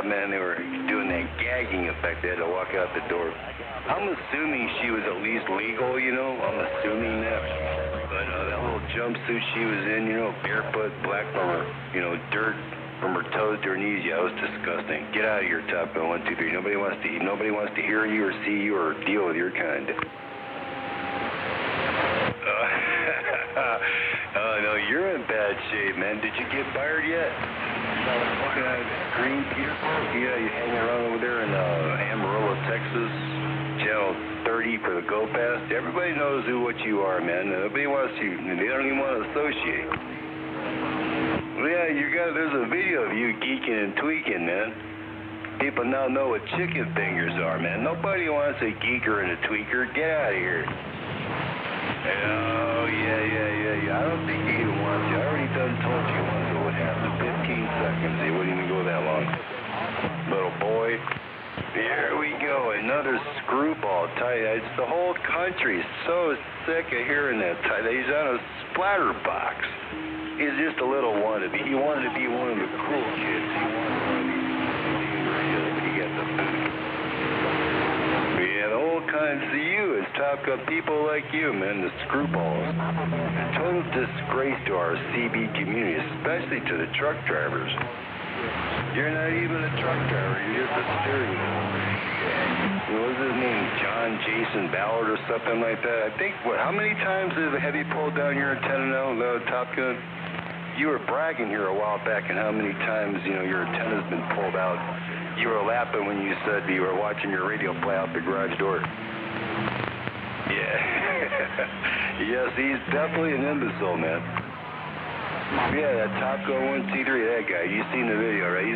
man, they were doing that gagging effect. They had to walk out the door. I'm assuming she was at least legal, you know. I'm assuming that. But that little jumpsuit she was in, you know, barefoot, black from her, you know, dirt from her toes to her knees. Yeah, it was disgusting. Get out of here, Top Gun 1, 2, 3. Nobody wants to hear you or see you or deal with your kind. Oh, no, you're in bad shape, man. Did you get fired yet? Green Peter? Yeah, you hanging around over there in Amarillo, Texas. Channel 30 for the Go Fast. Everybody knows what you are, man. Nobody wants you. They don't even want to associate. Well, yeah, there's a video of you geeking and tweaking, man. People now know what chicken fingers are, man. Nobody wants a geeker and a tweaker. Get out of here. Oh, yeah. I don't think he even wants you. I already done told you once it would happen. 15 seconds. It wouldn't even go that long. Little boy. Here we go. Another screwball. It's the whole country so sick of hearing that. He's on a splatter box. He's just a little wannabe. He wanted to be one of the cool kids. He wanted one of these. He got the boot. Yeah, the whole kinds of you is Top Gun people like you, man, the screwballs. Total disgrace to our CB community, especially to the truck drivers. You're not even a truck driver, you're just a steering wheel. What was his name? John Jason Ballard or something like that? I think, how many times have you pulled down your antenna now, Top Gun? You were bragging here a while back and how many times, you know, your antenna's been pulled out. You were laughing when you said you were watching your radio fly out the garage door. Yeah. Yes, he's definitely an imbecile, man. Yeah, that Top Gun 1, 2, 3, that guy. You seen the video, right?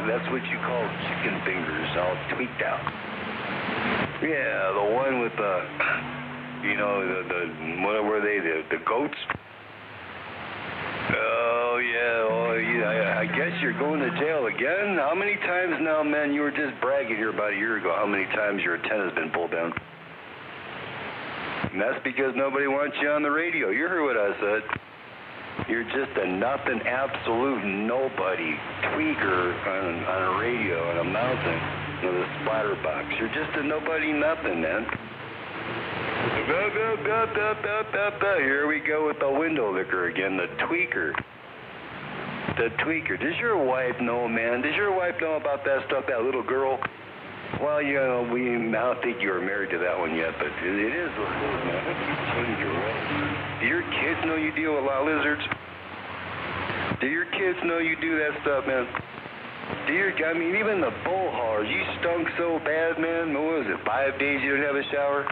That's what you call chicken fingers, all tweaked out. Yeah, the one with the, you know, what were they, the goats? Oh, yeah, I guess you're going to jail again? How many times now, man? You were just bragging here about a year ago how many times your antenna's been pulled down. And that's because nobody wants you on the radio. You heard what I said. You're just a nothing, absolute nobody tweaker on a radio, on a mountain, with a splatter box. You're just a nobody nothing, man. Here we go with the window licker again, the tweaker. The tweaker. Does your wife know, man? Does your wife know about that stuff, that little girl? Well, you know, I don't think you were married to that one yet, but it is what it is, man. You change your ways. Do your kids know you deal with lot lizards? Do your kids know you do that stuff, man? I mean, even the bull haulers, you stunk so bad, man. What was it, 5 days you didn't have a shower?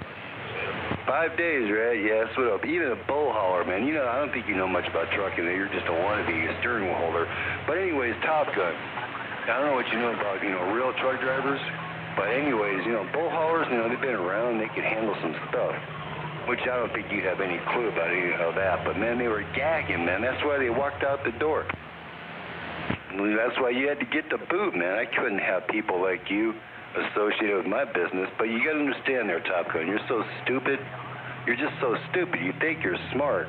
5 days, right? Yeah, that's what up. Even a bull hauler, man. You know, I don't think you know much about trucking. You're just a wannabe, a steering wheel holder. But anyways, Top Gun. I don't know what you know about, you know, real truck drivers. But anyways, you know, bull haulers, you know, they've been around. They can handle some stuff. Which I don't think you have any clue about any of that. But, man, they were gagging, man. That's why they walked out the door. That's why you had to get the boot, man. I couldn't have people like you associated with my business. But you got to understand there, Top Gun. You're so stupid. You're just so stupid. You think you're smart.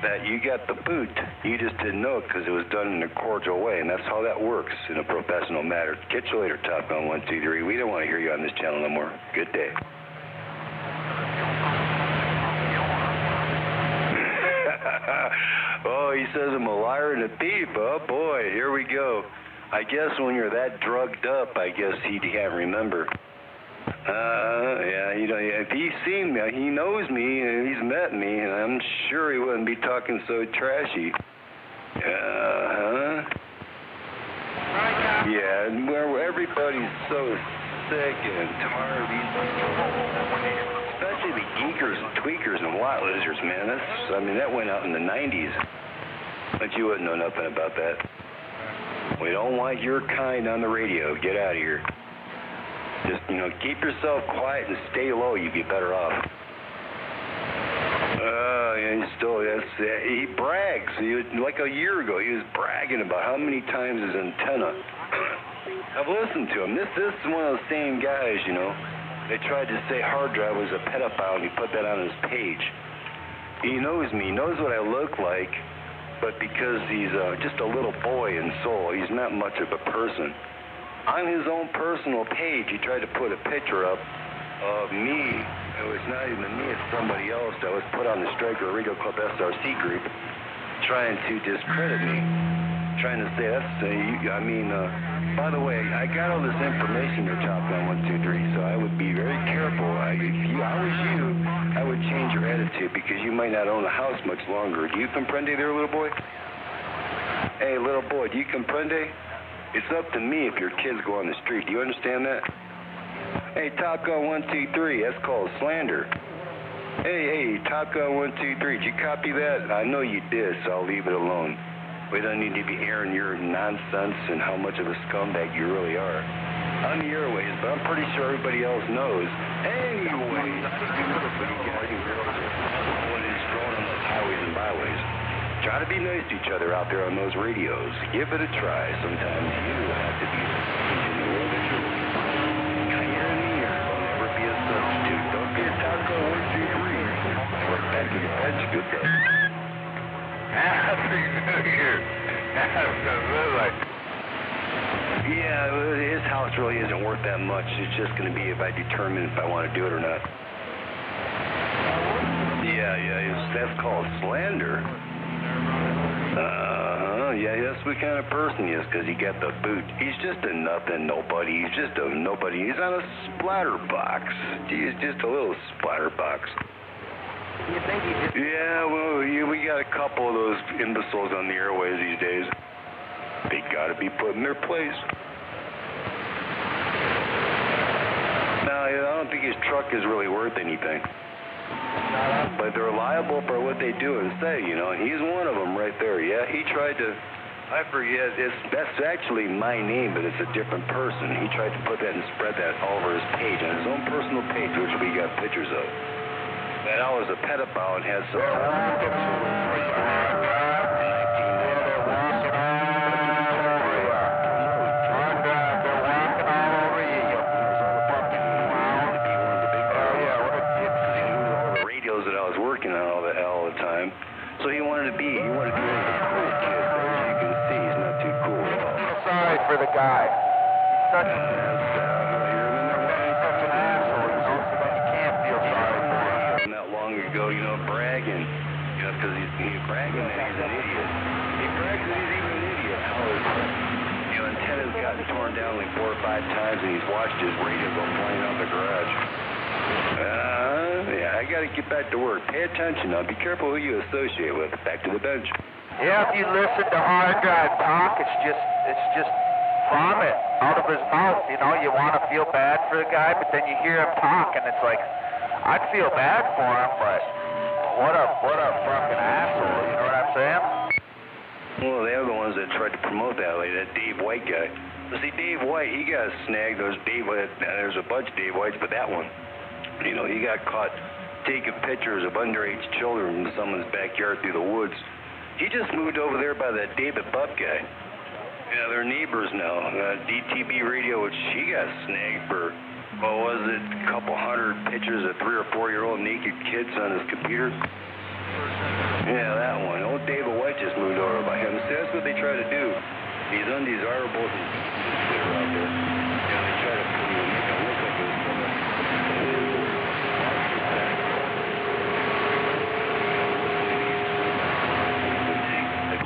That you got the boot. You just didn't know it because it was done in a cordial way. And that's how that works in a professional matter. Catch you later, Top Gun 1, 2, 3. We don't want to hear you on this channel no more. Good day. Oh, he says I'm a liar and a thief. Oh, boy, here we go. I guess when you're that drugged up, I guess he can't remember. Yeah, you know, if he's seen me, he knows me, and he's met me, and I'm sure he wouldn't be talking so trashy. Yeah, and where everybody's so sick and tired of these, especially the geekers and tweakers and lot lizards, man. That went out in the 90s. But you wouldn't know nothing about that. We don't want your kind on the radio. Get out of here. Just, you know, keep yourself quiet and stay low. You'd be better off. He brags. Like a year ago, he was bragging about how many times his antenna. I've listened to him. This is one of those same guys, you know. They tried to say hard drive was a pedophile, and he put that on his page. He knows me. He knows what I look like, but because he's just a little boy in soul, he's not much of a person. On his own personal page, he tried to put a picture up of me. It was not even me, it's somebody else that was put on the Striker Radio Club SRC group trying to discredit me. Trying to say, by the way, I got all this information here, Top Gun 123, so I would be very careful. If I was you, I would change your attitude because you might not own a house much longer. Do you comprende there, little boy? Hey, little boy, do you comprende? It's up to me if your kids go on the street. Do you understand that? Hey, Top Gun 123, that's called slander. Hey, Top Gun 123, did you copy that? I know you did, so I'll leave it alone. We don't need to be airing your nonsense and how much of a scumbag you really are. On the airways, but I'm pretty sure everybody else knows. Anyways, everybody guiding girls when it's thrown on those highways and byways. Try to be nice to each other out there on those radios. Give it a try. Sometimes you have to be in the world that you're in the air. Don't ever be a substitute. Don't be a Taco 123. We're back to the bench. Good day. Happy New Year. Yeah, his house really isn't worth that much. It's just going to be if I determine if I want to do it or not. Yeah, that's called slander. Yeah, that's what kind of person he is, because he got the boot. He's just a nothing, nobody. He's just a nobody. He's on a splatter box. He's just a little splatter box. You think he just... Yeah, well, we got a couple of those imbeciles on the airways these days. They got to be put in their place. Now, I don't think his truck is really worth anything. But they're liable for what they do and say, and he's one of them right there. Yeah, he tried to, I forget, that's actually my name, but it's a different person. He tried to put that and spread that all over his page, on his own personal page, which we got pictures of. That I was a pedophile and had some So he wanted to be one of the cool kids. As you can see, he's not too cool at all. I'm sorry for the guy. He's such a... Not long ago, bragging, because he's bragging that he's an idiot. He brags that he's even an idiot. How is it? Antenna's gotten torn down like 4 or 5 times, and he's watched his radio go flying out the garage. Yeah, I got to get back to work. Pay attention now. Be careful who you associate with. Back to the bench. Yeah, if you listen to Hard Drive talk, it's just vomit out of his mouth. You want to feel bad for the guy, but then you hear him talk, and it's like, I'd feel bad for him, but what a fucking asshole. You know what I'm saying? Well, they're the ones that tried to promote that, like that Dave White guy. See, Dave White, he got snagged. There's a bunch of Dave Whites, but that one. He got caught taking pictures of underage children in someone's backyard through the woods. He just moved over there by that David Butt guy. Yeah, they're neighbors now. DTB Radio, which he got snagged for, a couple hundred pictures of 3 or 4-year-old naked kids on his computer. Yeah, that one. Old David White just moved over by him. See, that's what they try to do. These undesirables and that are out there. Yeah, they try to make it look like it was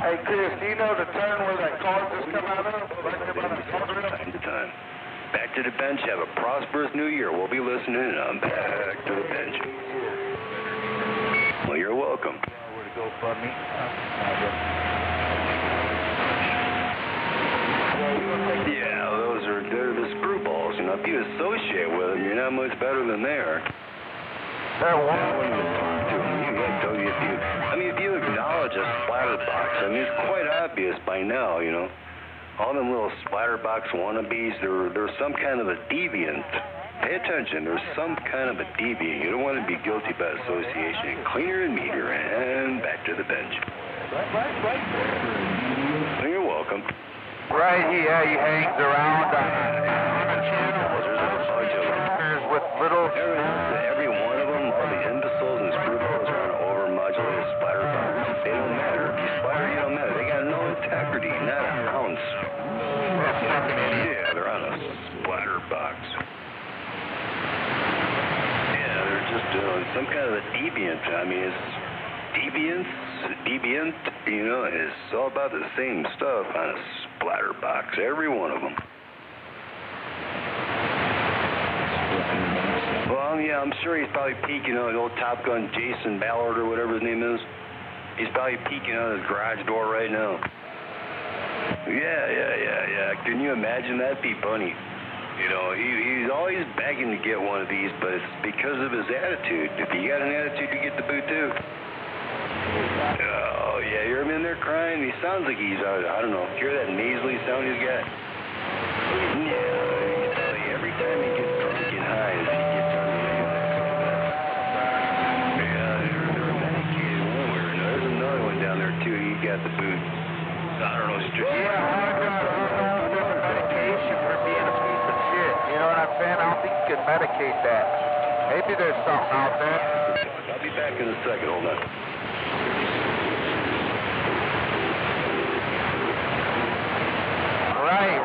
Hey, Chris, do you know the turn where that car just come out of? Right there by the time to time. Back to the bench. Have a prosperous new year. We'll be listening on Back to the Bench. Well, you're welcome. Where to go, Buddy? Yeah, they're the screwballs. If you associate with them, you're not much better than they are. They're one. If you acknowledge a splatterbox, it's quite obvious by now, all them little splatterbox wannabes, they're some kind of a deviant. Pay attention, there's some kind of a deviant. You don't want to be guilty by association. Cleaner and meager, and back to the bench. Right. You're welcome. Right, he hangs around on channels. There's a bunch of them. With little... Every one of them, all the imbeciles and screwballs are on an overmodulated splatterbox. They don't matter. If you splatter, you don't matter. They got no integrity, not an ounce. Yeah, they're on a splatterbox. Yeah, they're just doing some kind of a deviant. I mean, it's deviant, you know, it's all about the same stuff on a splatterbox, every one of them. Well, yeah, I'm sure he's probably peeking out the old Top Gun Jason Ballard or whatever his name is. He's probably peeking out his garage door right now. Yeah. Can you imagine? That'd be funny. You know, he's always begging to get one of these, but it's because of his attitude. If you got an attitude, you get the boot too. Oh, yeah, you hear him in there crying? He sounds like he's, I don't know, hear that nasally sound he's got? Yeah, every time he gets drunk and high, he gets on the radio. Yeah, they're medicated one way or another. There's another one down there, too. He got the boot. I don't know, different medication for being a piece of shit. You know what I'm saying? I don't think you can medicate that. Maybe there's something out there. I'll be back in a second. Hold on.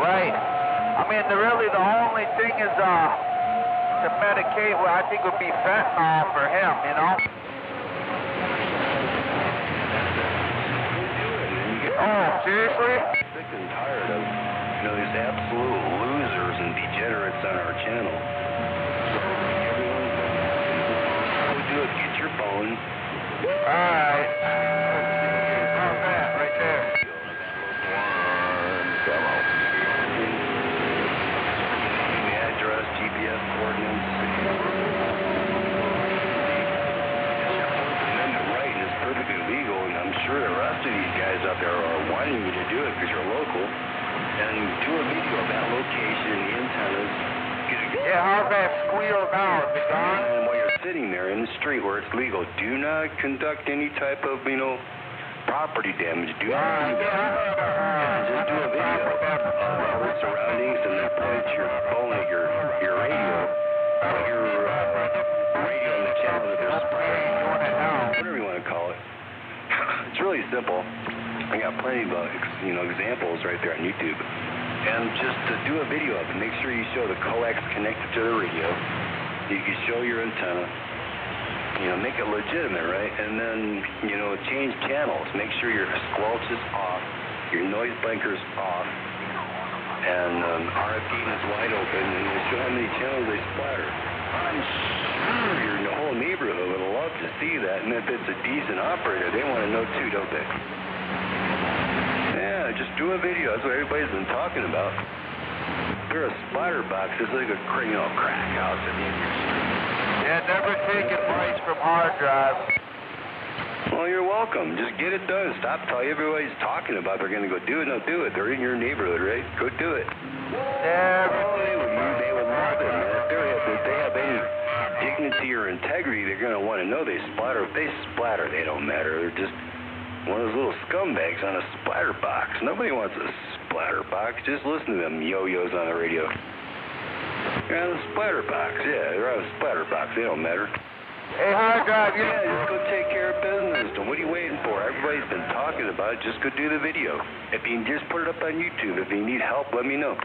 Right. I mean, the only thing is to medicate, well, I think would be fentanyl for him, you know? Oh, seriously? Sick and tired of, you know, these absolute losers and degenerates on our channel. Go do it, get your bone. Alright. How's that right there? The address, GPS coordinates. And then the writing is perfectly legal, and I'm sure the rest of these guys out there are wanting you to do it because you're local. And do a video of that location, the antennas. Yeah, how's that squeal now? Is it gone? And while you're sitting there in the street where it's legal, do not conduct any type of, you know, property damage. Do not do that. Just do a video of the surroundings and then point your phone at your radio. Your radio on the channel that they're spraying. Whatever you want to call it. It's really simple. I got plenty of examples right there on YouTube. And just to do a video of it, make sure you show the coax connected to the radio. You can show your antenna. You know, make it legitimate, right? And then, you know, change channels. Make sure your squelch is off, your noise blinker's off, and RF gain is wide open, and you show how many channels they splatter. I'm sure your whole neighborhood would love to see that, and if it's a decent operator, they want to know too, don't they? Yeah, just do a video. That's what everybody's been talking about. They're a splatterbox. It's like a crack house at the end of your street. Yeah, never take advice from hard drive. Well, you're welcome. Just get it done. Stop telling everybody's talking about they're going to go do it. No, do it. They're in your neighborhood, right? Go do it. Yeah. They would love it, man. If they have any dignity or integrity, they're going to want to know they splatter. If they splatter, they don't matter. They're just one of those little scumbags on a splatter box. Nobody wants a splatter box. Just listen to them yo-yos on the radio. They're on a splatter box. Yeah, they're on a splatter box. They don't matter. Hey, hard drive, yeah, just go take care of business. What are you waiting for? Everybody's been talking about it. Just go do the video. If you just put it up on YouTube. If you need help, let me know.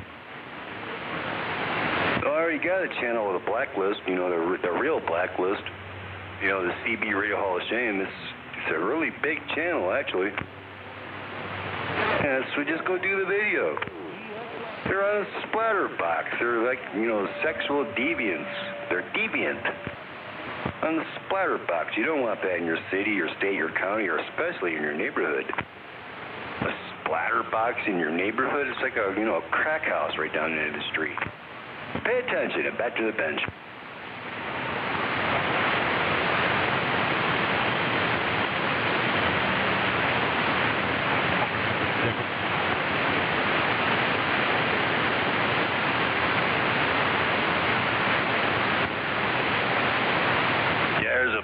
I already got a channel with a blacklist. You know, the real blacklist. You know, the CB Radio Hall of Shame. It's a really big channel, actually. Yeah, so just go do the video. They're on a splatter box. They're like, you know, sexual deviants. They're deviant. On the splatter box. You don't want that in your city, your state, your county, or especially in your neighborhood. A splatter box in your neighborhood? It's like a, you know, a crack house right down the end of the street. Pay attention and back to the bench.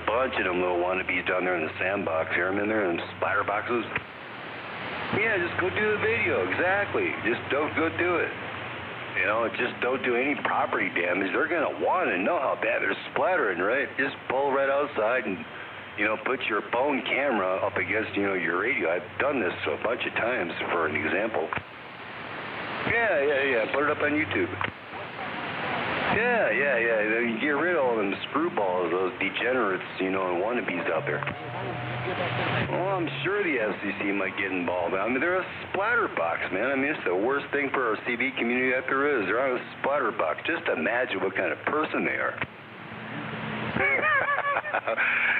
Bunch of them little wannabes down there in the sandbox. Hear them in there in splatter boxes? Yeah, just go do the video. Exactly. Just don't go do it. You know, just don't do any property damage. They're going to want to know how bad they're splattering, right? Just pull right outside and, you know, put your phone camera up against, you know, your radio. I've done this a bunch of times for an example. Yeah. Put it up on YouTube. Yeah. You get rid of all them screwballs, those degenerates, and wannabes out there. Well, I'm sure the FCC might get involved. I mean, they're a splatterbox, man. I mean, it's the worst thing for our CB community that there is. They're on a splatterbox. Just imagine what kind of person they are.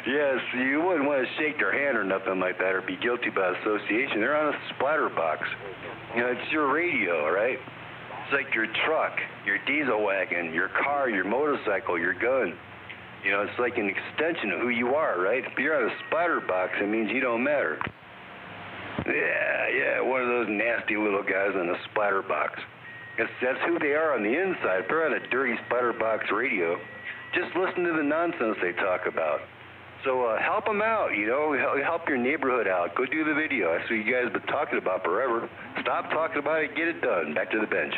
Yes, you wouldn't want to shake their hand or nothing like that or be guilty by association. They're on a splatterbox. It's your radio, right? It's like your truck, your diesel wagon, your car, your motorcycle, your gun. It's like an extension of who you are, right? If you're on a splatterbox, it means you don't matter. Yeah, one of those nasty little guys on a splatterbox. That's who they are on the inside. If they're on a dirty splatterbox radio, just listen to the nonsense they talk about. So help them out, help your neighborhood out. Go do the video. That's what you guys have been talking about forever. Stop talking about it, get it done. Back to the bench.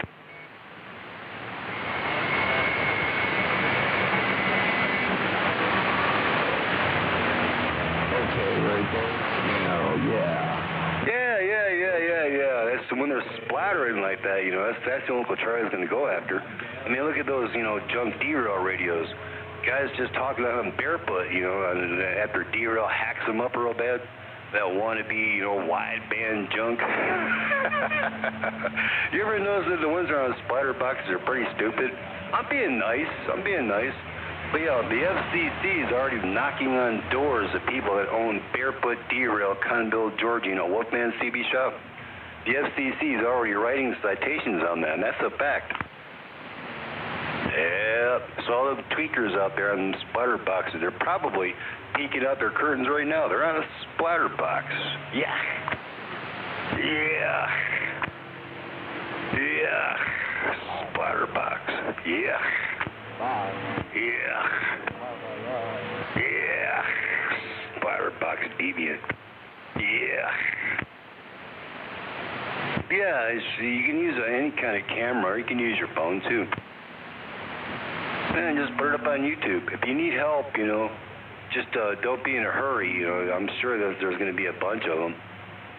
Okay, right there. Yeah. That's when they're splattering like that, that's the Uncle Charlie's going to go after. I mean, look at those, junk derail radios. Guys just talking about them barefoot, after derail hacks them up real bad. That wannabe, wideband junk. You ever notice that the ones that are on splatter boxes are pretty stupid? I'm being nice. But the FCC is already knocking on doors of people that own barefoot derail, Conville, Georgia, Wolfman CB shop. The FCC is already writing citations on that, and that's a fact. Yeah, so all the tweakers out there on the splatter boxes, they're probably peeking out their curtains right now. They're on a splatter box. Yeah. Splatter box. Yeah. Splatterbox deviant. You can use any kind of camera, or you can use your phone too. And just put it up on YouTube. If you need help, just don't be in a hurry. I'm sure that there's going to be a bunch of them.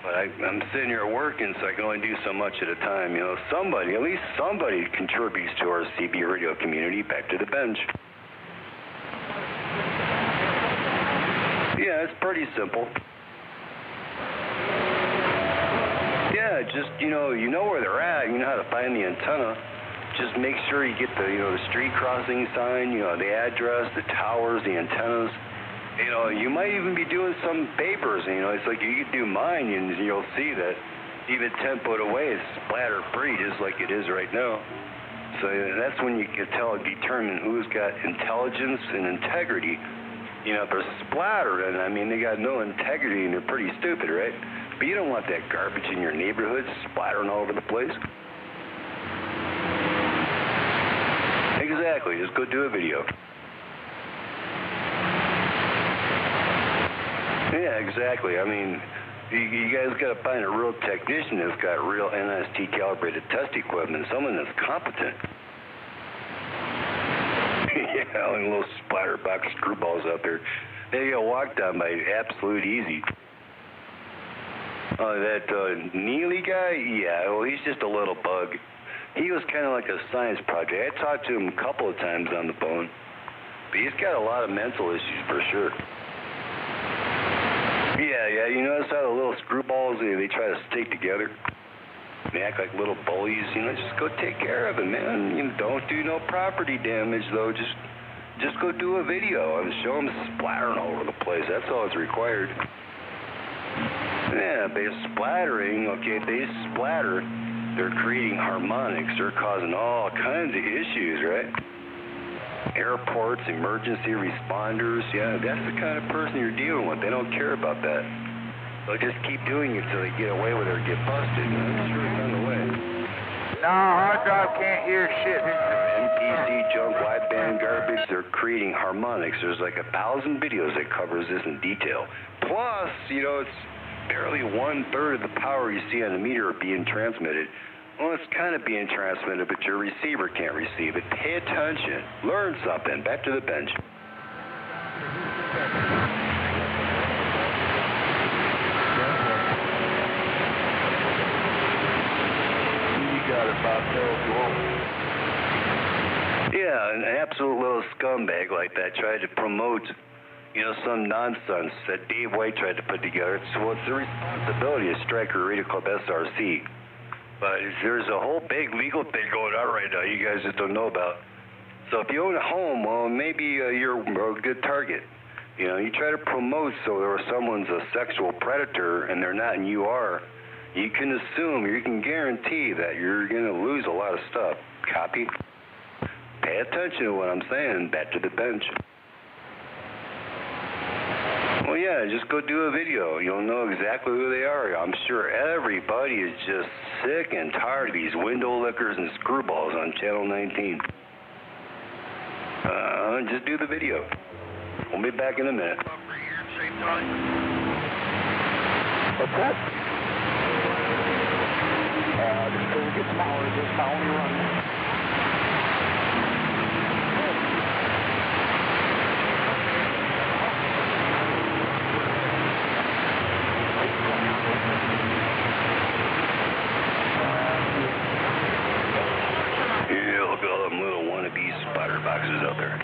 But I'm sitting here working, so I can only do so much at a time. At least somebody contributes to our CB radio community. Back to the bench. Yeah, it's pretty simple. Yeah, just, you know where they're at. You know how to find the antenna. Just make sure you get the street crossing sign, the address, the towers, the antennas. You might even be doing some papers. It's like you could do mine, and you'll see that even 10 foot away, it's splatter free, just like it is right now. So that's when you can determine who's got intelligence and integrity. If they're splattered, and they got no integrity, and they're pretty stupid, right? But you don't want that garbage in your neighborhood splattering all over the place. Exactly. Just go do a video. Yeah, exactly. You guys got to find a real technician that's got real NST calibrated test equipment, someone that's competent. Yeah, only little splatterbox screwballs out there. They get walked on by absolute easy. That Neely guy, yeah, well, he's just a little bug. He was kind of like a science project. I talked to him a couple of times on the phone, but he's got a lot of mental issues for sure. Yeah, you notice how the little screwballs, they try to stick together? They act like little bullies, just go take care of it, man. Don't do no property damage, though. Just go do a video and show them splattering all over the place. That's all that's required. Yeah, they're splattering, okay, they splatter. They're creating harmonics. They're causing all kinds of issues, right? Airports, emergency responders, yeah, that's the kind of person you're dealing with. They don't care about that. They'll just keep doing it until they get away with it or get busted. I'm sure it's on the way. No, hard drive can't hear shit. NPC, junk, wideband garbage, they're creating harmonics. There's like 1,000 videos that covers this in detail. Plus, it's barely 1/3 of the power you see on the meter being transmitted. Well, it's kind of being transmitted, but your receiver can't receive it. Pay attention. Learn something. Back to the bench. You got it, Bob. Yeah, absolute little scumbag like that tried to promote, some nonsense that Dave White tried to put together, it's the responsibility of Stryker Radio Club SRC. But there's a whole big legal thing going on right now you guys just don't know about. So if you own a home, well, maybe you're a good target. You try to promote so someone's a sexual predator and they're not and you are, you can assume, you can guarantee that you're going to lose a lot of stuff. Copy? Pay attention to what I'm saying. Back to the bench. Well, yeah, just go do a video. You'll know exactly who they are. I'm sure everybody is just sick and tired of these window lickers and screwballs on Channel 19. Just do the video. We'll be back in a minute. What's that? The school gets smaller, just my only run. Yeah, look at all them little wannabe spider boxes out there.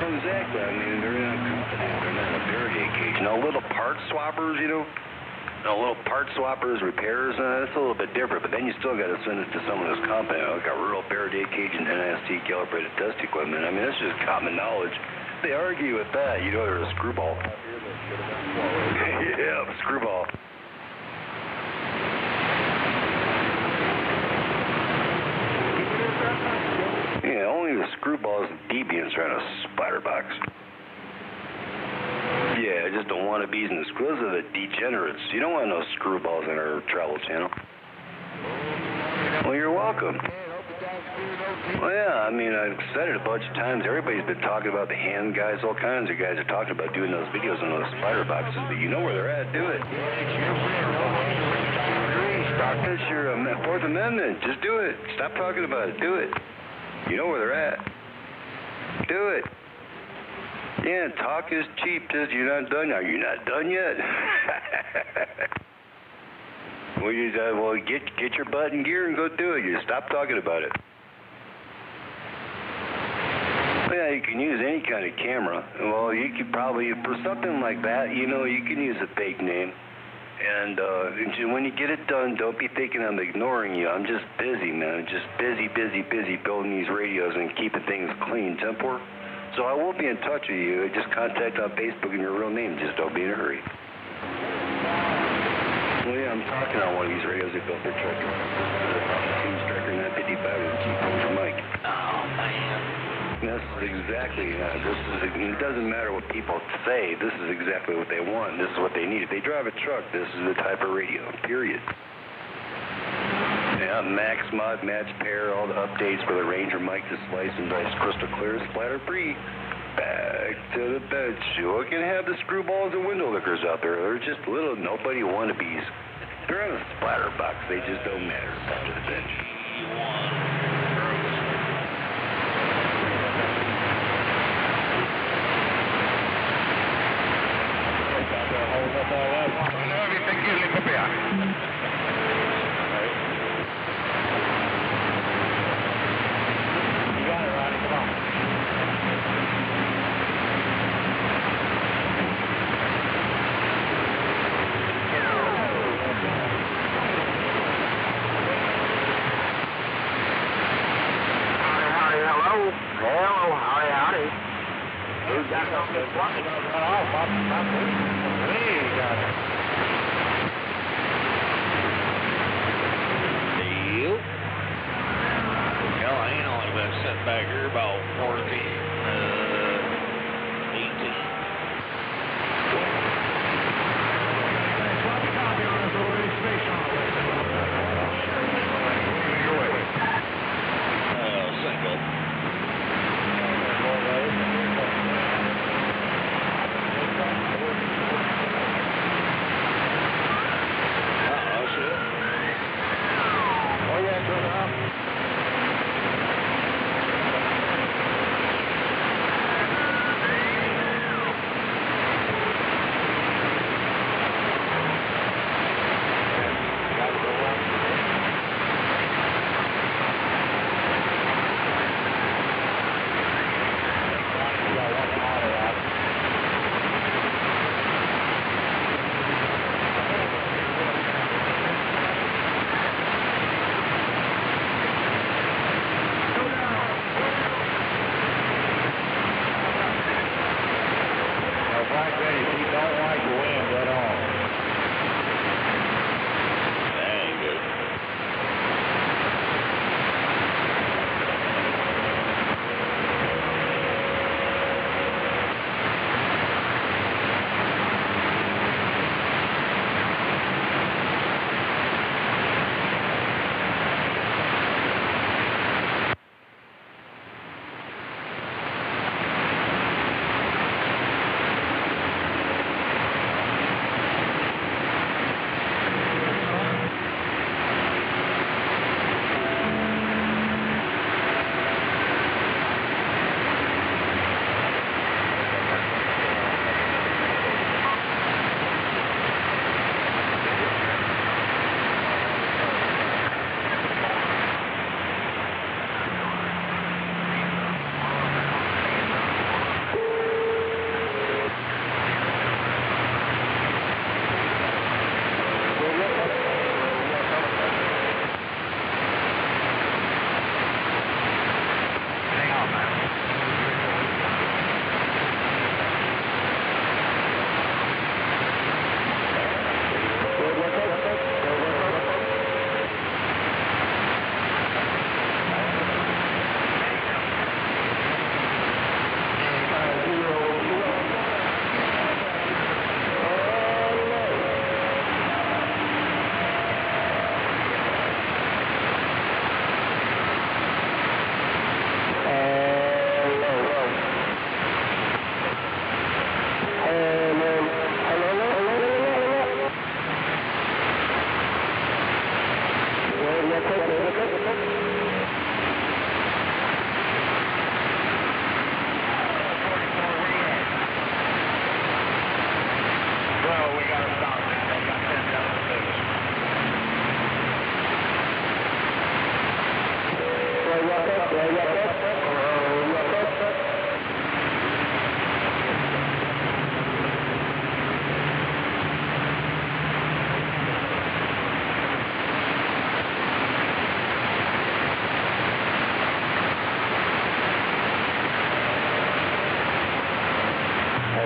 Exactly. I mean, they're not confident. They're not in a Faraday cage. Little part swappers, little part swappers, repairs, that's a little bit different, but then you still got to send it to someone who's competent, like a real Faraday cage and NST calibrated test equipment. I mean, that's just common knowledge. They argue with that. They're a screwball. Yeah, screwball. Yeah, only the screwballs and deviants are in a spider box. Yeah, just the wannabes and the screws are the degenerates. You don't want no screwballs in our travel channel. Well, you're welcome. Well, yeah, I mean, I've said it a bunch of times. Everybody's been talking about the hand guys. All kinds of guys are talking about doing those videos on those spider boxes, but you know where they're at. Do it. That's your Fourth Amendment. Just do it. Stop talking about it. Do it. You know where they're at. Do it. Yeah, talk is cheap. Says you're not done. Are you not done yet? Well, get your butt in gear and go do it. You stop talking about it. Yeah, you can use any kind of camera. Well, you could probably, for something like that, you can use a fake name. And when you get it done, don't be thinking I'm ignoring you. I'm just busy, man. I'm just busy building these radios and keeping things clean. Tempor. So I won't be in touch with you. Just contact on Facebook in your real name. Just don't be in a hurry. Well, yeah, I'm talking on one of these radios that built their Stryker. Team Stryker 955 with Keep Home for Mike. Oh, man. This is exactly, it doesn't matter what people say. This is exactly what they want. This is what they need. If they drive a truck, this is the type of radio, period. Yeah, Max Mod, Match Pair, all the updates for the Ranger mic to slice and dice crystal clear, splatter free. Back to the bench. You can have the screwballs and window lickers out there. They're just little nobody wannabes. They're on a splatter box. They just don't matter. Back to the bench.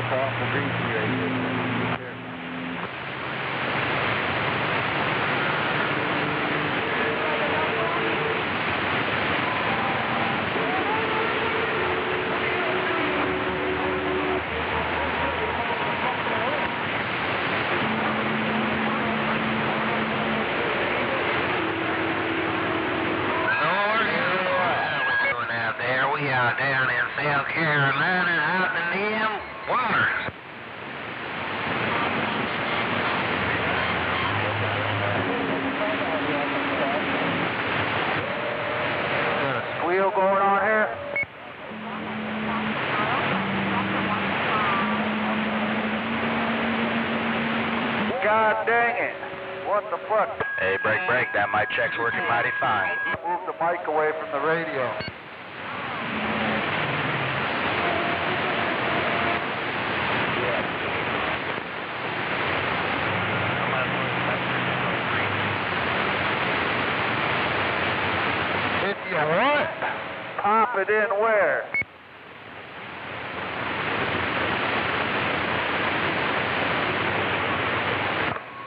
powerful greasy right here. Down in South Carolina, out in them waters. Got a squeal going on here? God dang it. What the fuck? Hey, break. That mic check's working mighty fine. Move the mic away from the radio. What? Pop it in where?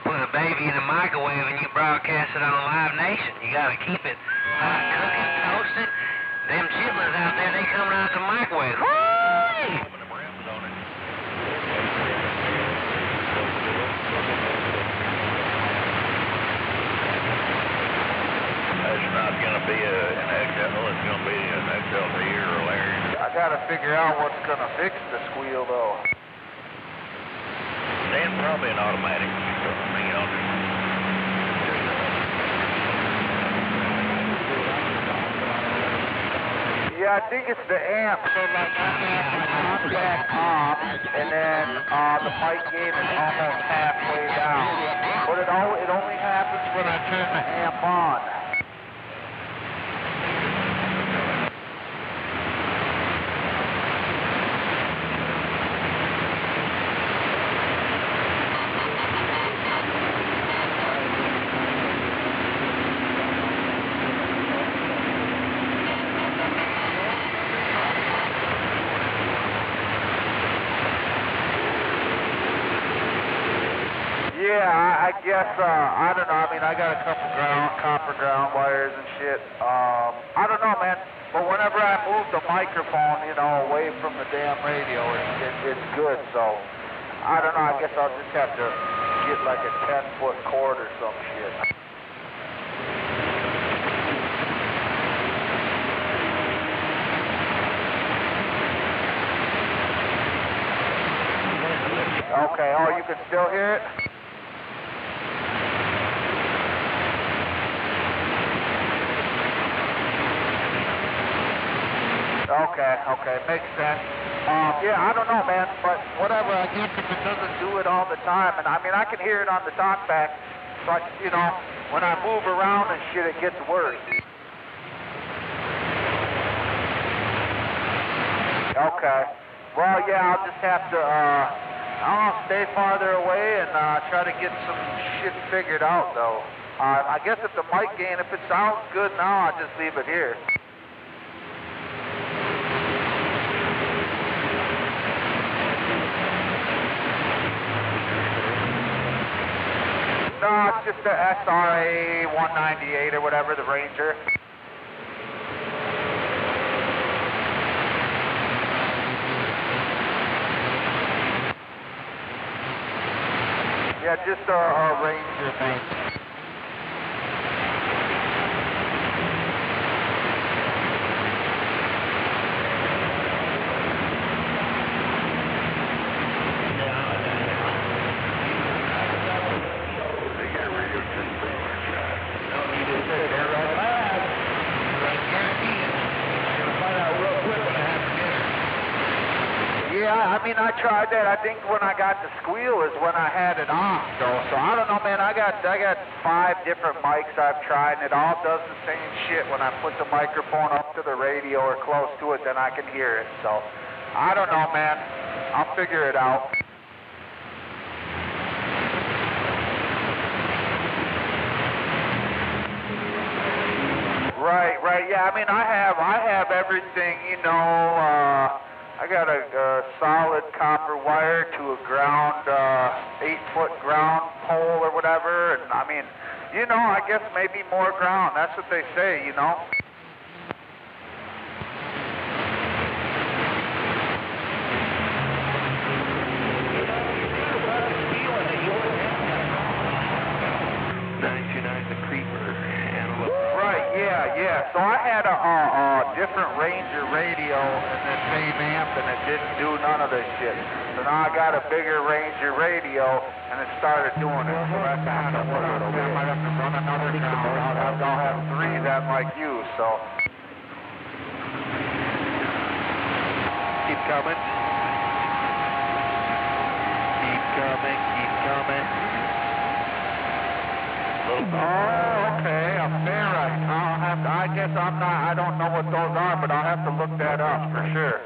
Put a baby in the microwave and you broadcast it on Live Nation. You gotta keep it hot, cooking, toasted. Them chitlins out there, they coming out the microwave. Whoo! It's not going to be an XL, it's going to be an XL3 or a Larry. I gotta figure out what's gonna fix the squeal though. Then probably an automatic. Yeah, I think it's the amp. So like contact off, and then the mic gain is almost halfway down. But it only happens when I turn the amp on. Yeah, I guess, I don't know, I mean, I got a couple copper ground wires and shit. I don't know, man, but whenever I move the microphone, away from the damn radio, it's good, so, I don't know, I guess I'll just have to get like a 10-foot cord or some shit. Okay, oh, you can still hear it? Okay, makes sense. Yeah, I don't know, man, but whatever, I guess if it doesn't do it all the time, and I mean, I can hear it on the talkback, but, when I move around and shit, it gets worse. Okay. Well, yeah, I'll just have to, stay farther away and try to get some shit figured out, though. I guess if the mic gain, if it sounds good now, I'll just leave it here. No, it's just the SRA 198 or whatever, the Ranger. Yeah, just a Ranger, mate. Yeah, I mean, I tried that. I think when I got the squeal is when I had it off, though. So I don't know, man. I got 5 different mics I've tried, and it all does the same shit. When I put the microphone up to the radio or close to it, then I can hear it. So I don't know, man. I'll figure it out. Right. Yeah, I mean, I have everything, I I got a solid copper wire to a ground, 8-foot ground pole or whatever, and I mean, you know, I guess maybe more ground. That's what they say, you know. Yeah. So I had a different Ranger radio in the same amp, and it didn't do none of this shit. So now I got a bigger Ranger radio, and it started doing it. So that's kind of what I might have to run another now. I'll have 3 that like you, so. Keep coming. Keep coming. Keep coming. Oh, okay, a ferrite. I guess I don't know what those are, but I'll have to look that up for sure.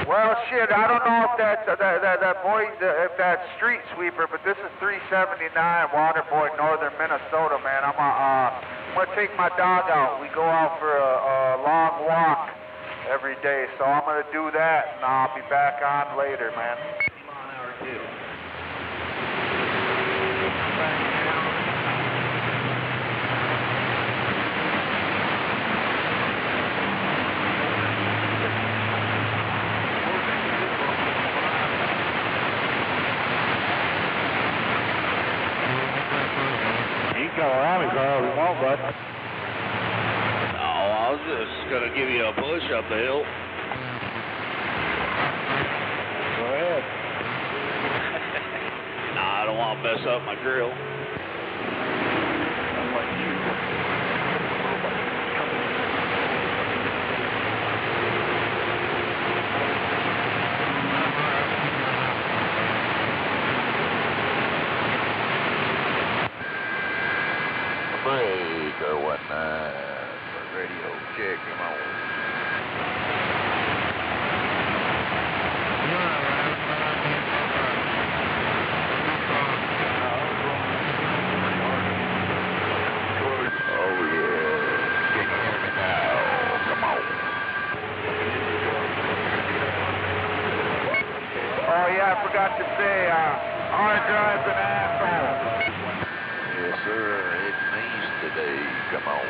Well, shit, I don't know if that's that boy, if that's street sweeper, but this is 379 Waterboy, northern Minnesota, man. I'm gonna take my dog out. We go out for a long walk every day, so I'm going to do that, and I'll be back on later, man. You can go around me, Carl, if you want, bud. I was just going to give you a push up the hill. Go ahead. Nah, I don't want to mess up my grill. Breaker 19. Radio check, come on. Oh yeah, can you hear me now? Come on. Oh yeah, I forgot to say, hard drive's an asshole. Yes sir, it means today, come on.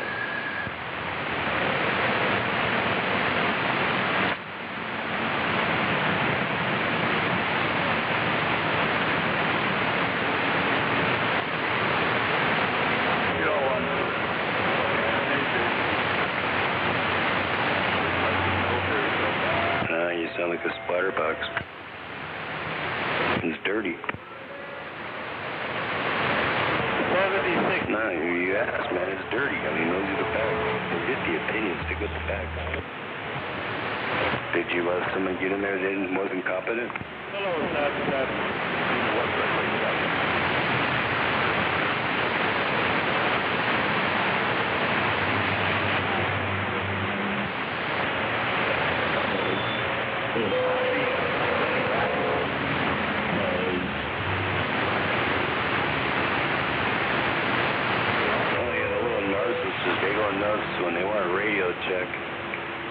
You sound like a splatter box. It's dirty. 76. No, you asked, man. It's dirty. I mean, those are the facts. Forget the opinions. Stick with the facts. Did you let someone get in there that wasn't competent? Hello, that's They go nuts when they want a radio check.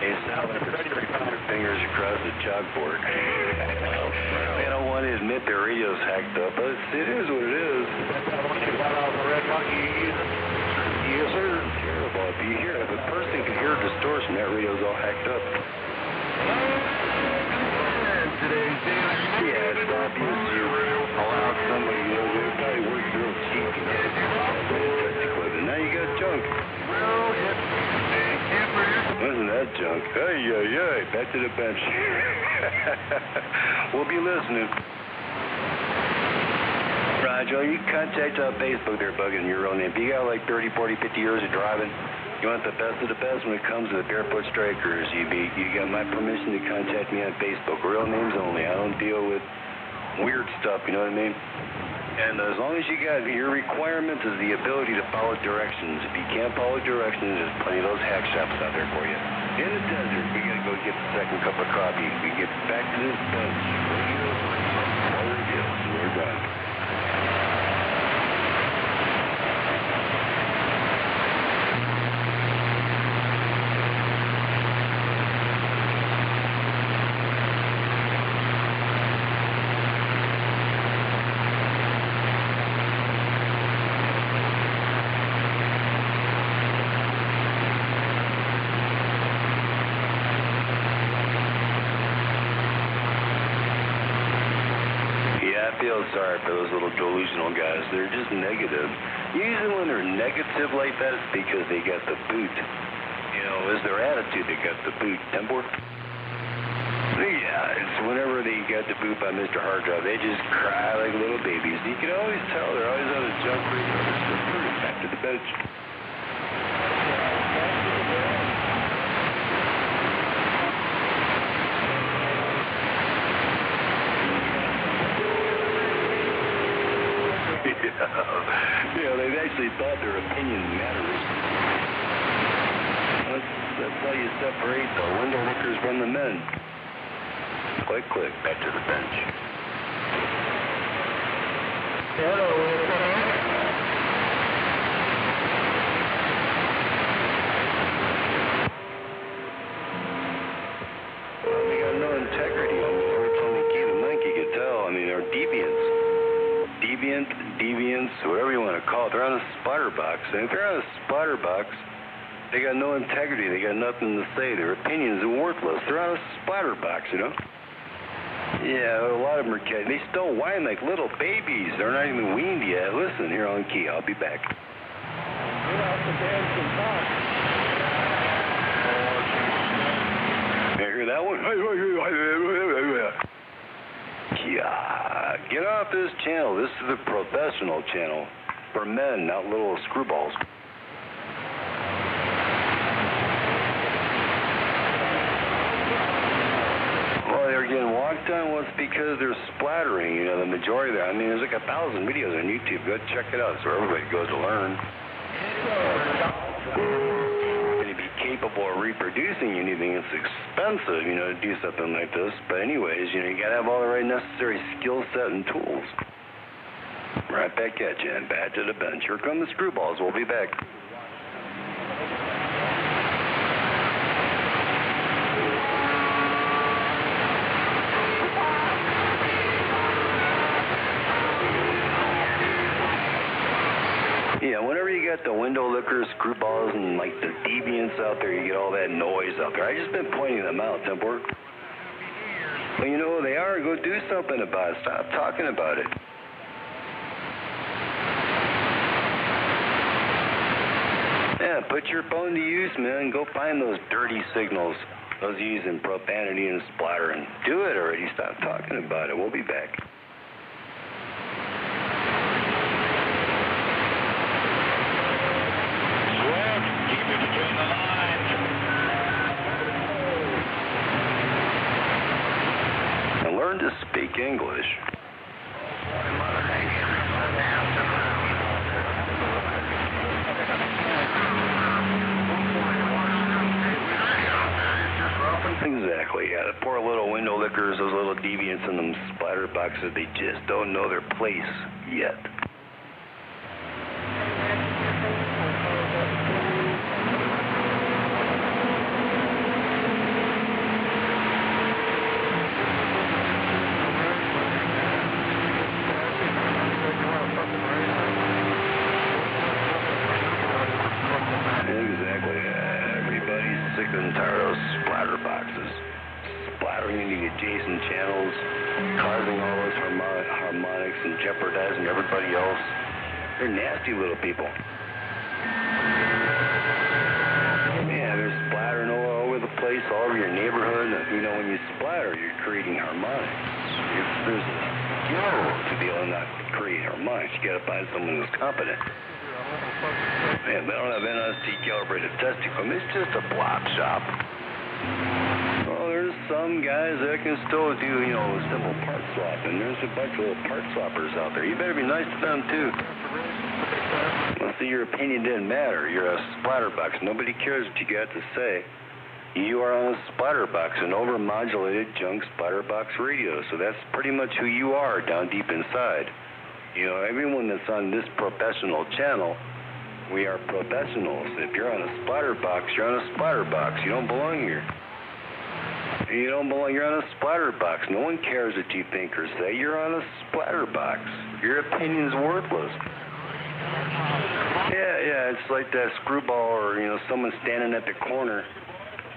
They sound like they're putting their fingers across the chalkboard. They don't want to admit their radio's hacked up, but it is what it is. Yes, sir. Terrible. If you hear, if a person can hear distortion, that radio's all hacked up. Yeah, it's obvious you allowed somebody, you know, they probably worked real cheap. Now you got junk. Wasn't that junk? Hey, back to the bench. We'll be listening. Roger, you contact on Facebook there, bugging your own name. If you got like 30, 40, 50 years of driving, you want the best of the best when it comes to the Barefoot Strikers. You got my permission to contact me on Facebook. Real names only. I don't deal with weird stuff, you know what I mean? And as long as you got your requirements is the ability to follow directions. If you can't follow directions, there's plenty of those hack shops out there for you. In the desert, we gotta go get the second cup of coffee. We get back to this bench. We're done. feel sorry for those little delusional guys. They're just negative. Usually when they're negative like that, it's because they got the boot. You know, it's their attitude that got the boot. Tempor? Yeah, it's whenever they got the boot by Mr. Hardjob, they just cry like little babies. You can always tell they're always on a jump free. Back to the bench. Yeah, they've actually thought their opinion matters. That's how you separate the window lookers from the men. Click, click, back to the bench. Hello. Well, they got no integrity. Unfortunately, Keith and Mike, you could tell. I mean, they're deviants. Deviants, whatever you want to call it. They're on a spotter box. And if they're on a spotter box, they got no integrity. They got nothing to say. Their opinions are worthless. They're on a spotter box, you know? Yeah, a lot of them are kidding. They still whine like little babies. They're not even weaned yet. Listen, here on key. I'll be back. Get off the bench and talk. You hear that one? Yeah, get off this channel. This is the professional channel for men, not little screwballs. Well, they're getting walked on. Well, it's because they're splattering. You know, the majority of them. I mean, there's like 1,000 videos on YouTube. Go check it out. It's where everybody goes to learn. To be capable of reproducing anything, it's expensive, you know, to do something like this. But anyways, you know, you gotta have all the right necessary skill set and tools. Right back at you and back to the bench. Here come the screwballs. We'll be back. Yeah, whenever you got the window lickers, screwballs, and like the deviants out there, you get all that noise out there. I just been pointing them out, Tempor. Well, you know who they are. Go do something about it. Stop talking about it. Yeah, put your phone to use, man. Go find those dirty signals. Those using profanity and splattering. Do it already. Stop talking about it. We'll be back. Learn to speak English. Exactly, yeah. The poor little window lickers, those little deviants in them splatter boxes, they just don't know their place yet. Exactly. Everybody's sick and tired of splatter boxes. Splattering into the adjacent channels, causing all those harmonics and jeopardizing everybody else. They're nasty little people. Yeah, they're splattering all over the place, all over your neighborhood. You know, when you splatter, you're creating harmonics. There's a skill to be able to not create harmonics. You gotta find someone who's competent. Man, they don't have NST calibrated test equipment. It's just a block shop. Well, there's some guys that can still do, you know, simple part swapping. There's a bunch of little part swappers out there. You better be nice to them, too. Well, see, your opinion didn't matter. You're a splatter box. Nobody cares what you got to say. You are on a splatter box, an overmodulated junk splatter box radio. So that's pretty much who you are down deep inside. You know, everyone that's on this professional channel, we are professionals. If you're on a splatter box, you're on a splatter box. You don't belong here. You don't belong. You're on a splatter box. No one cares what you think or say. You're on a splatter box. Your opinion's worthless. Yeah, it's like that screwball or, you know, someone standing at the corner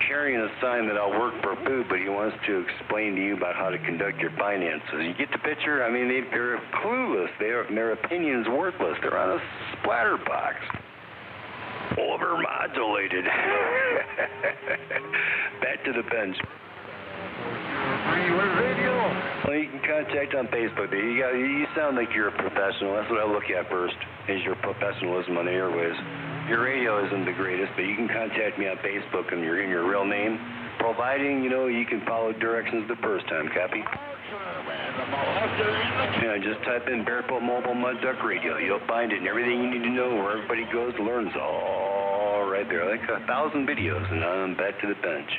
carrying a sign that I'll work for food, but he wants to explain to you about how to conduct your finances. You get the picture? I mean, they're clueless. Their opinion's worthless. They're on a splatter box. Overmodulated. Back to the bench. Well, you can contact on Facebook. You sound like you're a professional. That's what I look at first, is your professionalism on the airways. Your radio isn't the greatest, but you can contact me on Facebook and you're in your real name, providing, you can follow directions the first time, copy? Yeah, just type in Barefoot Mobile Mud Duck Radio. You'll find it, and everything you need to know where everybody goes learns all right there. Like 1,000 videos, and I'm back to the bench.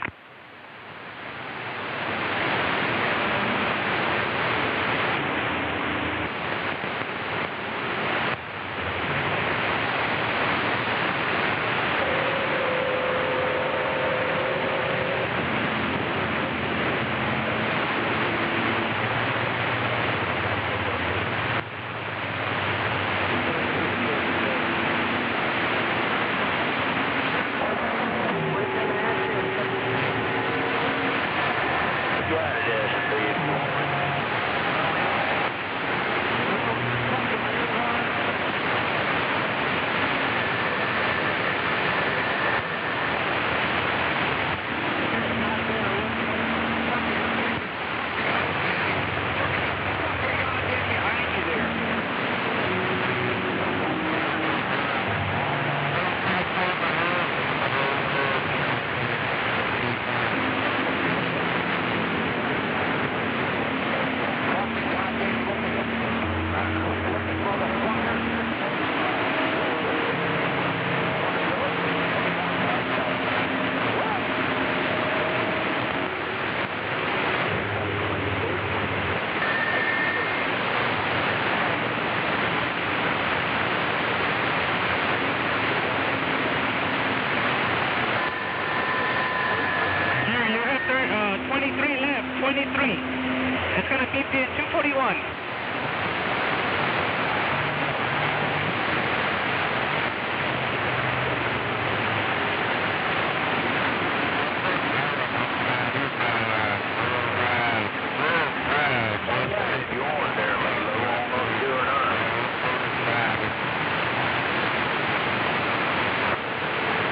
It's going to keep you at 241.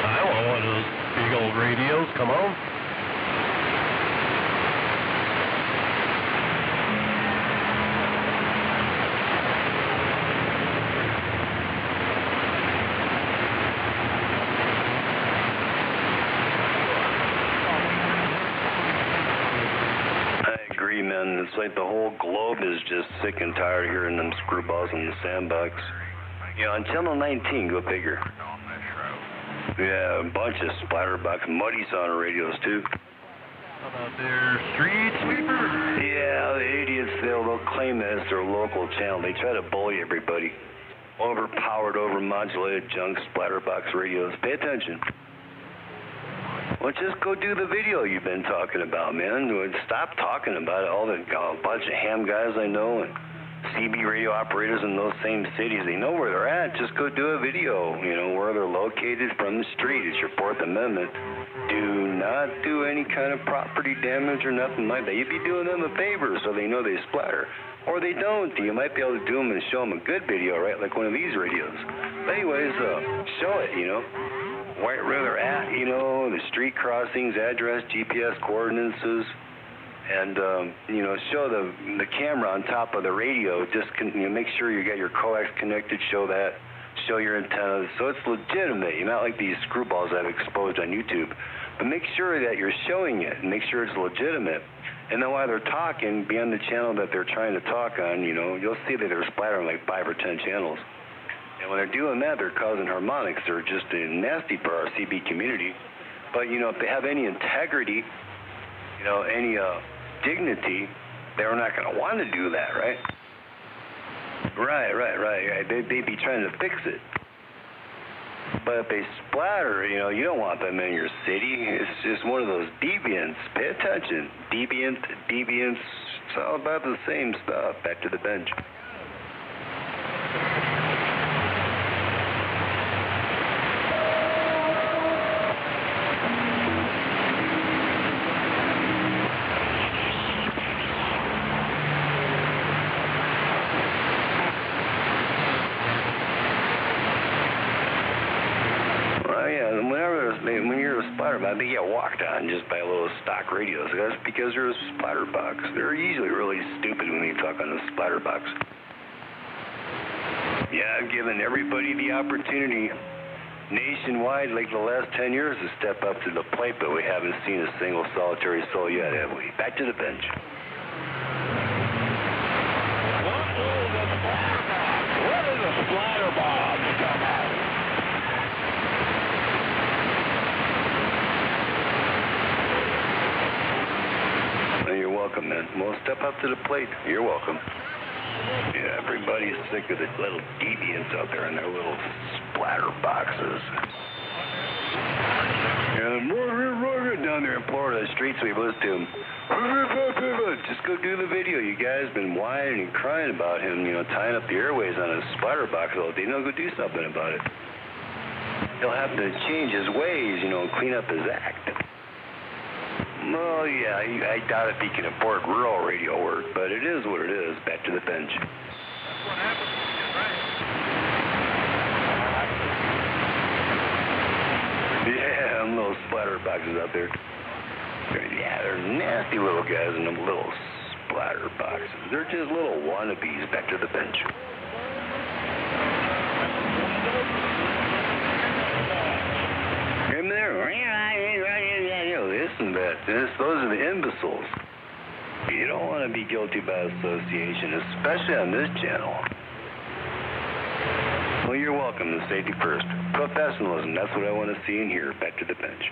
I want one of those big old radios. Come on. Man, it's like the whole globe is just sick and tired of hearing them screwballs in the sandbox. On Channel 19, go figure. Yeah, a bunch of splatterbox muddy sound radios, too. How about their street sweeper? Yeah, the idiots, they'll claim that it's their local channel. They try to bully everybody. Overpowered, overmodulated junk splatterbox radios. Pay attention. Well, just go do the video you've been talking about, man. Stop talking about it. A bunch of ham guys I know and CB radio operators in those same cities, they know where they're at. Just go do a video, where they're located from the street. It's your Fourth Amendment. Do not do any kind of property damage or nothing like that. You'd be doing them a favor so they know they splatter. Or they don't. You might be able to do them and show them a good video, right? Like one of these radios. But anyways, show it, where they're at, the street crossings, address, GPS coordinates, and, show the camera on top of the radio. Just make sure you got your coax connected, show that, show your antennas. So it's legitimate. Not like these screwballs I've exposed on YouTube. But make sure that you're showing it and make sure it's legitimate. And then while they're talking, be on the channel that they're trying to talk on, you'll see that they're splattering like 5 or 10 channels. And when they're doing that, they're causing harmonics. They're just nasty for our CB community. But, if they have any integrity, any dignity, they're not going to want to do that, right? Right. They'd be trying to fix it. But if they splatter, you don't want them in your city. It's just one of those deviants. Pay attention. Deviants. It's all about the same stuff. Back to the bench. splatter box. They get walked on just by little stock radios. That's because they're a splatter box. They're usually really stupid when they talk on a splatter box. Yeah, I've given everybody the opportunity nationwide, like the last 10 years, to step up to the plate, but we haven't seen a single solitary soul yet, have we? Back to the bench. What is a splatter box? Come on. Well, you're welcome, man. Well, step up to the plate. You're welcome. Yeah, everybody's sick of the little deviants out there in their little splatter boxes. Yeah, more down there in Florida, street sweep, listen to him. Just go do the video. You guys been whining and crying about him, tying up the airways on his splatter box all day. Go do something about it. He'll have to change his ways, clean up his act. Well, yeah, I doubt if he can afford rural radio work, but it is what it is. Back to the bench. That's what happens when you drink. Yeah, them little splatter boxes out there. Yeah, they're nasty little guys in them little splatter boxes. They're just little wannabes. Back to the bench. Come there. This and that. Those are the imbeciles. You don't want to be guilty by association, especially on this channel. Well, you're welcome to safety first. Professionalism, that's what I want to see and hear. Back to the bench.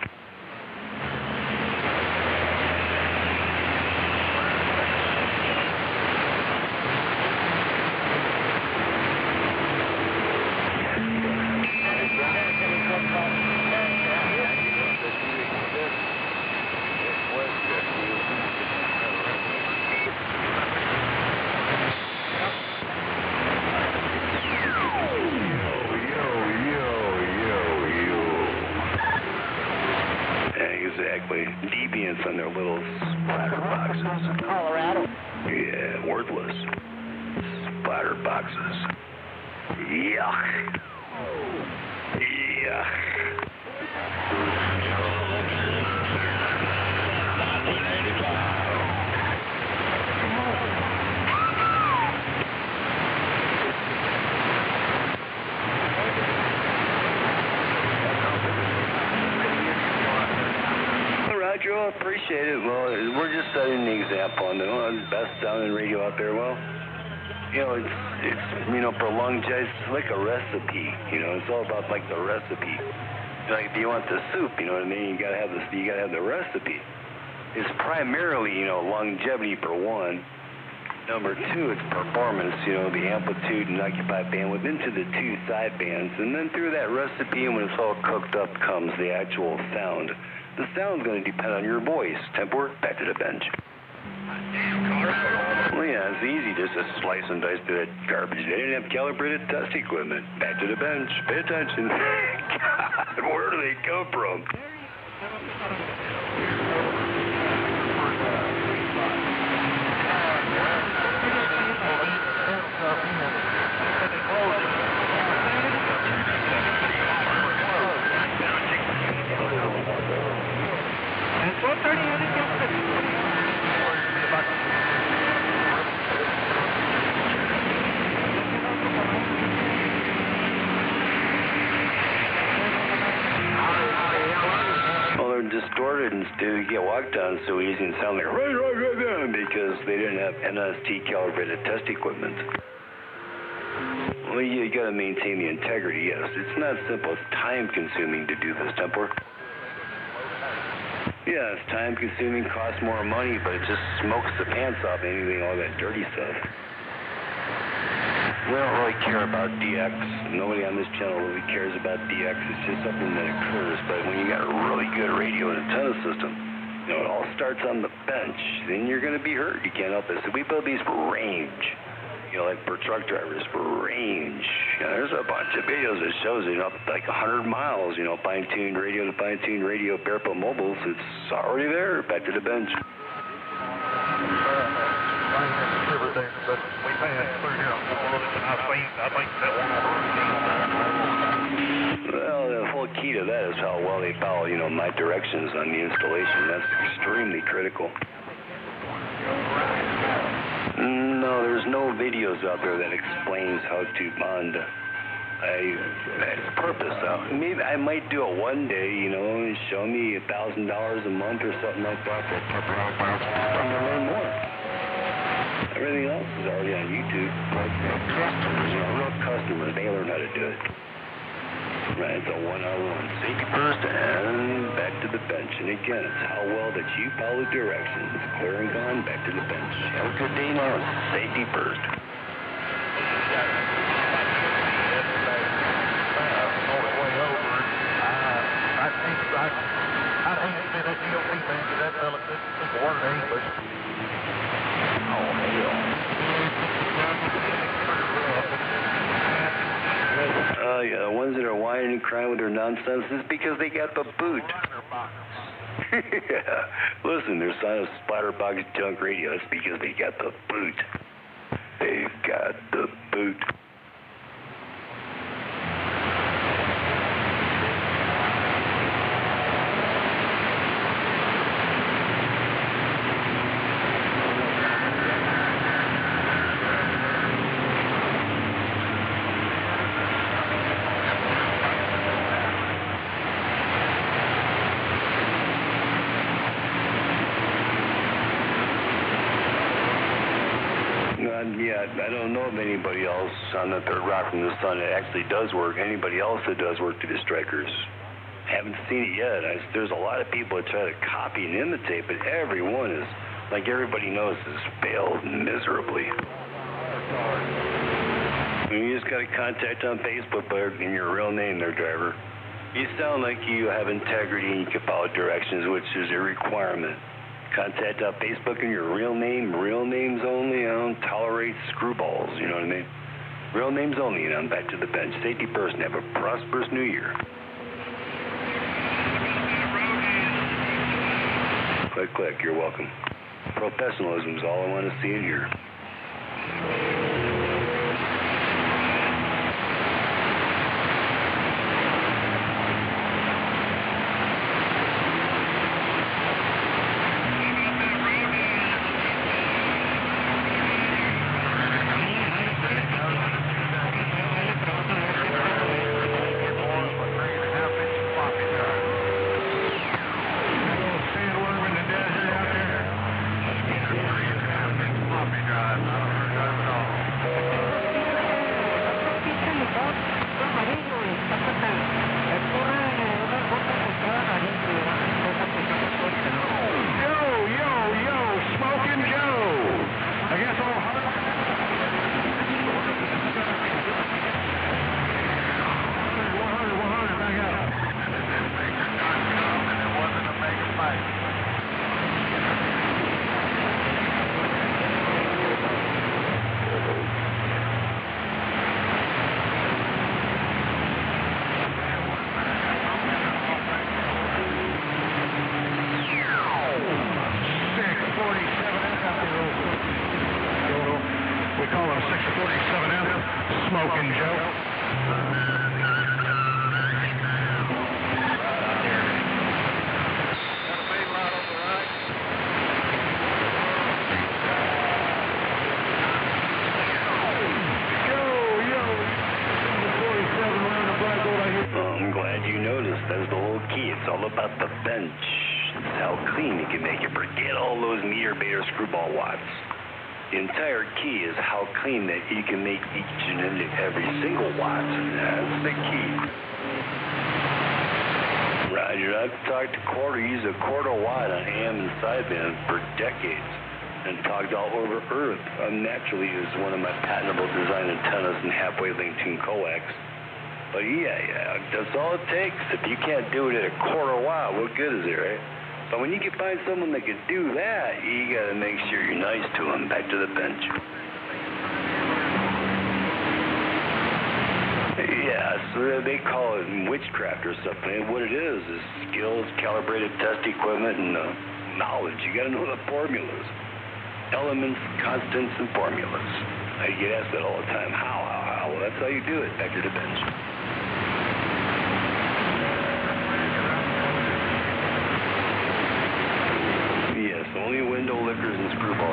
Deviants on their little splatter boxes. Colorado. Yeah, worthless. Splatter boxes. Yuck. Yuck. Roger, I appreciate it. Well, we're just setting the example on the best sounding radio out there. Well, it's for longevity, it's like a recipe. It's all about like the recipe. Like if you want the soup, you know what I mean? You gotta have the recipe. It's primarily, longevity for one. Number two, it's performance, the amplitude and occupied bandwidth into the two side bands. And then through that recipe, and when it's all cooked up, comes the actual sound. The sound's going to depend on your voice. Temper, back to the bench. Well, yeah, it's easy just to slice and dice through that garbage. They didn't have calibrated test equipment. Back to the bench. Pay attention. God, where do they come from? Distorted and to get walked on so easy and sound like right, because they didn't have NST calibrated test equipment. Well, you got to maintain the integrity, yes. It's not simple. It's time consuming to do this, Temper. Yeah, it's time consuming, costs more money, but it just smokes the pants off anything, all that dirty stuff. We don't really care about DX. Nobody on this channel really cares about DX. It's just something that occurs. But when you got a really good radio and antenna system, it all starts on the bench. Then you're going to be hurt. You can't help it. So we build these for range. Like for truck drivers, for range. There's a bunch of videos that shows it up like 100 miles, fine-tuned radio to fine-tuned radio, barefoot mobiles. It's already there. Back to the bench. Everything, but we passed through here on Florida, and I think that one on Well, the whole key to that is how well they follow, my directions on the installation. That's extremely critical. No, there's no videos out there that explains how to bond a purpose. Maybe I might do it one day, and show me $1,000 a month or something like that. I'm gonna learn more. Everything else is already on YouTube. Customers, real customers, they learn how to do it. Right, it's a one-on-one. Safety first and back to the bench. And again, it's how well that you follow directions. Clear and gone, back to the bench. Have a good day now. Safety first. Yeah, the ones that are whining and crying with their nonsense is because they got the boot. Yeah. Listen, they're signing a Splatterbox junk radio. That's because they got the boot. They've got the boot. Yeah, I don't know of anybody else on the third rock from the sun that actually does work. Anybody else that does work to the strikers. Haven't seen it yet. There's a lot of people that try to copy and imitate, but everyone is, like everybody knows, has failed miserably. You just got to contact on Facebook in your real name there, driver. You sound like you have integrity and you can follow directions, which is a requirement. Contact on Facebook in your real name, real names only. I don't tolerate screwballs, you know what I mean? Real names only, and I'm back to the bench. Safety first, and have a prosperous new year. Click, click, you're welcome. Professionalism is all I want to see in here. We call him 647F, Smoking Joe. I'm glad you noticed. That's the whole key. It's all about the bench. It's how clean you can make it. Forget all those meter beta screwball watts. The entire key is how clean that you can make each and every single watt. That's the key. Roger, I've talked to used a quarter watt on AM and sideband for decades and talked all over Earth. Unnaturally used one of my patentable design antennas and halfway linked tuned coax. But yeah, that's all it takes. If you can't do it at a quarter watt, what good is it, right? But when you can find someone that can do that, you got to make sure you're nice to them. Back to the bench. Yeah, so they call it witchcraft or something. And what it is skills, calibrated test equipment, and knowledge. You got to know the formulas. Elements, constants, and formulas. I get asked that all the time. How? Well, that's how you do it. Back to the bench.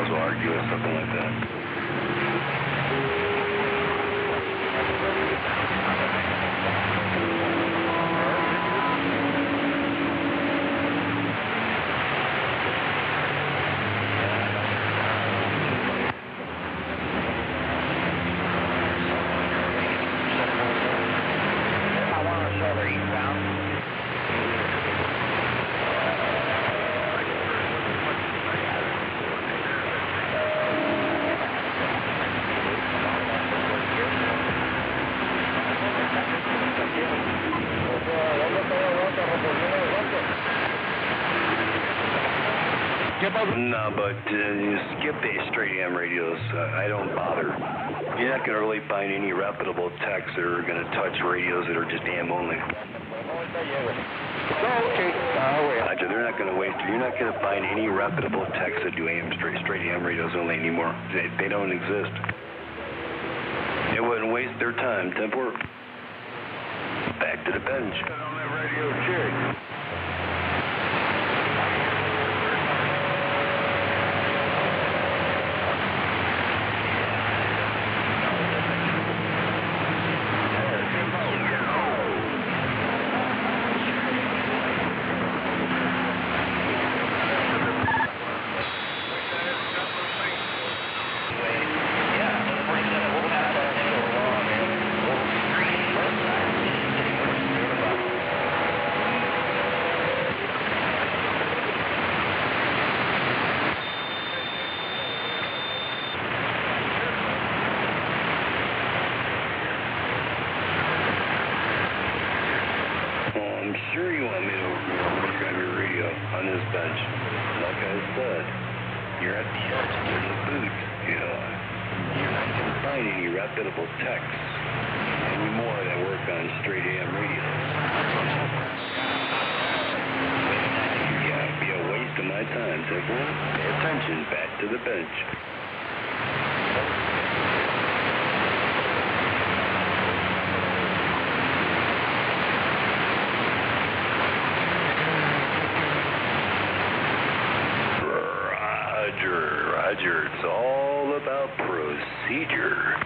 gals will argue or something like that. No, but you skip the straight AM radios. I don't bother. You're not going to really find any reputable techs that are going to touch radios that are just AM only. Roger, they're not going to waste. You're not going to find any reputable techs that do AM straight AM radios only anymore. They don't exist. They wouldn't waste their time. Tempor. Back to the bench. On that radio check. Sure you want me to work on your radio on this bench. Like I said, you're at the edge, you're in the boots, you know. You're not going to find any reputable techs anymore that work on straight AM radios. Yeah, it'd be a waste of my time, Tempor. Pay attention, back to the bench. Roger, it's all about procedure.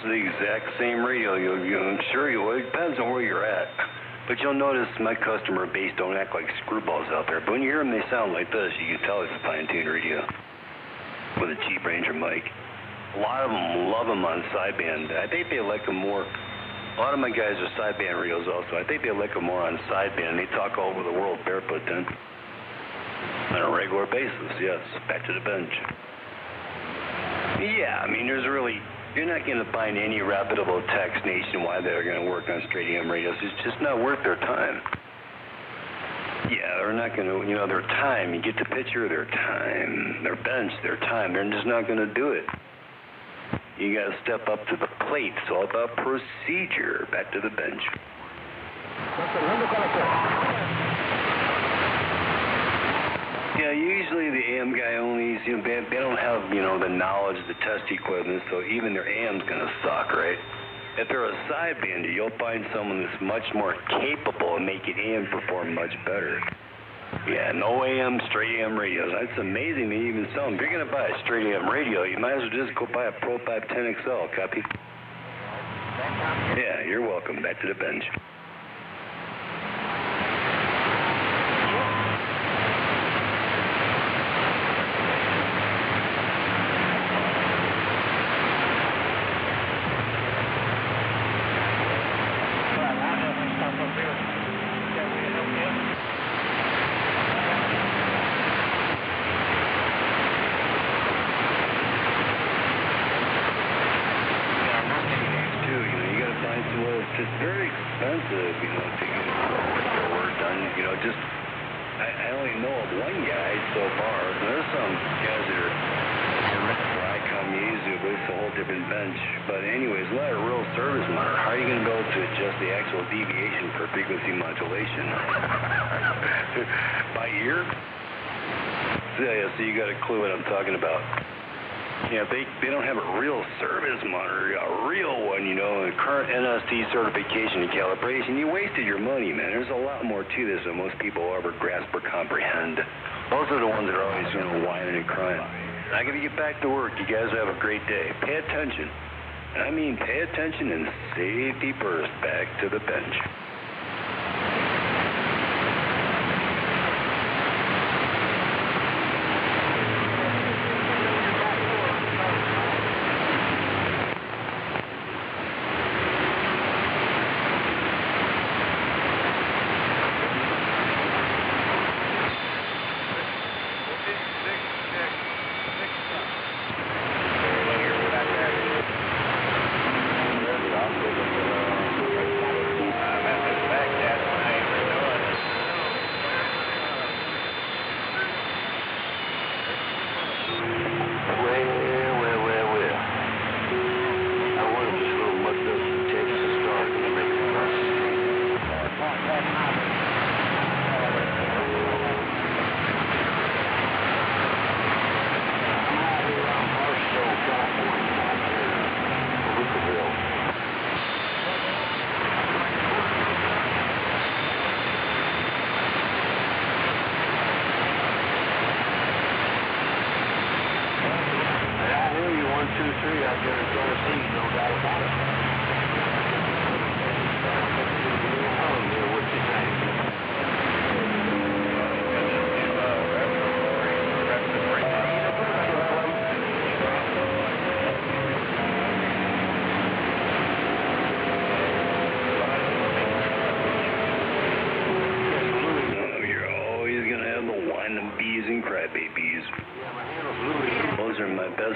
The exact same radio. I'm sure you will. It depends on where you're at. But you'll notice my customer base don't act like screwballs out there. But when you hear them, they sound like this. You can tell it's a fine-tuned radio with a cheap Ranger mic. A lot of them love them on sideband. I think they like them more. A lot of my guys are sideband radios also. I think they like them more on sideband. They talk all over the world barefoot then. On a regular basis, yes. Back to the bench. Yeah, I mean, you're not going to find any reputable techs nationwide that are going to work on straight AM radios. It's just not worth their time. Yeah, they're not going to, their time. You get the picture, their time. Their bench, their time. They're just not going to do it. You got to step up to the plate. It's all about procedure. Back to the bench. Yeah, usually the AM guy only, they don't have, the knowledge, the test equipment, so even their AM's going to suck, right? If they're a sidebander, you'll find someone that's much more capable of making AM perform much better. Yeah, no AM, straight AM radios. That's amazing they even sell them. If you're going to buy a straight AM radio, you might as well just go buy a Pro 510 XL, copy? Yeah, you're welcome. Back to the bench. it's very expensive, you know, to get radio work done. You know, just I only know of one guy so far. There's some guys that are where I come easy, but it's a whole different bench. But anyways, a lot of real service monitor. How are you going to be able to adjust the actual deviation for frequency modulation? By ear? So you got a clue what I'm talking about. Yeah, they don't have a real service monitor, a real one, you know, a current NST certification and calibration. You wasted your money, man. There's a lot more to this than most people ever grasp or comprehend. Those are the ones that are always, you know, whining and crying. I gotta get back to work. You guys have a great day. Pay attention. I mean, pay attention and safety first. Back to the bench.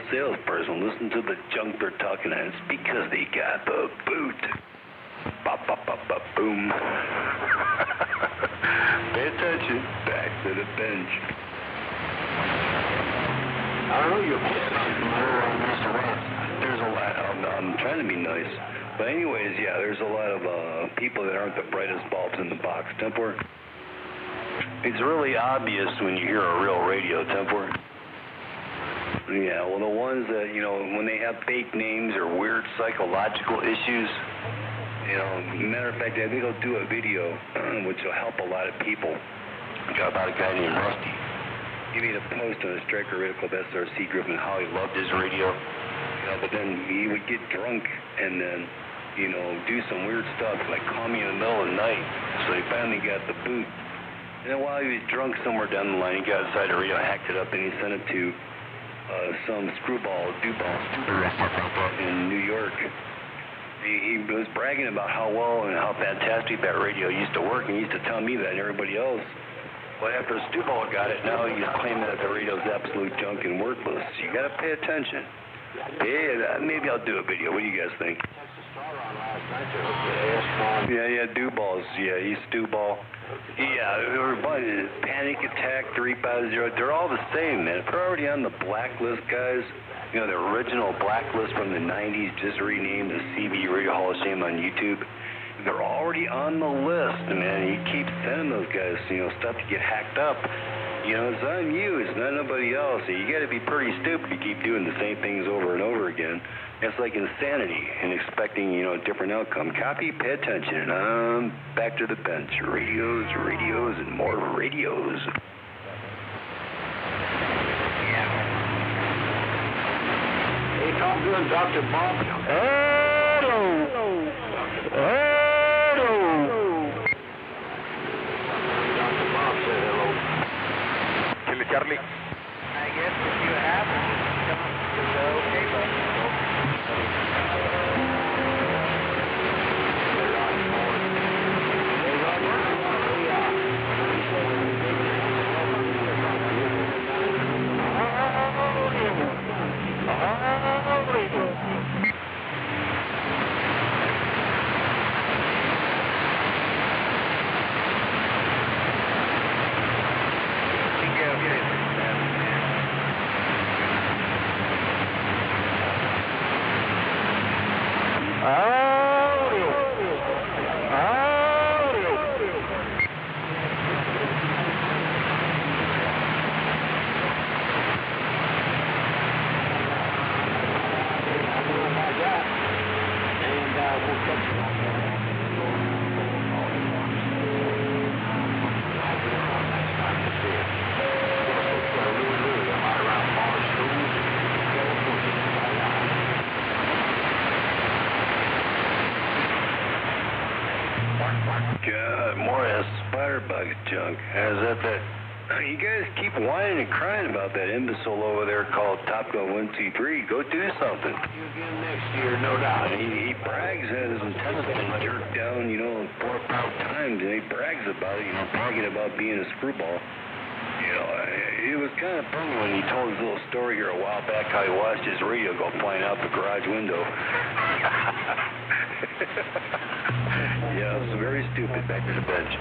Salesperson, listen to the junk they're talking, and it's because they got the boot. Bop, bop, bop, bop, boom. Pay attention. Back to the bench. I don't know, you're there's a lot. I'm trying to be nice. But anyways, yeah, there's a lot of people that aren't the brightest bulbs in the box. Tempor, it's really obvious when you hear a real radio, Tempor. Yeah, well, the ones that, you know, when they have fake names or weird psychological issues, you know, matter of fact, I think I'll do a video which will help a lot of people about a guy named Rusty. He made a post on the Striker Radio Club SRC group and how he loved his radio, you know, but then he would get drunk and then, you know, do some weird stuff, like call me in the middle of the night. So he finally got the boot. And then while he was drunk somewhere down the line, he got inside the radio, hacked it up, and he sent it to some screwball, in New York. He was bragging about how well and how fantastic that radio used to work, and he used to tell me that and everybody else. But after Stewball got it, now he's claiming that the radio's absolute junk and worthless. You gotta pay attention. Maybe I'll do a video. What do you guys think? Yeah, Dewballs. Yeah, he's Stewball. Yeah, everybody, Panic Attack 350, they're all the same, man. If they're already on the blacklist, guys, you know, the original blacklist from the 90s, just renamed the CB Radio Hall of Shame on YouTube, they're already on the list, man. You keep sending those guys, you know, stuff to get hacked up. You know, it's on you, it's not nobody else. So you got to be pretty stupid to keep doing the same things over and over again. It's like insanity and expecting, you know, a different outcome. Copy, pay attention, and back to the bench. Radios, and more radios. Hey, Tom Good, Dr. Bob. Hello. Dr. Bob said hello. Charlie. I guess if you have it, it's okay, but... God, more of that splatterbugs junk. How's that? You guys keep whining and crying about that imbecile over there called Top Gun 123. Go do something. You again next year, no doubt. He brags that his antenna's been jerked down, 4 or 5 times, and he brags about it, bragging about being a screwball. It was kind of funny when he told his little story here a while back how he watched his radio go flying out the garage window. Yeah, it was very stupid. Back to the bench.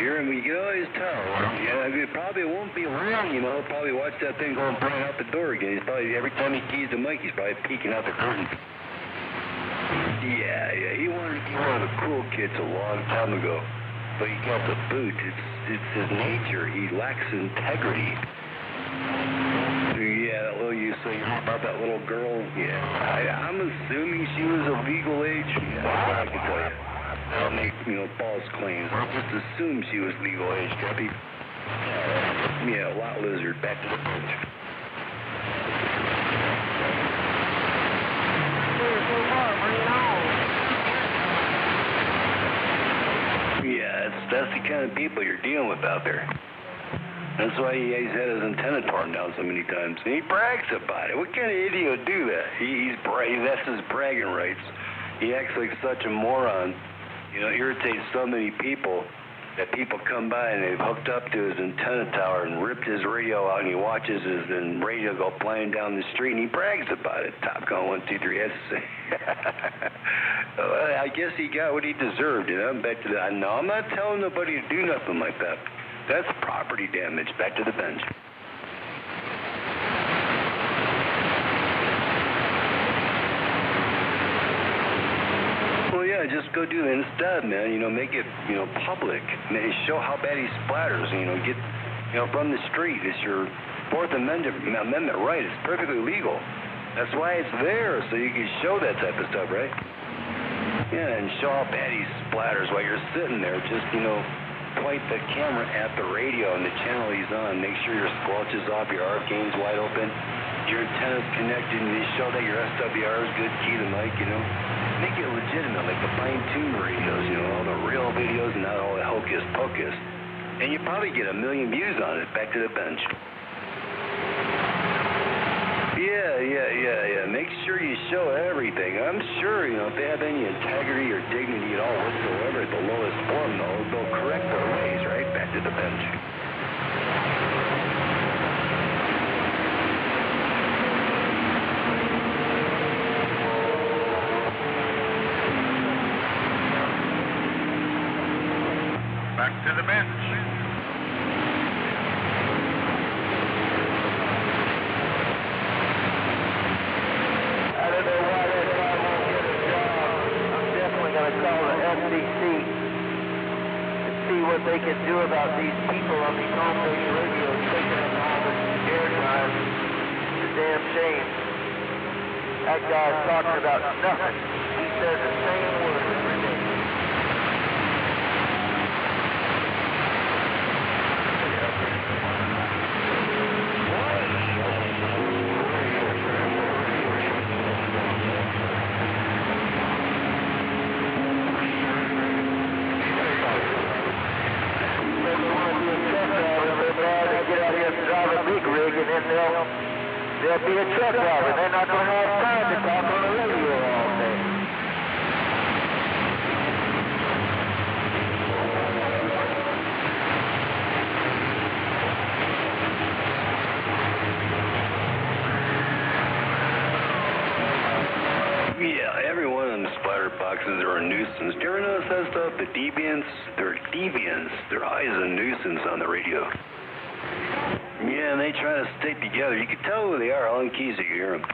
Here, and we can always tell. Yeah, it probably won't be long. He'll probably watch that thing going flying out the door again. He's probably, every time he keys the mic, he's probably peeking out the curtain. Yeah, he wanted to be one of the cool kids a long time ago. But he got the boot. It's his nature. He lacks integrity. Yeah, that little you say about that little girl. Yeah, I'm assuming she was of legal age. Yeah, that's what I can tell you. I don't make, false claims. I'll just assume she was legal age, Debbie. Yeah, lot lizard, back to the bench. Yeah, that's the kind of people you're dealing with out there. That's why he's had his antenna torn down so many times. And he brags about it. What kind of idiot would do that? That's his bragging rights. He acts like such a moron. Irritates so many people that people come by and they've hooked up to his antenna tower and ripped his radio out, and he watches his radio go flying down the street, and he brags about it. Top Gun 123 has to say. I guess he got what he deserved. Back to the. No, I'm not telling nobody to do nothing like that. That's property damage. Back to the bench. Well, yeah, just go do that instead, man. Make it, public. Show how bad he splatters. Get, from the street. It's your Fourth Amendment right. It's perfectly legal. That's why it's there, so you can show that type of stuff, right? Yeah, and show how bad he splatters while you're sitting there. Just, point the camera at the radio and the channel he's on. Make sure your squelch is off, your arc gain's wide open, your antenna's connected, and you show that your SWR is good, key the mic, Make it legitimate, like the fine-tuned radios, all the real videos and not all the hocus pocus. And you probably get 1 million views on it. Back to the bench. Yeah. Make sure you show everything. I'm sure, if they have any integrity or dignity at all whatsoever at the lowest form, they'll correct their ways, right? Back to the bench. Back to the bench. What they can do about these people on these home-based radios taking up all this airtime. It's a damn shame. That guy's talking about nothing. He says the same words every day. They'll be a truck driver. They're not going to have time to talk on the radio all day. Yeah, every one of them splatter boxes are a nuisance. Do you ever notice that stuff? The deviants, they're deviants. They're always a nuisance on the radio. Yeah, and they try to stick together. You can tell who they are. All in keys, you can hear them.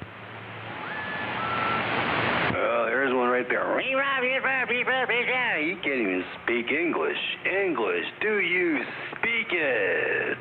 Oh, there's one right there. You can't even speak English. English, do you speak it?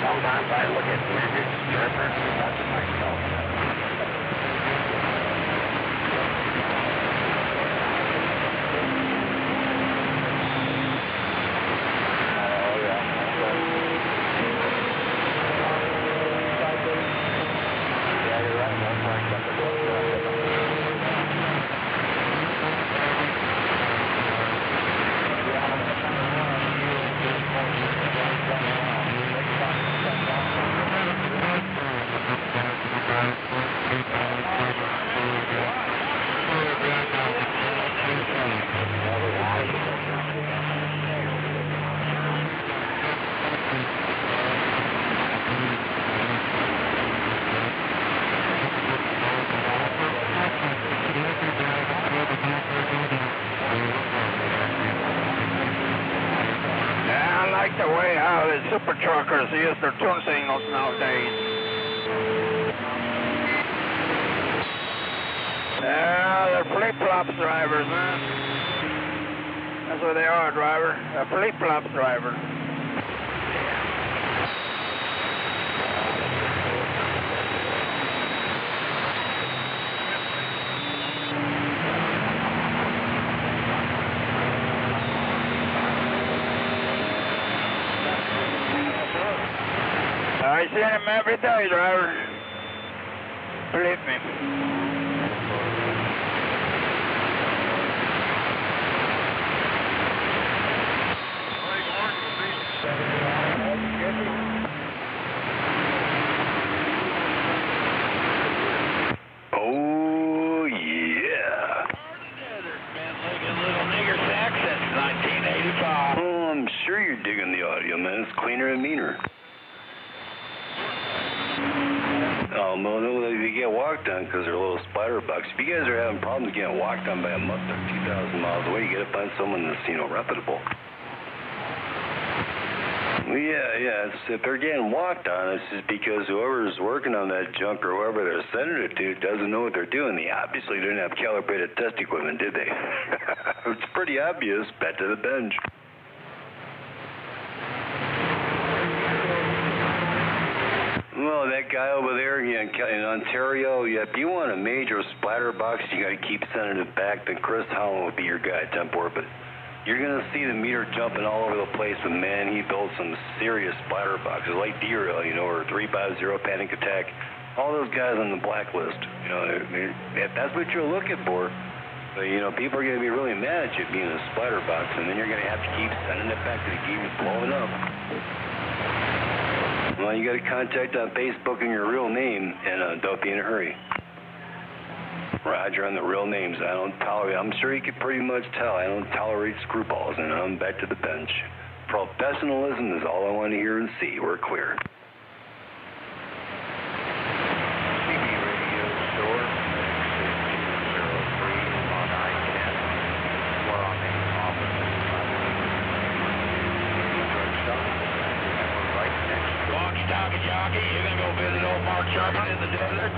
Sometimes I look at midget strippers and touch myself. The way how the super truckers use their tune signals nowadays. Yeah, they're flip-flops drivers, man. That's what they are, driver. A flip-flops driver. I see him every day, driver. Believe me. Oh, yeah. Been licking little nigger sack since 1985. Oh, I'm sure you're digging the audio, man. It's cleaner and meaner. Oh, no, they get walked on because they're little spider bugs. If you guys are having problems getting walked on by a Mustang 2,000 miles away, you got to find someone that's, reputable. Yeah. If they're getting walked on, it's just because whoever's working on that junk or whoever they're sending it to doesn't know what they're doing. They obviously didn't have calibrated test equipment, did they? It's pretty obvious. Bet to the bench. Well, that guy over there in Ontario, if you want a major splatter box, you got to keep sending it back. Then Chris Holland will be your guy at Temp Orbit. You're going to see the meter jumping all over the place, but man, he built some serious splatter boxes like D-Rail, or 350 Panic Attack. All those guys on the blacklist. If that's what you're looking for, but, people are going to be really mad at you being a splatter box, and then you're going to have to keep sending it back to the keep blowing up. Well, you got to contact on Facebook in your real name, and don't be in a hurry. Roger on the real names. I don't tolerate. I'm sure you could pretty much tell. I don't tolerate screwballs, and I'm back to the bench. Professionalism is all I want to hear and see. We're clear. CB Radio Store, 6203 on I-10. We're on the office. We're right next to Walkie-talkie jockey, you gonna go visit old Mark Sharman in the desert?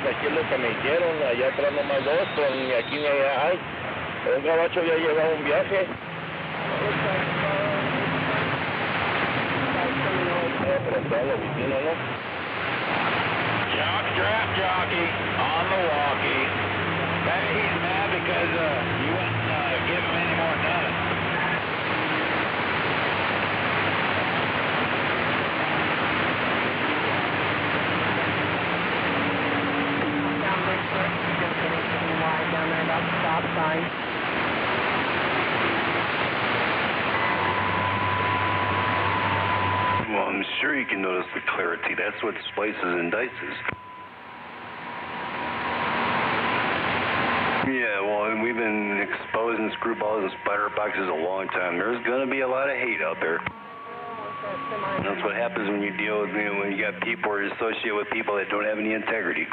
Aquí es lo que me hicieron, allá atrás nomás dos, pero ni aquí ni allá hay. Un gabacho había llevado un viaje. Jockstrap jockey on the walkie. Hey, he's mad because you wouldn't give him any more nuts. Down there about the stop sign. Well, I'm sure you can notice the clarity. That's what splices and dices. Yeah, well, we've been exposing screwballs and spider boxes a long time. There's going to be a lot of hate out there. That's what happens when you deal with, when you got people or associate with people that don't have any integrity.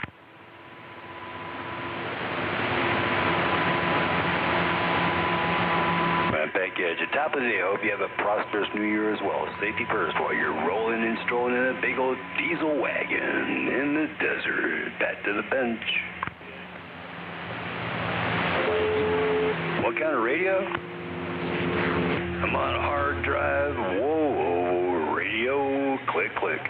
Back at you. Top of the day. I hope you have a prosperous new year as well. Safety first while you're rolling and strolling in a big old diesel wagon in the desert. Back to the bench. What kind of radio? I'm on a hard drive. Whoa, radio. Click, click.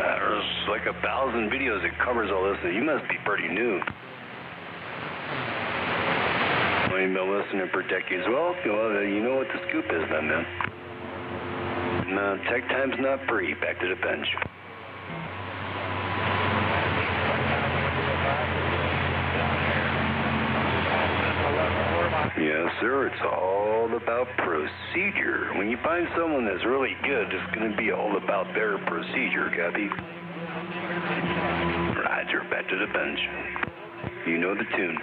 There's like 1,000 videos that covers all this. So you must be pretty new. You've been listening for decades. Well, you know what the scoop is then, man. No, tech time's not free. Back to the bench. Yes, sir. It's all about procedure. When you find someone that's really good, it's going to be all about their procedure, copy? Roger. Back to the bench. You know the tune.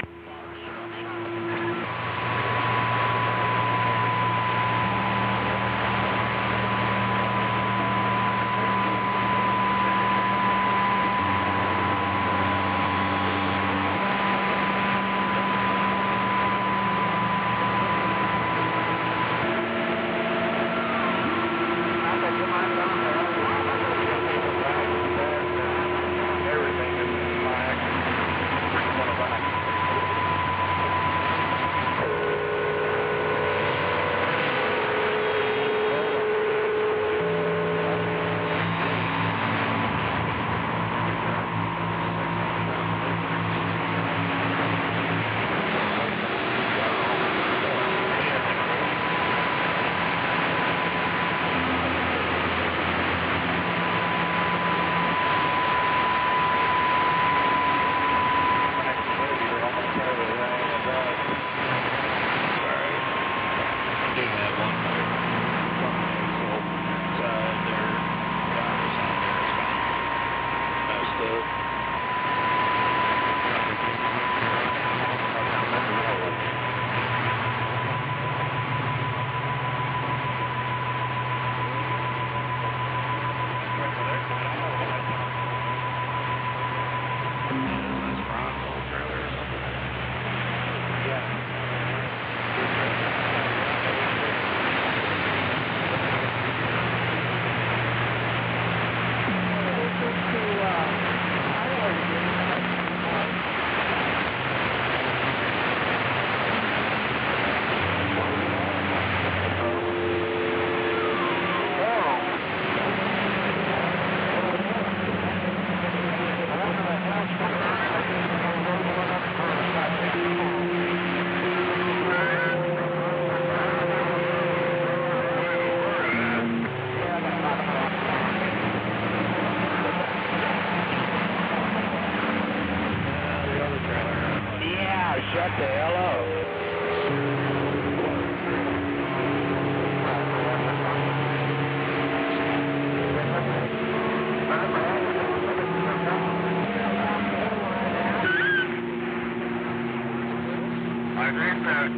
think that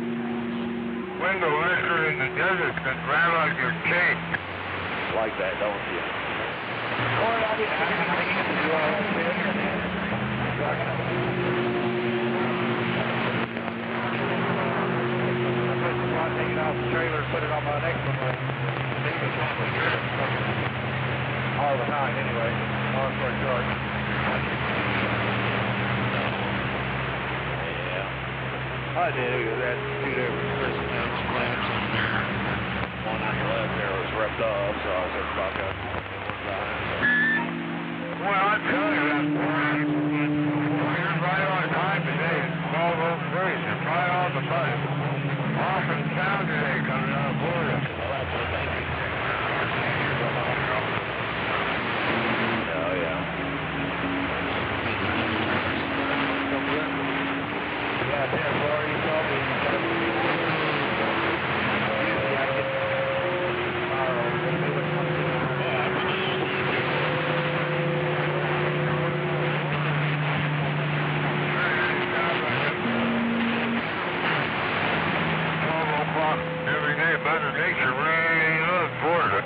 window liquor in the desert could rattle out your chain. Like that, don't you? Take it off the trailer and put it on my next one. All the time, anyway. All for a charge. Yeah. I did. That two different personnel clamps on there. One on your left there was ripped off, so I was just back up. Well, I tell you that you're right on time today. It's all those trees. You're right on the button. Off in town today coming out of Florida. Oh, yeah. Yeah, Tim, Florida, you told me. Every day, Mother Nature really loves Florida.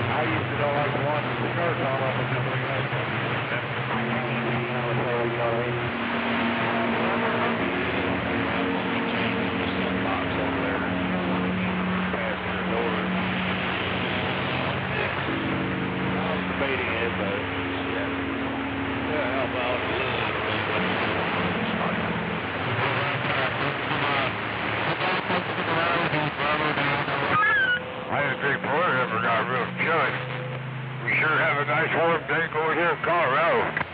I used to know like one skirt all up and everything like that. Debating it, but yeah, help out a little I didn't think Florida ever got real chilly. We sure have a nice warm day going here in Colorado.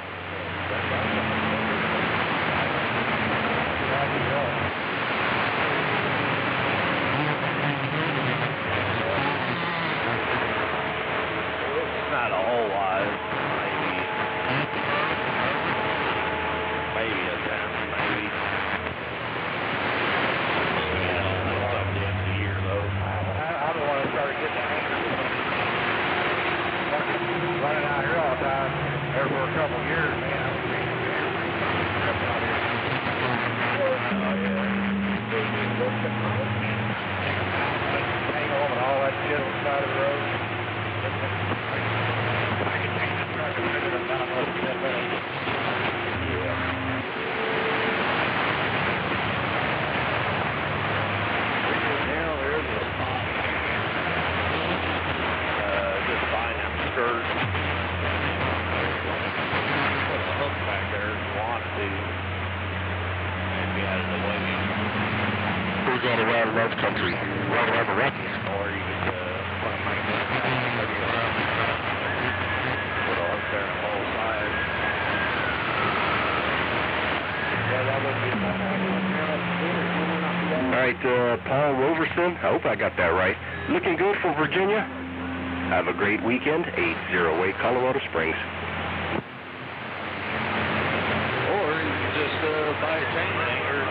Not a whole lot, maybe a 10, maybe. That's up the end of the year, though. I don't want to start getting angry. Running out here all the time, there for a couple of years, man. Hang on and all that shit on the side of the road. Just buying them skirts. Put a hook back there if you want to. Maybe out of the way. We're going around Love Country, right around the Rockies. Or you could put a magnet put a hook there on both sides. All right, Paul Roverson, I hope I got that right. Looking good from Virginia. Have a great weekend. 808 Colorado Springs. Or you can just buy a chain hanger.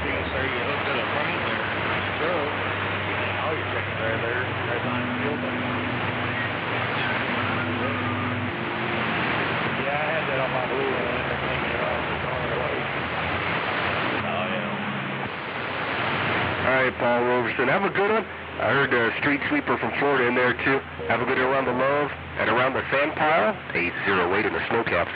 You can say you hooked it up front there. So, you hang all your chickens right there. Right behind the field. Yeah, I had that on my blue one. And they're taking it off. It's on their way. Oh, yeah. All right, Paul Roverson, have a good one. I heard a street sweeper from Florida in there, too. Have a good one around the Love and around the sand pile. 808 in the snowcaps.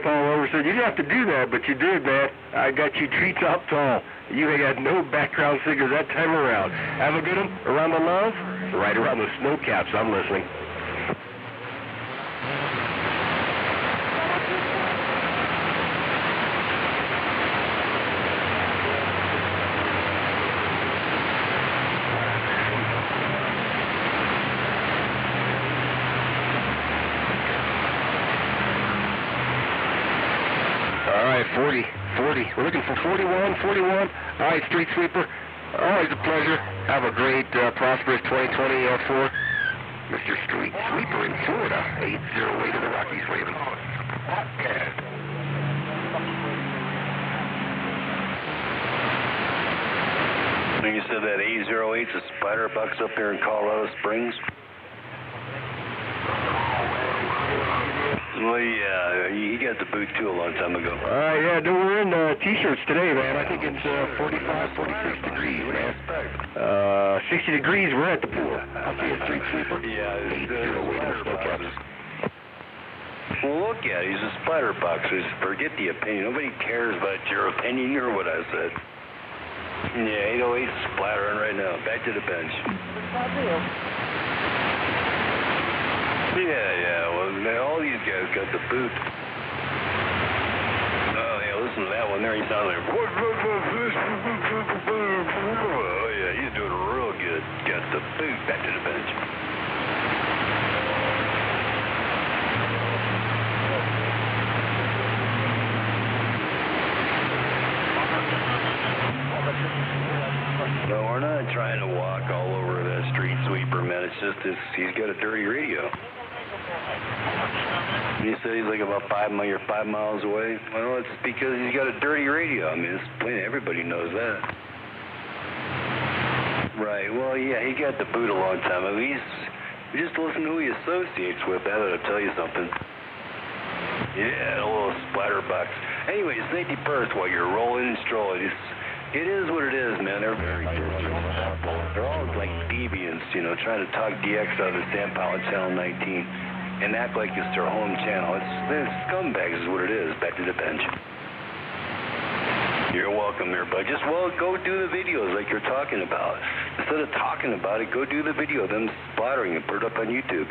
Paul Roverson, you didn't have to do that, but you did, man. I got you treetop tall. You ain't got no background singers that time around. Have a good one around the Love, right around the snow caps. I'm listening. We're looking for 41. All right, Street Sweeper. Always a pleasure. Have a great, prosperous 2020 for Mr. Street Sweeper in Florida, 808 of the Rockies Raven. You said that 808's a Spider Bucks up there in Colorado Springs? Well, yeah, he got the boot too a long time ago. Yeah, dude, we're in T-shirts today, man. I think it's 45, 46 degrees, man. 60 degrees, we're at the pool. I'll see you, Street Sweeper. Yeah, well, look at it. He's a Spider Boxer. Forget the opinion. Nobody cares about your opinion or what I said. Yeah, 808 splattering right now. Back to the bench. Yeah, well, all these guys got the boot. Oh, yeah, listen to that one there. He sounds like, oh, yeah, he's doing real good. Got the boot. Back to the bench. No, we're not trying to walk all over that Street Sweeper, man. It's just he's got a dirty radio. And he said he's like about 5 miles away. Well, it's because he's got a dirty radio. I mean, it's plain. Everybody knows that. Right. Well, yeah, he got the boot a long time ago. You just listen to who he associates with. That ought to tell you something. Yeah, a little splatterbox. Anyway, safety first while you're rolling and strolling. It is what it is, man. They're very dirty. They're all like deviants, you know, trying to talk DX out of the Sam Powell Channel 19 and act like it's their home channel. It's scumbags is what it is. Back to the bench. You're welcome there, bud. Just, well, go do the videos like you're talking about. Instead of talking about it, go do the video of them splattering and put it up on YouTube.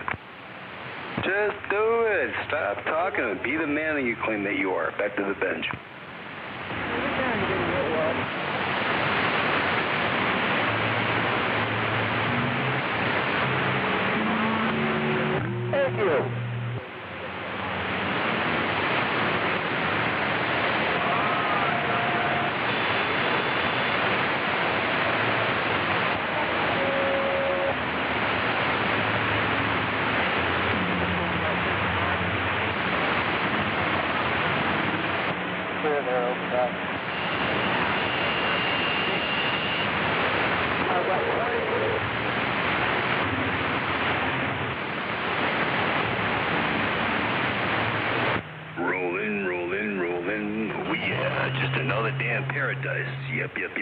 Just do it. Stop talking. Be the man that you claim that you are. Back to the bench. Thank you.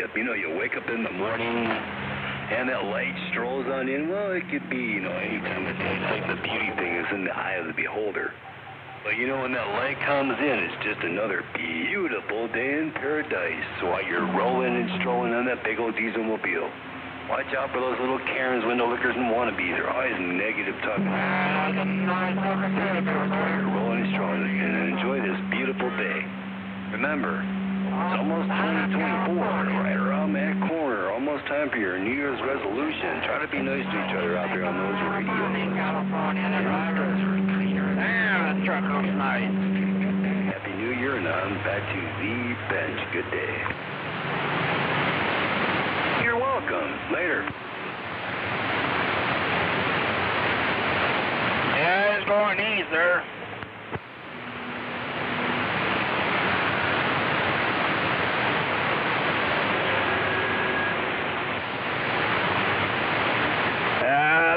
Yep. You know, you wake up in the morning and that light strolls on in. Well, it could be, you know, any time of day. It's like the beauty thing is in the eye of the beholder. But you know, when that light comes in, it's just another beautiful day in paradise. While you're rolling and strolling on that big old diesel mobile. Watch out for those little Karens, window lickers, and wannabes. They're always negative talking. You're rolling and strolling and enjoy this beautiful day. Remember, it's almost 2024, right around that corner. Almost time for your New Year's resolution. Try to be nice to each other out there on those radios. That truck looks nice. Happy New Year, and on back to the bench. Good day. You're welcome. Later. Yeah, it's going easy, sir.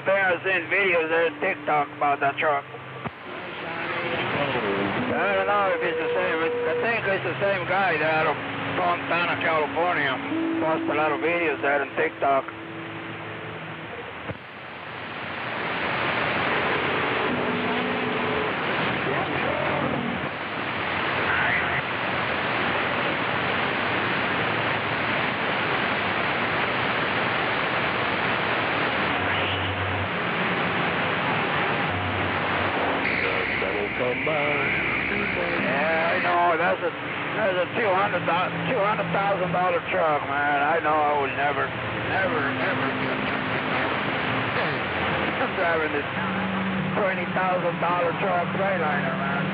I've seen videos there on TikTok about that truck. I don't know if it's the same. I think it's the same guy there out of Fontana, California. Posts a lot of videos there on TikTok. Yeah, I know. That's a $200,000 truck, man. I know I would never. I'm driving this $20,000 truck Freightliner, man.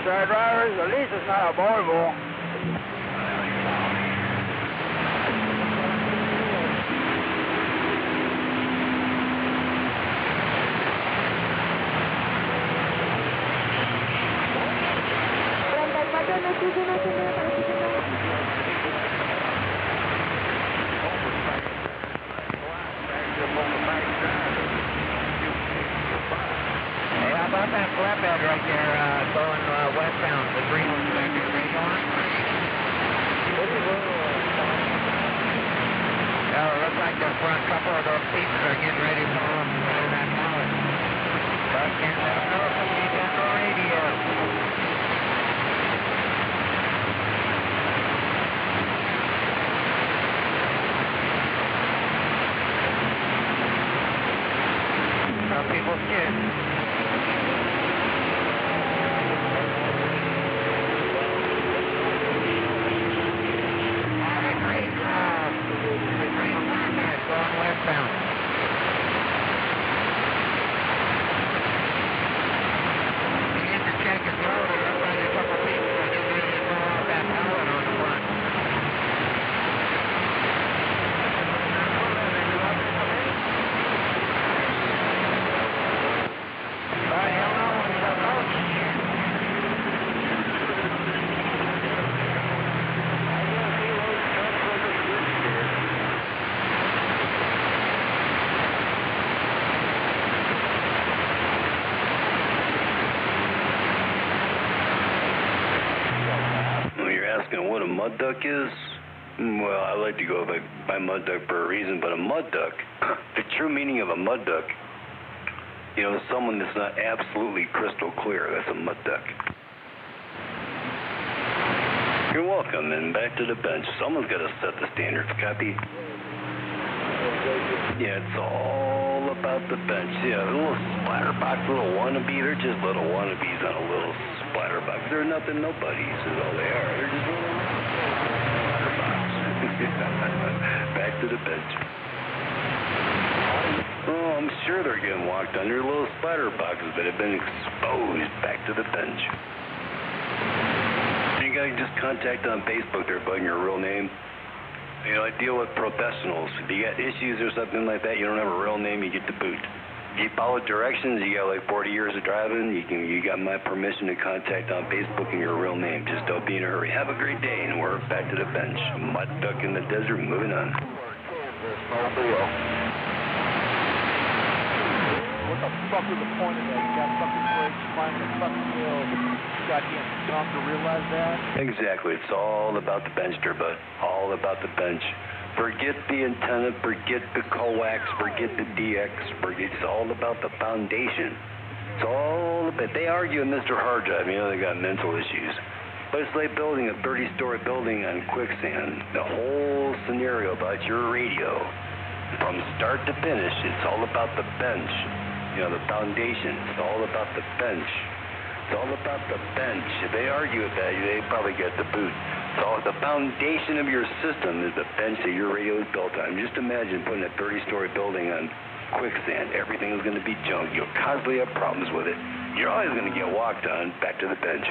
Sorry, drivers. At least it's not a Volvo. Hey, how about that flatbed right there going westbound? The green one's back there, radio on? Oh, it looks like the front couple of those seats are getting ready to move over that pallet. But can't let them know if we need that for radio. Some people scared. Going westbound. You need to check his load. It looks like a couple people are getting ready to go off that pallet on the front. Hell no, he's a coach. What a mud duck is? Well, I like to go by mud duck for a reason, but a mud duck, the true meaning of a mud duck, you know, someone that's not absolutely crystal clear, that's a mud duck. You're welcome, and back to the bench. Someone's got to set the standards, copy? Yeah, it's all about the bench. Yeah, the little splatterbox, little wannabe, they're just little wannabes on a little splatterbox. They're nothing nobodies is all they are. They're just little splatterbox. Back to the bench. Oh, I'm sure they're getting walked on. They're little splatterboxes that have been exposed. Back to the bench. You gotta just contact on Facebook there, bud, your real name. You know, I deal with professionals. If you got issues or something like that, you don't have a real name, you get the boot. If you follow directions, you got like 40 years of driving, you got my permission to contact on Facebook and your real name. Just don't be in a hurry. Have a great day, and we're back to the bench. Mud duck in the desert, moving on. What the fuck was the point of that? You got fucking brakes, climbing the fucking hill. Goddamn dumb to realize that. Exactly. It's all about the bench there, bud. All about the bench. Forget the antenna, forget the coax, forget the DX, it's all about the foundation. It's all about, they argue in Mr. Hard Drive, you know, they got mental issues. But it's like building a 30-story building on quicksand. The whole scenario about your radio, from start to finish, it's all about the bench. You know, the foundation. It's all about the bench. It's all about the bench. If they argue with that, they probably get the boot. So the foundation of your system is the bench that your radio is built on. Just imagine putting a 30-story building on quicksand. Everything is going to be junk. You'll constantly have problems with it. You're always going to get walked on. Back to the bench.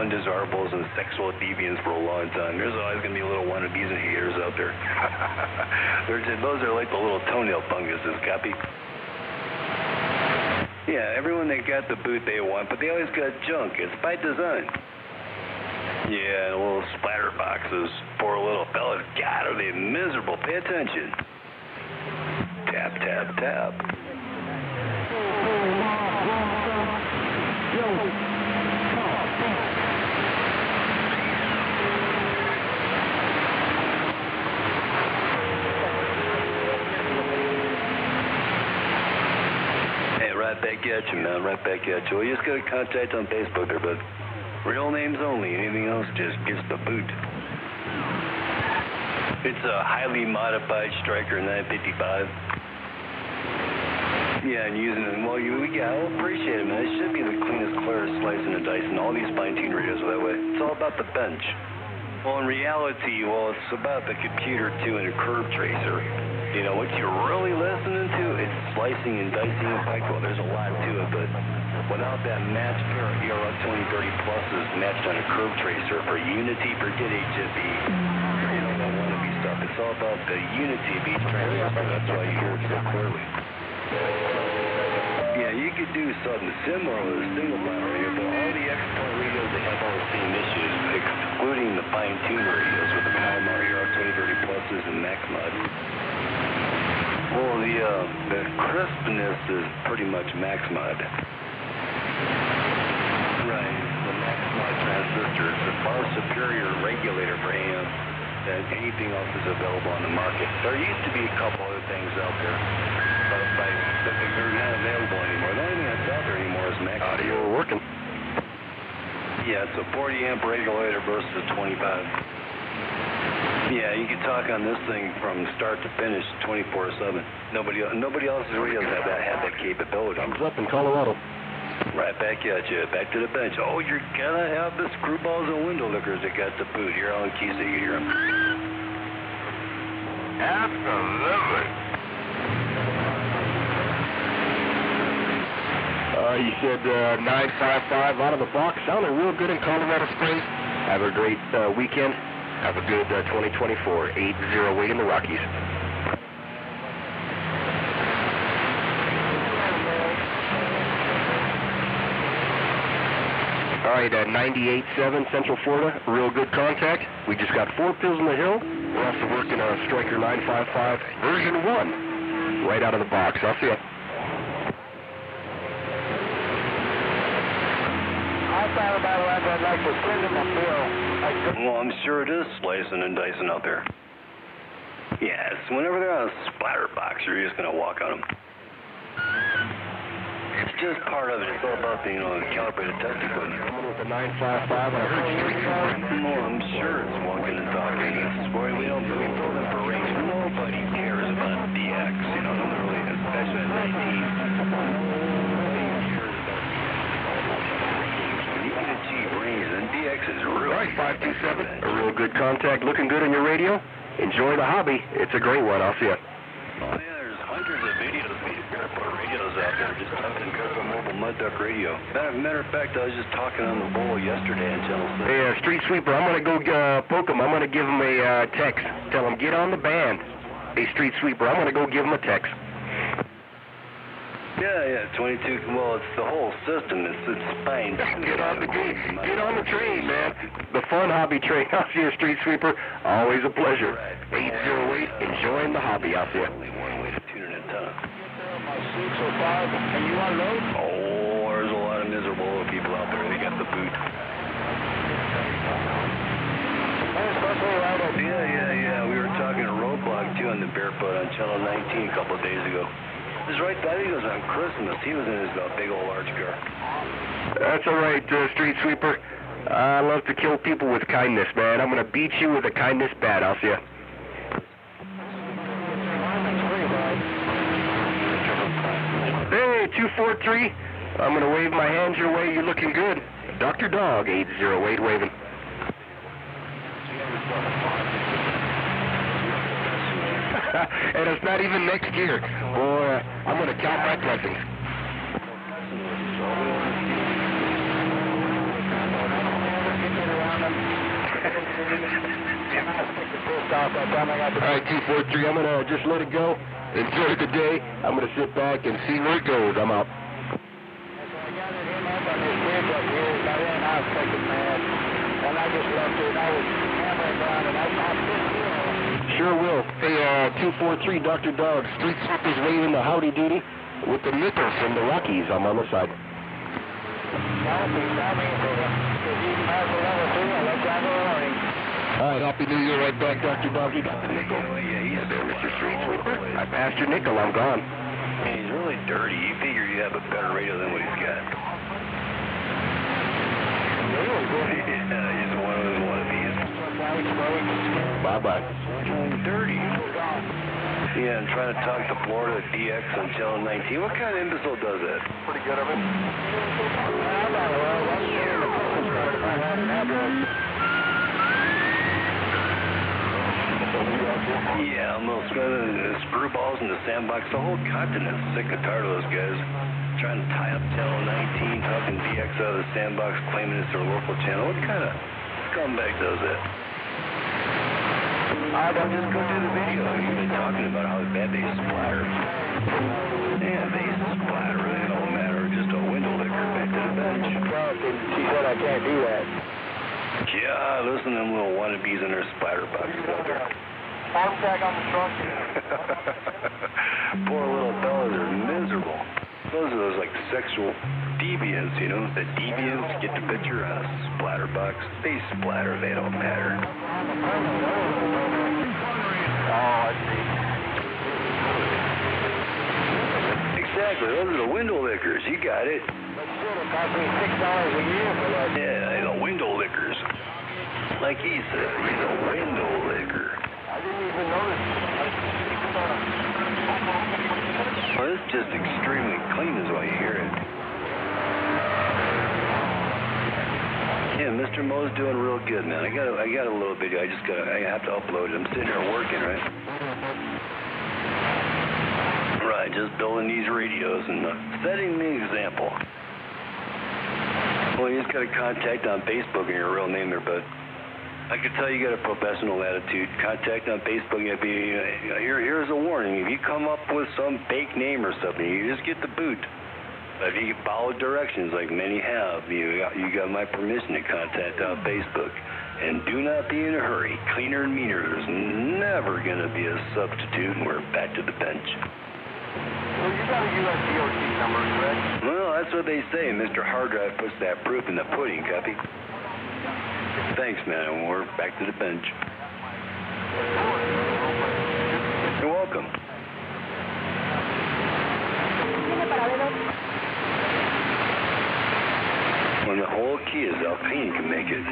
Undesirables and sexual deviants for a long time. There's always going to be little wannabes and haters out there. Those are like the little toenail funguses, copy? Yeah, everyone that got the boot they want, but they always got junk. It's by design. Yeah, little splatter boxes. Poor little fellas. God, are they miserable? Pay attention. Tap, tap, tap. back at you, man. Right back at you. Well, you just got to contact on Facebook there, bud. Real names only. Anything else just gets the boot. It's a highly modified Striker 955. Yeah, and using it, well, I'll appreciate it, man. It should be the cleanest, clearest slicing and dicing. All these fine-tuned radios are that way. It's all about the bench. Well, in reality, it's about the computer, too, and a curve tracer. You know, what you're really listening to, it's slicing and dicing and pipe. Well, there's a lot to it, but without that matched pair of ERO 2030 pluses matched on a curve tracer for Unity, forget HFE. You know, that wannabe stuff. It's all about the unity of each transistor. That's why you hear it so clearly. Yeah, you could do something similar with a single line radio, but all the export radios, they have all the same issues, excluding the fine-tuned radios with the Palomar ERO 2030 pluses and MaxMod. Well, the crispness is pretty much MaxMod. Right, the MaxMod transistor is a far superior regulator for AM than anything else is available on the market. There used to be a couple other things out there, but they're not available anymore. The only thing that's out there anymore is MaxMod. Audio working. Yeah, it's a 40 amp regulator versus a 25. Yeah, you can talk on this thing from start to finish 24/7. Nobody else's radios have that capability. Thumbs up in Colorado. Right back at you. Back to the bench. Oh, you're gonna have the screwballs and window lickers that got the boot. Here on the key so you hear them. Absolutely. You said 955 out of the box. Sounded real good in Colorado Springs. Have a great weekend. Have a good 2024. 808 in the Rockies. All right, 98.7 Central Florida. Real good contact. We just got 4 pills in the hill. We're also working on a Striker 955 version 1 right out of the box. I'll see you. I'd like to send him a bill. Well, I'm sure it is slicing and dicing out there. Yes, whenever they're on a splatter box, you're just going to walk on them. It's just part of it. It's all about the, calibrated test equipment. Coming with a 955 on a Street Sweeper. Well, I'm sure it's walking and talking. It's boy, we throw them for range. Nobody cares about DX, literally, especially at 19. All right, 527. A real good contact. Looking good on your radio. Enjoy the hobby. It's a great one. I'll see you. Oh, yeah, there's hundreds of videos of these Barefoot radios out there. Just type in Barefoot Mobile Mud Duck Radio. Matter of fact, I was just talking on the bowl yesterday on Channel 6. Hey, Street Sweeper, I'm going to go poke him. I'm going to give him a text. Tell him, get on the band. Hey, Street Sweeper, I'm going to go give him a text. Yeah, 22. Well, it's the whole system. It's fine. Get on the game. Get on the train, man. The fun hobby train. I'll see you, Street Sweeper. Always a pleasure. 808, enjoying the hobby out there. Only one way to tune it in town. 605, and you unload? Oh, there's a lot of miserable little people out there. They got the boot. Yeah. We were talking to Roadblock, too, on the Barefoot on Channel 19 a couple of days ago. It was right back. He was on Christmas. He was in his big old large car. That's all right, Street Sweeper. I love to kill people with kindness, man. I'm going to beat you with a kindness bat. I'll see you. Hey, 243. I'm going to wave my hands your way. You're looking good. Dr. Dog, 808 waving. And it's not even next year. Boy, I'm going to count my blessings. All right, 243, I'm going to just let it go. Enjoy the day. I'm going to sit back and see where it goes. I'm out. Sure will. Hey, 243, Dr. Dog. Street Sweeper's waving the howdy doody with the Nichols from the Rockies. I'm on the side. All right, Happy New Year right back, Dr. Dog. You got the nickel. Yeah, he's there, Mr. Street Sweeper. I passed your nickel. I'm gone. And he's really dirty. You figure you have a better radio than what he's got. Yeah, he's one of those wannabes. Bye-bye. Dirty. Yeah, I'm trying to talk to Florida DX on Channel 19. What kind of imbecile does that? Pretty good of it. Yeah, I'm those screwballs in the sandbox. The whole continent's sick and tired of those guys. Trying to tie up Channel 19, talking DX out of the sandbox, claiming it's their local channel. What kind of scumbag does that? All right, I'll just go do the video. You've been talking about how bad they splatter. Yeah, they splatter. It don't matter. Just a window licker back to the bench. Well, she said I can't do that. Yeah, listen to them little wannabes in their splatter boxes out there. Farm tag on the truck. Poor little fellas are miserable. Those are those like sexual deviants, you know? The deviants get the picture on a splatter box. They splatter, they don't matter. Oh, I see. Exactly, those are the window lickers. You got it. But shit, it cost me $6 a year for that. Yeah, the window lickers. Like he said, he's a window licker. I didn't even notice. Well, it's just extremely clean is why you hear it. Yeah, Mr. Mo's doing real good, man. I got a little video. I have to upload it. I'm sitting here working, right? Right, just building these radios and setting the example. Well, you just got to contact on Facebook and your real name there, bud. I can tell you got a professional attitude. Contact on Facebook. Here's a warning. If you come up with some fake name or something, you just get the boot. But if you follow directions like many have, you got my permission to contact on Facebook. And do not be in a hurry. Cleaner and meaner. There's never going to be a substitute, and we're back to the bench. Well, you got a US DOT number, correct? Well, that's what they say. Mr. Hard Drive puts that proof in the pudding, copy? Thanks, man. We're back to the bench. You're welcome. When the whole key is Alpine can make it.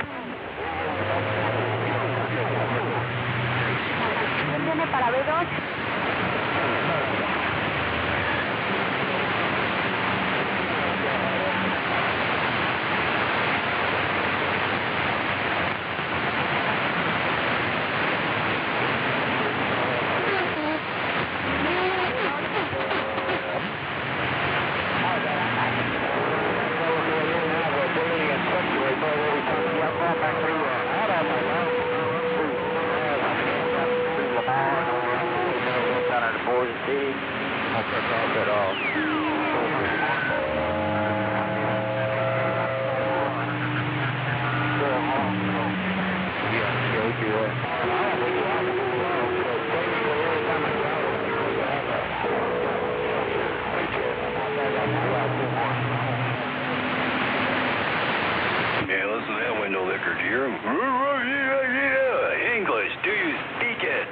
English, do you speak it?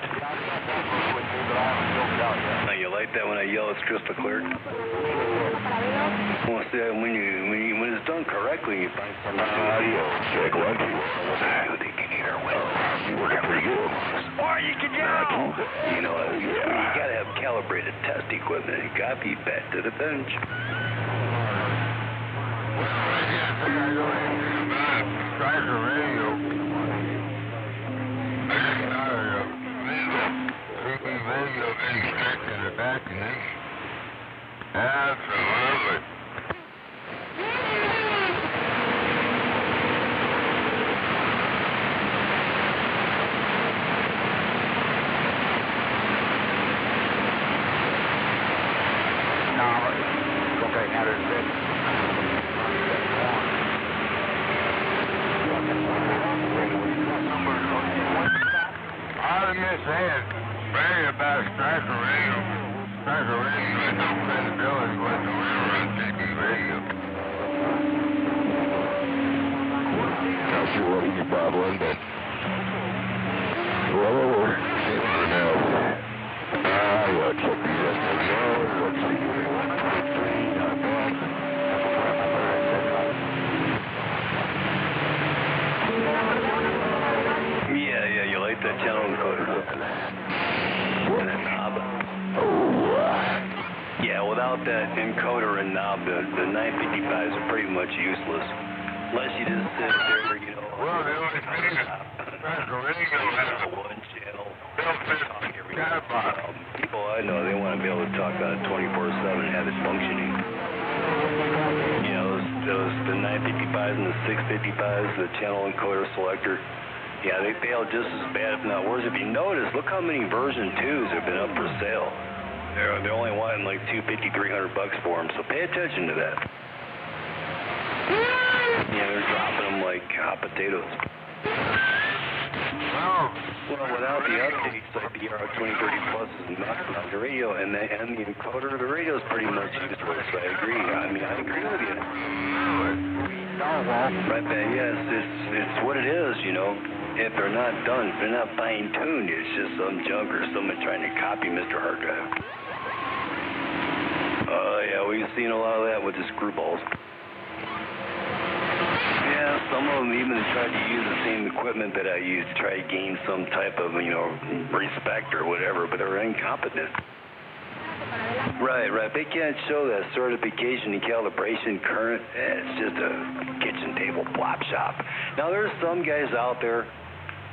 Now you like that when I yell it's crystal clear? Well, see, when it's done correctly, you find some audio. Check 1, 2. I think you need our will. You working pretty good. Or you can yell. You know, you gotta have calibrated test equipment. You gotta be back to the bench. Striker radio. Radio inspect in the back end. Absolutely. About Striker Radio. Striker Radio has no credibility whatsoever on TV radio. Not sure what we can Bob London. Whoa, same for now. What's up, yes, hello, what's up? without that encoder and knob, the 955s are pretty much useless. Unless you just sit there, you know. Well, the only thing is, Special Radio has one channel. built-in chat box. People I know, they want to be able to talk on it 24/7 and have it functioning. You know, the 955s and the 655s, the channel encoder selector. Yeah, they fail just as bad, if not worse. If you notice, look how many version 2s have been up for sale. They're only wanting like $250, $300 for them, so pay attention to that. Yeah, they're dropping them like hot potatoes. Well, without the updates like the R2030 Plus is knocking out the radio and the encoder, the radio's pretty much useless. I agree. I mean, I agree with you. Right, Ben, yes, it's what it is, you know. If they're not done, if they're not fine-tuned, it's just some junk or someone trying to copy Mr. Hard Drive. Yeah, we've seen a lot of that with the screwballs. Yeah, some of them even tried to use the same equipment that I use to try to gain some type of, you know, respect or whatever, but they're incompetent. Right. They can't show that certification and calibration current. It's just a kitchen table flop shop. Now, there's some guys out there,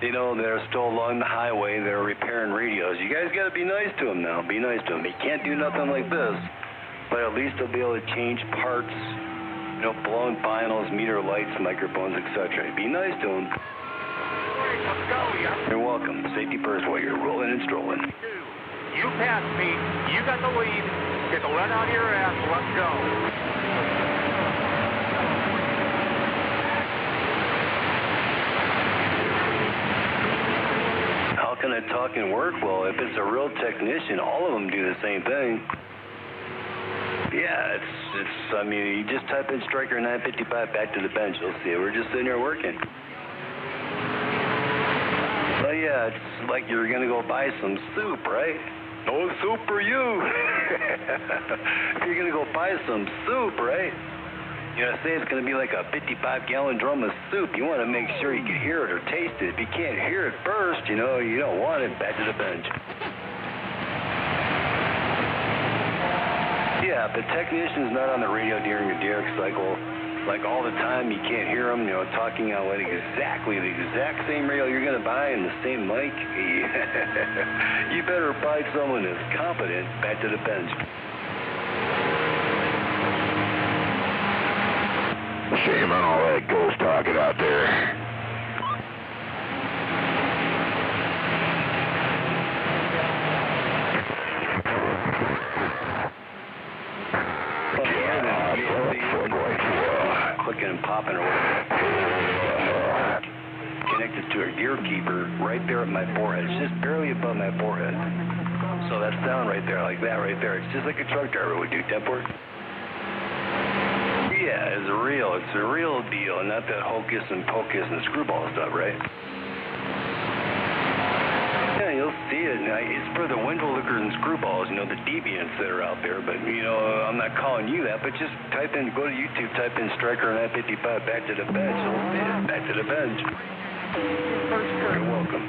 you know, that are still along the highway that are repairing radios. You guys got to be nice to them now. Be nice to them. They can't do nothing like this, but at least they'll be able to change parts, you know, blown vinyls, meter lights, microphones, etc. Be nice to them. You're welcome. Safety first while you're rolling and strolling. You passed me. You got the lead. Get the lead out of your ass. Let's go. How can a talking work? Well, if it's a real technician, all of them do the same thing. Yeah, I mean, you just type in Striker 955 back to the bench. You'll see it. We're just sitting here working. So yeah, it's like you're going to go buy some soup, right? No soup for you. You're going to go buy some soup, right? You know, say it's going to be like a 55-gallon drum of soup. You want to make sure you can hear it or taste it. If you can't hear it first, you know, you don't want it. Back to the bench. Yeah, if the technician's not on the radio during your Derek cycle, like all the time, you can't hear them, you know, talking on like exactly the exact same radio you're going to buy and the same mic, you better buy someone that's competent. Back to the bench. Shame on all that ghost talking out there. Clicking and popping or whatever. Connected to a gear keeper right there at my forehead. It's just barely above my forehead. So that sound right there, like that right there, it's just like a truck driver would do. Temp work? Yeah, it's a real deal, not that hocus and pocus and screwball stuff, right? Yeah, you'll see it. Now, it's for the window lickers and screwballs, you know, the deviants that are out there. But, you know, I'm not calling you that, but just type in, go to YouTube, type in Striker 955 back to the bench. You'll see it. Back to the bench. You're welcome.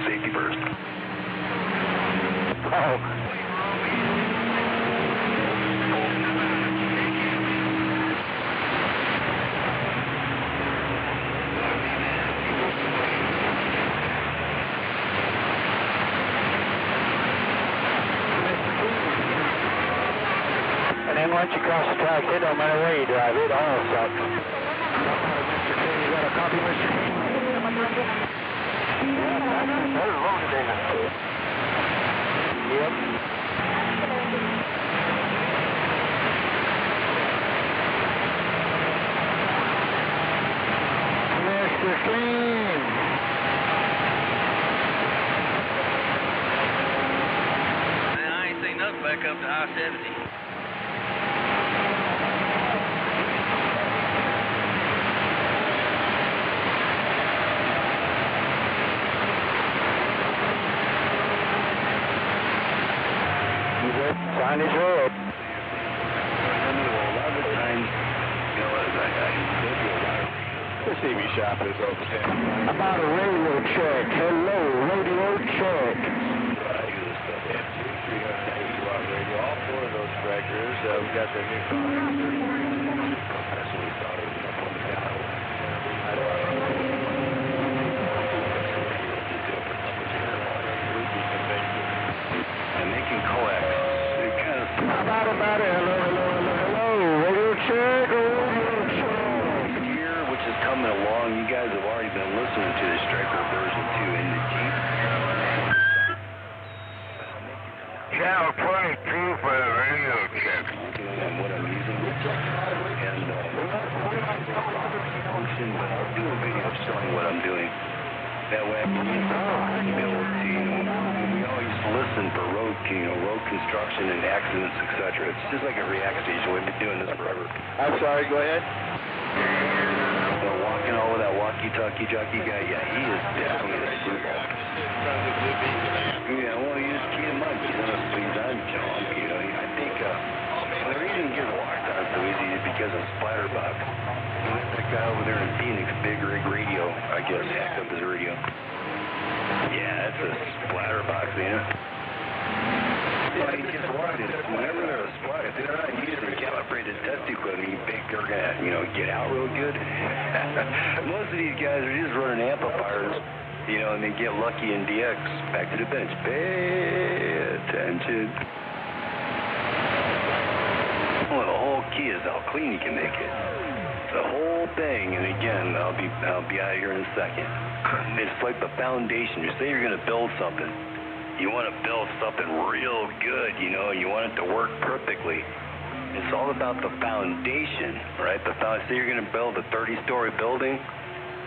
Safety first. Oh. Once you cross the track, it don't matter where you drive, it all sucks. Mr. King, you got a copy, Mr. King? Yep. Mr. King. Man, I ain't seen nothing back up to I-70. Sign his road. A lot of times, you know, The TV shop is open. About a radio check. Hello, radio check. I use stuff, M2, 380 watt radio, all four of those directors. We got the new contractor. That's what we thought it was up on the dial. And making coax. It kind of... Hello. Radio check. Here, which is coming along, you guys have already been listening to the Striker version 2 in the Jeep. Channel 22 for the radio check. And what I'm using. And function, but I'll do a video showing what I'm doing. That way I can use the able to, we always listen for road construction and accidents, etc. It's just like a react station. We've been doing this forever. I'm sorry, go ahead. Walking over that walkie-talkie jockey guy, yeah, he is definitely a screwball. Yeah, well, you just keep him up. He's on jump, you know. I think the reason he gets walked on so easy is because of Splatterbox. That guy over there in Phoenix, Big Rig Radio, I guess, hacked up his radio. Yeah, that's a Splatterbox, you know. Yeah, he gets walked. Whenever they're a splat, if they're not using calibrated test equipment, they're gonna, get out real good. Most of these guys are just running amplifiers, and they get lucky in DX. Back to the bench. Pay attention. Well, the whole key is how clean you can make it. The whole thing, and again, I'll be out of here in a second. It's like the foundation. You say you're gonna build something. You want to build something real good, you want it to work perfectly. It's all about the foundation, right? Say you're going to build a 30-story building.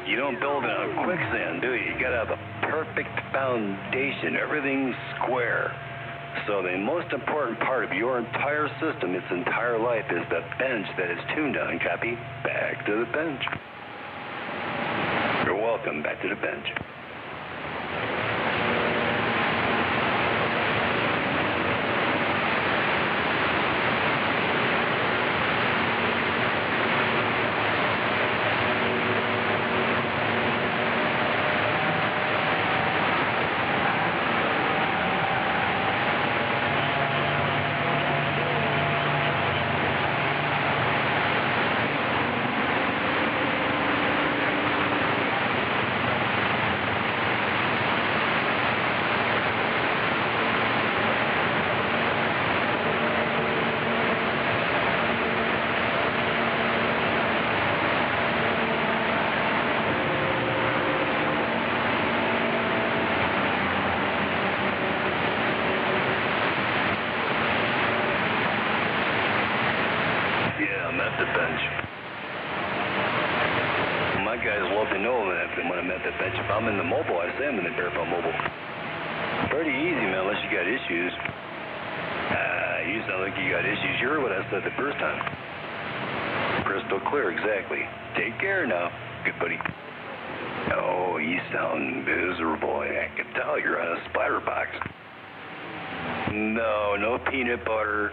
You don't build it on quicksand, do you? You got to have a perfect foundation. Everything's square. So the most important part of your entire system, its entire life, is the bench that is tuned on. Copy? Back to the bench. You're welcome. Back to the bench. If I'm in the mobile, I say I'm in the Bearpaw Mobile. Pretty easy, man, unless you got issues. You sound like you got issues. You heard what I said the first time. Crystal clear, exactly. Take care now. Good buddy. Oh, you sound miserable. I can tell you're on a Splatterbox. No peanut butter,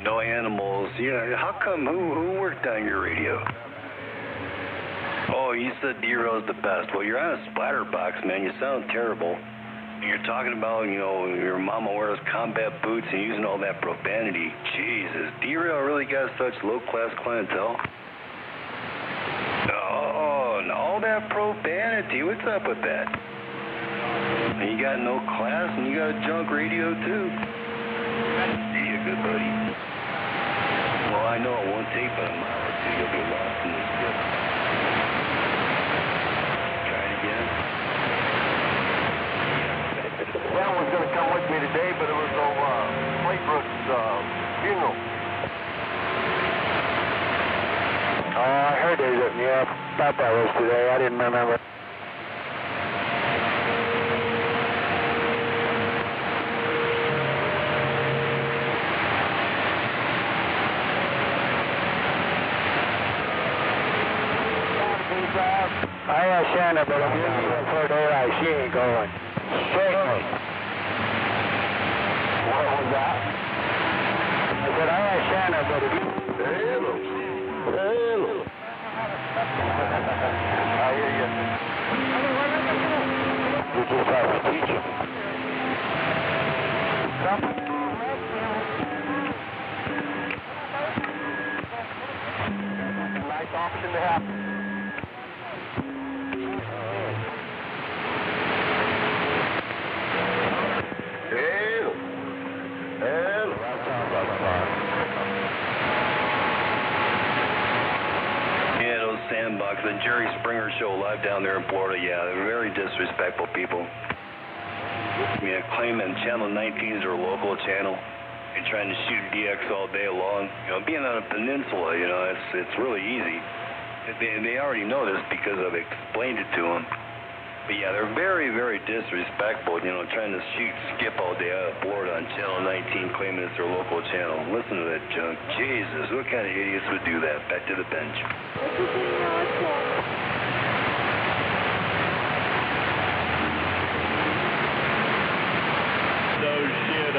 no animals. Yeah, how come? Who worked on your radio? Oh, you said D-Row's the best. Well, you're on a Splatterbox, man. You sound terrible. You're talking about, your mama wears combat boots and using all that profanity. Jesus, D-Row really got such low-class clientele? Oh, and all that profanity. What's up with that? And you got no class and you got a junk radio, too. See you, good buddy. Well, I know it won't take but a mile or two. You'll be lost in the script. That one's going to come with me today, but it was Playbrooks' funeral. I heard it. Yeah, I thought that was today. I didn't remember. I asked Shanna, but I'm using for daylight. She ain't going. Certainly. What was that? I said, I asked Shanna, but if you... Hello. I hear you. You just have to teach him. Option to happen. Yeah, those sandbox, the Jerry Springer show live down there in Florida, yeah, they're very disrespectful people. Yeah, claiming Channel 19 is their local channel and trying to shoot DX all day long. You know, being on a peninsula, you know, it's really easy. They already know this because I've explained it to them. But yeah, they're very, very disrespectful, you know, trying to shoot Skip all day out of Florida on Channel 19, claiming it's their local channel. Listen to that junk. Jesus, what kind of idiots would do that? Back to the bench. No shit,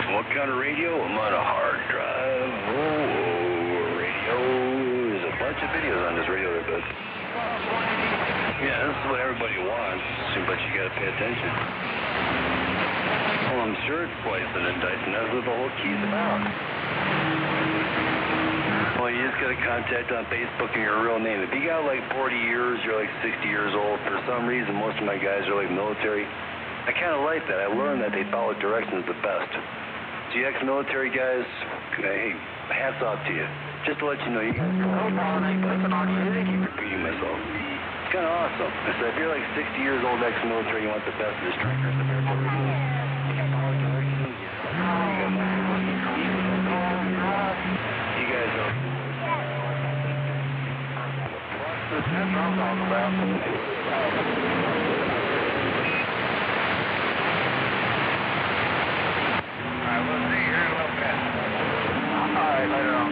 What kind of radio? I'm on a hard drive. Radio. There's a bunch of videos on this radio there, bud. Yeah, this is what everybody wants, but you gotta pay attention. Well, I'm sure it's slicing and dicing. That's what the whole key's about. Well, you just gotta contact on Facebook and your real name. If you got like 40 years, you're like 60 years old. For some reason, most of my guys are like military. I kind of like that. I learned that they follow directions the best. So you ex-military guys, hey, hats off to you. Just to let you know, you guys keep repeating myself. It's kind of awesome. I said, if you're like 60 years old ex-military, you want the best of the strikers. You guys are... Alright, we'll see you here in a little bit. Alright, later on.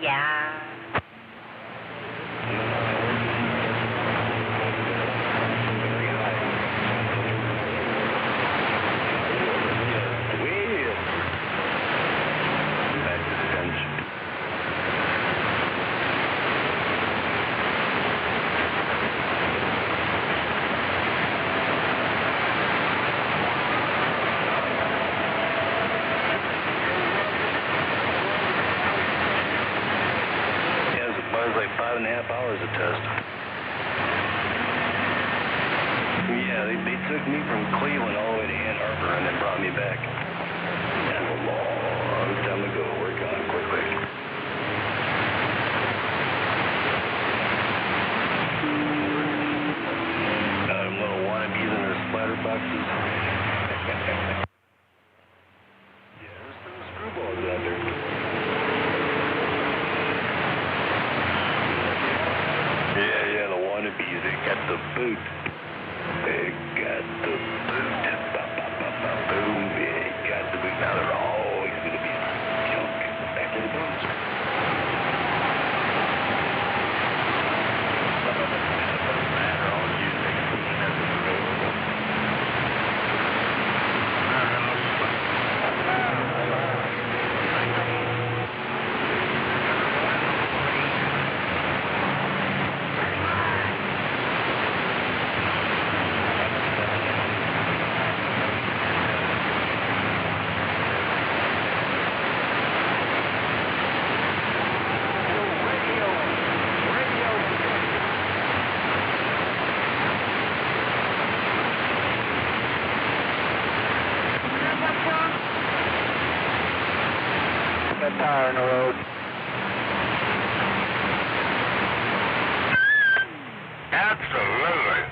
Yeah. Like 5.5 hours of test. Yeah, they took me from Cleveland all the way to Ann Arbor and then brought me back. That's a long time ago. We're gone quickly. Got them little wannabes in their splatter boxes. Yeah, there's some screwballs out there. Yeah, the wannabes, they got the boot. They got the boot. Boom, they got the boot. Now they're always going to be junk. Back to the boots. Some of them, it doesn't matter. All you take as available. tire in the road. Absolutely.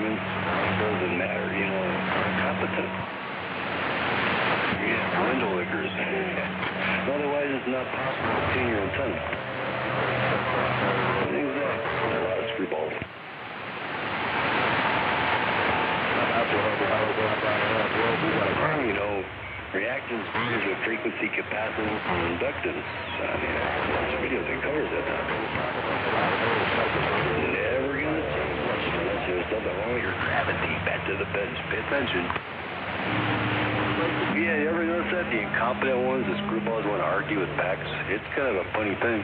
Doesn't matter, you know, competent. Yeah, window lickers. Otherwise, it's not possible to clean your antenna. Exactly. A lot of screwballs. You know, reactance, the frequency, capacitance, and inductance. I mean, there's a video that covers that now. Never gonna change much unless there's something wrong with your gravity. Back to the bench. Pay attention. Yeah, you ever notice that? The incompetent ones, the screwballs want to argue with facts. It's kind of a funny thing.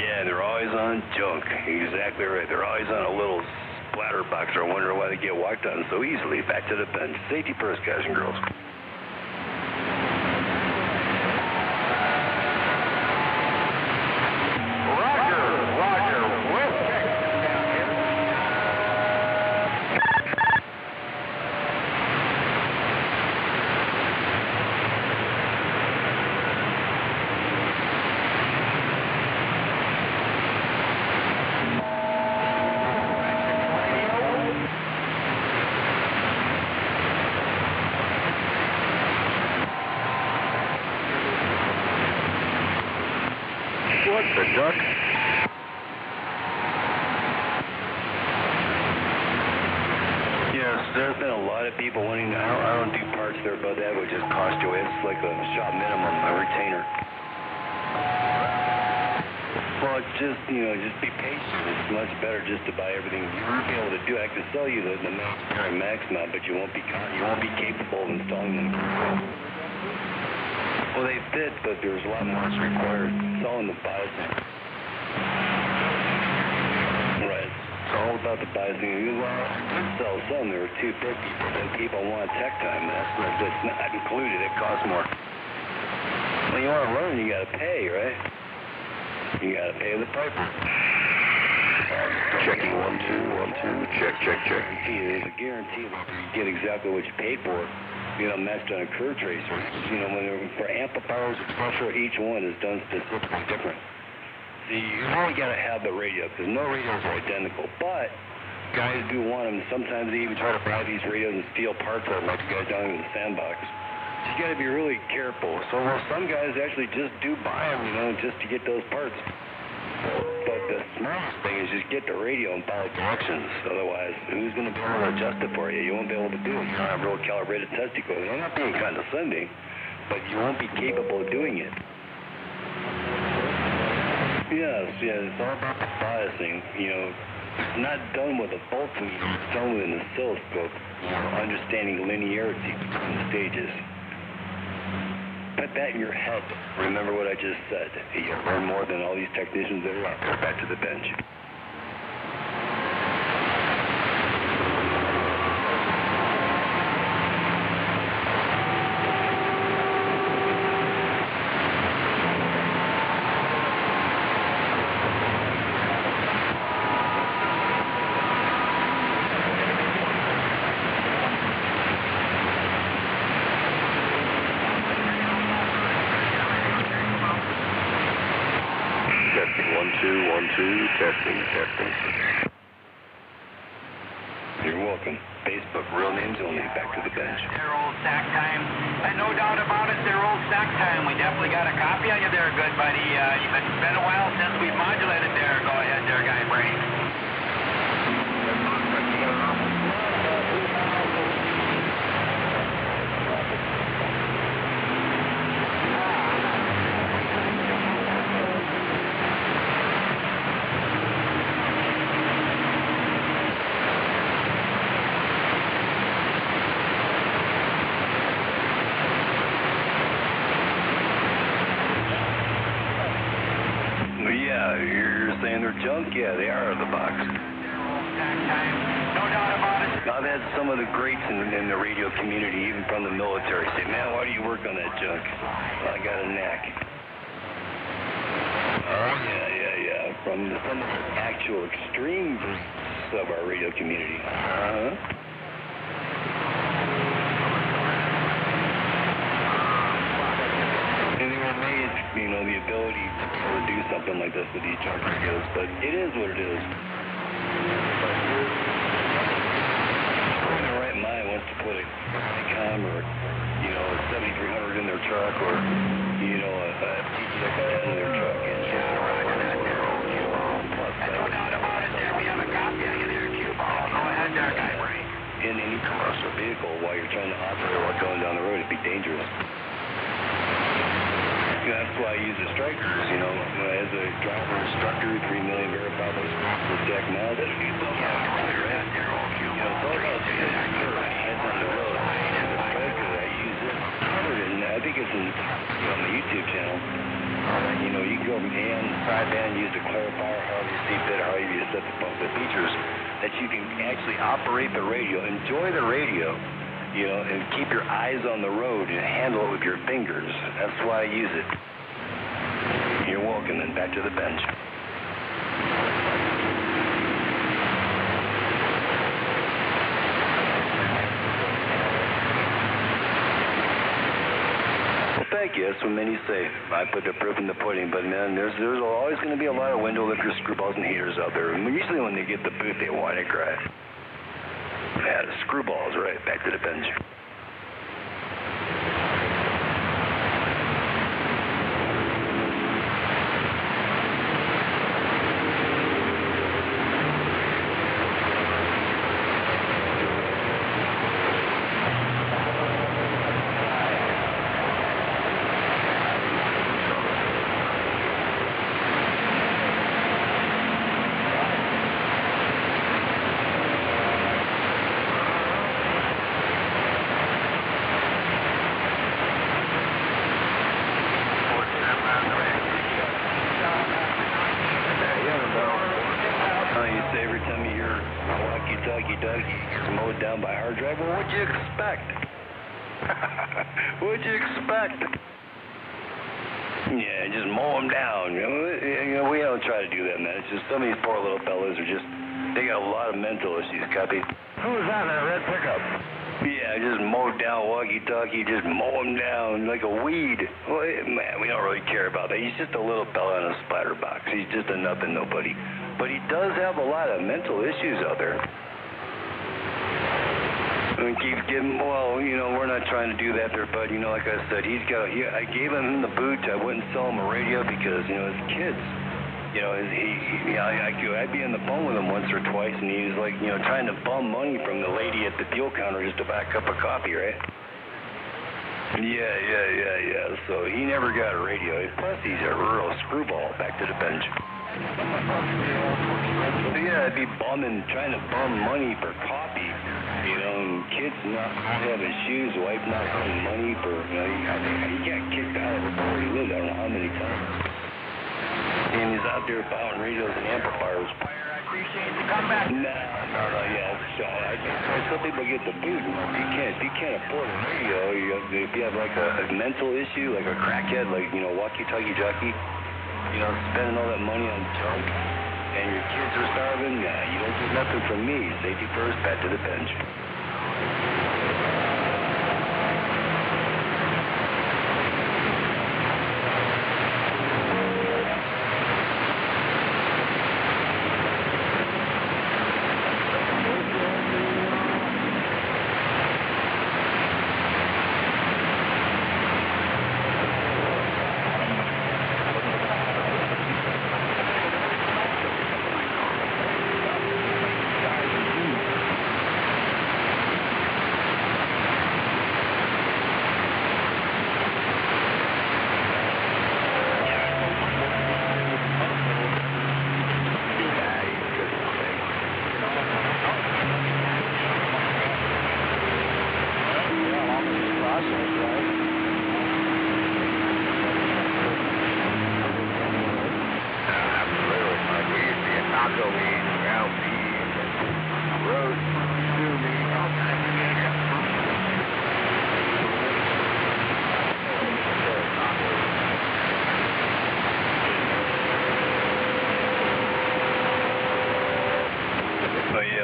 Yeah, they're always on junk. Exactly right. They're always on a little splatter box. Or wondering why they get walked on so easily. Back to the bench. Safety first, guys and girls. What the duck? Yes, there's been a lot of people wanting to, I don't do parts there, but that would just cost you. It's like a shop minimum, a retainer. Well, just, you know, just be patient. It's much better just to buy everything you'll be able to do. I could sell you the Max mount, but you won't be capable of installing them. Well, they fit, but there's a lot more that's required. It's all in the biasing. Right. It's all about the biasing. You could sell some. There were 250, but then people want tech time. That's not included. It costs more. When you want to learn, you got to pay, right? You got to pay the piper. Checking 1, 2, 1, 2. Check. There's a guarantee that you get exactly what you paid for. You know, matched on a curve tracer. You know, when for amplifiers, pressure, each one is done specifically different. See, you really got to have the radio, because no radios are identical. But guys do want them. Sometimes they even try to buy these radios and steal parts of them, like the guys down in the sandbox. So you got to be really careful. So some guys actually just do buy them, you know, just to get those parts. But the smartest thing is just get the radio and follow directions. Otherwise, who's going to be able to adjust it for you? You won't be able to do it. You don't have real calibrated test equipment. I'm not being condescending, but you won't be capable of doing it. Yes, it's all about the biasing. You know, it's not done with a voltmeter. It's done with an oscilloscope. You know, understanding linearity between the stages. Put that in your head. Remember what I just said. You learn more than all these technicians that are out there. Back to the bench. Testing 1, 2, testing. You're welcome. Facebook, real names only. Back to the bench. Their old sack time. No doubt about it, their old sack time. We definitely got a copy of you there, good buddy. It's been a while since we've modulated there. Go ahead there, Guy Brady. and they're junk. Yeah, they are the box. No doubt about it. I've had some of the greats in the radio community, even from the military, say, man, why do you work on that junk? Well, I got a knack. Yeah. From some of the actual extremes of our radio community. And they were amazed, you know, the ability to do something like this with these junk radios, but it is what it is. To put a Icom or, you know, a 7300 in their truck or, you know, a TTX10 in their truck and ship it around in that there old cue ball. No doubt about it there. We have a copy of you there, cue ball. Go ahead there, guy. In any commercial vehicle while you're trying to operate while going down the road, it'd be dangerous. You know, that's why I use the strikers, you know, as a driver instructor, 3 million verifiable scores per deck now. That'll do so much. You know, it's all about hands on the road. I use it covered, and I think it's on the YouTube channel. You know, you can go and sideband, use the clarifier, however you see fit, however you set the features, that you can actually operate the radio, enjoy the radio, you know, and keep your eyes on the road and handle it with your fingers. That's why I use it. You're welcome, then back to the bench. Thank you. That's what many say. I put the proof in the pudding, but man, there's always going to be a lot of window lifters, screwballs, and heaters out there. And usually when they get the boot, they want it crash. Yeah, the screwballs, right? Back to the bench. Mowed down by hard drive. Well, what'd you expect? What'd you expect? Yeah, just mow them down. You know, we don't try to do that, man. It's just some of these poor little fellas are just, they got a lot of mental issues, copy? Who's that in that red pickup? Yeah, just mowed down walkie-talkie, just mow him down like a weed. Well, man, we don't really care about that. He's just a little fella in a spider box. He's just a nothing nobody. But he does have a lot of mental issues out there. And keeps getting, well, you know, we're not trying to do that there, bud. You know, like I said, I gave him the boot. I wouldn't sell him a radio because, you know, his kids, you know, I'd be on the phone with him once or twice, and he was like, you know, trying to bum money from the lady at the deal counter just to buy a cup of coffee, right? Yeah. So he never got a radio. Plus, he's a real screwball. Back to the bench. So yeah, I'd be bumming, trying to bum money for coffee. You know, and kids not having shoes, wife not having money for, you know, he got kicked out of where he lived, I don't know how many times. And he's out there buying radios and amplifiers. I appreciate the comeback. No, yeah. Some people get the boot. If you can't afford a radio, if you have like a mental issue, like a crackhead, like, you know, walkie-talkie jockey, you know, spending all that money on junk, and your kids are starving, you don't get nothing from me. Safety first, back to the bench.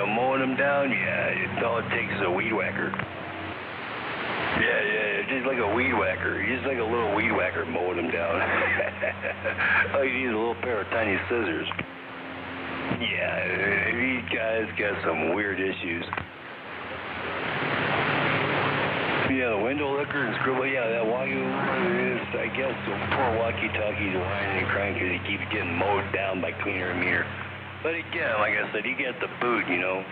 Yeah, mowing them down, yeah, all it takes is a weed whacker. Yeah, just like a weed whacker. Just like a little weed whacker mowing them down. All you need is a little pair of tiny scissors. Yeah, these guys got some weird issues. Yeah, the window liquor and scribble, yeah, that Wagyu is, I guess, the poor walkie-talkie's whining and crying because he keeps getting mowed down by cleaner and meaner. But again, like I said, you get the boot, you know.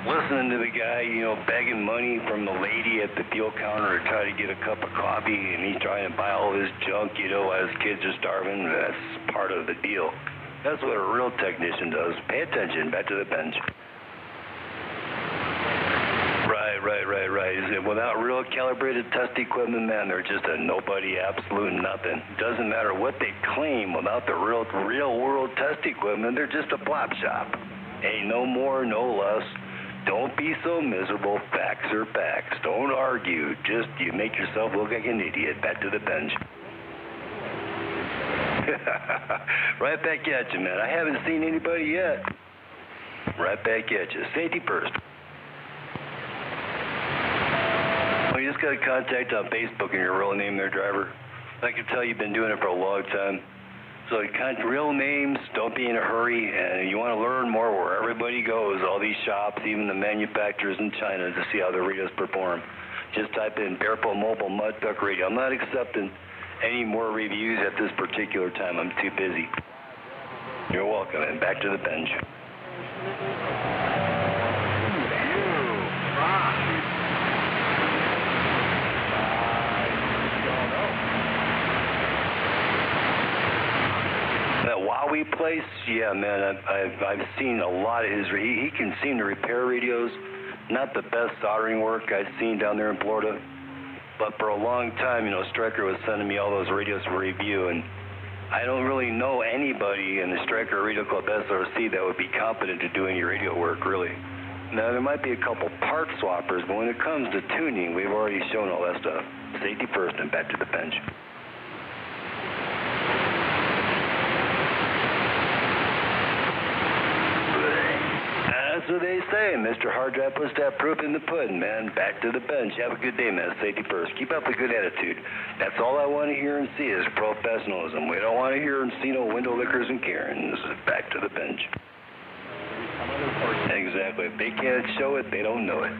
Listening to the guy, you know, begging money from the lady at the deal counter to try to get a cup of coffee, and he's trying to buy all this junk, you know, while his kids are starving. That's part of the deal. That's what a real technician does. Pay attention. Back to the bench. Right. Without real calibrated test equipment, man, they're just a nobody, absolute nothing. Doesn't matter what they claim. Without the real world test equipment, they're just a plop shop. Ain't no more, no less. Don't be so miserable. Facts are facts. Don't argue. Just you make yourself look like an idiot. Back to the bench. Right back at you, man. I haven't seen anybody yet. Right back at you. Safety first. Well, you just got a contact on Facebook and your real name there, driver. I can tell you've been doing it for a long time. So real names, don't be in a hurry, and you want to learn more where everybody goes, all these shops, even the manufacturers in China, to see how the radios perform. Just type in Bearpo Mobile Mud Duck Radio. I'm not accepting any more reviews at this particular time. I'm too busy. You're welcome, and back to the bench. That Huawei place, yeah, man, I've seen a lot of his. He can seem to repair radios. Not the best soldering work I've seen down there in Florida. But for a long time, you know, Stryker was sending me all those radios for review, and I don't really know anybody in the Stryker Radio Club SRC that would be competent to do any radio work, really. Now, there might be a couple part swappers, but when it comes to tuning, we've already shown all that stuff. Safety first and back to the bench. That's what they say. Mr. Hard Drive puts that proof in the pudding, man. Back to the bench. Have a good day, man. Safety first. Keep up a good attitude. That's all I want to hear and see is professionalism. We don't want to hear and see no window lickers and Karens. Back to the bench. Exactly. If they can't show it, they don't know it.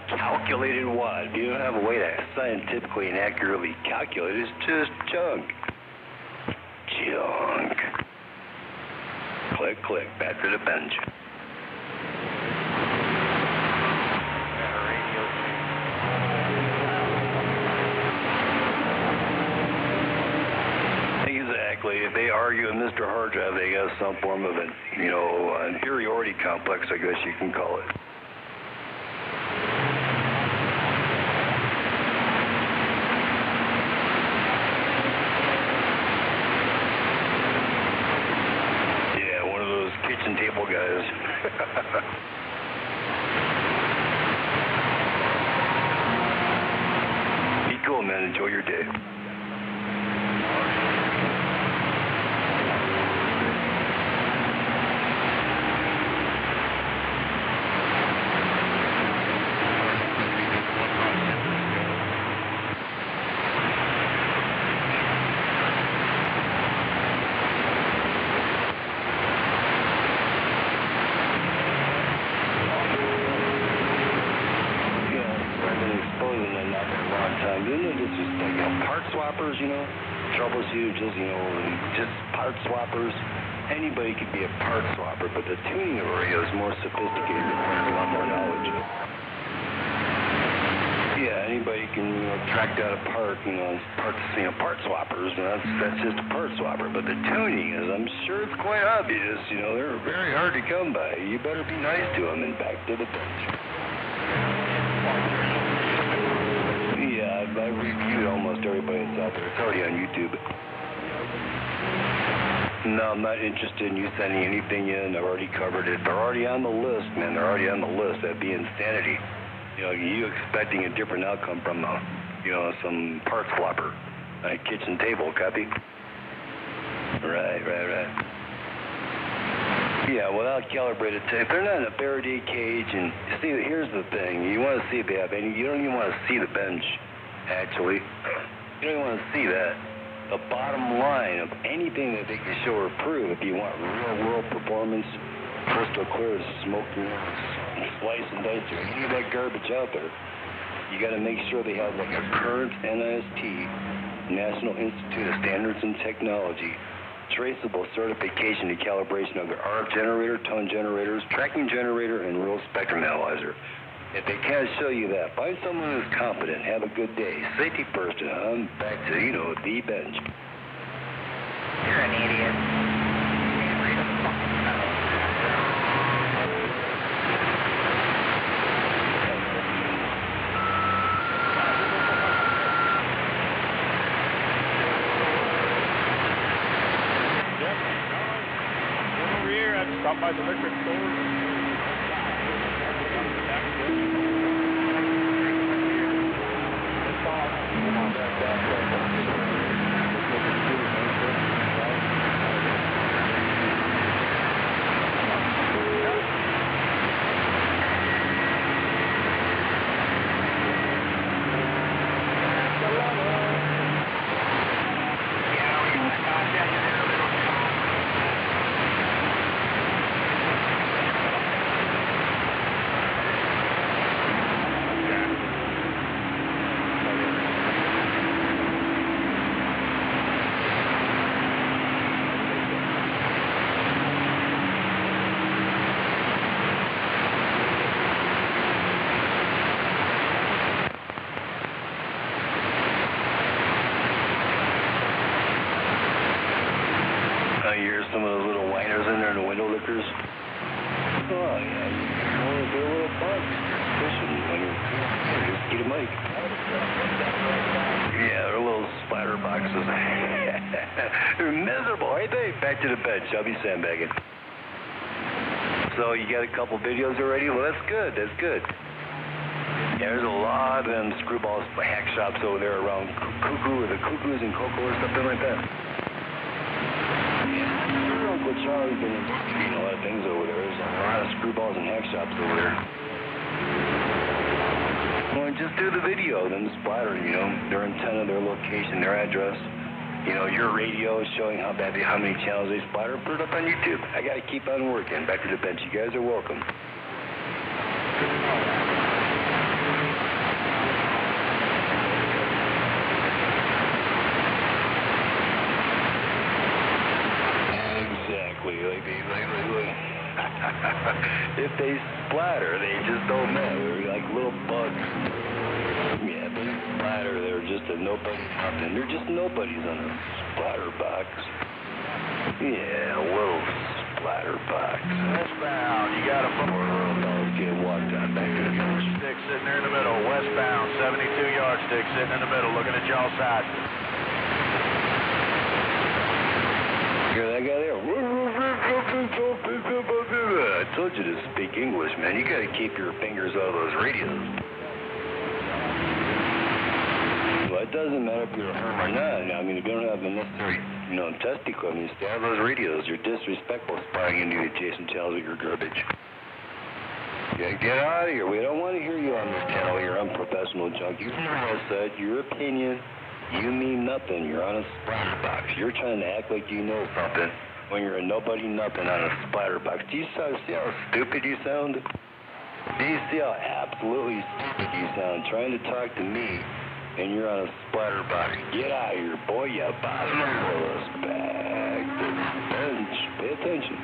Calculated watt. If you don't have a way to scientifically and accurately calculate it, it's just junk. Junk. Click, click. Back to the bench. Exactly. If they argue with Mr. Hard Drive, they got some form of an, inferiority complex, I guess you can call it. Kitchen table guys. Be cool, man. Enjoy your day. time. Isn't it just like, part swappers, troubleshooters, just part swappers. Anybody could be a part swapper, but the tuning of a radio is more sophisticated. It requires a lot more knowledge. Yeah, anybody can track down a part, part swappers. That's just a part swapper. But the tuning is, I'm sure it's quite obvious. They're very hard to come by. You better be nice to them and back to the bench. Yeah, I've reviewed almost everybody that's out there. It's already on YouTube. No, I'm not interested in you sending anything in. I've already covered it. They're already on the list, man. They're already on the list. That'd be insanity. You expecting a different outcome from, some part swapper on a kitchen table, copy? Right. Yeah, without calibrated tape, they're not in a Faraday cage, and see, here's the thing. You want to see if they have any, you don't even want to see the bench, actually. You don't even want to see that. The bottom line of anything that they can show or prove, if you want real-world performance, crystal clear as smoke, slice and dice, or any of that garbage out there, you got to make sure they have like a current NIST, National Institute of Standards and Technology, traceable certification and calibration of their RF generator, tone generators, tracking generator, and real spectrum analyzer. If they can't show you that, find someone who's competent. Have a good day. Safety first, and I'm back to, the bench. You're an idiot. Over here, I just stopped by the liquor store. You hear some of those little whiners in there, the window lickers? Oh, yeah. They're little bugs. Fishing when you're just get a mic. Yeah, they're little splatter boxes. They're miserable, ain't they? Back to the bench. I'll be sandbagging. So you got a couple videos already? Well, that's good. That's good. Yeah, there's a lot of them screwballs, hack shops over there around Cuckoo, or the Cuckoos and Cocoa or something like that. Uncle Charlie's been investigating a lot of things over there. There's a lot of screwballs and hack shops over there. Well, just do the video, then splatter, their antenna, their location, their address. Your radio is showing how many channels they splatter. Put it up on YouTube. I got to keep on working. Back to the bench. You guys are welcome. If they splatter, they just don't matter. They're like little bugs. Yeah, they splatter. They're just a nobody nothing. They're just nobodies on a splatter box. Yeah, a little splatter box. Westbound, you got a Let's get walked on back to the bench. stick sitting there in the middle. Westbound, 72 yardstick sitting in the middle, looking at y'all side. Hear that guy there? I told you to speak English, man. You gotta keep your fingers out of those radios. Well, it doesn't matter if you're a herm or not. I mean, if you don't have the necessary, test equipment, stay out of those radios. You're disrespectful spying into the adjacent channels with your garbage. Yeah, get out of here. We don't want to hear you on this channel, your unprofessional junk. You said your opinion. You mean nothing. You're on a splatter box. You're trying to act like you know something when you're a nobody nothing on a splatter box. Do you see how stupid you sound? Do you see how absolutely stupid you sound trying to talk to me and you're on a splatter box. Get out of here, boy, you bottom of us. Back to the bench. Pay attention.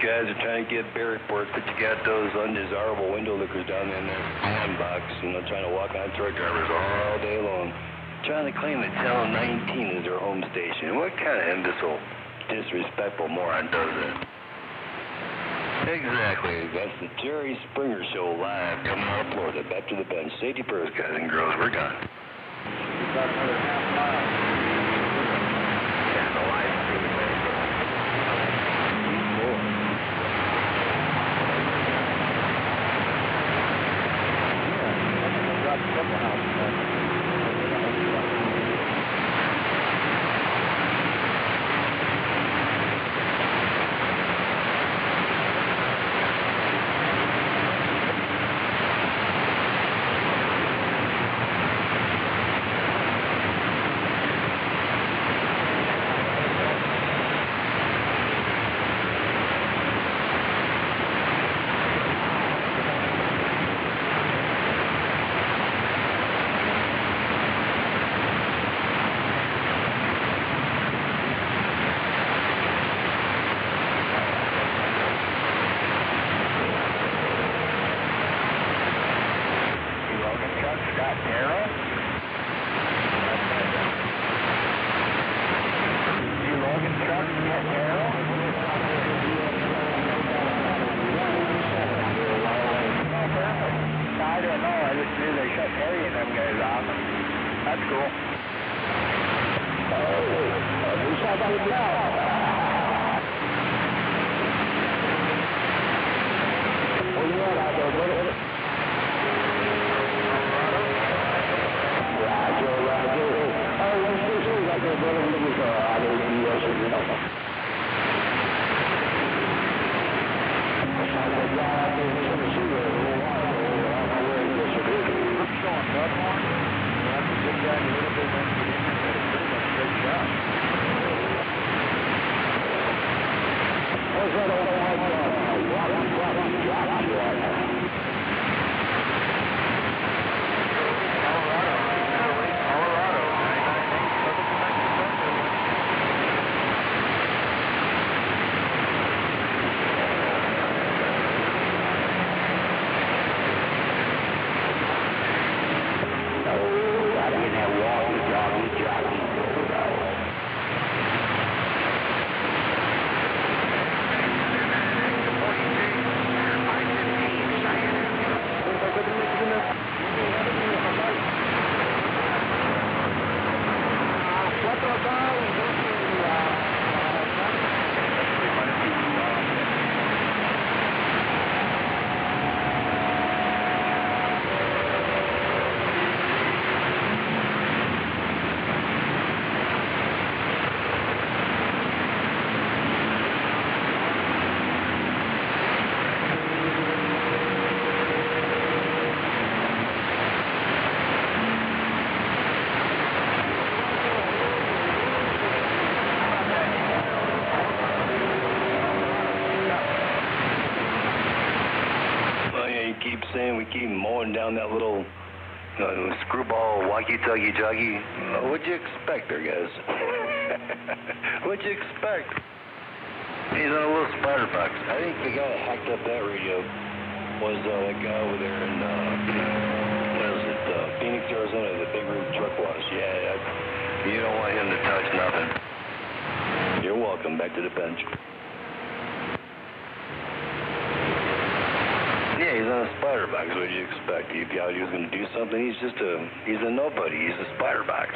Guys are trying to get bear reports, but you got those undesirable window lickers down in there box, trying to walk on truck drivers all day long, trying to claim that Channel 19 is their home station. What kind of imbecile, disrespectful moron does that? Exactly. That's the Jerry Springer Show live coming out of Florida. Back to the bench. Safety first, guys and girls. We're gone. About another half mile. Yeah, the live stream. We keep mowing down that little screwball walkie-talkie. What'd you expect there, guys? What'd you expect? He's on a little spider box. I think the guy that hacked up that radio was that guy over there in, Phoenix, Arizona, the big rig truck wash. Yeah, you don't want him to touch nothing. You're welcome. Back to the bench. Yeah, he's on a spider box. What did you expect? He thought he was going to do something. He's a nobody. He's a spider box.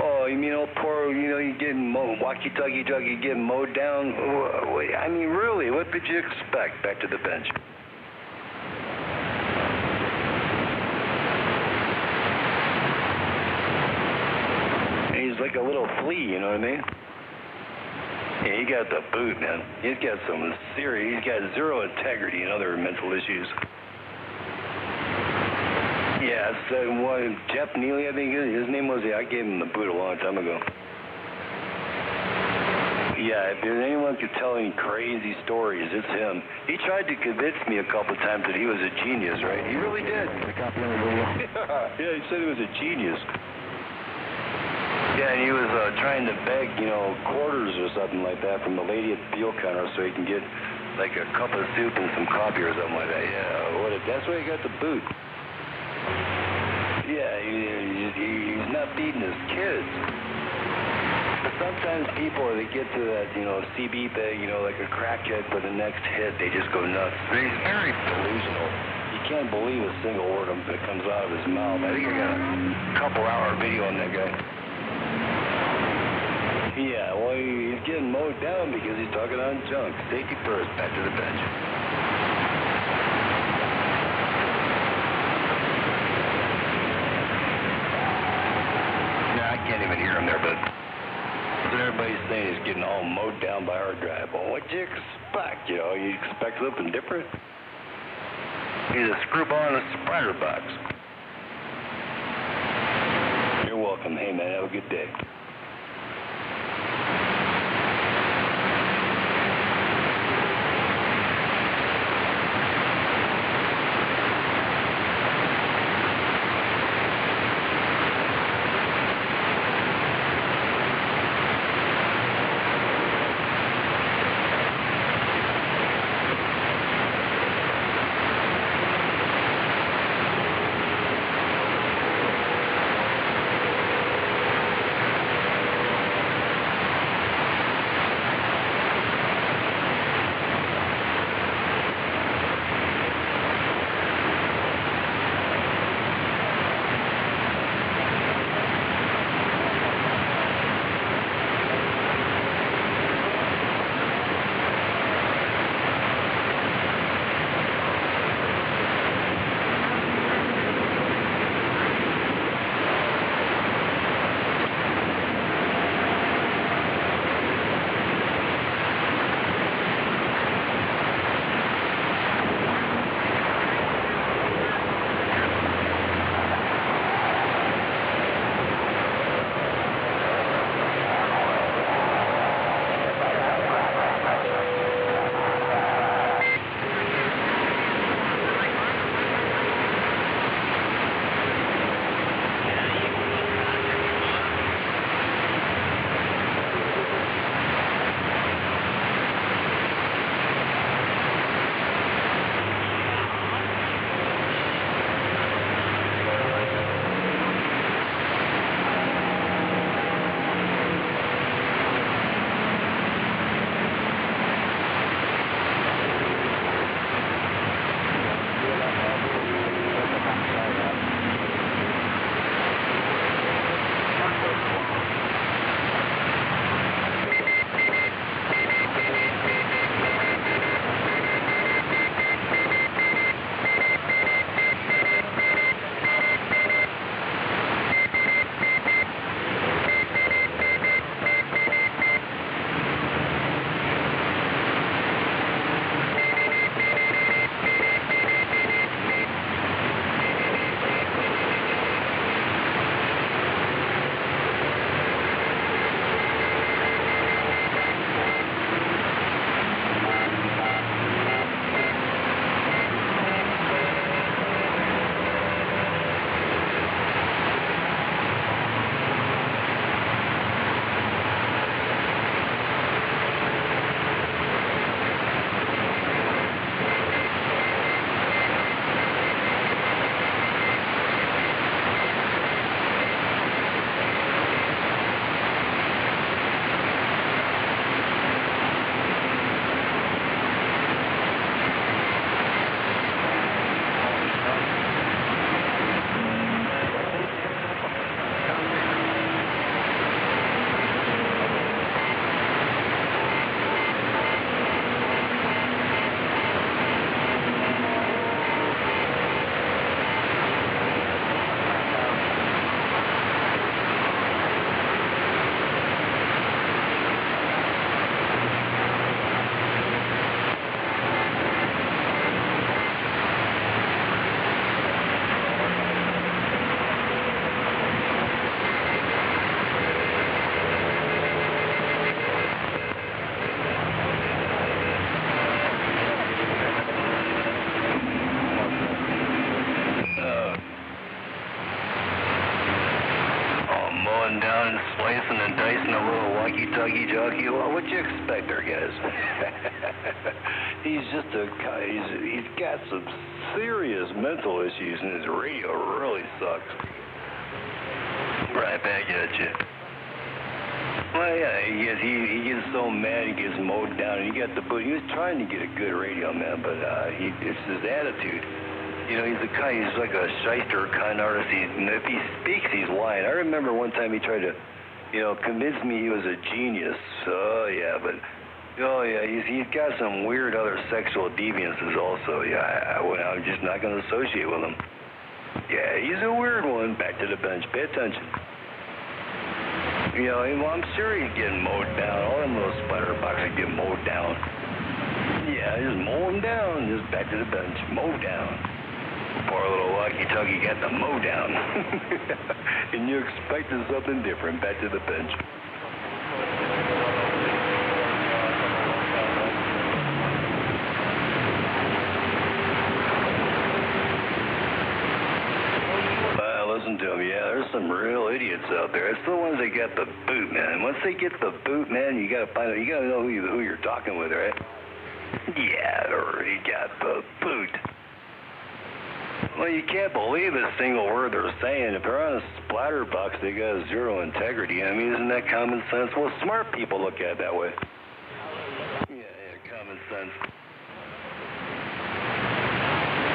Oh, you mean old poor, you getting mowed, walkie-talkie, getting mowed down? I mean, really, what did you expect? Back to the bench. And he's like a little flea, you know what I mean? Yeah, he got the boot, man. He's got he's got zero integrity and other mental issues. Yeah, it's Jeff Neely, I think his name was. I gave him the boot a long time ago. Yeah, if anyone could tell any crazy stories, it's him. He tried to convince me a couple of times that he was a genius, right? He really did. Yeah, he said he was a genius. Yeah, and he was trying to beg, quarters or something like that from the lady at the fuel counter so he can get like a cup of soup and some coffee or something like that. Yeah, that's why he got the boot. Yeah, he's not feeding his kids. But sometimes people, they get to that, CB thing, like a crackhead for the next hit, they just go nuts. He's very delusional. You can't believe a single word that comes out of his mouth. I think I got a couple-hour video on that guy. Yeah, well, he's getting mowed down because he's talking on junk. Safety first, back to the bench. I can't even hear him there, but everybody's saying he's getting all mowed down by our drive. Well, what'd you expect? You expect something different? He's a screwball in a spider box. You're welcome. Hey, man, have a good day. He's just he's got some serious mental issues, and his radio really sucks. Right back at you. Well, yeah, he gets so mad, he gets mowed down, and he got the boot. He was trying to get a good radio, man, but it's his attitude. You know, he's like a shyster kind of artist. And if he speaks, he's lying. I remember one time he tried to, convince me he was a genius. Oh, yeah, but... Oh, yeah, he's got some weird other sexual deviances also. Yeah, I'm just not going to associate with him. Yeah, he's a weird one. Back to the bench. Pay attention. I'm sure he's getting mowed down. All them little spider boxes get mowed down. Yeah, just mow them down. Just back to the bench. Mow down. Poor little walkie-talkie got the mow down. And you expected something different. Back to the bench. Listen to them, yeah, there's some real idiots out there. It's the ones that get the boot, man. Once they get the boot, man, you gotta know who you're talking with, right? Yeah, they already got the boot. Well, you can't believe a single word they're saying. If they're on a splatter box, they got zero integrity. I mean, isn't that common sense? Well, smart people look at it that way. Yeah, common sense.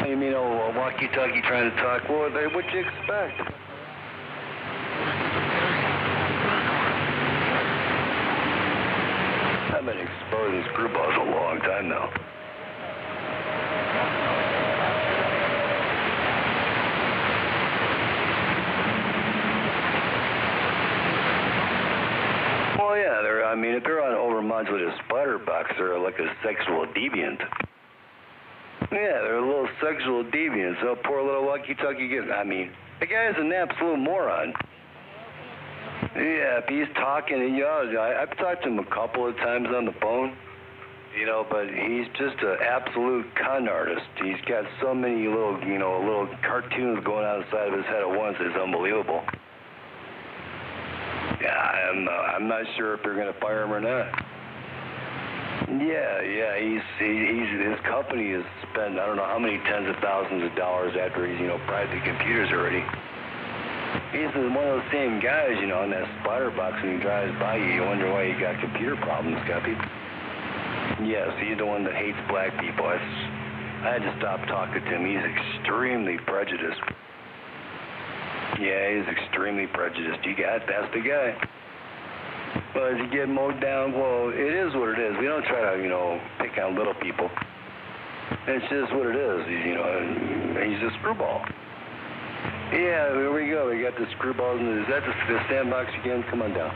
You mean, a walkie-talkie trying to talk? Well, what'd you expect? I've been exposing screwballs a long time now. Well, yeah, if they're on overmodulated splatter box, they're like a sexual deviant. Yeah, they're a little sexual deviant. So poor little walkie-talkie the guy's an absolute moron. Yeah, if he's talking, I've talked to him a couple of times on the phone, but he's just an absolute con artist. He's got so many little cartoons going on inside of his head at once. It's unbelievable. Yeah, I'm not sure if they're going to fire him or not. Yeah, his company has spent I don't know how many tens of thousands of dollars after he's pried the computers already. He's one of those same guys, in that splatter box when he drives by you wonder why he got computer problems, copy? Yes, he's the one that hates black people. I had to stop talking to him. He's extremely prejudiced. Yeah, he's extremely prejudiced. You got it, that's the guy. Well, as you get mowed down, well, it is what it is. We don't try to, pick on little people. It's just what it is. He's a screwball. Yeah, here we go. We got the screwballs. Is that the sandbox again? Come on down.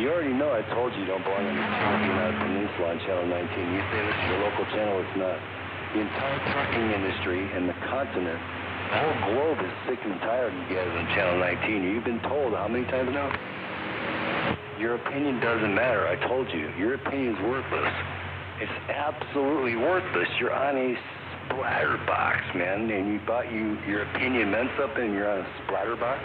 You already know I told you don't belong on the channel, Peninsula on Channel 19. You say this is your local channel. It's not. The entire trucking industry and the continent, the whole globe is sick and tired of you guys on Channel 19. You've been told how many times now? Your opinion doesn't matter. I told you. Your opinion's worthless. It's absolutely worthless. You're on a splatter box, man, and you thought your opinion meant something and you're on a splatter box?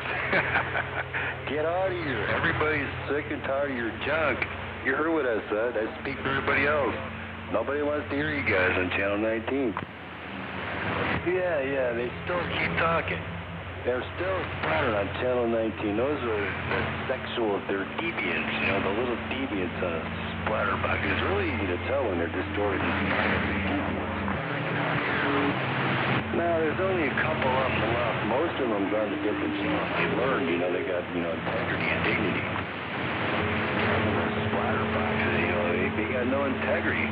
Get out of here. Everybody's sick and tired of your junk. You heard what I said. I speak for everybody else. Nobody wants to hear you guys on Channel 19. Yeah, they still keep talking. They're still splattered on Channel 19. Those are the sexual, they're deviants, the little deviants on a splatter box. It's really easy to tell when they're distorted. Now, there's only a couple of them left. Most of them gone to different channels. They learned, they got, integrity and dignity. Splatter boxes, they got no integrity.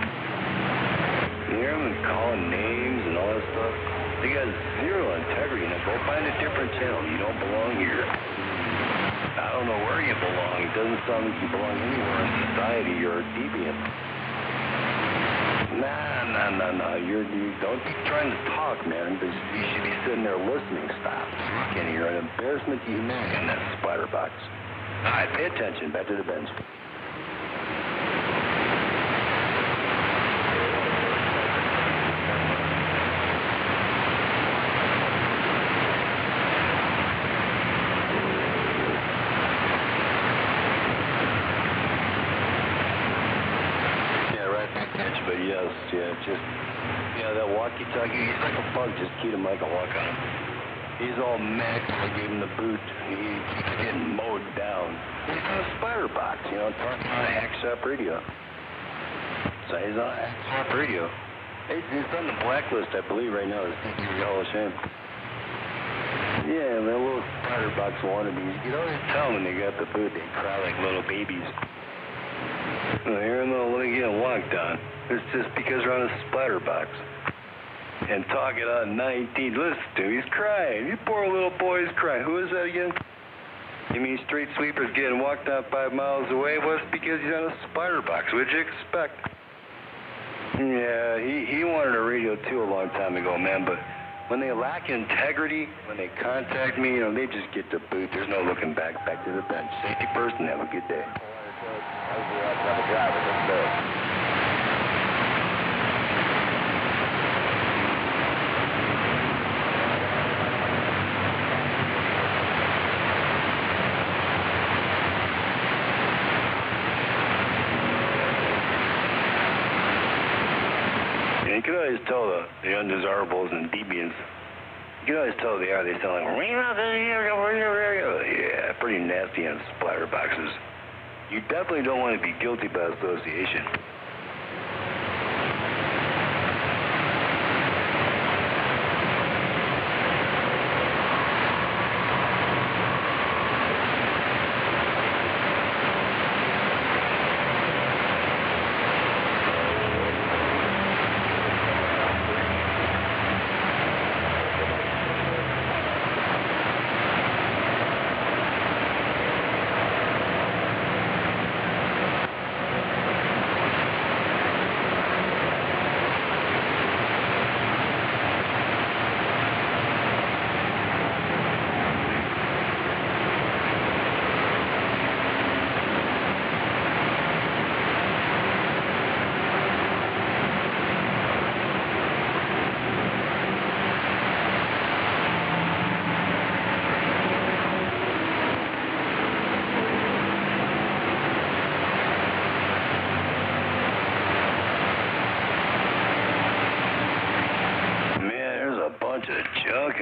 You hear them calling names and all that stuff? They got zero integrity. Now go find a different channel. You don't belong here. I don't know where you belong. It doesn't sound like you belong anywhere in society. You're a deviant. Nah. You don't be trying to talk, man. You should be sitting there listening. Stop talking. You're an embarrassment to humanity in that splatter box. All right, pay attention. Back to the bench. Yes, yeah, just, yeah, that walkie-talkie, he's like a bug, just keyed him like a walk on him. He's all mad 'cause I gave him the boot. He keeps getting mowed down. He's on a spider box, you know, talking on a Hackshop radio. So he's on a Hackshop radio. He's on the blacklist, I believe, right now. It's the Hall of Shame. Yeah, the little spider box wannabes. You always tell them when they got the boot, they cry like little babies. Well, here in the living getting walked on. It's just because they're on a splatter box. And talking on 19, listen to him, he's crying. You poor little boy's crying. Who is that again? You mean street sweeper's getting walked on 5 miles away? Well, it's because he's on a spider box. What'd you expect? Yeah, he wanted a radio too a long time ago, man, but when they lack integrity, when they contact me, you know, they just get the boot. There's no looking back to the bench. Safety first and have a good day. You can always tell the undesirables and deviants. You can always tell they are. They sound like, yeah, pretty nasty on splatter boxes. You definitely don't want to be guilty by association.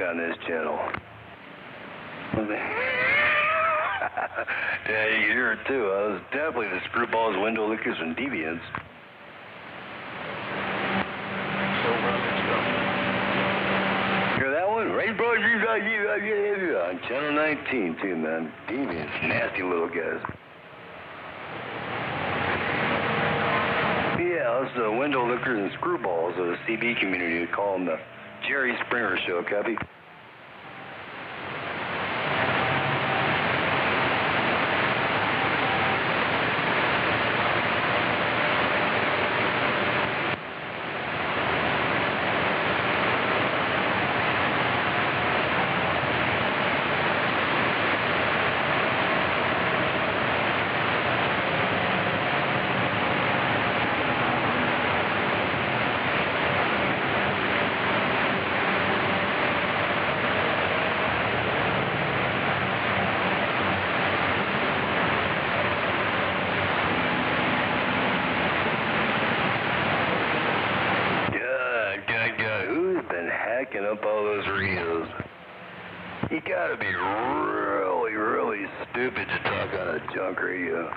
On this channel. Yeah, you hear it too. I was definitely the screwballs, window lickers, and deviants. Hear that one? Rainbow on channel 19 too, man. Deviants, nasty little guys. Yeah, it's the window lickers and screwballs of the CB community. They call them the Jerry Springer Show, copy? Up all those radios. You gotta be really, really stupid to talk on a junk radio.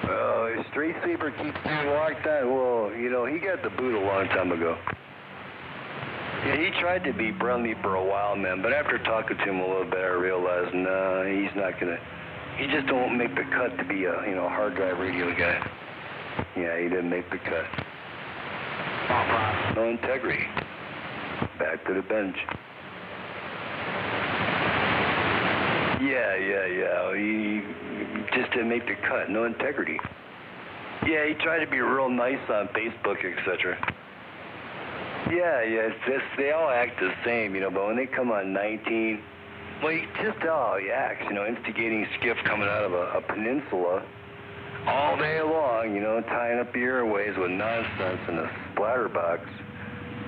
If Street Sweeper keeps being walked on, well, you know, he got the boot a long time ago. Yeah, he tried to be friendly for a while, man, but after talking to him a little bit, I realized, nah, he's not gonna, he just don't make the cut to be a, you know, hard drive radio guy. Yeah, he didn't make the cut. No integrity. Back to the bench. Yeah. He just didn't make the cut. No integrity. Yeah, he tried to be real nice on Facebook, etc. Yeah, it's just, they all act the same, you know, but when they come on 19, well, you just tell how he acts, you know, instigating skiff coming out of a peninsula all day long, you know, tying up the airways with nonsense in a splatter box.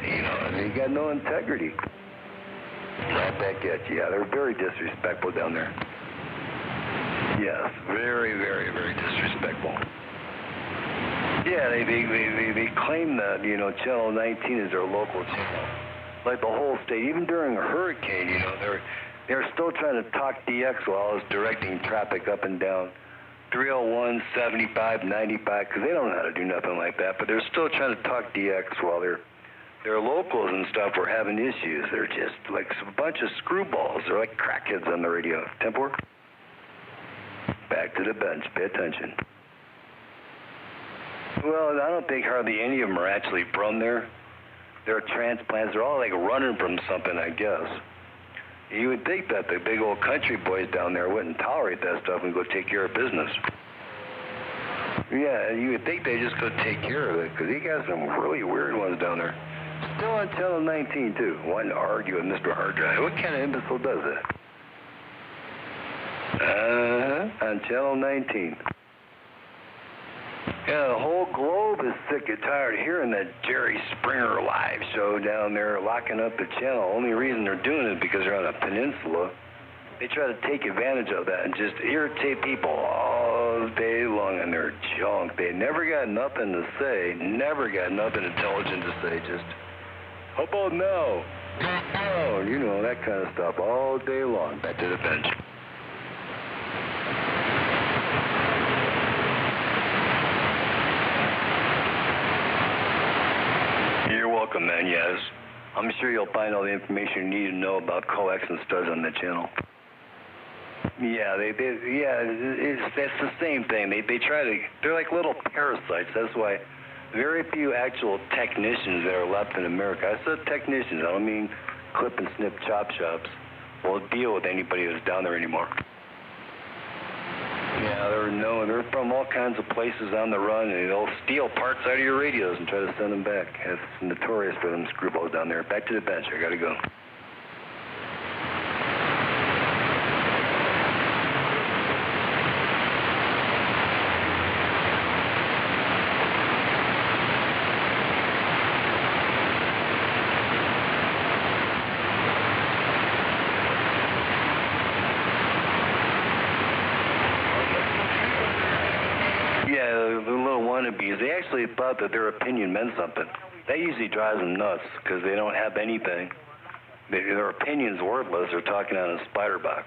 You know, and he got no integrity. Right back at you. Yeah, they're very disrespectful down there. Yes, very, very, very disrespectful. Yeah, they claim that, you know, Channel 19 is their local channel. Like the whole state, even during a hurricane, you know, they're still trying to talk DX while I was directing traffic up and down 301, 75, 95, because they don't know how to do nothing like that, but they're still trying to talk DX while their locals and stuff were having issues. They're just like a bunch of screwballs. They're like crackheads on the radio. Tempor? Back to the bench. Pay attention. Well, I don't think hardly any of them are actually from there. They're transplants. They're all like running from something, I guess. You would think that the big old country boys down there wouldn't tolerate that stuff and go take care of business. Yeah, you would think they just go take care of it, because he got some really weird ones down there. Still on Channel 19, too. Wanting to argue with Mr. Hard Drive. What kind of imbecile does that? On Channel 19. Yeah, the whole globe is sick and tired of hearing that Jerry Springer live show down there locking up the channel. Only reason they're doing it is because they're on a peninsula. They try to take advantage of that and just irritate people all day long on their junk. They never got nothing to say, never got nothing intelligent to say, just, how about now? Oh, you know, that kind of stuff all day long. Back to the bench. You're welcome, man, yes. I'm sure you'll find all the information you need to know about coax and studs on the channel. Yeah, that's the same thing. They try to, they're like little parasites. That's why very few actual technicians that are left in America. I said technicians, I don't mean clip and snip chop shops, will deal with anybody that's down there anymore. Yeah, they're from all kinds of places on the run, and they'll steal parts out of your radios and try to send them back. It's notorious for them screwballs down there. Back to the bench, I gotta go. They actually thought that their opinion meant something. That usually drives them nuts because they don't have anything. Their opinion's worthless. They're talking on a spider box.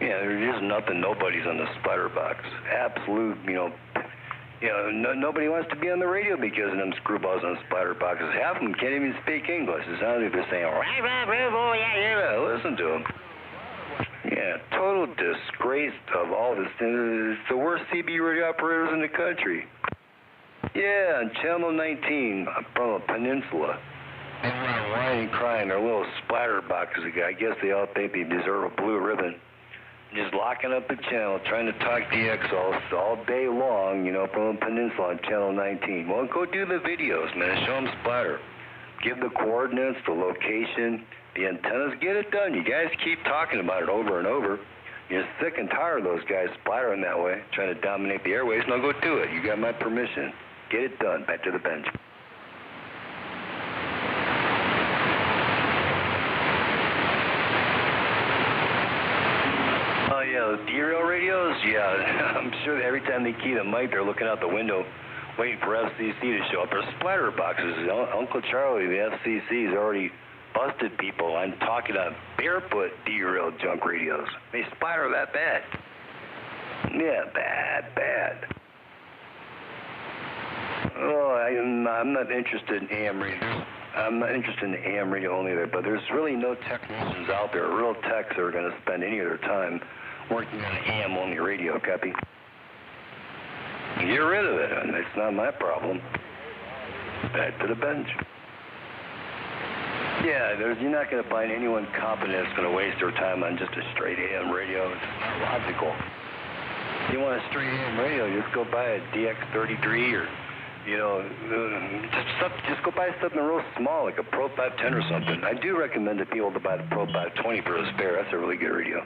Yeah, there's just nothing. Nobody's on the spider box. Absolute, nobody wants to be on the radio because of them screwballs on spider boxes. Half of them can't even speak English. It sounds like they're saying, listen to them. Yeah, total disgrace of all this. It's the worst CB radio operators in the country. Yeah, on Channel 19 from a peninsula. They run whining, crying. Their little splatter boxes. I guess they all think they deserve a blue ribbon. Just locking up the channel, trying to talk DX all day long, from a peninsula on Channel 19. Well, go do the videos, man. Show them splatter. Give the coordinates, the location, the antennas, get it done. You guys keep talking about it over and over. You're sick and tired of those guys splattering that way, trying to dominate the airways. Now go do it. You got my permission. Get it done. Back to the bench. Oh, yeah, the D-rail radios? Yeah, I'm sure that every time they key the mic, they're looking out the window, waiting for FCC to show up. They're splatter boxes. Uncle Charlie, the FCC, has already busted people. I'm talking on barefoot D-rail junk radios. They splatter that bad. Yeah, bad. Oh, I'm not interested in AM radio. I'm not interested in AM radio only there, but there's really no technicians out there, real techs that are going to spend any of their time working on AM only radio, copy? Get rid of it, and it's not my problem. Back to the bench. Yeah, you're not going to find anyone competent that's going to waste their time on just a straight AM radio. It's not logical. If you want a straight AM radio, just go buy a DX33 or, just go buy something real small, like a Pro 510 or something. I do recommend to people to buy the Pro 520 for a spare. That's a really good radio.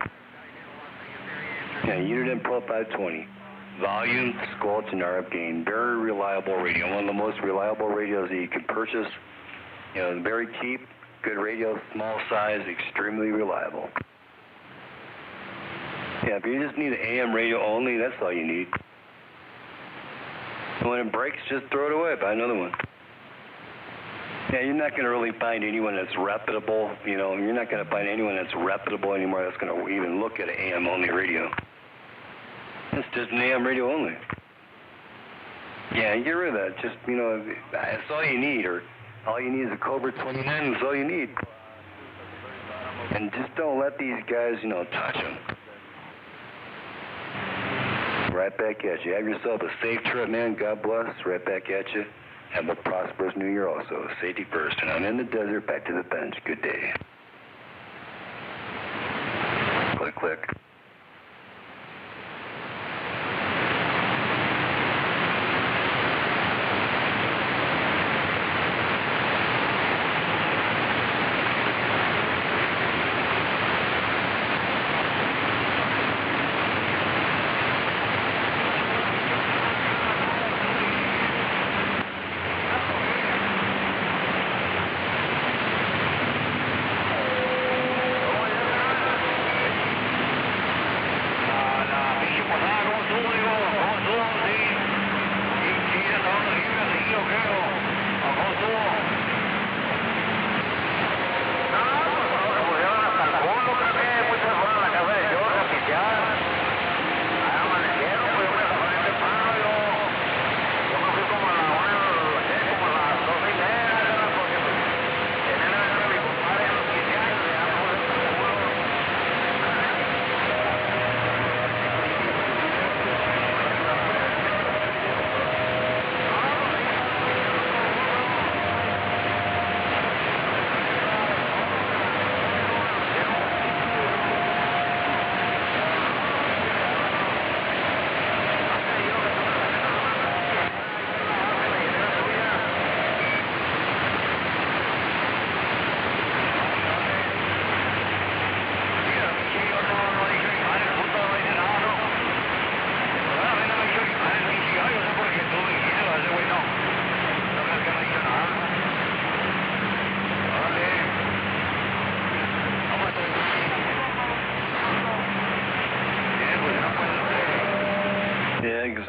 Yeah, Uniden Pro 520. Volume, squelch, and RF gain. Very reliable radio. One of the most reliable radios that you can purchase. Very cheap. Good radio, small size, extremely reliable. Yeah, if you just need an AM radio only, that's all you need. When it breaks, just throw it away, buy another one. Yeah, you're not going to really find anyone that's reputable. You know, you're not going to find anyone that's reputable anymore that's going to even look at an AM-only radio. It's just an AM radio only. Yeah, get rid of that. Just, you know, that's all you need, or all you need is a Cobra 29. That's all you need. And just don't let these guys, you know, touch them. Right back at you. Have yourself a safe trip, man. God bless. Right back at you. Have a prosperous new year also. Safety first. And I'm in the desert, back to the bench. Good day. Click, click.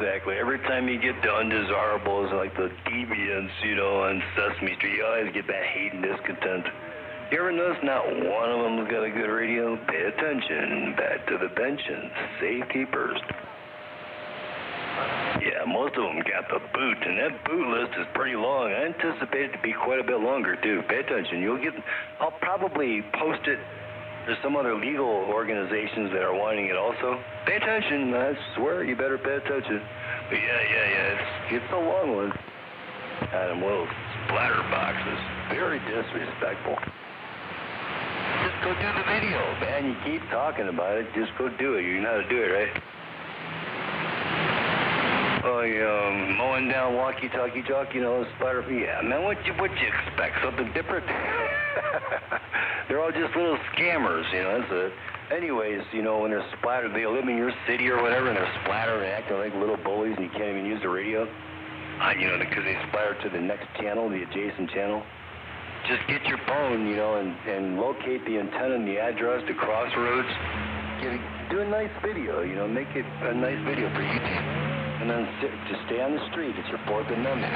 Exactly. Every time you get the undesirables like the deviants, you know, on Sesame Street, you always get that hate and discontent. You ever notice not one of them's got a good radio? Pay attention. Back to the pensions. Safety first. Yeah, most of them got the boot, and that boot list is pretty long. I anticipate it to be quite a bit longer, too. Pay attention. I'll probably post it. There's some other legal organizations that are wanting it also. Pay attention. I swear you better pay attention. But yeah. It's a long one. Adam Wills, splatter boxes. Very disrespectful. Just go do the video, man. You keep talking about it. Just go do it. You know how to do it, right? Oh, yeah, mowing down walkie-talkie talk, you know, splatter. Yeah, man, what'd you expect? Something different? They're all just little scammers, you know, that's it. Anyways, you know, when they're splattered, they live in your city or whatever, and they're splattered and acting like little bullies, and you can't even use the radio. You know, because they splatter to the next channel, the adjacent channel. Just get your phone, you know, and locate the antenna and the address to Crossroads. Do a nice video, you know, make it a nice video for YouTube. And then just stay on the street. It's your Fourth Amendment.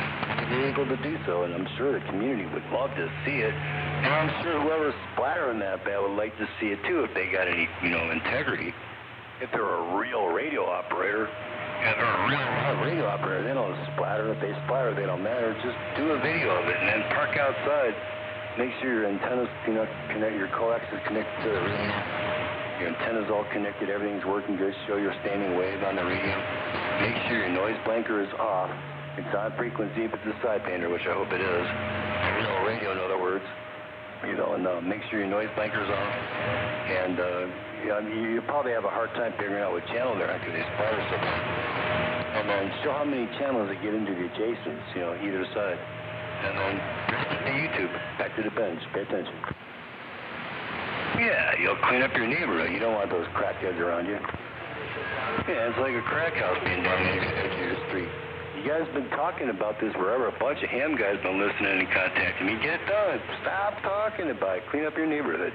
You're able to do so, and I'm sure the community would love to see it. And I'm sure whoever's splattering that bad would like to see it too if they got any, you know, integrity. If they're a real radio operator, they don't splatter. If they splatter, they don't matter. Just do a video of it and then park outside. Make sure your antennas, you know, your coax is connected to the radio. Your antenna's all connected, everything's working good. Show your standing wave on the radio. Make sure your noise blanker is off. It's on frequency if it's a sidebander, which I hope it is. A real radio, in other words. You know, and make sure your noise blanker's off. And you probably have a hard time figuring out what channel they're on because they splatter so bad. And then show how many channels they get into the adjacents, you know, either side. And then to YouTube, back to the bench. Pay attention. Yeah, you'll clean up your neighborhood. You don't want those crackheads around you. Yeah, it's like a crack house being down the edge of your street. You guys been talking about this forever. A bunch of ham guys been listening and contacting me. Get it done. Stop talking about it. Clean up your neighborhood.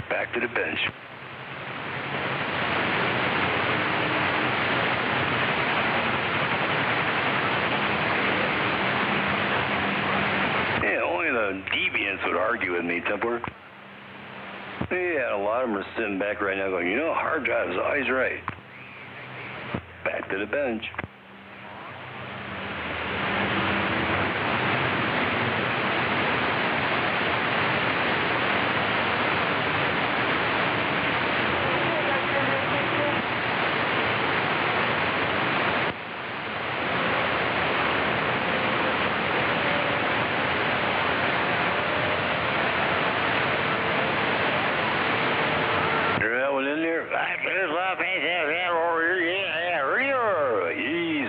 Back to the bench. deviants would argue with me, Templar. Yeah, a lot of them are sitting back right now going, you know, hard drive is always right. Back to the bench.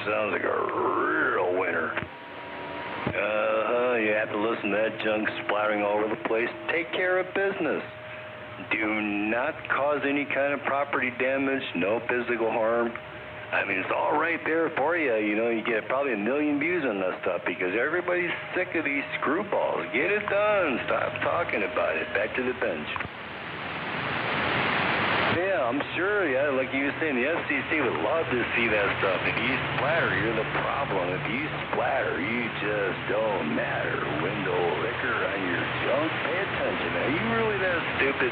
Sounds like a real winner. You have to listen to that junk splattering all over the place. Take care of business. Do not cause any kind of property damage, no physical harm. I mean, it's all right there for you. You know, you get probably 1 million views on that stuff because everybody's sick of these screwballs. Get it done. Stop talking about it. Back to the bench. Yeah, I'm sure, yeah, like you were saying, the FCC would love to see that stuff. If you splatter, you're the problem. If you splatter, you just don't matter. Window liquor on your junk, pay attention. Are you really that stupid?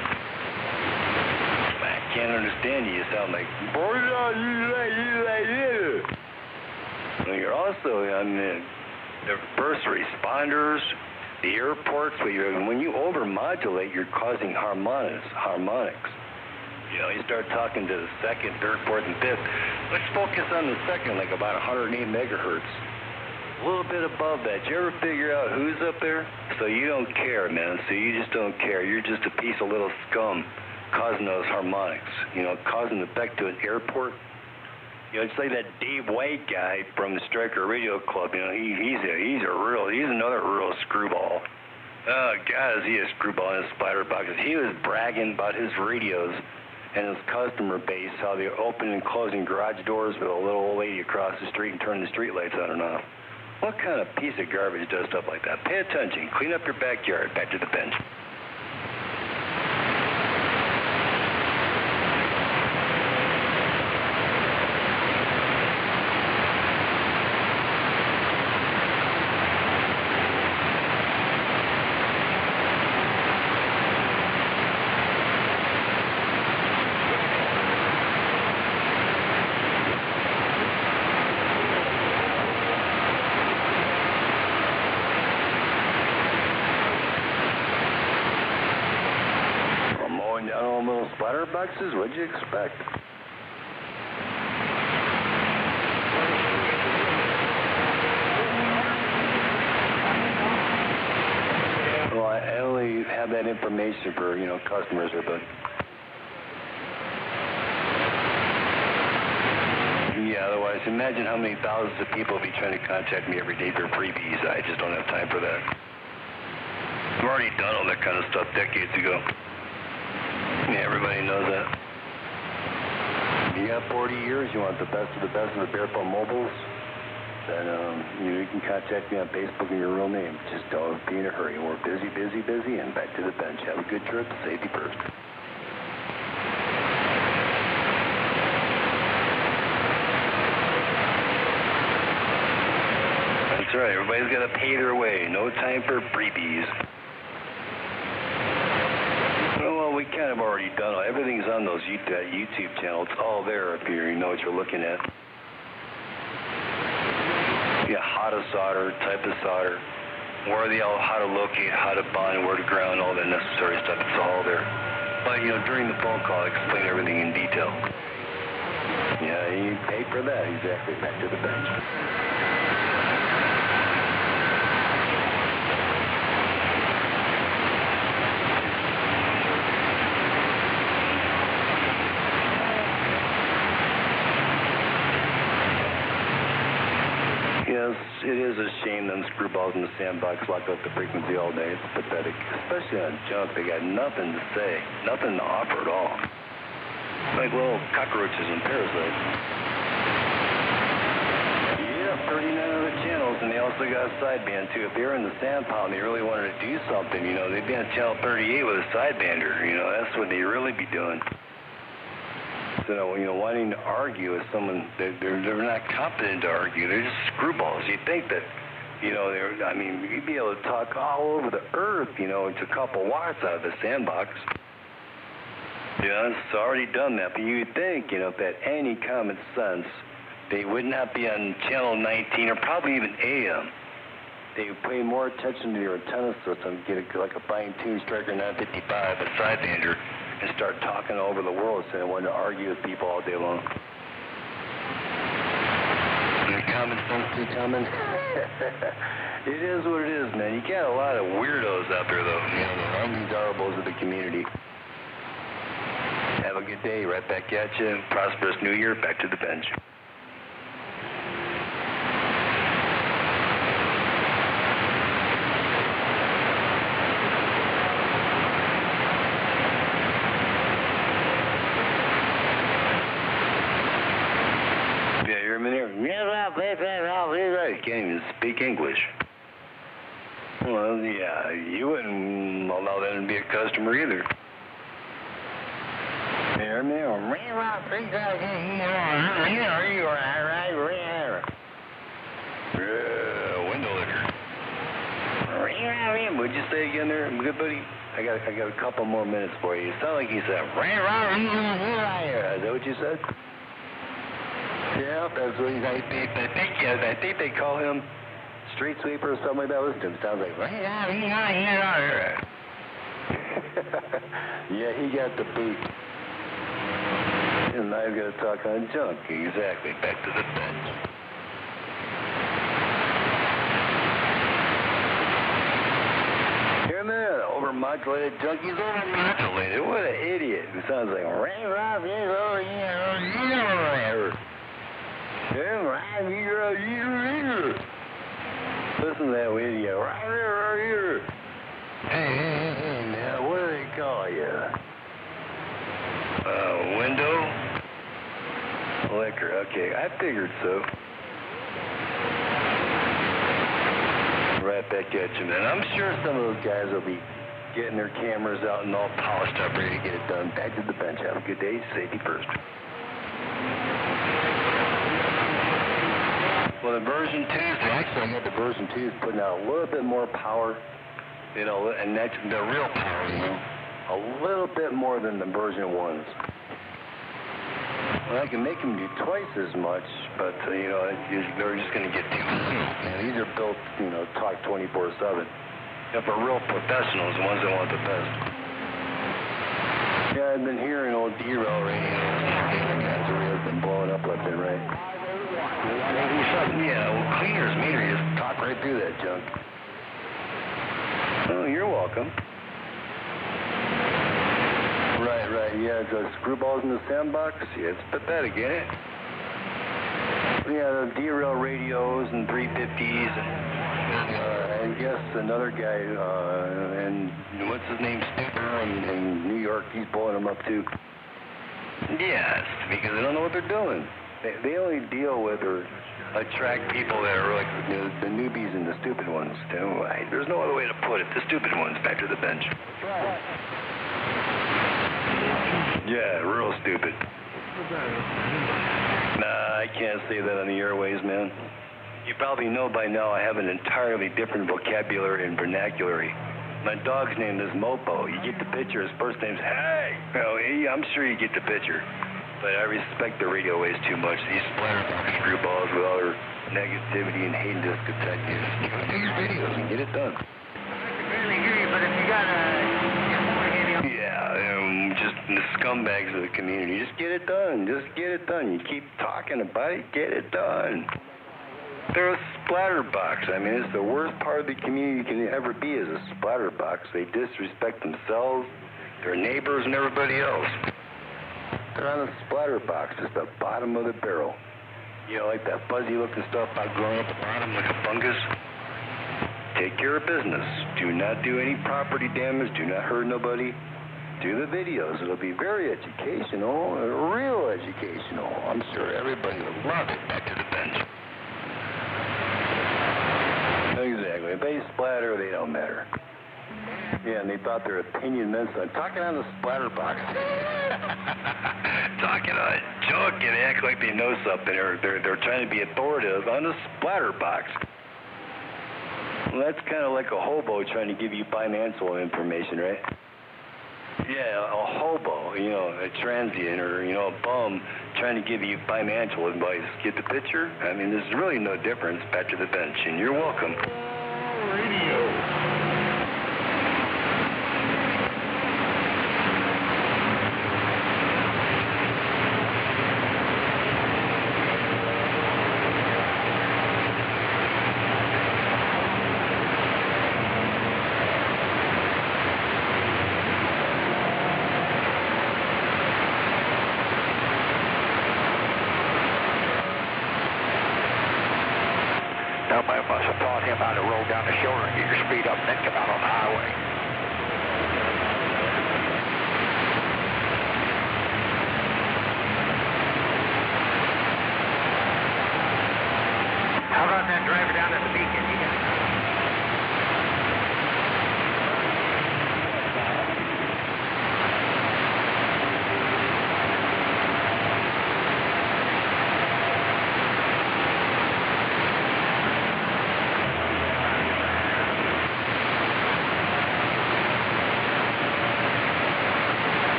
I can't understand you. You sound like, well, you're also on the first responders, the airports, when you overmodulate, you're causing harmonics. You know, you start talking to the second, third, fourth, and fifth. Let's focus on the second, like about 108 megahertz. A little bit above that. Did you ever figure out who's up there? So you don't care, man. So you just don't care. You're just a piece of little scum causing those harmonics. You know, causing the effect to an airport. You know, it's like that Dave White guy from the Striker Radio Club. You know, he's another real screwball. Oh, God, is he a screwball in his spider boxes. He was bragging about his radios and his customer base, how they're opening and closing garage doors with a little old lady across the street and turning the street lights on and off. What kind of piece of garbage does stuff like that? Pay attention. Clean up your backyard. Back to the bench. Boxes, what'd you expect? Well, I only have that information for, you know, customers or but. Yeah, otherwise, imagine how many thousands of people will be trying to contact me every day for freebies. I just don't have time for that. I've already done all that kind of stuff decades ago. Yeah, everybody knows that. You got 40 years, you want the best of the Barefoot Mobiles, then you can contact me on Facebook in your real name. Just don't be in a hurry. We're busy, and back to the bench. Have a good trip. Safety first. That's right. Everybody's got to pay their way. No time for freebies. Well, we kind of already done it. Everything's on those YouTube channels. It's all there if you know what you're looking at. Yeah, how to solder, type of solder, how to locate, how to bind, where to ground, all that necessary stuff. It's all there. But, you know, during the phone call, I explain everything in detail. Yeah, you pay for that. Exactly. Back to the bench. Yes, it is a shame them screwballs in the sandbox lock up the frequency all day. It's pathetic. Especially on junk. They got nothing to say. Nothing to offer at all. Like little cockroaches and parasites. Yeah, 39 other channels, and they also got a sideband, too. If they're in the sand pile and they really wanted to do something, you know, they'd be on channel 38 with a sidebander. You know, that's what they'd really be doing. So, you know, wanting to argue with someone, they're not competent to argue. They're just screwballs. You'd think that You know, I mean, you'd be able to talk all over the earth, you know, it's a couple watts out of the sandbox. Yeah, it's already done that, but you'd think, you know, if they had any common sense, they would not be on channel 19 or probably even AM. They would pay more attention to your antenna system, get like a fine-tuned Striker 955, a sidebander, and start talking over the world instead of wanting to argue with people all day long. Any common sense too common? It is what it is, man. You got a lot of weirdos out there, though. You know, the undesirables of the community. Have a good day. Right back at you. Prosperous New Year. Back to the bench. You can't even speak English. Well, yeah, you wouldn't allow them to be a customer either. Window licker. What'd you say again there, good buddy? I got a couple more minutes for you. It sounded like you said, is that what you said? Yeah, that's what I think they call him street sweeper or something like that. Listen to him, sounds like, yeah, he got the boot. And I've got to talk on junk. Exactly. Back to the bench. Hear that? Overmodulated junkies, overmodulated. What an idiot. It sounds like, listen to that idiot. Hey, man, what do they call you? Window? Liquor, okay, I figured so. Right back at you, man. I'm sure some of those guys will be getting their cameras out and all polished up, ready to get it done. Back to the bench. Have a good day. Safety first. Well, the version 2s, actually, I got the version 2s putting out a little bit more power, you know, and that's the real power, you know, a little bit more than the version 1s. Well, I can make them do twice as much, but, you know, they're just going to get too little. Man, these are built, you know, talk 24/7. You know, for real professionals, the ones that want the best. Yeah, I've been hearing old D-Rail radios. Guys have been blowing up left and right. Yeah, well, cleaner's meter, you just talk right through that junk. Oh, you're welcome. Right, yeah, the screwballs in the sandbox. Yeah, it's pathetic, ain't it? Yeah, the D-Rail radios and 350s, and I guess another guy, and what's his name, Snooper in New York, he's blowing them up too. Yes, because they don't know what they're doing. They only deal with or attract people that are like, you know, the newbies and the stupid ones. There's no other way to put it. The stupid ones back to the bench. Yeah, real stupid. Nah, I can't say that on the airways, man. You probably know by now I have an entirely different vocabulary and vernacular. My dog's name is Mopo. You get the picture. His first name's Hey. Well, I'm sure you get the picture. But I respect the radio waves too much. These splatterbox screwballs with all their negativity and hate detectives. Do your videos and get it done. I can barely hear you, but if you got just the scumbags of the community. Just get it done. Just get it done. You keep talking about it, get it done. They're a splatterbox. I mean, it's the worst part of the community you can ever be is a splatterbox. They disrespect themselves, their neighbors, and everybody else. They're on a splatterbox, just the bottom of the barrel. You know, like that fuzzy-looking stuff growing up the bottom like a fungus. Take care of business. Do not do any property damage. Do not hurt nobody. Do the videos. It'll be very educational, real educational. I'm sure everybody will love it. Back to the bench. Exactly. If they splatter, they don't matter. Yeah, and they thought their opinion meant something. Talking on the splatterbox. Talking on junk and act like they know something, or they're trying to be authoritative on the splatterbox. Well, that's kind of like a hobo trying to give you financial information, right? Yeah, a hobo, you know, a transient or, you know, a bum trying to give you financial advice. Get the picture? I mean, there's really no difference. Back to the bench, and you're welcome. Radio. Somebody must have taught him how to roll down the shoulder and get your speed up and then come out on the highway. How about that driver down at the beacon? You got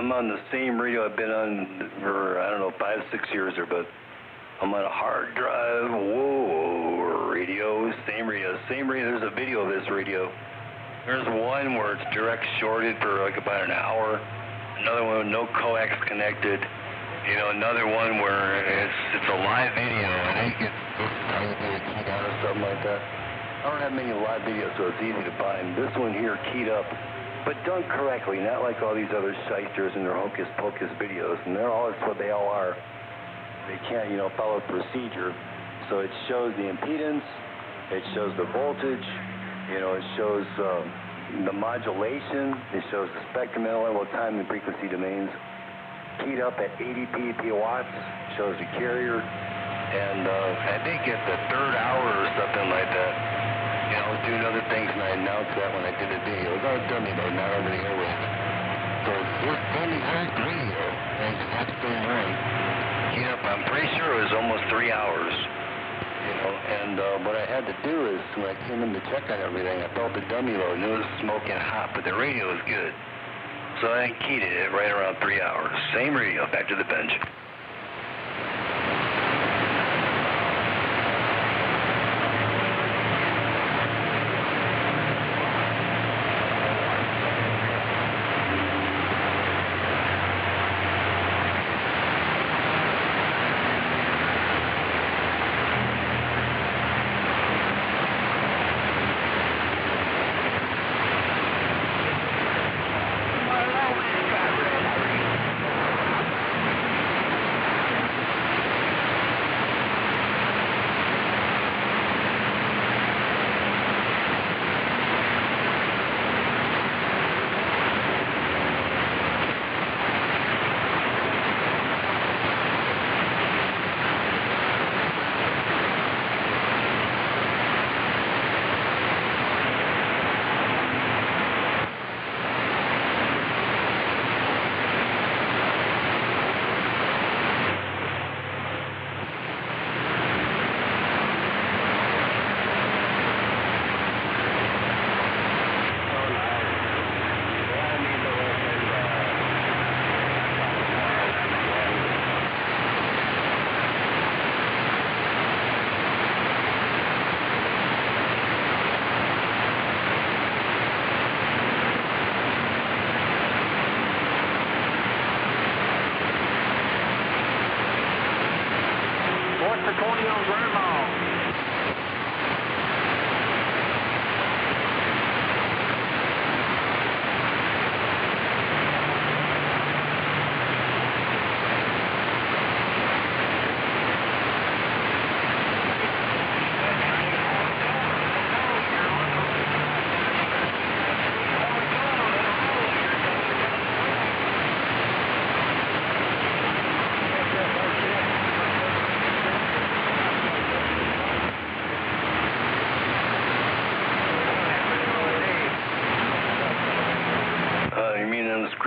I'm on the same radio I've been on for, I don't know, 5, 6 years or but. I'm on a hard drive, whoa, radio, same radio. There's a video of this radio. There's one where it's direct shorted for like about an hour. Another one with no coax connected. You know, another one where it's a live video. I think it's keyed out or something like that. I don't have many live videos, so it's easy to find. This one here keyed up, but done correctly, not like all these other shysters and their hocus pocus videos. And they're all, that's what they all are. They can't, you know, follow procedure. So it shows the impedance, it shows the voltage, you know, it shows the modulation, it shows the spectrum interval, time and frequency domains. Keyed up at 80 ppb watts, shows the carrier, and I think at the third hour or something like that, you know, I was doing other things and I announced that when I did the video. It was on a dummy mode, not over the airwaves. So this dummy has radio, and that's been on. Keyed up, I'm pretty sure it was almost 3 hours. You know, and what I had to do is, when I came in to check on everything, I felt the dummy load, and it was smoking hot, but the radio was good. So I keyed it right around 3 hours. Same radio, back to the bench.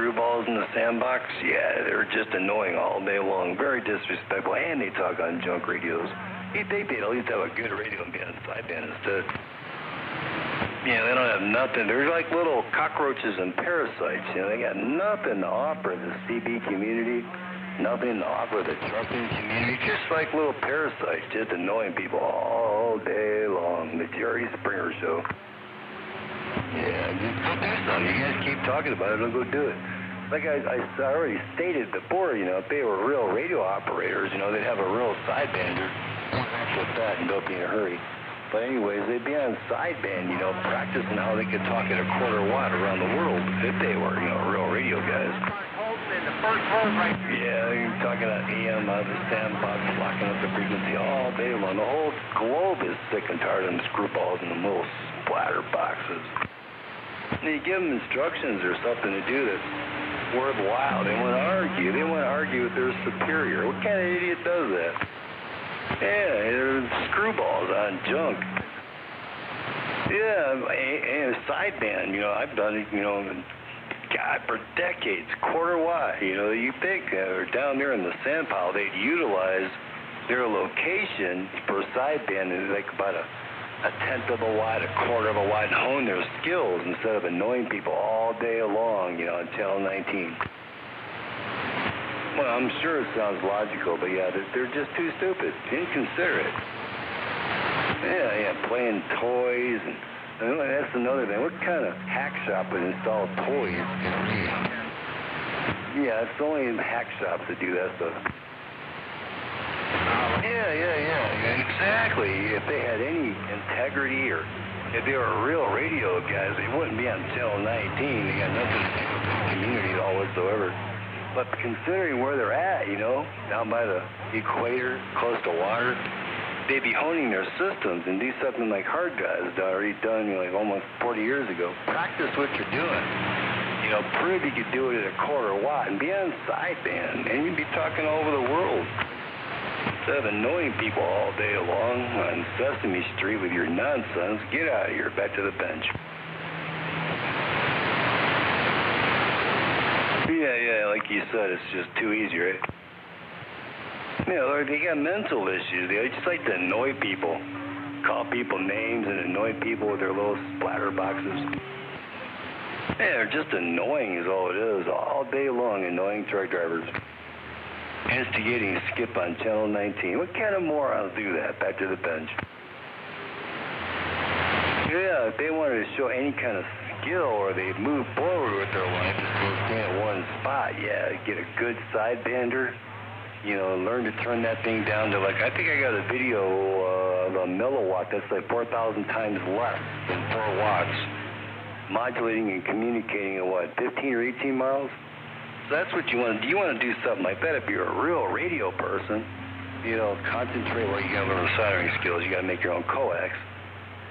screwballs in the sandbox, yeah, they're just annoying all day long, very disrespectful, and they talk on junk radios. You'd think they'd at least have a good radio and be on sideband instead. Yeah, they don't have nothing. They're like little cockroaches and parasites. You know, they got nothing to offer the CB community, nothing to offer the trucking community. Just like little parasites, just annoying people all day long. The Jerry Springer Show. Yeah, just go do something. You guys keep talking about it, I'll go do it. Like I already stated before, you know, if they were real radio operators, you know, they'd have a real sidebander. With that, and don't be in a hurry. But anyways, they'd be on sideband, you know, practicing how they could talk at a quarter watt around the world if they were, you know, real radio guys. Yeah, you're talking about AM out of the sandbox, locking up the frequency all day long. The whole globe is sick and tired of them screwballs in the little splatter boxes. And you give them instructions or something to do that's worthwhile. They want to argue. They want to argue with their superior. What kind of idiot does that? Yeah, they're screwballs on junk. Yeah, and sideband, you know, I've done it, you know, God, for decades, quarter watt. You know, you think down there in the sand pile, they'd utilize their location for sideband and like about a tenth of a watt, a quarter of a watt, and hone their skills instead of annoying people all day long, you know, on Channel 19. Well, I'm sure it sounds logical, but yeah, they're just too stupid, inconsiderate. Yeah, playing toys, and that's another thing. What kind of hack shop would install toys? Yeah, it's only in hack shops that do that stuff. Yeah, exactly. If they had any integrity or if they were real radio guys, they wouldn't be on Channel 19. They got nothing to do with the community at all whatsoever. But considering where they're at, you know, down by the equator, close to water, they'd be honing their systems and do something like hard guys had already done, you know, like almost 40 years ago. Practice what you're doing. You know, prove you could do it at a quarter watt and be on sideband, and you'd be talking all over the world. Instead of annoying people all day long on Sesame Street with your nonsense, get out of here, back to the bench. Yeah, like you said, it's just too easy, right? You know, they got mental issues. They just like to annoy people. Call people names and annoy people with their little splatter boxes. Yeah, they're just annoying is all it is. All day long, annoying truck drivers. Instigating Skip on Channel 19. What kind of morons do that? Back to the bench. Yeah, if they wanted to show any kind of skill or they move forward with their life instead of staying at one spot, yeah, get a good sidebander, you know, learn to turn that thing down to like, I think I got a video of a milliwatt that's like 4,000 times less than 4 watts, modulating and communicating at what, 15 or 18 miles? So that's what you want to do. You want to do something like that if you're a real radio person, you know, concentrate where you got to learn soldering skills. You got to make your own coax.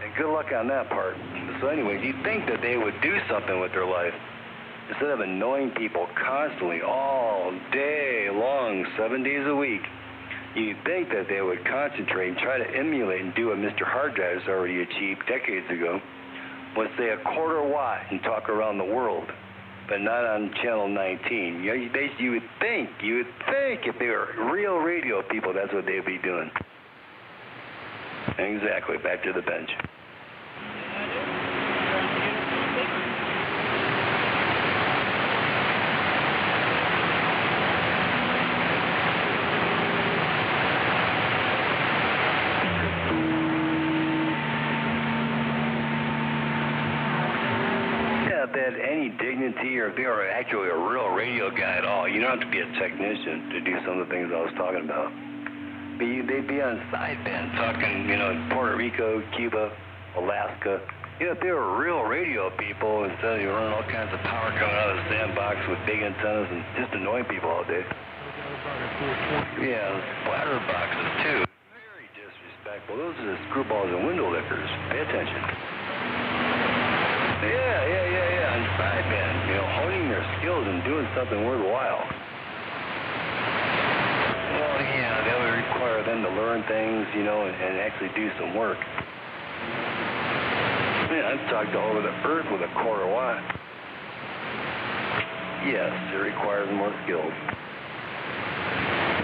And good luck on that part. So anyways, you'd think that they would do something with their life instead of annoying people constantly all day long, 7 days a week. You'd think that they would concentrate and try to emulate and do what Mr. Hard Drive has already achieved decades ago, was say a quarter watt and talk around the world, but not on Channel 19. You would think if they were real radio people, that's what they'd be doing. Exactly, back to the bench. If they had any dignity or if they were actually a real radio guy at all, you don't have to be a technician to do some of the things I was talking about. But they'd be on sideband talking, you know, Puerto Rico, Cuba, Alaska. You know, if they were real radio people, instead of running all kinds of power coming out of the sandbox with big antennas and just annoying people all day. Yeah, splatter boxes too. Very disrespectful. Those are the screwballs and window lickers. Pay attention. Yeah, on sideband, you know, honing their skills and doing something worthwhile. Well, yeah, that would require them to learn things, you know, and actually do some work. Yeah, I've talked all over the earth with a quarter watt. Yes, it requires more skills.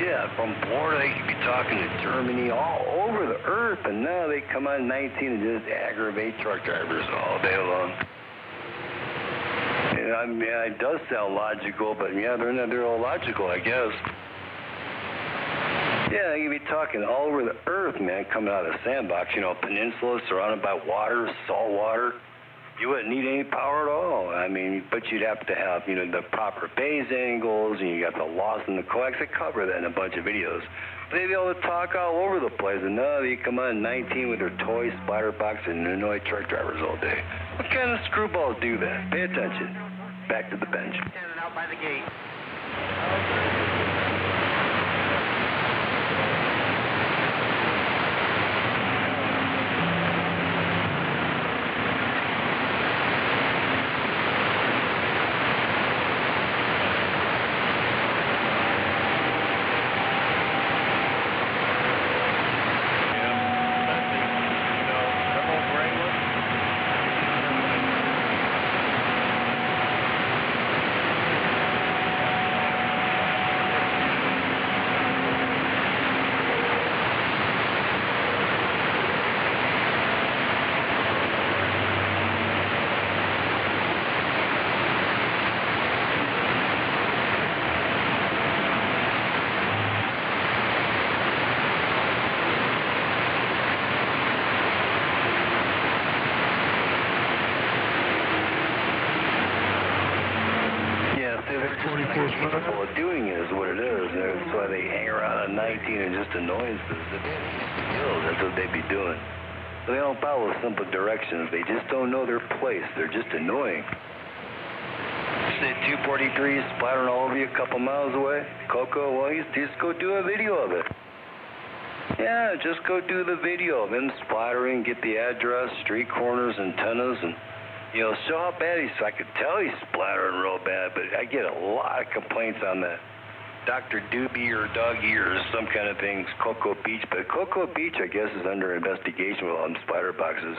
Yeah, from Florida, they could be talking to Germany, all over the earth, and now they come on 19 and just aggravate truck drivers all day long. And I mean, it does sound logical, but yeah, they're not, they're illogical, I guess. Yeah, they could be talking all over the earth, man, coming out of the sandbox, you know, peninsula surrounded by water, salt water. You wouldn't need any power at all. I mean, but you'd have to have, you know, the proper phase angles, and you got the loss and the coax. I cover that in a bunch of videos. But they'd be able to talk all over the place, and now they come on 19 with their toy splatter box and annoy truck drivers all day. What kind of screwballs do that? Pay attention. Back to the bench. Standing out by the gate. Capable of doing it is what it is. That's why they hang around on 19 and just annoys the skills. That's what they'd be doing. They don't follow simple directions. They just don't know their place. They're just annoying. Say 243 splattering all over you a couple miles away. Coco, well, just go do a video of it. Yeah, just go do the video of him splattering, get the address, street corners, antennas, and you know, show how bad he's. I could tell he's splattering real bad, but I get a lot of complaints on that. Dr. Doobie or Doggy or some kind of things, Cocoa Beach. But Cocoa Beach, I guess, is under investigation with all them splatter boxes.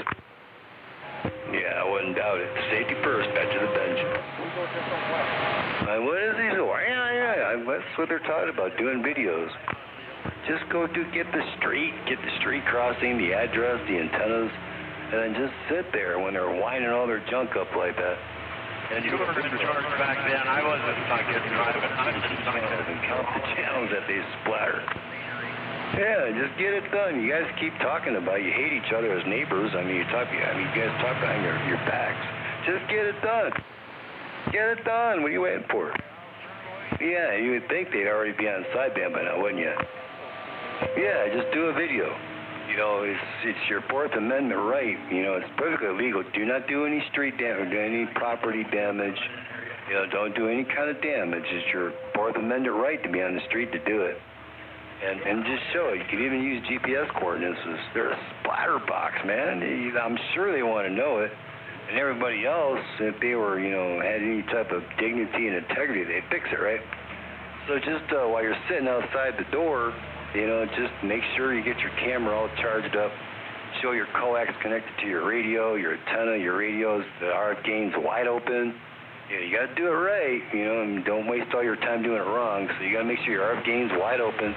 Yeah, I wouldn't doubt it. Safety first, back to the bench. What is he doing? Yeah, that's what they're talking about, doing videos. Just go get the street crossing, the address, the antennas, and then just sit there when they're winding all their junk up like that. And you were in charge back then. I wasn't fucking driving. I was just and count the channels that they splatter. Yeah, just get it done. You guys keep talking about it. You hate each other as neighbors. I mean, you guys talk behind your backs. Just get it done. Get it done. What are you waiting for? Yeah, you would think they'd already be on sideband by now, wouldn't you? Yeah, just do a video. You know, it's your Fourth Amendment right. You know, it's perfectly legal. Do not do any street damage, any property damage. You know, don't do any kind of damage. It's your Fourth Amendment right to be on the street to do it. And just show it. You can even use GPS coordinates. They're a splatter box, man. I'm sure they want to know it. And everybody else, if they were, you know, had any type of dignity and integrity, they'd fix it, right? So just while you're sitting outside the door, you know, just make sure you get your camera all charged up. Show your coax connected to your radio, your antenna, your radios, the RF gain's wide open. You know, you got to do it right, you know, and don't waste all your time doing it wrong. So you got to make sure your RF gain's wide open,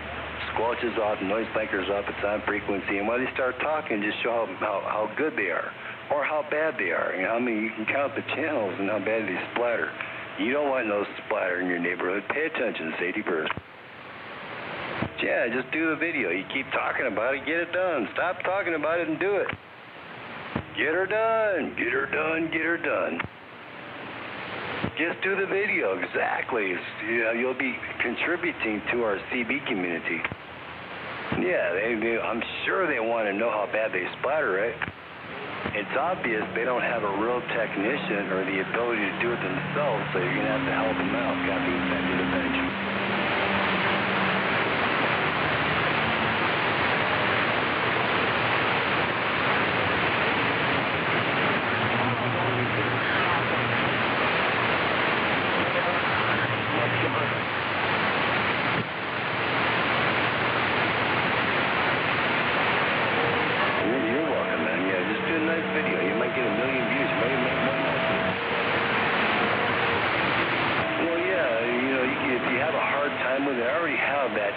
squelches off, noise blanker's up, it's on frequency. And while they start talking, just show how good they are or how bad they are. You know, how many you can count the channels and how bad they splatter. You don't want no splatter in your neighborhood. Pay attention, safety first. Yeah, just do a video. You keep talking about it, get it done. Stop talking about it and do it. Get her done. Get her done. Get her done. Just do the video, exactly. You know, you'll be contributing to our CB community. Yeah, I'm sure they want to know how bad they splatter, right? It's obvious they don't have a real technician or the ability to do it themselves, so you're going to have to help them out. Copy, back to the bench.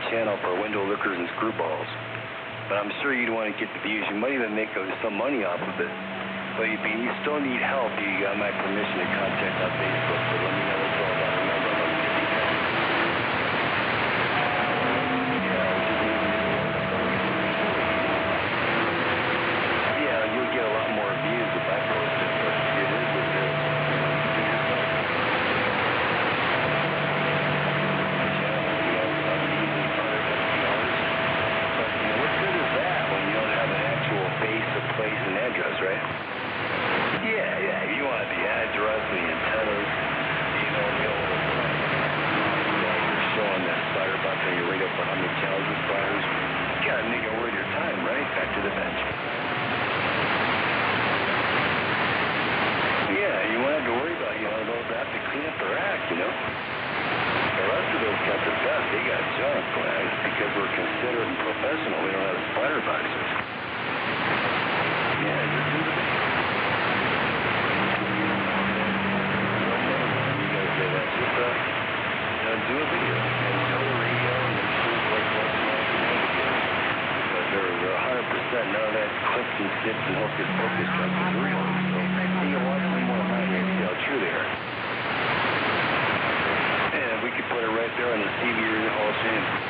channel for window lickers and screwballs. But I'm sure you'd want to get the views. You might even make some money off of it. But if you still need help, you got my permission to contact on Facebook. So let me know what's all about. Remember, I'm going to be yeah, you'll get a lot more views if I post it, but it is what it is. Place and address, right? Yeah, you want the address, the antennas, you know, you're showing that spider box and you rate up 100 channels with spiders. You gotta make it worth your time, right? Back to the bench. Yeah, you won't have to worry about, those that have to clean up their act, The rest of those cats are best. They got junk, man. It's because we're considerate and professional. We don't have spider boxes. Yeah, just do the video. You gotta say that. Just, do a video and show the radio and then shoot like what's not because they're 100%. None of that clips and skips and hocus pocus stuff is real. So you can watch them more time and see how true they are. And we could put it right there on the CB Hall of Shame.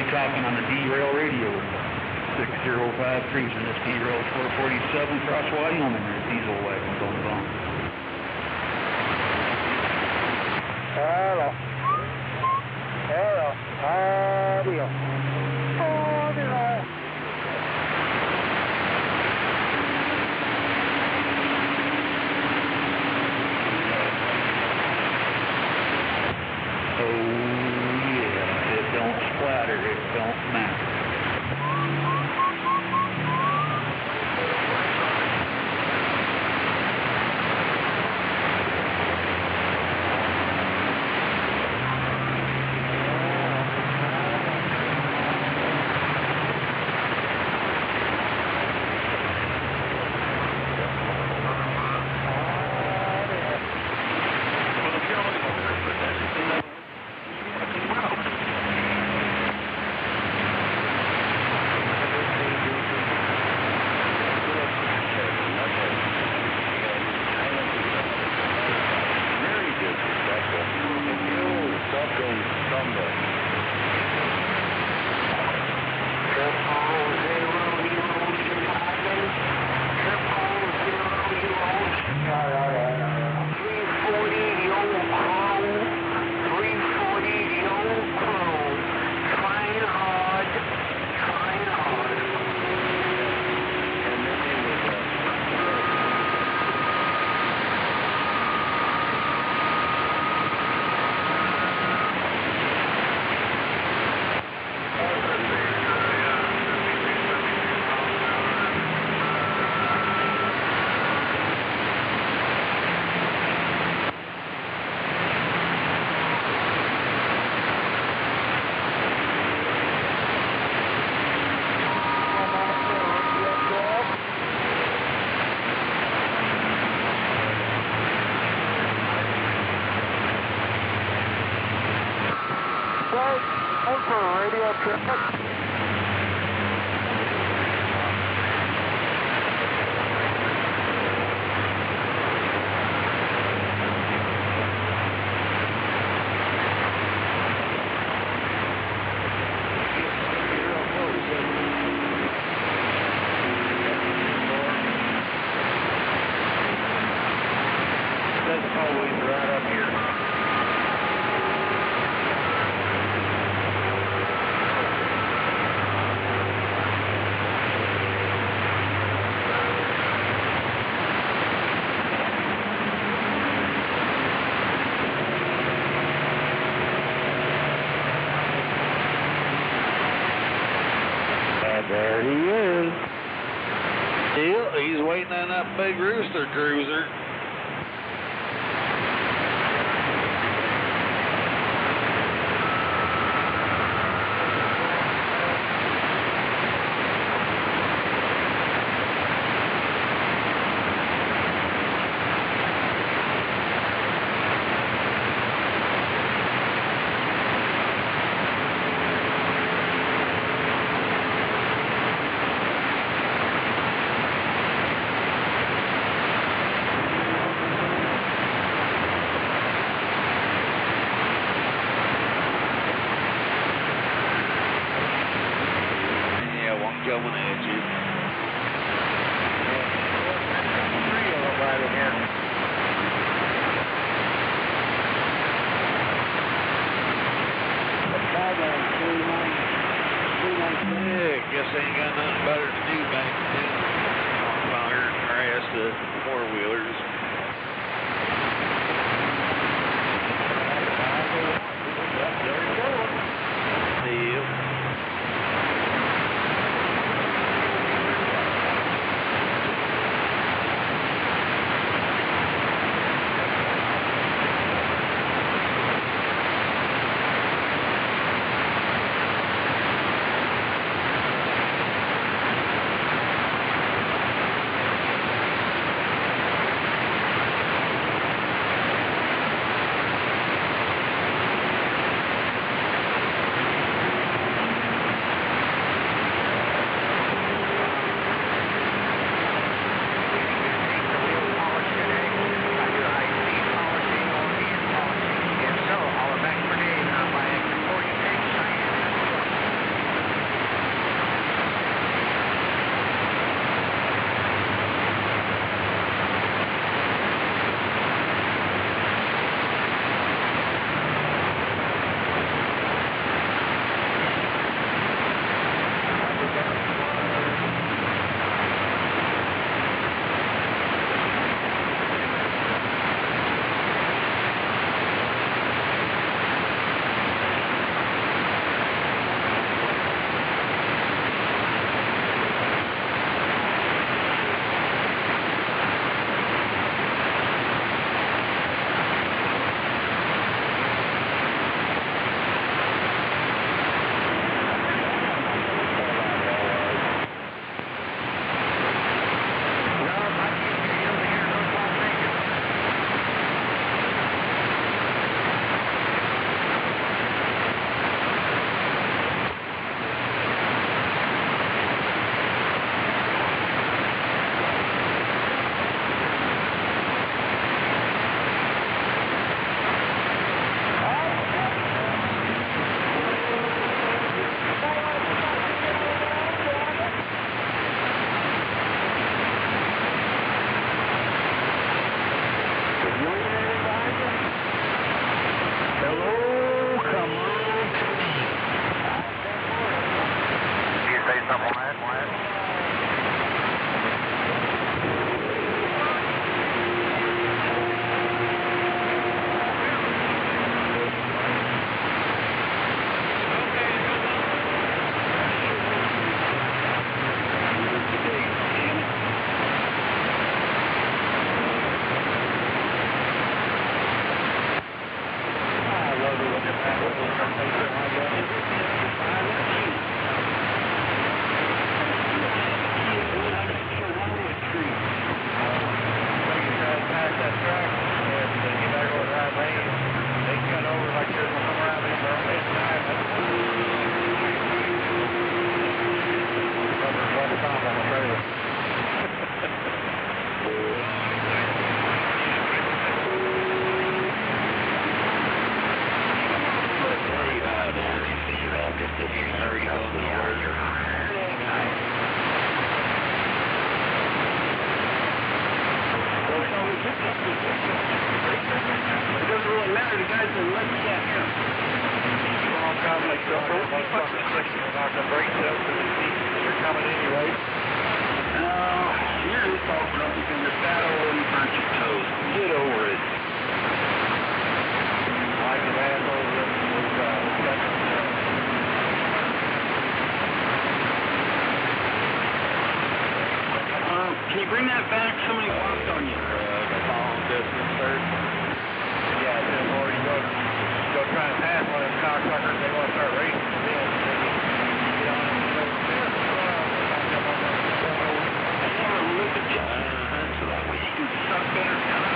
Talking on the D-Rail radio, 6053, and this D-Rail 447 across Wyoming. There's diesel wagon going on. Hello. Adios. matter. It don't matter. There he is. He's waiting on that big rooster cruiser. Coming at you. Three of them right in here. Yeah, guess they ain't got nothing better to do back then. Fire and harass the four-wheelers. Can you bring that back? Somebody walked on you. Long distance search. Yeah, before you go try to pass one of them cocksuckers, they want to start racing. Then get on and go Look at you. So that way you can suck better cock.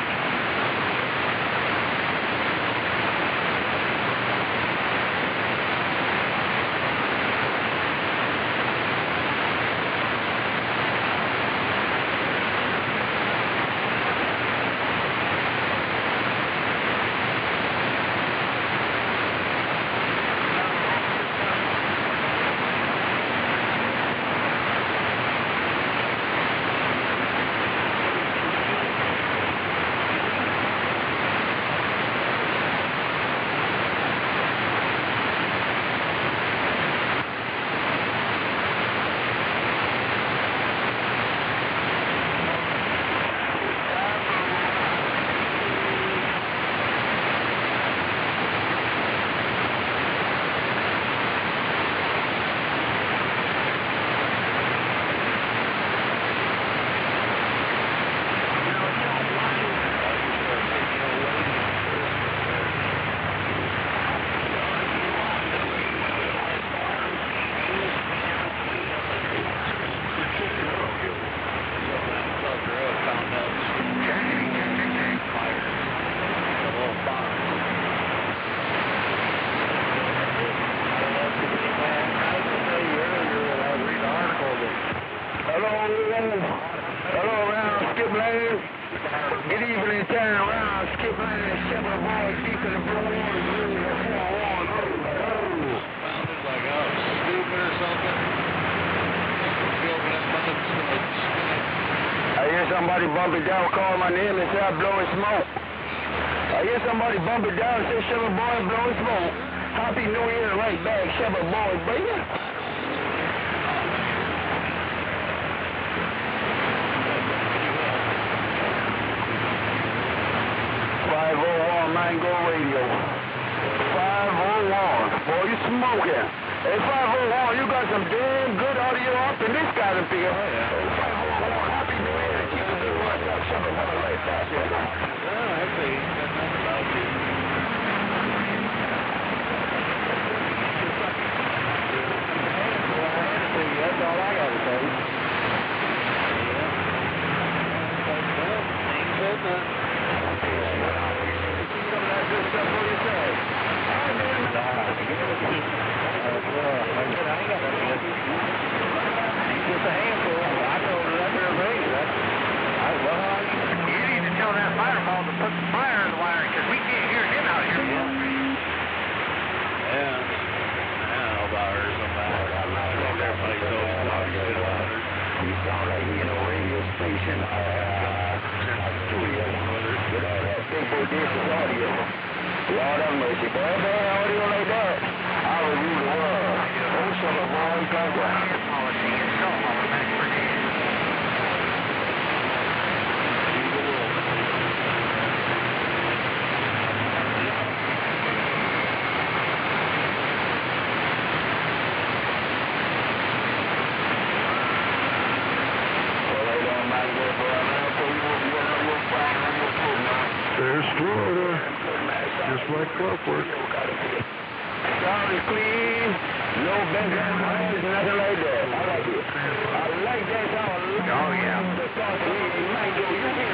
Somebody bump it down, call my name and say I'm blowing smoke. I hear somebody bump it down and say Shepherd Boy blowing smoke. Happy New Year right back, Shepherd Boy, baby. Mango Radio. 501. Boy, you smoking. Hey, 501, you got some damn good audio up in this goddamn field. Oh, yeah. Hey, 501, Happy New Year. Keep it doing what's up. Shepherd Boy right back. I see. Got nothing about you. That's all I got to say. Just a handful. I told her that there race. You need to tell that fireball to put the fire in the wiring because we can't hear him out here. Yeah. Bars on that. Everybody's always talking shit about her. You sound like you in a radio station. Big boy dishes audio. Lord have mercy. Boy, if they had audio like that, I would rule the world. Oh, Shepherd Boy, come down. Policy and cell phone expertise. There's Florida. Just like clockwork. Sorry, please. No background noise, nothing like that. I like it. I like that sound. Oh, yeah. The song, Mango, you hear me?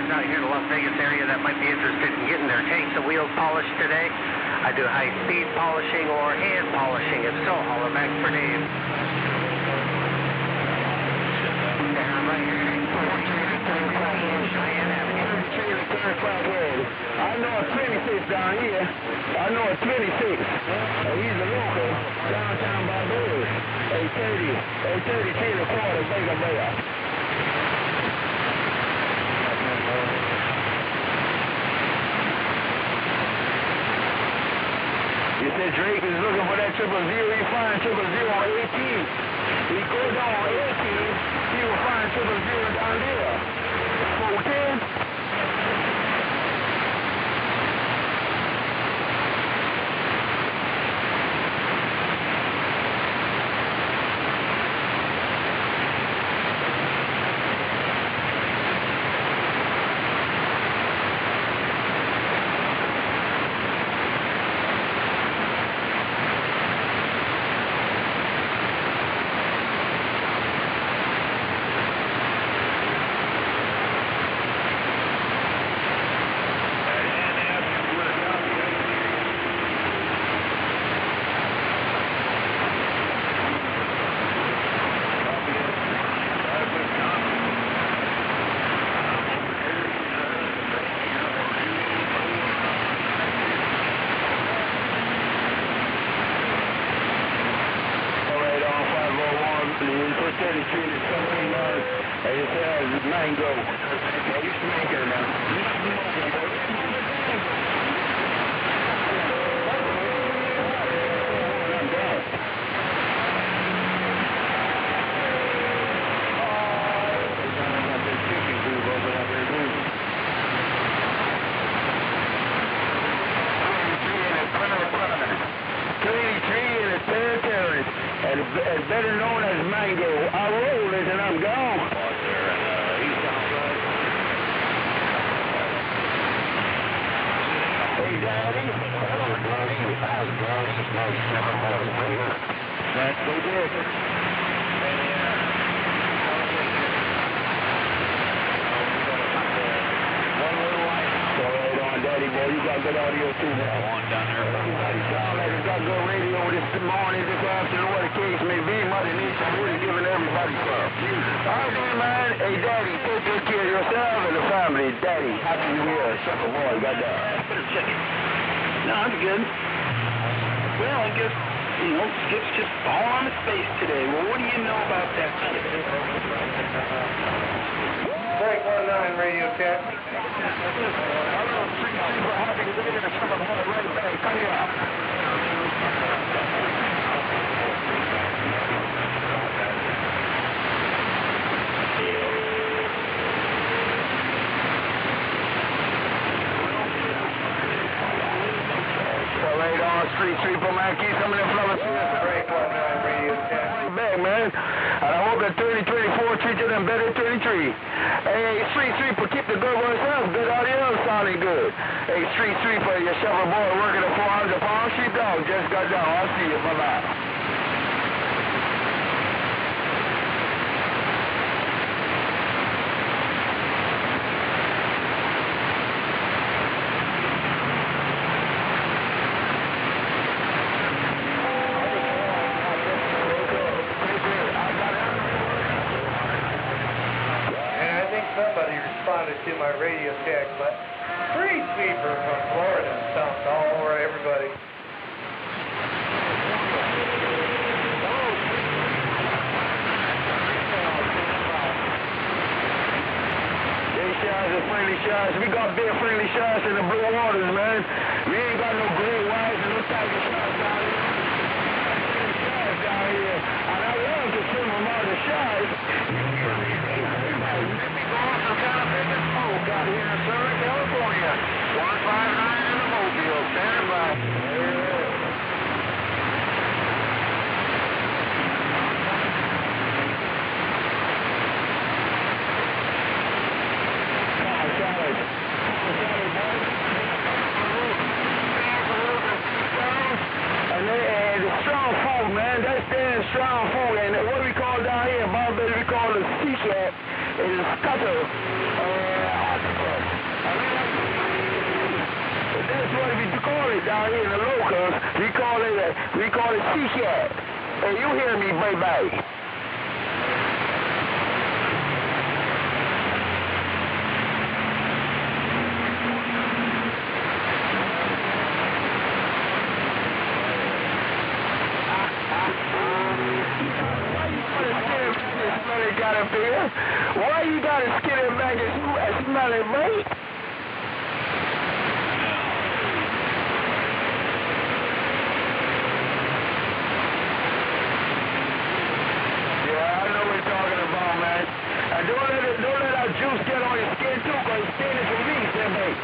Out here in the Las Vegas area that might be interested in getting their tanks and wheels polished today. I do high-speed polishing or hand polishing. If so, holler back for Dave. I know a 26 down here. I know a 26. He's a local downtown Barbados. A 30, 10 and a quarter, Vega Bay. You said Drake is looking for that 000. He find 000 on 18. He go down on 18. He will find 000 down there. 410. Better known as Mango. I roll it and I'm gone. Hey, Daddy. Hello, Daddy. How's Daddy? That's so good. Daddy boy, you got good audio too now. On down there. Sound like you got good radio this morning, this afternoon, what the case may be. Mother Nisha really giving everybody some. All right, man. Hey, Daddy, take good care of yourself and the family. Daddy, happy New Year. Sucker boy, got that. No, I'm good. Well, I guess, Skip's just falling on his face today. Well, what do you know about that shit? Break 19 radio check. Street sweeper, man, keep some of them flowers. Break 19 radio check. Back, man. And I hope that 3024 treats you them better 33. Hey, street sweeper, keep the good ones up. Good audio, sounding good. Hey, street sweeper, your shovel boy working a 400-pound sheepdog just got down. I'll see you. Bye-bye. responded to my radio check, but street sweeper from Florida stumped all over everybody. Shots and friendly shots. We got big friendly shots in the blue waters, man. We ain't got no great whites and no tiger shots down here. Friendly shots down here. And I love to swim them out the shots. Let me go on some kind of big smoke out here in Southern California. 159 in the Mobile. Stand by. Strong food, and what we call down here in Barbados, we call a sea cat, is scuttle, octopus. That's what we call it down here in the locals. We call it sea cat. Hey, you hear me, baby? Why you gotta skin it back and smell it, mate? Yeah, I know what you're talking about, man. And don't let our juice get on your skin too, because your skin is released, mate.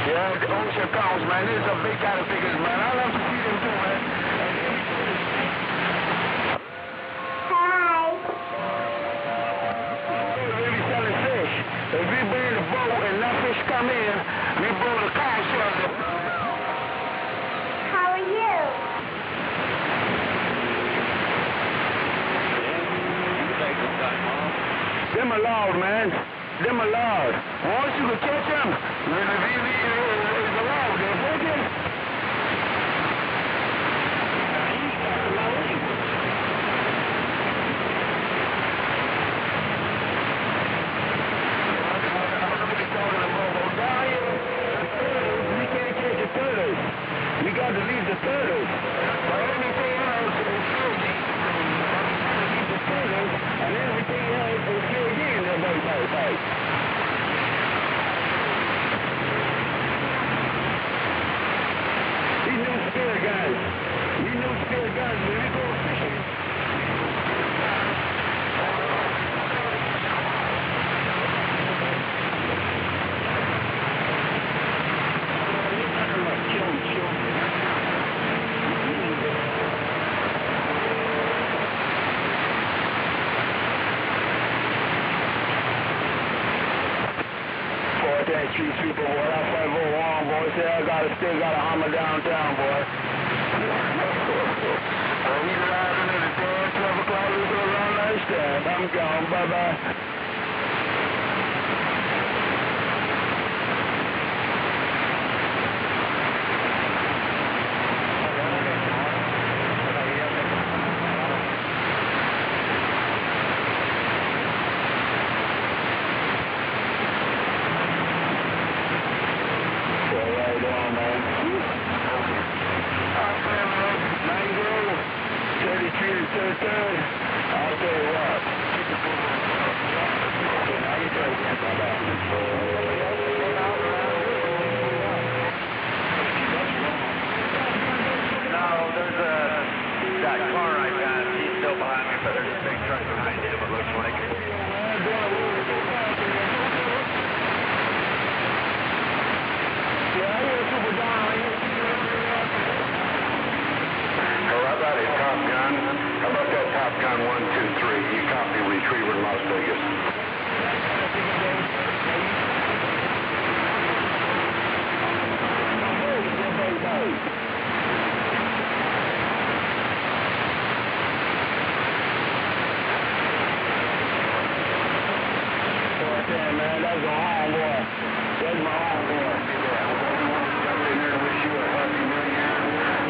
Yeah, the ocean counts, man. These are big kind of figures, man. I love to see them too, man. Hi. We be selling fish. If we bring the boat and that fish come in, we blow the car shelter. How are you? Them allowed, man. Them allowed. Once you can catch them, when the VV is allowed, they're working. We can't catch the turtles. We got to leave the turtles. But everything else is good. Leave the turtles, and everything else is good. Bye. We new spear guys. When we go fishing. Street sweeper, boy. That's why I go wrong, boy. Say I still got a hammer downtown, boy. We driving at the 12 o'clock, we go around lunchtime. I'm gone. Bye-bye. Top Gun 1, 2, 3. You copy retriever in Las Vegas. Man, that's my homeboy. That's my homeboy. I'm in there to wish you a happy new year.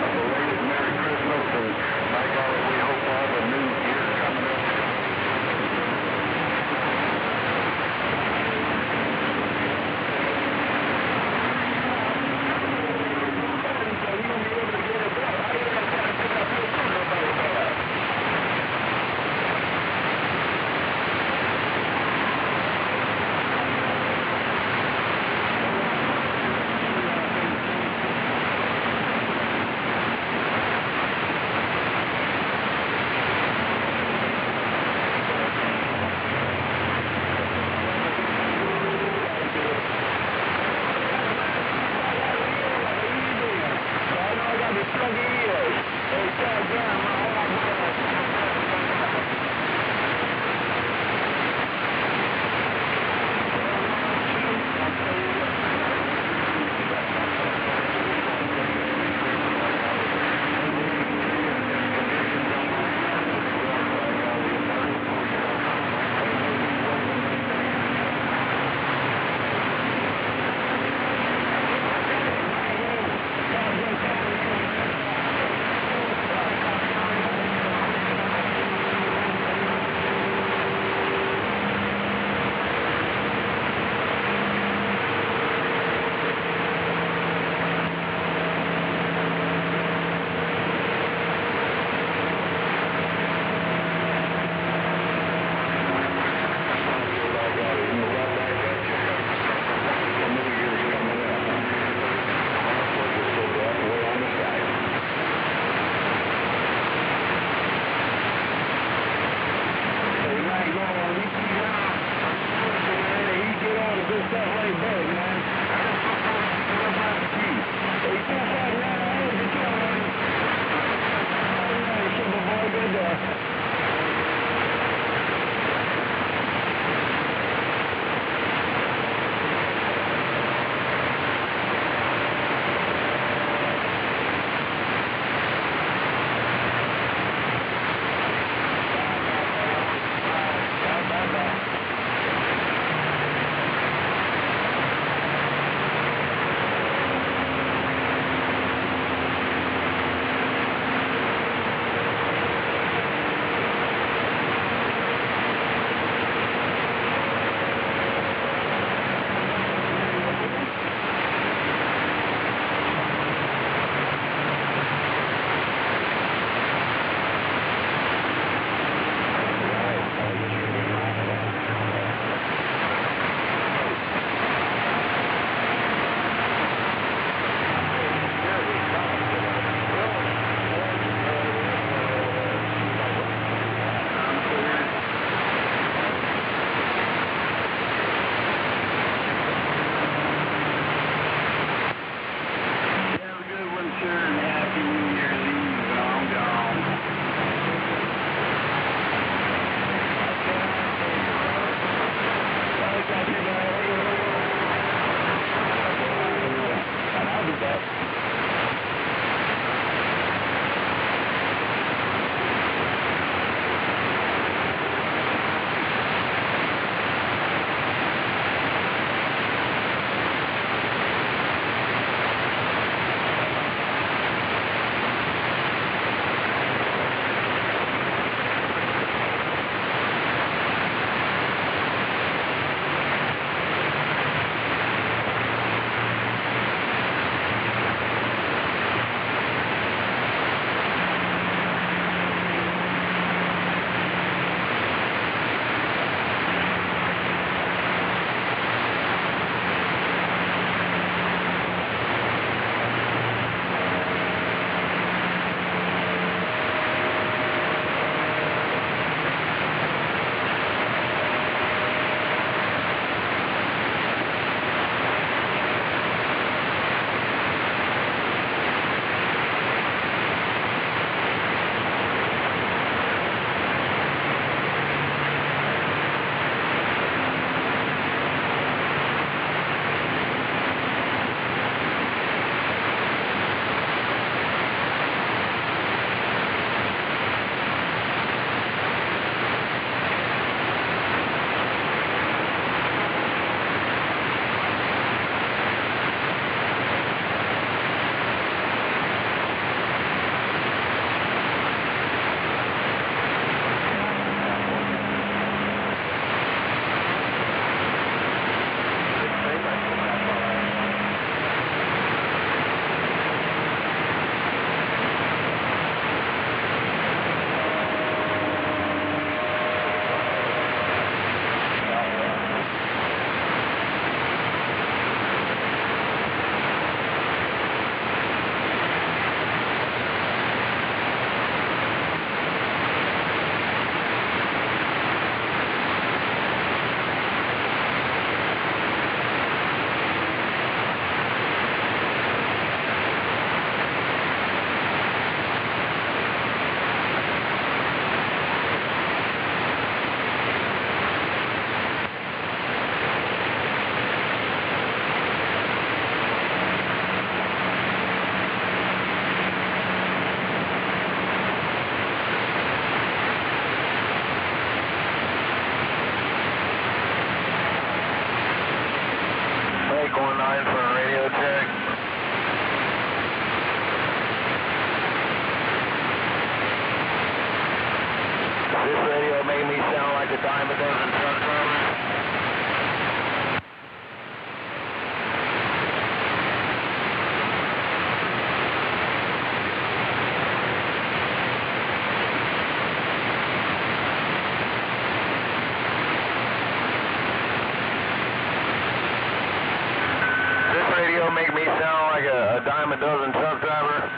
make me sound like a dime a dozen truck driver?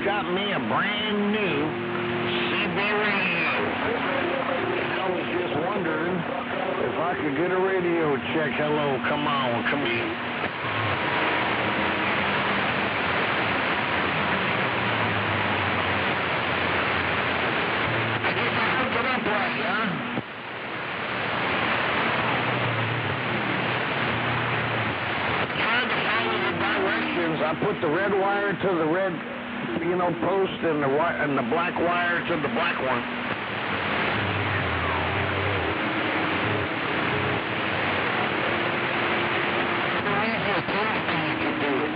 Got me a brand new CB radio. I was just wondering if I could get a radio check. Hello, come on, come in. I guess I hooked it up right, huh? Trying to follow the directions. I put the red wire to the red post and the black wire to the black one. The easiest thing you can do it.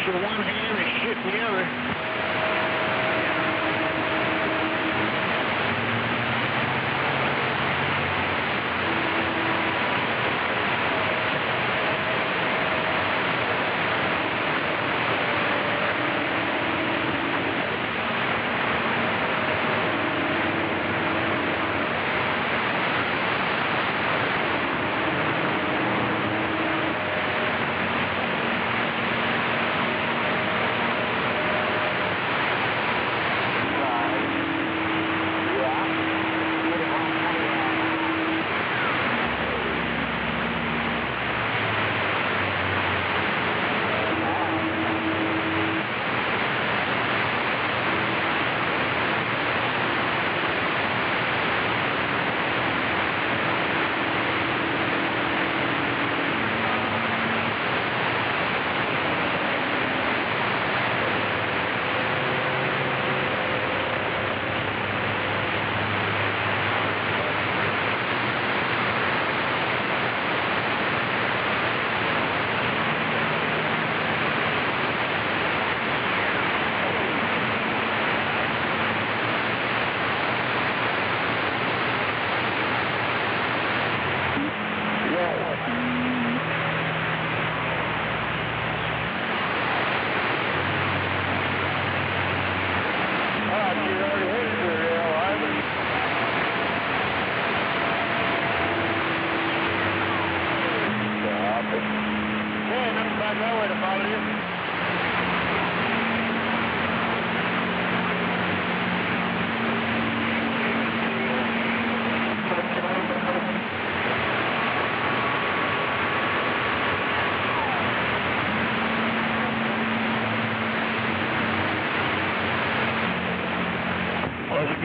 One hand and shit the other.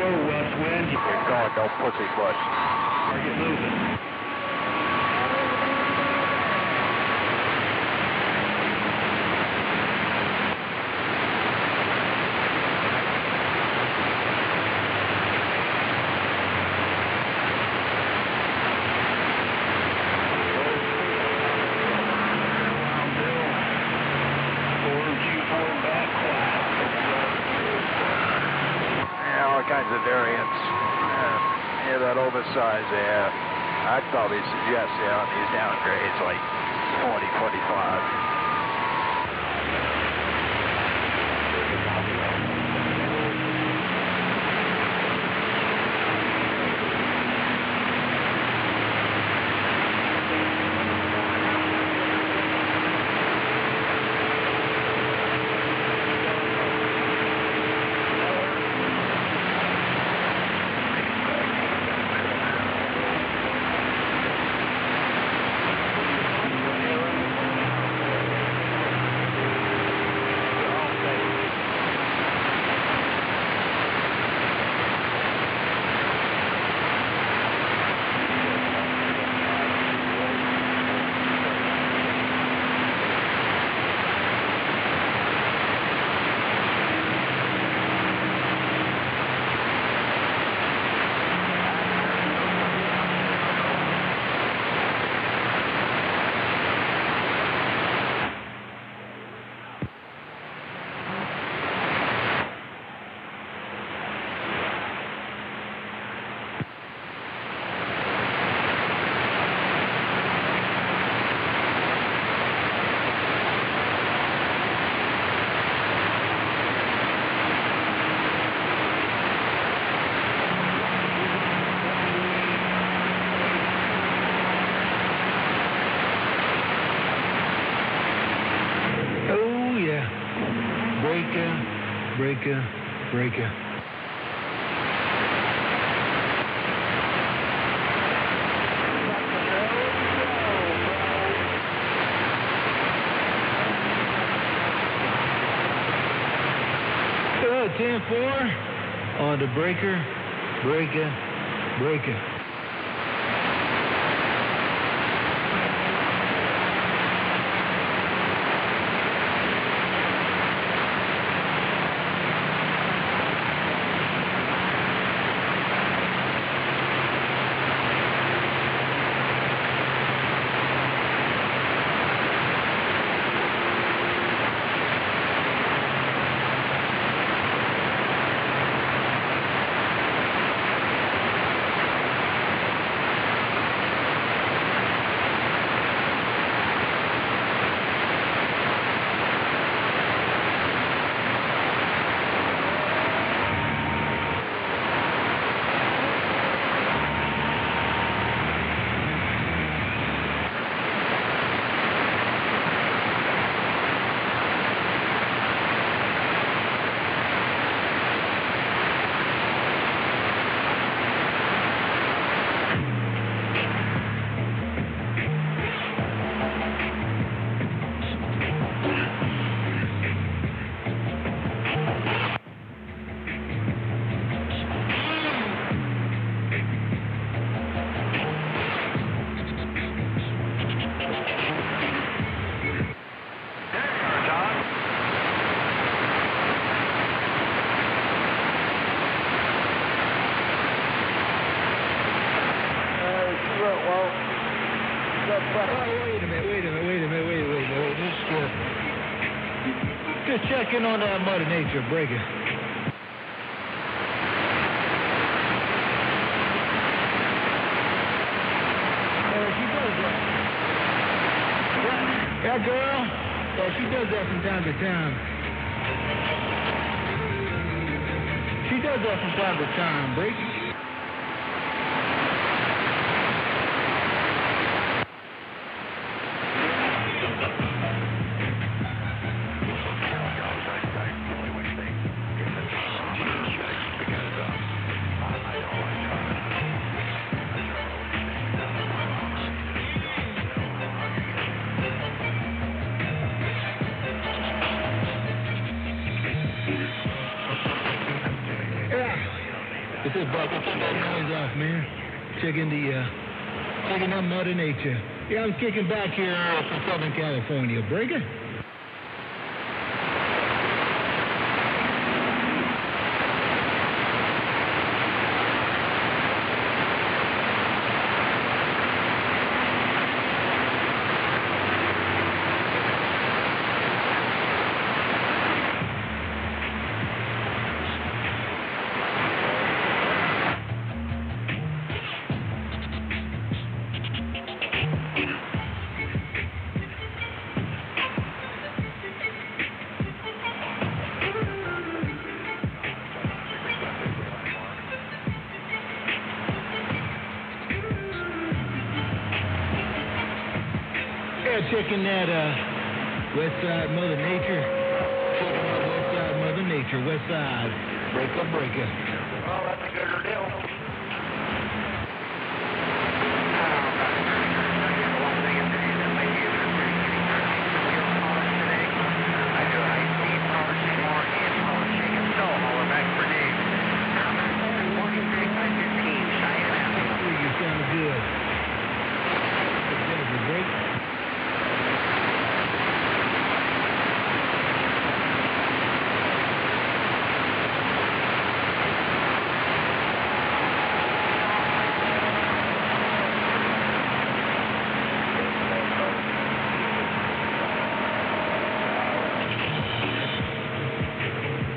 go, west wind. Get going, don't pussyfoot. Get moving. Kinds of variants. Yeah, that oversized, yeah. I'd probably suggest, on these downgrades, like 40, 45. Breaker. Good, 10-4 on the breaker. Just checking on that Mother Nature breaker. She does that. Yeah, girl. Yeah, she does that from time to time. She does that from time to time, break. What's up, Buck? Check that noise off, man. Checking out Mother Nature. Yeah, I was kicking back here from Southern California. Breaker? Checking that West Side Mother Nature. Checking out West Side Mother Nature. West Side. Breaker. Well, that's a good deal.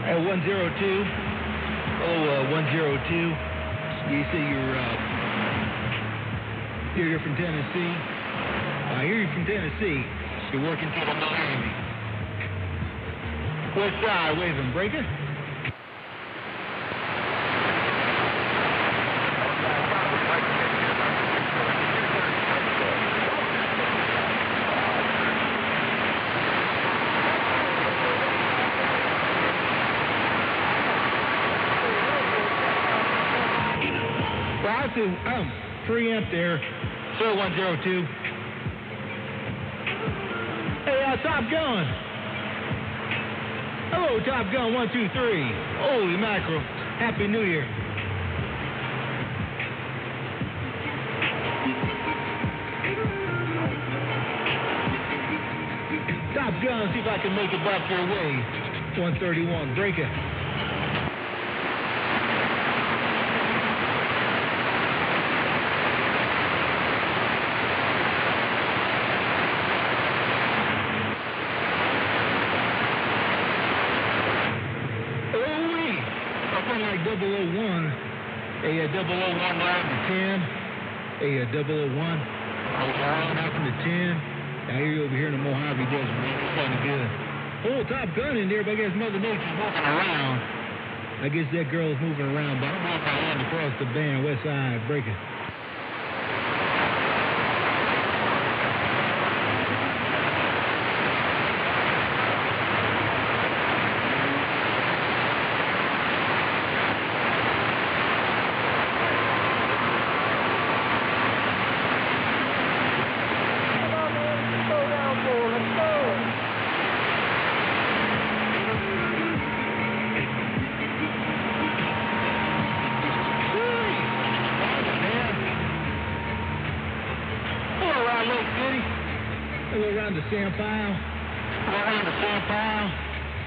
At 102. 102. You say you're from Tennessee. I hear you're from Tennessee. You're working for the Miami. West Side, waving breaker. Preempt there, sir 102. Hey, Top Gun. Hello, Top Gun 123. Holy mackerel. Happy New Year. Top Gun, see if I can make it back your way. 131, break it. Like 001, a 001 right to 10, a 001, rolling out from the 10. Now you're over here in the Mojave Desert, man. It's kind of good. Whole Top Gun in there, but I guess Mother Nature's moving around. I guess that girl's moving around, but I'm moving across the band, West Side, breaking.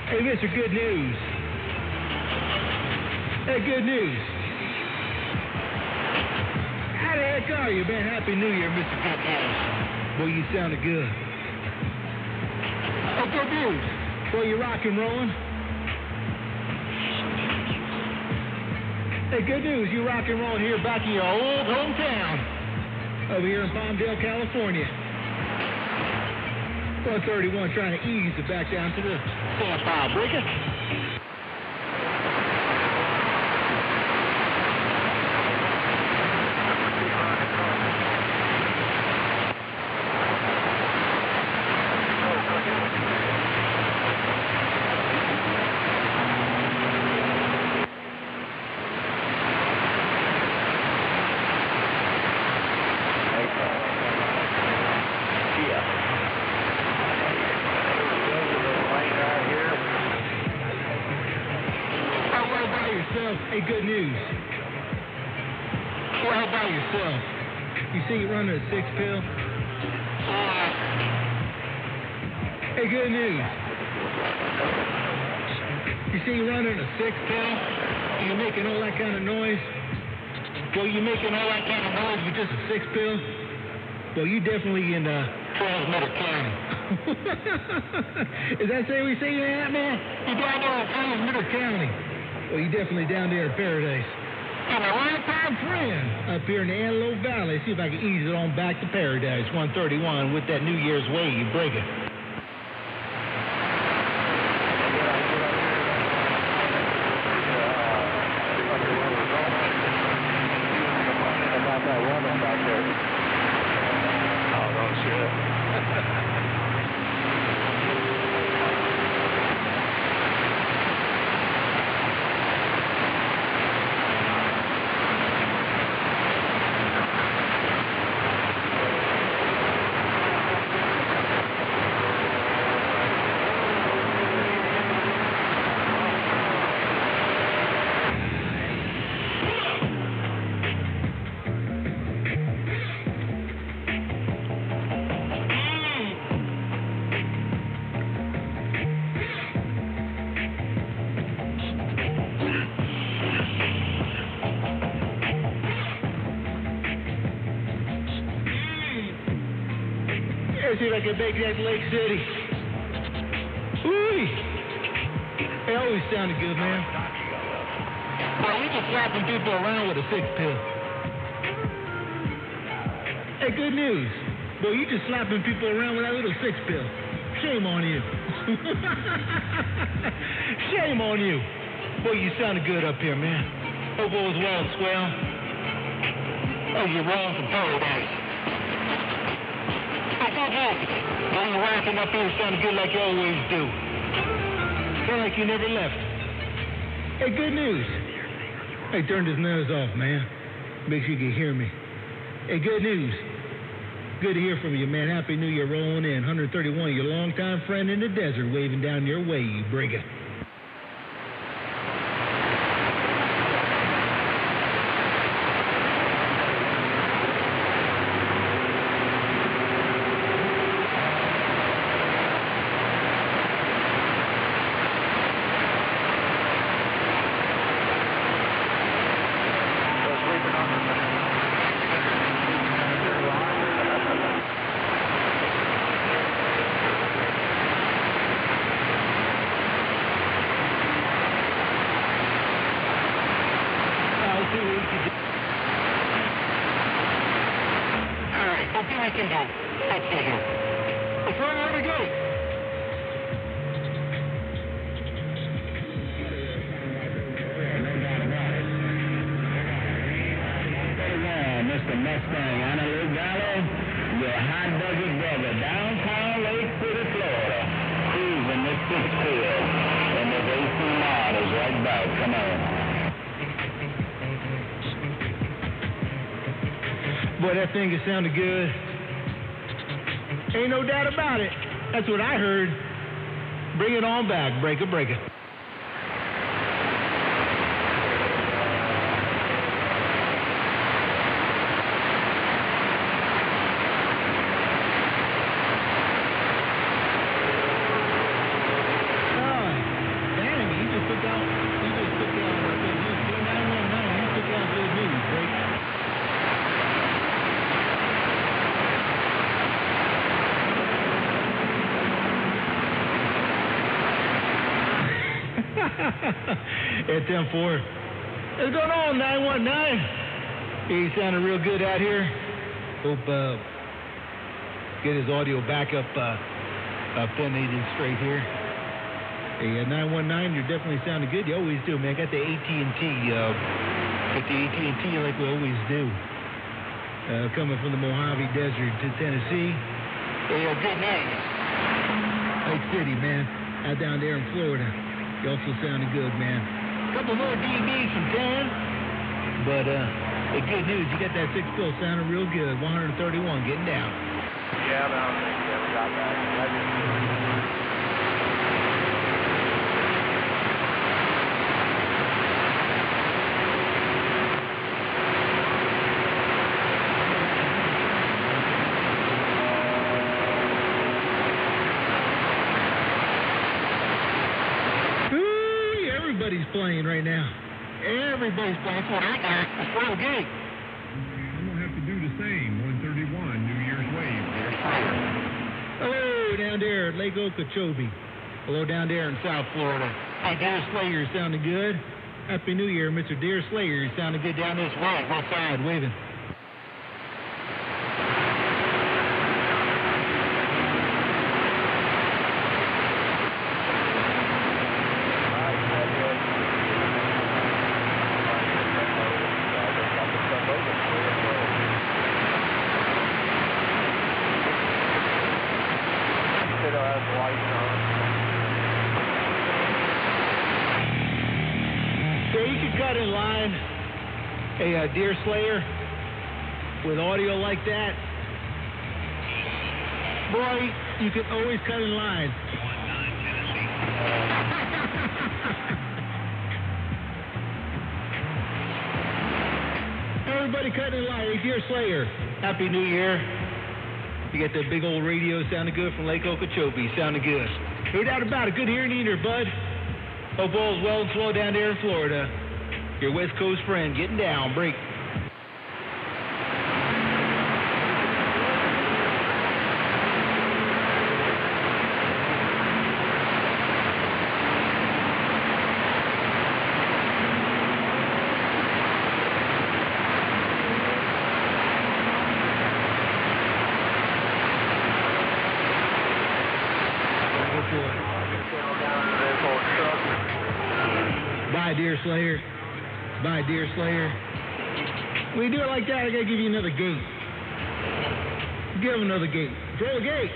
Hey, Mr. Good News. Hey, good news. How the heck are you, man? Happy New Year, Mr. Good News. Boy, you sounded good. Oh, good news. Boy, you rock and rolling. Hey, good news. You rock and rolling here back in your old hometown over here in Palmdale, California. 131 trying to ease it back down to the pile breaker. Hey, good news. all by yourself. You see you running a 6 pill? Hey, good news. You see you running a 6 pill? And you're making all that kind of noise? Well, you're making all that kind of noise with just a 6 pill? Well, you definitely in Transmitter County. Is that say we see you at, man? You're down there in Transmitter County. Well, you're definitely down there in Paradise. And a longtime friend up here in the Antelope Valley. See if I can ease it on back to Paradise 131 with that New Year's wave breaker. See if I can make that Lake City. Ooh. It always sounded good, man. Well, you just slapping people around with a 6 pill. Hey, good news. Boy, you just slapping people around with that little 6 pill. Shame on you. Shame on you. Boy, you sounded good up here, man. Hope all was well and swell. Oh, you're wrong from Paradise. Well, you're rocking up here sounding good like you always do. Sound like you never left. Hey, good news. Hey, turn this nose off, man. Make sure you can hear me. Hey, good news. Good to hear from you, man. Happy New Year rolling in. 131, your longtime friend in the desert, waving down your way, you brigand. Boy, that thing is sounding good. Ain't no doubt about it. That's what I heard. Bring it on back, breaker, breaker. At 10-4. What's going on, 919? He sounded real good out here. Hope get his audio back up 1080 straight here. Hey, 919, you're definitely sounding good. You always do, man. Got the AT&T, like we always do. Coming from the Mojave Desert to Tennessee. Hey, good night. Lake City, man. Out down there in Florida. You also sounded good, man. A couple more DBs from 10. But, the good news, you got that 6 pill sounding real good. 131 getting down. Yeah, man. Yeah, we got that. Everybody's playing right now. Everybody's playing. That's what I got. It's full gate. I'm going to have to do the same. 131, New Year's Wave. Hello down there at Lake Okeechobee. Hello down there in South Florida. Hi, Deer Slayer, sounding good. Happy New Year, Mr. Deer Slayer. You're sounding good down this way. West side, waving. A Deer Slayer with audio like that, boy, you can always cut in line. Everybody cut in line. Hey, Deer Slayer, Happy New Year. You got that big old radio sounding good from Lake Okeechobee, sounding good. No doubt about it. Good hearing either, bud. Hope all's well and slow down there in Florida. Your West Coast friend getting down. Break. Bye, Deer Slayer. Bye, Deer Slayer. When you do it like that, I gotta give you another gate. Give him another gate. Throw a gate.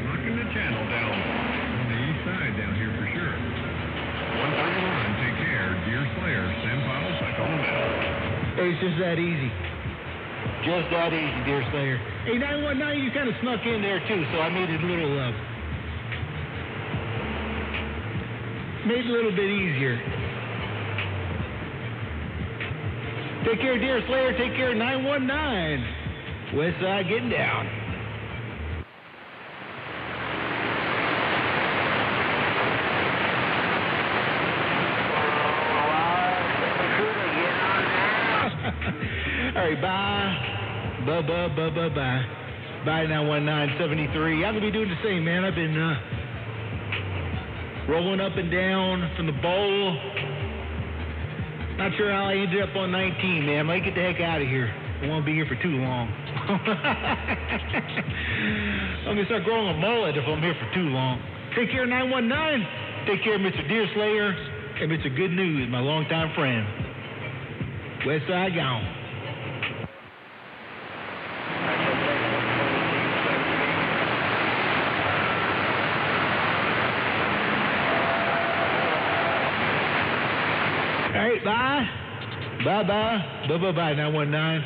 Locking the channel down on the east side down here for sure. 131, take care. Deer Slayer, Sam Powell, Sacramento. Hey, it's just that easy. Just that easy, Deer Slayer. Hey, 919, you kind of snuck in there too, so I made it a little bit easier. Take care, Deer Slayer. Take care, 919. West side getting down. All right, bye. Bye. Bye, 919-73. I'm going to be doing the same, man. I've been rolling up and down from the bowl. Not sure how I ended up on 19, man. I might get the heck out of here. I won't be here for too long. I'm going to start growing a mullet if I'm here for too long. Take care, 919. Take care, Mr. Deer Slayer and Mr. Good News, my longtime friend. West side gone. Bye, 919.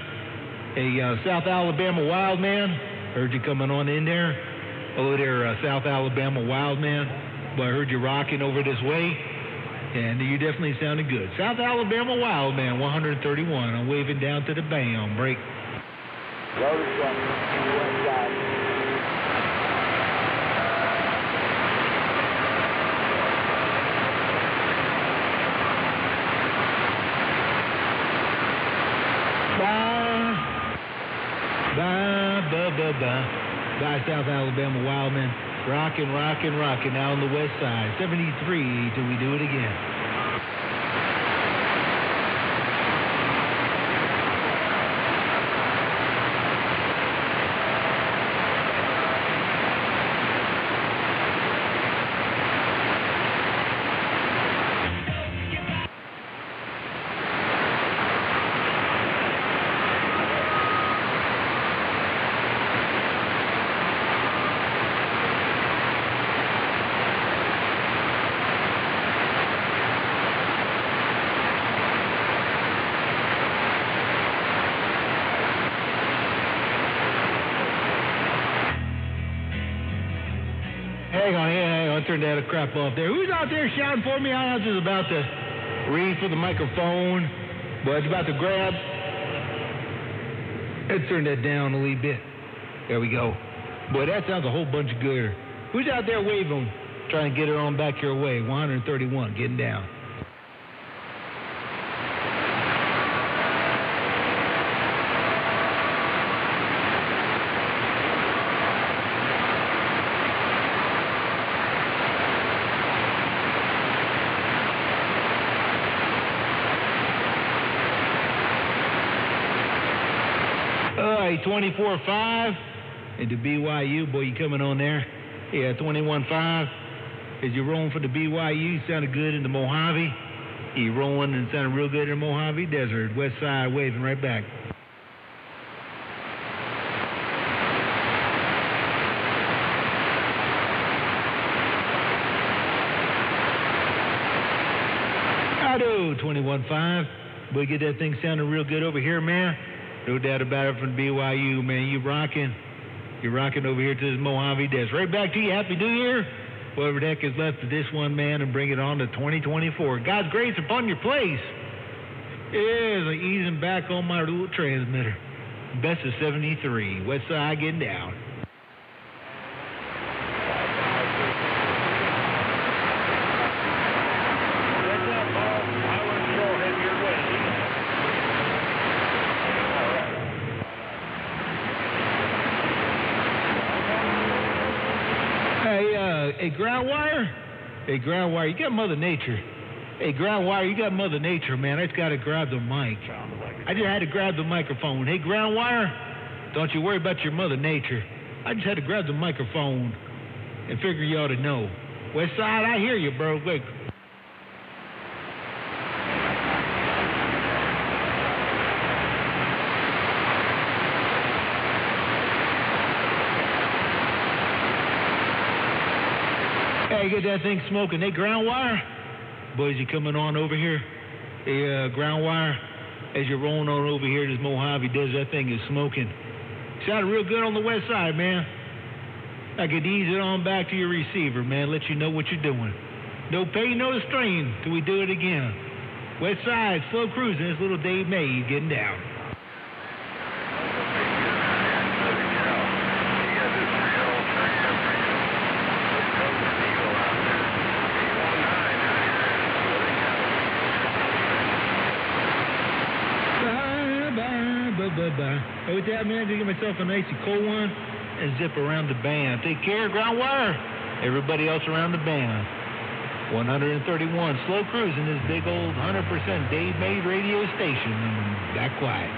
A South Alabama wild man. Heard you coming on in there. Hello there, South Alabama wild man. Well, I heard you rocking over this way, and you definitely sounded good. South Alabama wild man, 131. I'm waving down to the bam. Break. Bye, South Alabama Wildman. Rockin' now on the west side. 73 till we do it again. Hang on, turn that crap off there. Who's out there shouting for me? I was just about to reach for the microphone, but it's about to grab. Let's turn that down a little bit. There we go. Boy, that sounds a whole bunch gooder. Who's out there waving? Trying to get it on back your way. 131, getting down. All right, 24.5 into BYU. Boy, you coming on there? Yeah, 21.5. As you're rolling for the BYU, you sounded good in the Mojave. You rolling and sounded real good in the Mojave Desert. West side waving right back. I do, 21.5. Boy, get that thing sounding real good over here, man. No doubt about it from BYU, man. You rocking. You're rocking over here to the Mojave Desert. Right back to you. Happy New Year. Whatever the heck is left of this one, man, and bring it on to 2024. God's grace upon your place. Yes, I'm easing back on my little transmitter. Best of 73. West side getting down. Hey, ground wire? Hey, ground wire, you got Mother Nature. Hey, ground wire, you got Mother Nature, man. I just got to grab the mic. I just had to grab the microphone. Hey, ground wire, don't you worry about your Mother Nature. I just had to grab the microphone and figure you ought to know. West side, I hear you, bro. Wait. Hey, get that thing smoking. Hey, ground wire? Boys, you coming on over here? Hey, ground wire, as you're rolling on over here, this Mojave Desert, that thing is smoking. Sounded real good on the west side, man. I could ease it on back to your receiver, man. Let you know what you're doing. No pain, no strain till we do it again. West side, slow cruising. This little Dave Mays getting down. Bye. With that, man, I get myself a nice cold one and zip around the band. Take care, ground wire. Everybody else around the band. 131, slow cruising this big old 100% Dave Mays radio station. That quiet.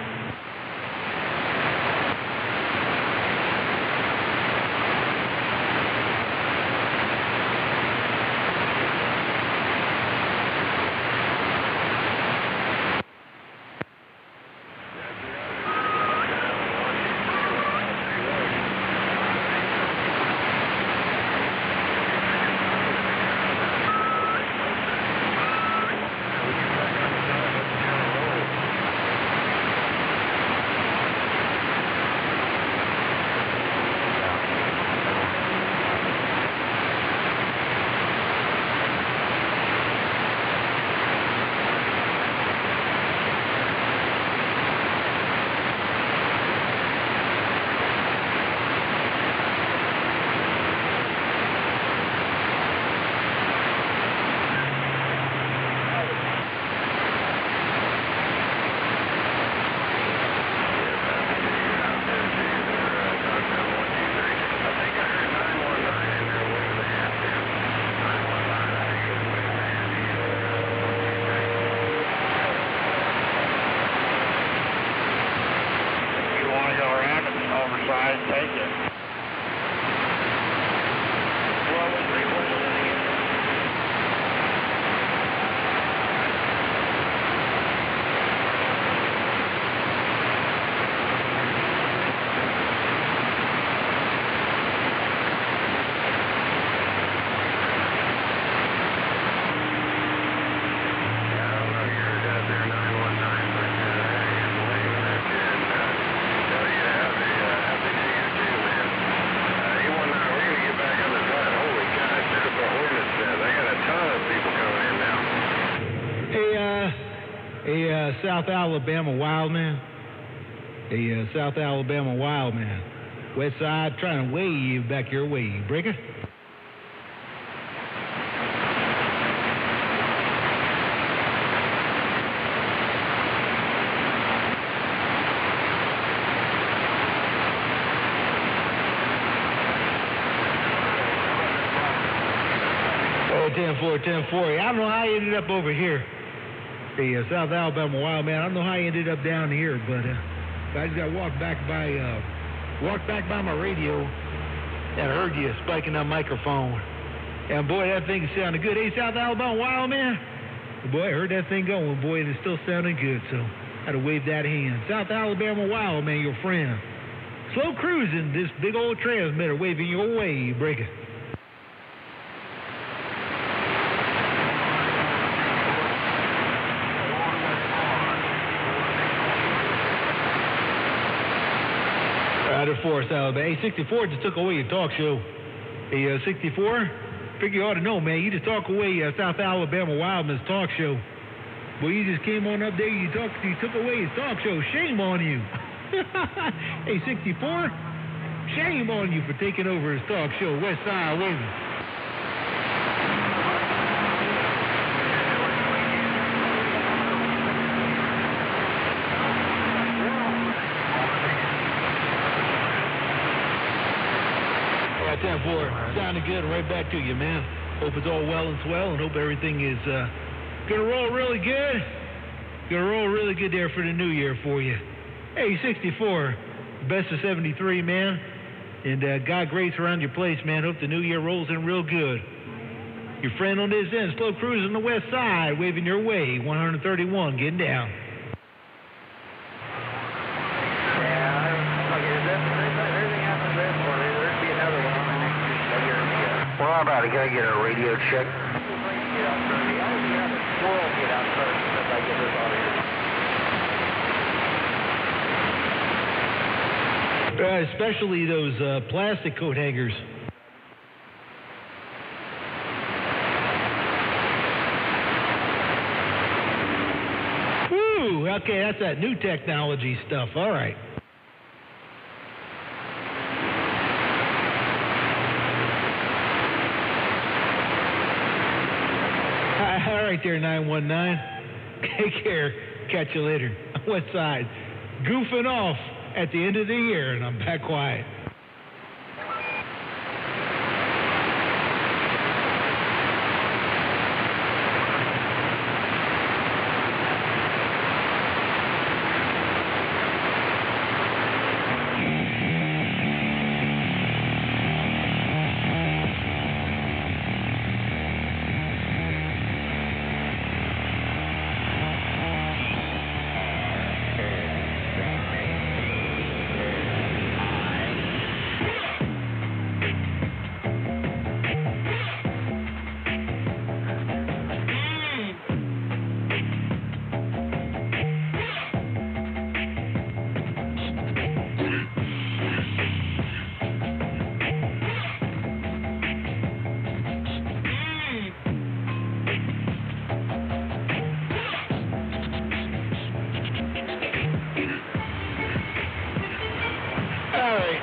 South Alabama Wildman. South Alabama Wildman. West side trying to wave back your way. Breaker? Yeah, 10-4, 10-4. I don't know how I ended up over here. The South Alabama Wild Man. I don't know how I ended up down here, but I just got walked back by my radio and I heard you spiking that microphone. And boy, that thing sounded good. Hey, South Alabama Wild Man. Boy, I heard that thing going, boy, and it's still sounding good, so I had to wave that hand. South Alabama Wild Man, your friend. Slow cruising, this big old transmitter waving your way, you breaker. Rider Force, Alabama. Hey, 64 just took away your talk show. Hey, 64, figure you ought to know, man. You just talk away South Alabama Wildman's talk show. Boy, you just came on up there, you took away his talk show. Shame on you. Hey, 64, shame on you for taking over his talk show. West Side Waving. Yeah, 10-4, sounding good. Right back to you, man. Hope it's all well and swell, and hope everything is gonna roll really good. Gonna roll really good there for the new year for you. Hey, 64, best of 73, man. And God grace around your place, man. Hope the new year rolls in real good. Your friend on this end, slow cruising the west side, waving your way, 131, getting down. Well, how about I gotta get a radio check? Especially those plastic coat hangers. Woo! Okay, that's that new technology stuff. All right. All right there, 919. Take care. Catch you later. West Side. Goofing off at the end of the year, and I'm back quiet.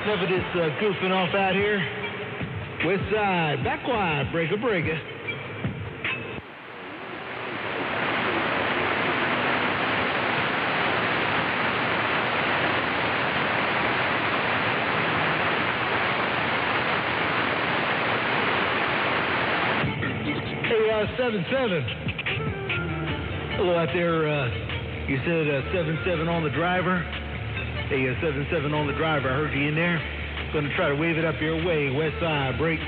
Enough of this goofing off out here. West Side, back quiet, breaker. Hey, 77. Hello out there. You said 77 on the driver. Hey, 77 on the driver. I heard you in there. Going to try to wave it up your way. West Side, break.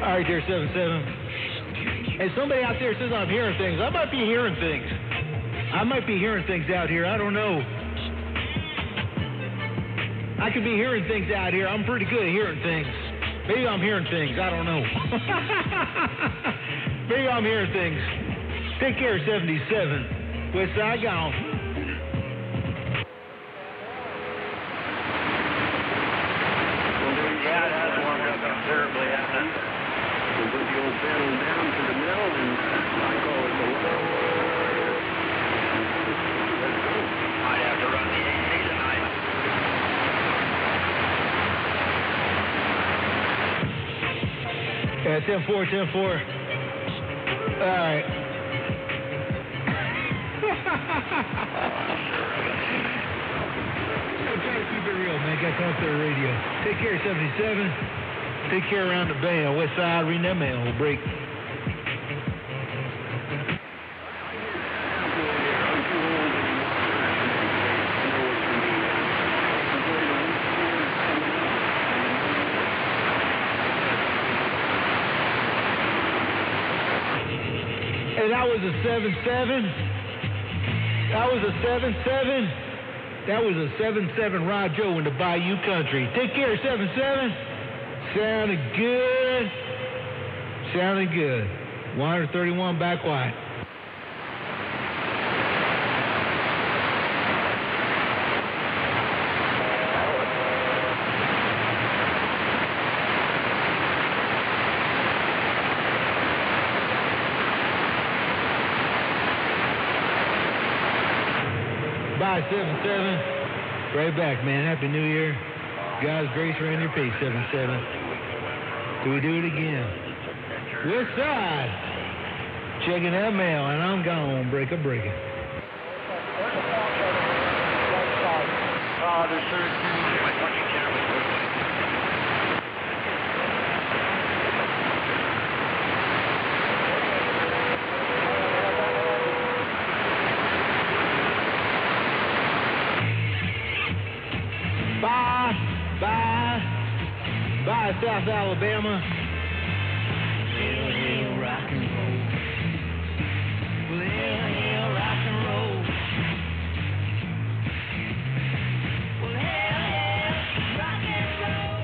All right, there, 77. Hey, somebody out there says I'm hearing things. I might be hearing things. I might be hearing things out here. I don't know. I could be hearing things out here. I'm pretty good at hearing things. Maybe I'm hearing things. I don't know. Maybe I'm hearing things. Take care, 77. West Side gone. Yeah, that's warmed up considerably, hasn't it? We'll put the old pedal down to the middle and I call it the low. Let's go. Might have to run the AC tonight. 10-4. All right. Try to keep it real, man. Got to talk to the radio. Take care, 77. Take care around the bay on West Side. Reading that man will break. Hey, that was a 7-7. That was a 7-7. That was a 7-7 Rod Joe in the Bayou Country. Take care, 7-7. Sounded good. Sounded good. 131 back wide. Bye, 7-7. Right back, man. Happy New Year. God's grace around your face, 7-7. Do we do it again? West Side. Checking that mail, and I'm gone. Break a breaker. There's 13. Bye, South Alabama. Hell, hell, rock and roll. Well, hell, hell, rock and roll. Well, hell, hell, rock and roll.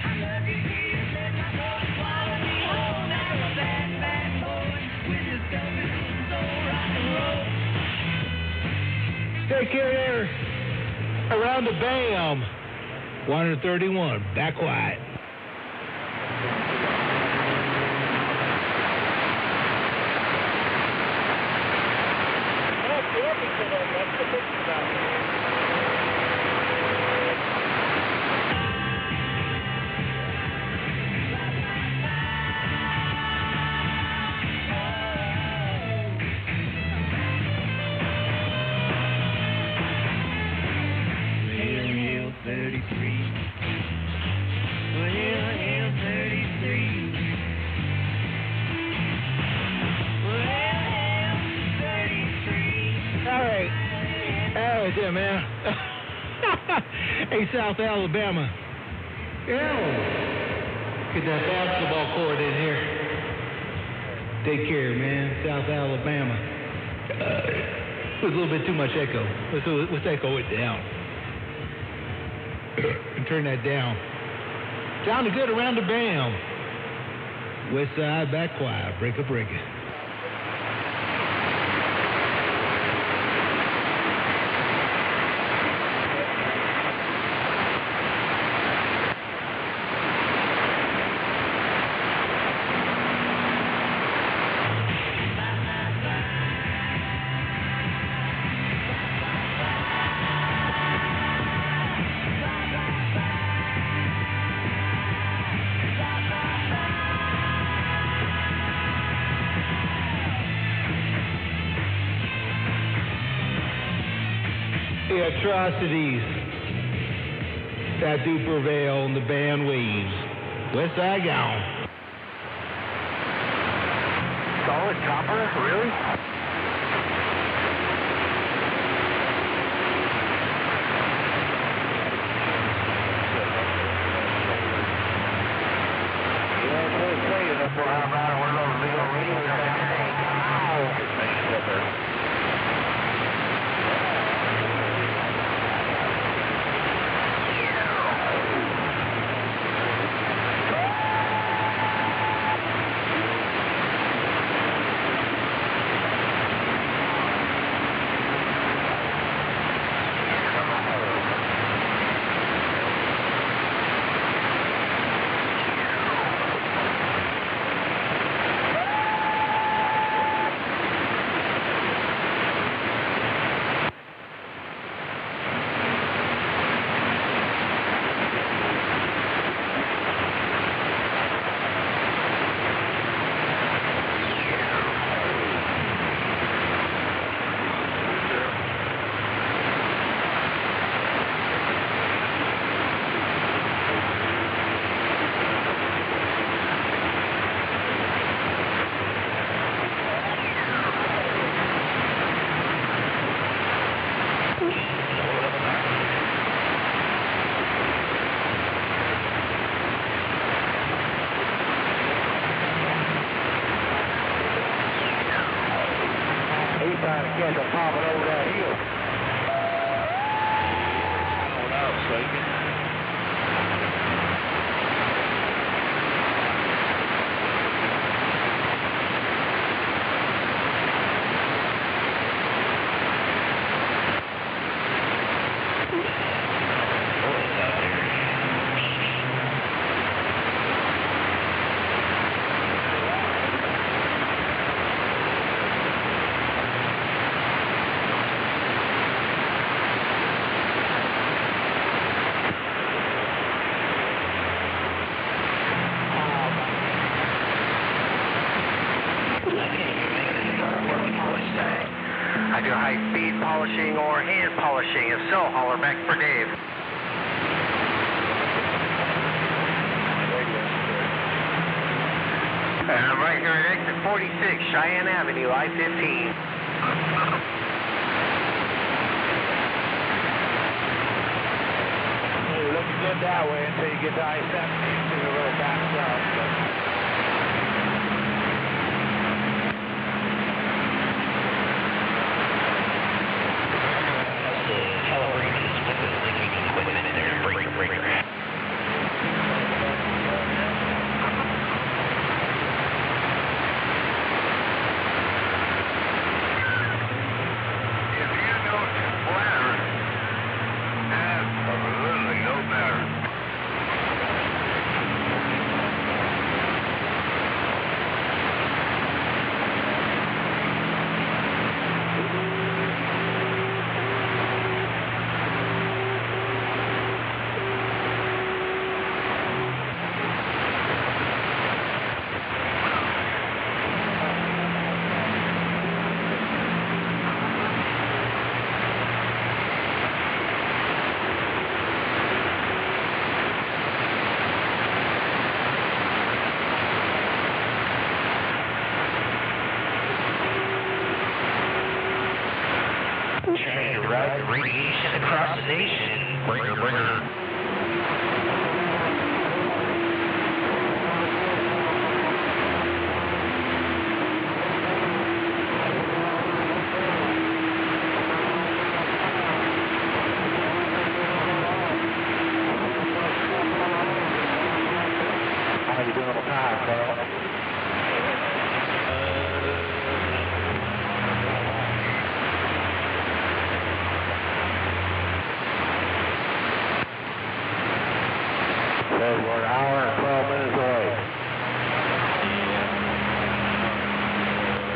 I love you, Jesus, let my boy swallow me whole. Now a bad, bad boy with his selfish soul, rock and roll. Take care there. Around the BAM. 131, back wide. Yeah, man. Hey, South Alabama. Yeah. Get that basketball court in here. Take care, man. South Alabama. There's a little bit too much echo. Let's echo it down. And turn that down. Sounded good around the BAM. West Side, back quiet. Break a breaker. The atrocities that do prevail on the band waves. West Side gone. Solid copper? Really? trying to catch them popping over that hill. Without shaking. I do high-speed polishing or hand polishing. If so, holler back for Dave. And I'm right here at exit 46, Cheyenne Avenue, I-15. You're looking good that way until you get to I-70. See the road back south. Trying to route the radiation across the nation. Bringer. How you doing on time, Carl? We're an hour and 12 minutes away.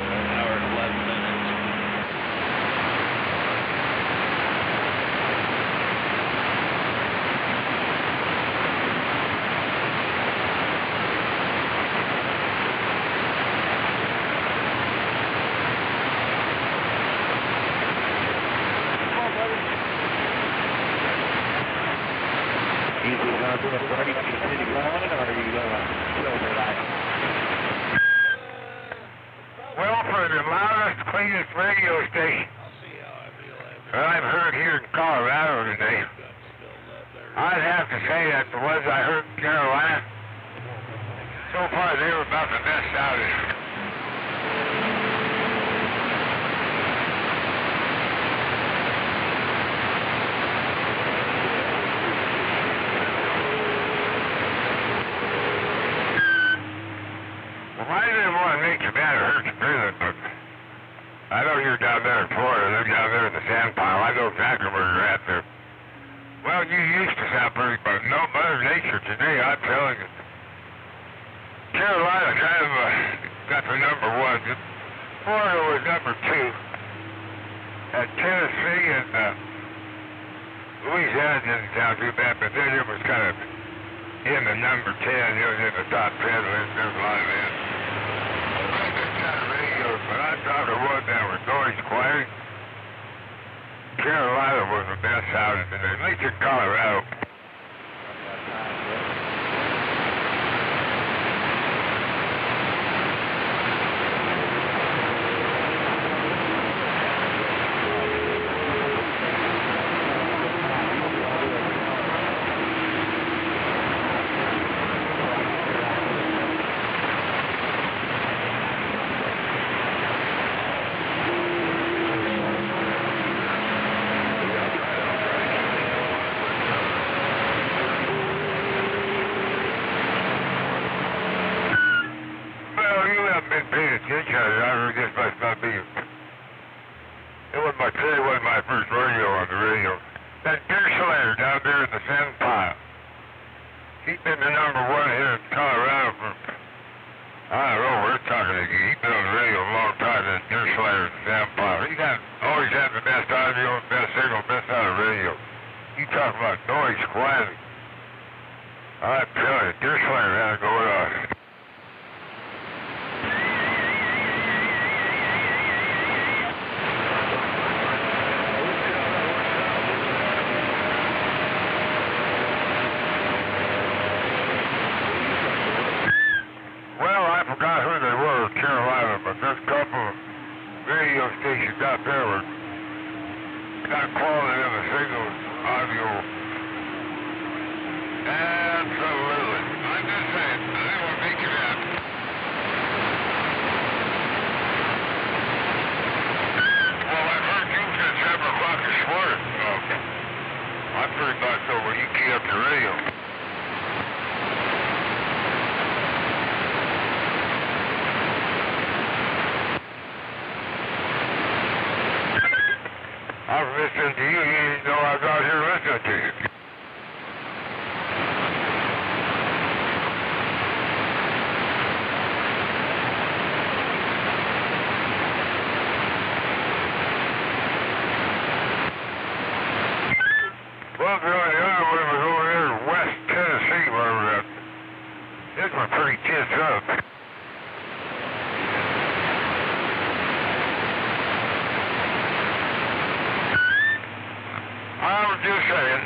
An hour and 11 minutes. You gonna do a 30 feet city line, or are you gonna silver line? Well, for the loudest, cleanest radio station that I've heard here in Colorado today, I'd have to say that the ones I heard in Carolina, so far they were about the best out of it. I didn't want to make you mad or hurt your feelings, but I know you're down there in Florida. They're down there in the sand pile. I know exactly where you're at there. Well, you used to sound pretty, but no Mother Nature today, I'm telling you. Carolina kind of got the number one. Florida was number two. And Tennessee and Louisiana didn't sound too bad, but then it was kind of in the number 10. It was in the top 10 list. There's a lot of it. But I thought the one that was noise quiet, Carolina was the best out of it, at least in Colorado. didn't pay attention. I guess must not be. It wasn't my first rodeo on the radio. That Deer Slayer down there in the sand pile. He's been the number one here in Colorado for, I don't know, we're talking to you. He's been on the radio a long time, that Deer Slayer in the sand pile. He always had the best audio, best signal, best out of radio. You talk about noise quality. I'm telling you, Deer Slayer had it going on. Forgot who they were in Carolina, but there's a couple of radio stations out there were got quality in the signals, audio. Absolutely. I'm just saying, I didn't want to make it happen. Well, I've heard you since 7 o'clock this morning. I'm pretty much over. You key up your radio. I was listening to you. You didn't know I was out here listening to you. Well, the other one was over there in West Tennessee, where we're at. This was pretty tense up. I was just saying.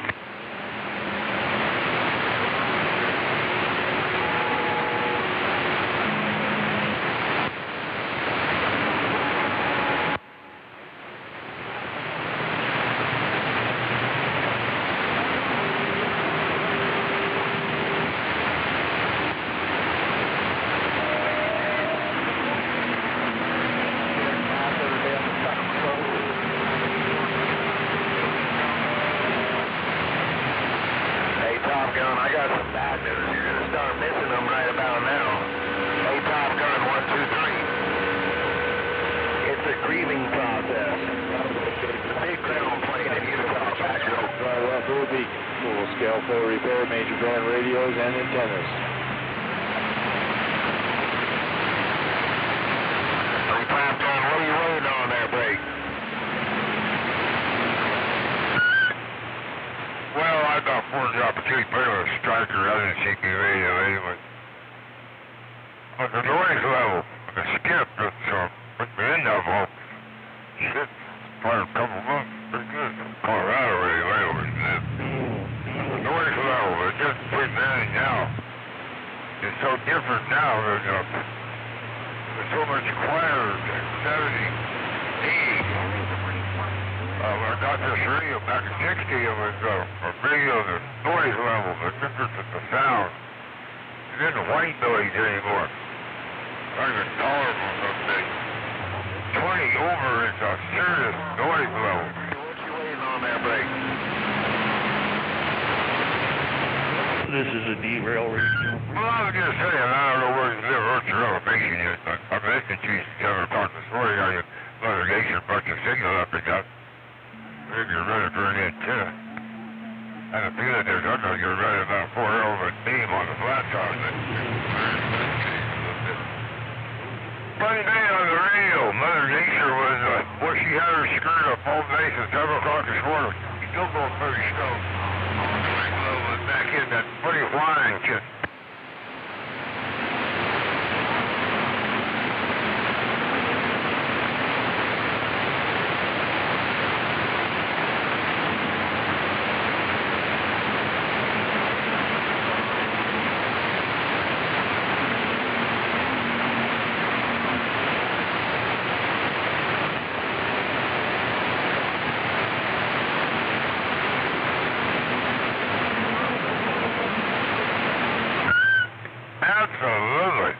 I got some bad news. You're going to start missing them right about now. Hey, Top Gun 123. It's a grieving process. The big ground plane in Utah back row. Well, Ruby, full scale, full repair, major brand radios and antennas. Hey, Top Gun, what are you waiting on there, Blake? Well, I got 4 opportunity to play with a striker other than CP radio anyway. On the noise level, the skip that's put me in that vault. Shit, fired a couple months, pretty good. Colorado radio anyway. The noise level, it just put me in now. It's so different now than there's so much quieter than 70, 80. I got this radio back in 60, it was a radio, the noise level, the difference in the sound. It isn't white noise anymore. Not even tolerable someday. 20 over is a serious noise level. What you waiting on there, Blake? This is a derail radio. Well, I was just saying, I don't know where you live, what your elevation is, but I'm listening to you 7 o'clock this morning on your Mother Nation, a bunch of signal up and down. Maybe you're running for an antenna. I have a feeling there's under you're running about 4 over a beam on the flat top. One day on the radio, Mother Nature was, she had her skirt up all nice at 7 o'clock this morning. Still going pretty slow. Back in that pretty whine kid. Absolutely.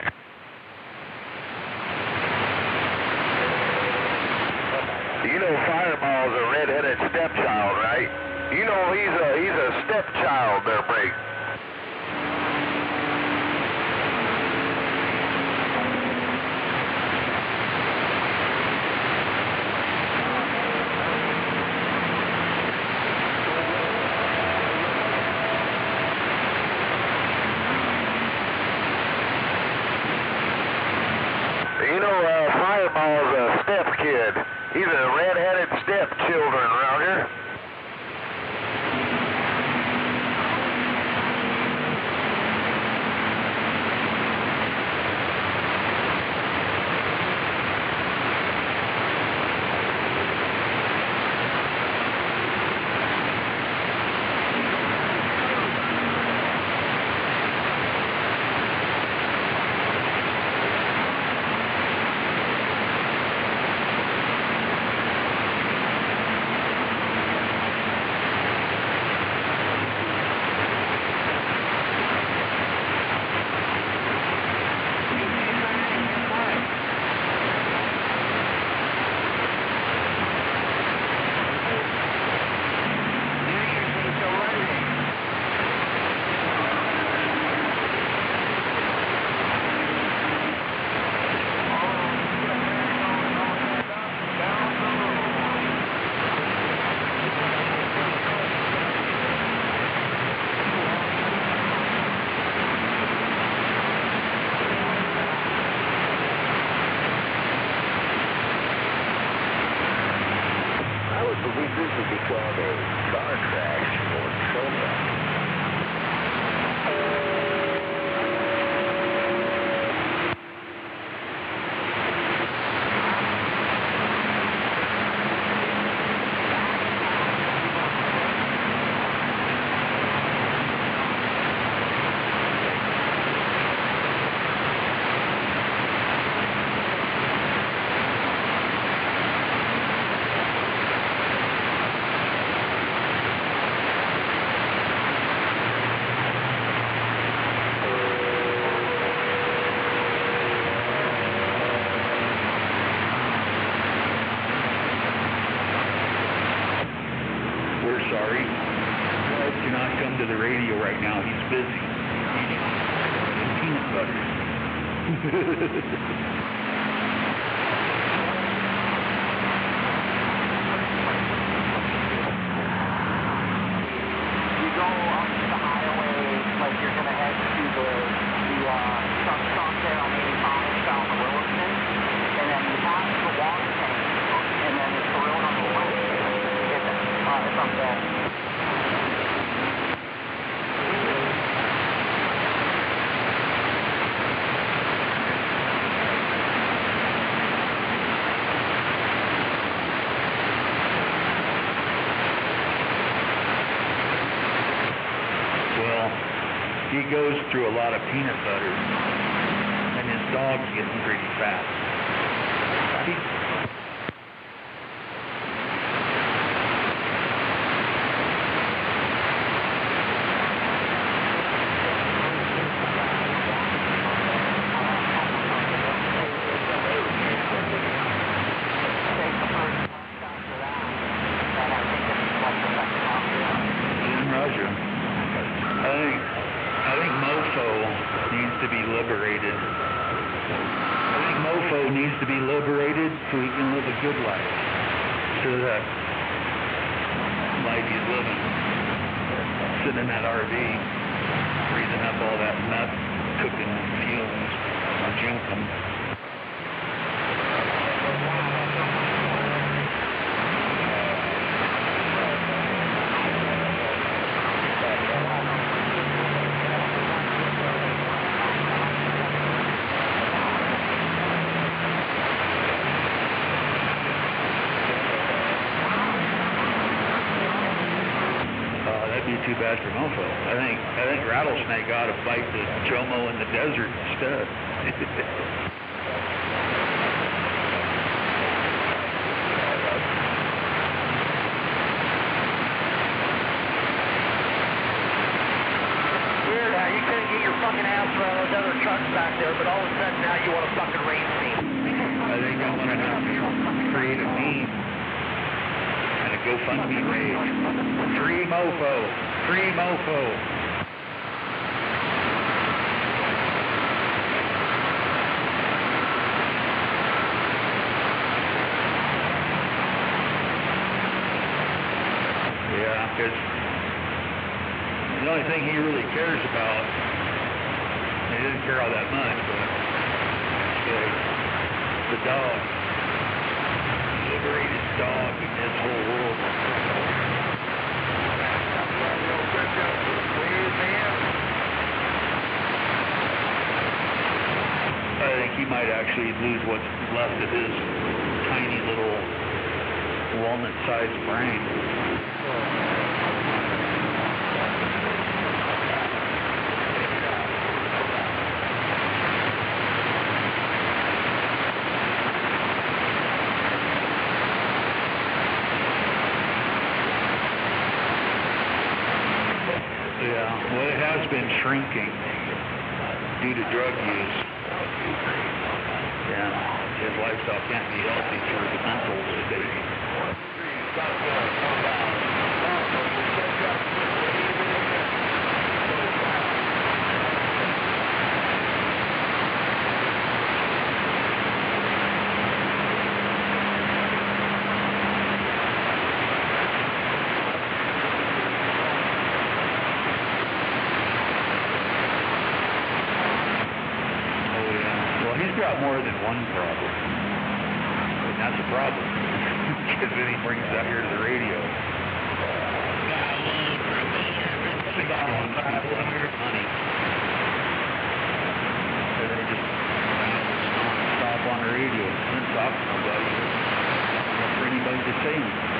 You know Fireball's a red-headed stepchild, right? You know he's a stepchild there, Blake. Fireball's a step kid. He's a red-headed stepchildren around here. He goes through a lot of peanut butter, and his dog's getting pretty fat. So he can live a good life. So that life he's living, sitting in that RV, breathing up all that meth, cooking fumes, or jinkum. Too bad for Mofo. I think Rattlesnake ought to fight the Jomo in the desert instead. Weird how you couldn't get your fucking ass around those other trucks back there, but all of a sudden now you want to fucking race me. I think I'm going to have to create a meme and a GoFundMe page. Free Mofo. Free Mofo. Yeah, because the only thing he really cares about, he doesn't care all that much, but the dog. The greatest dog in this whole world. I think he might actually lose what's left of his tiny little walnut-sized brain. Yeah, well, it has been shrinking due to drug use. Yeah, his lifestyle can't be healthy for the mental state. Got more than one problem, and that's a problem, because then he brings it out here to the radio. Money. And then he just stop on the radio, and talk to nobody, not for anybody to say anything.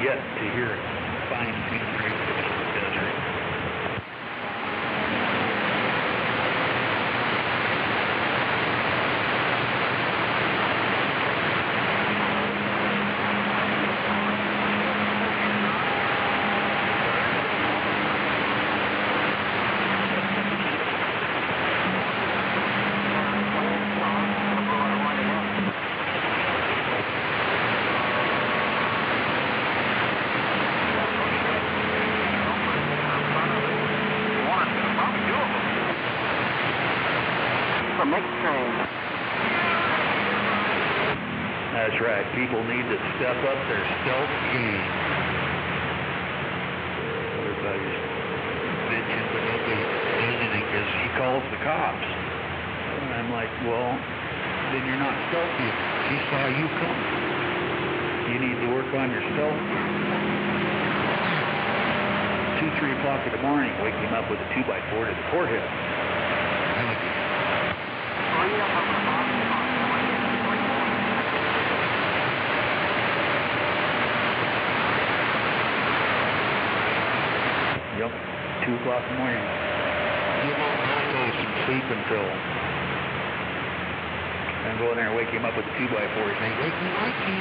Yet to hear it fine-tuned radio in the desert. That's right. People need to step up their stealth game. Everybody's bitching, but nobody's doing anything because he calls the cops. And I'm like, well, then you're not stealthy. He saw you come. You need to work on your stealth game. 2, 3 o'clock in the morning, wake him up with a 2x4 to the forehead. Yep, 2 o'clock in the morning. Give him some sleeping pill. And go in there and wake him up with a 2x4 and say, wakey, wakey.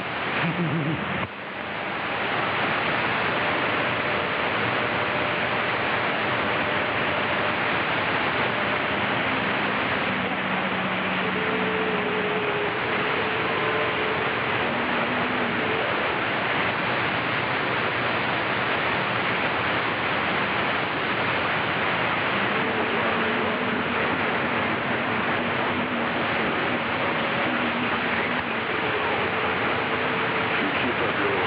Keep up your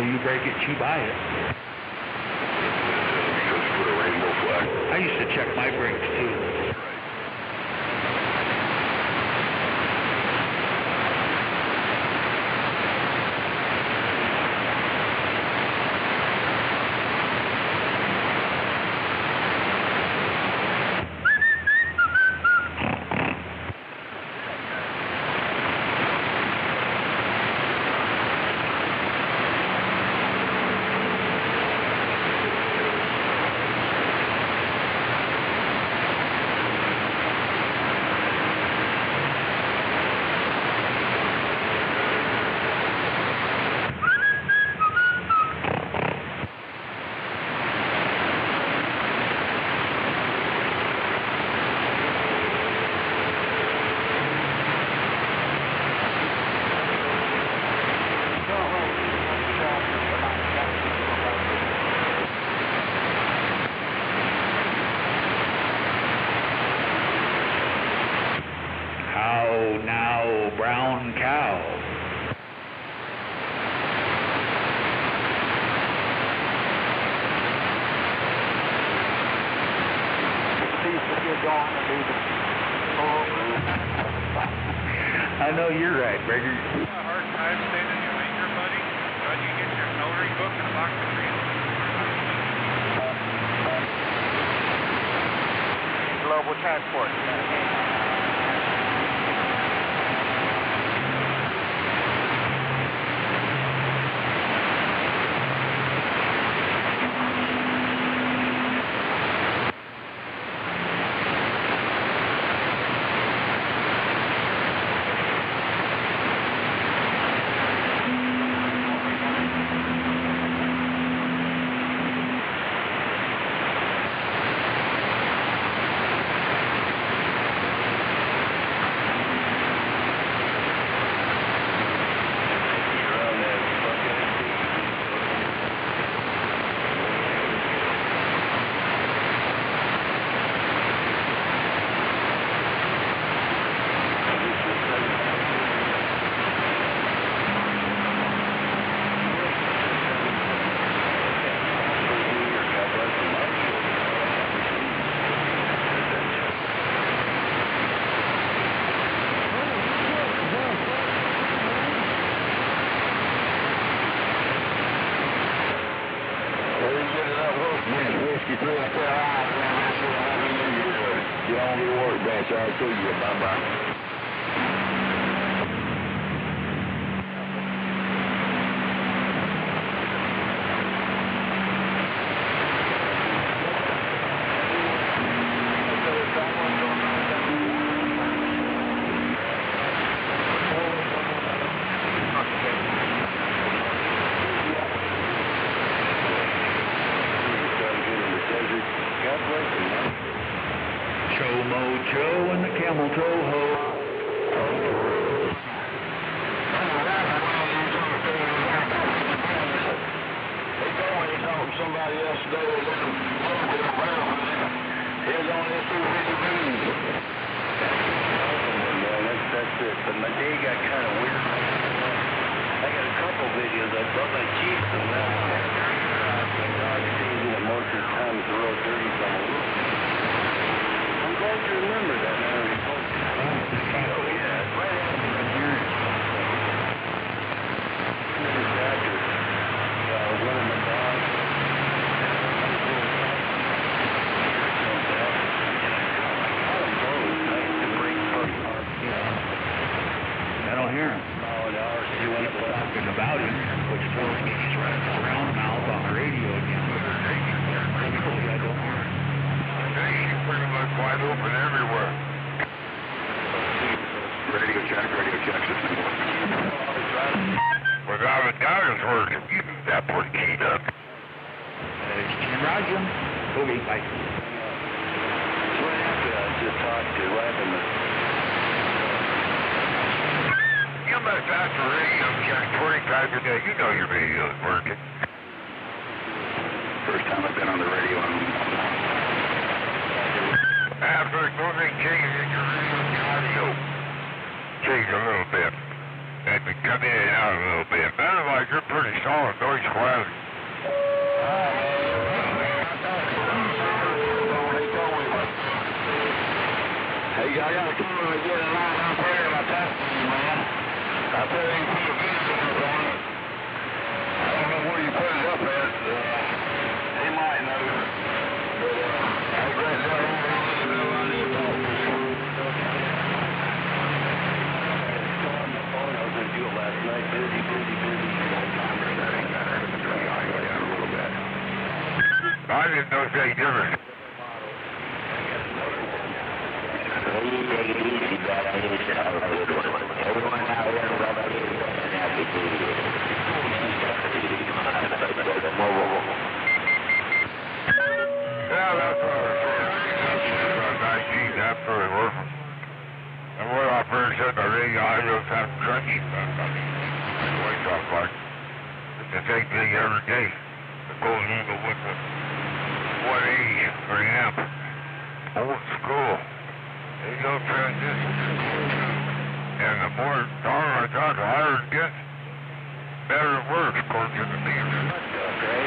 you break it, she buy it. Just put a rainbow flag. I used to check my brakes too. Now, brown cow. I know you're right, Brigger. A hard time staying in your anchor, buddy? How'd you get your coloring book and box of Global transport. I'll see you. Bye-bye. Cho and the camel toe ho. Somebody yesterday was in the brown. He was on this TV. That's it. But my day got kind of weird. I got a couple videos. I brought my Jeep and that. Most of the time it's real dirty from a roof. I'm glad you remember that. Oh, yeah. Right after one of my dogs. I don't hear him. He was talking about him, which is why he's running around mouth on the radio again. I don't hear him. He's pretty much wide open everywhere. Radio check, system. Without a doubt it's working. You knew that pretty keyed up. Roger. Okay, bye. Right after I just talked to Ivan. You must have to radio check 20 times a day. You know your radio is working. First time I've been on the radio on After the moving changes in your radio audio. Change a little bit. And because I'm in and out a little bit. Sounds like you're pretty solid Deutsch quality. Hey, I got a camera to get a line up here in my testing, man. I put it in put a video up on it. I don't know where you put it up at. He might know. But, I read that over there. I need to talk to you. I was going to do it last night. Busy. I didn't know they different. Yeah, that's what I was saying. About 19, that's really working. And what I first said, the radio, I just have crunchy. That's what I talk like. It's the same thing every day. The Golden Eagle with the 180 for the amp. Old school. They don't transition. And the more power I got, the higher it gets, better it works, according to the meter. Okay.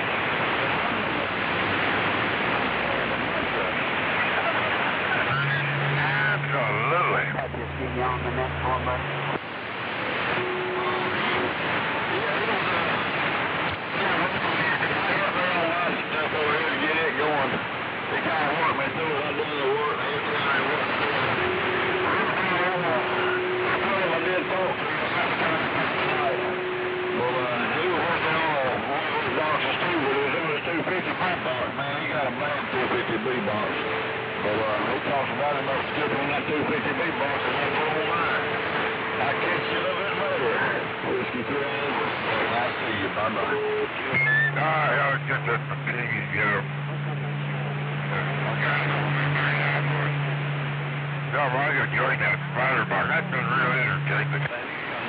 Absolutely. I'll just see you on the next one, buddy. Stuff over here to get it going. They kind of work me through it. I done the work. Every time I work through it. I did talk to him tonight. Well, he was working on one of those boxes too, but it was only a 250 B box, man. He got a bad 250 B box. But he talks about it about skipping that 250 B box and then go on mine. I'll catch you a little bit later. Whiskey 3 I'll see you. Bye-bye. I was just at the piggy, No, I enjoyed that spider bar. That's been real entertaining.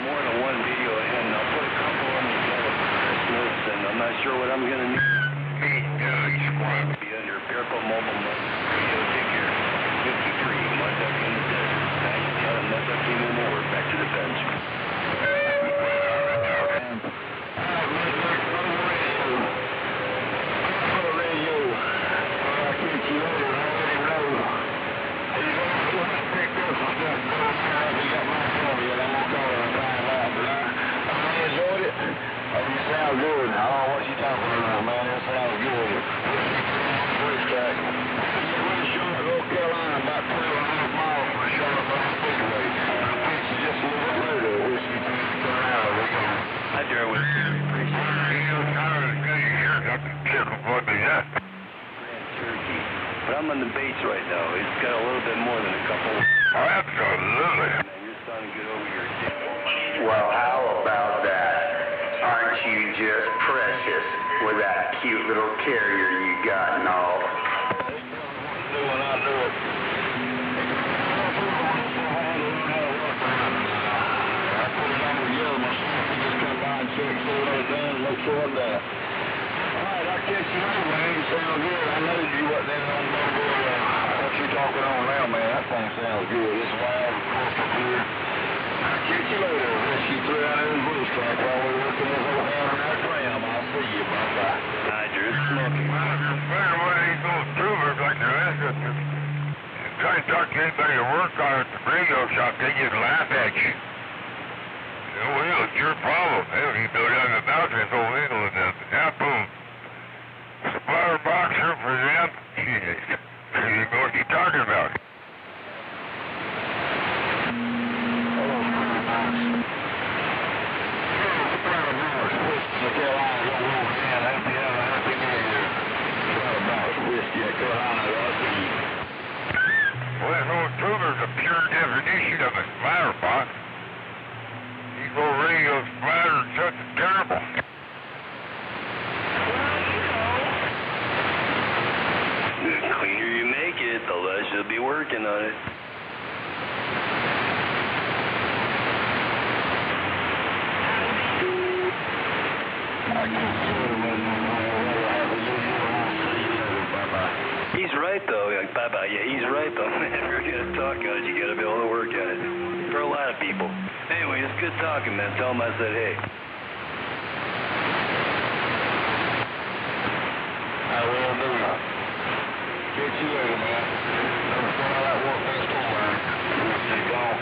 More than one video in. I'll put a couple on together for Christmas, and I'm not sure what I'm going to need. Me, squad. Be under Bearco Mobile Radio Figure 53, Mudduck in the desert. Nice, yeah, Mudduck came in more. Back to the bench. Sounds good. I don't know what you're talking about, man. It sounds good. Voice track. We're short of North Carolina, about 12.5 miles from the Charlotte Speedway. It's just a little bit later. Whiskey 3 Hi, Jared. With He's kind of good here. Got the chicken for me, yeah. Grand Cherokee. But I'm on the baits right now. It's got a little bit more than a couple. Oh, absolutely. Man, you're sounding good over your dick. Well, how about that? Aren't you just precious with that cute little carrier you got and all? Alright, I'll catch you later, man. You sound good. I know you wasn't in on the board. What you talking on now, man? That thing sounds good. It's loud, crystal clear. I'll catch you later. Unless you threw out in the voice track while we're working this old hand on that tram. I'll see you. Bye-bye. Hi, Drew. Smoking. Well, if you're better one of these little tubers like the rest of them, try to talk to anybody to work on at the radio shop, they just laugh at you. Well, it's your problem. Hell, you go down the mountain, it's old eagle and them. Now, boom. Supplier boxer for them. Shit. You know what you're talking about. Well, this old tuber's a pure definition of a splatter box. These old radio splatter and such is terrible. The cleaner you make it, the less you'll be working on it. He's right though, bye-bye, yeah, he's right though, man. If you're gonna talk on it, you gotta be able to work on it. For a lot of people. Anyway, it's good talking, man. Tell him I said hey. I will do. Catch you later, man. Understand how that works, that's cool, man. Stay gone.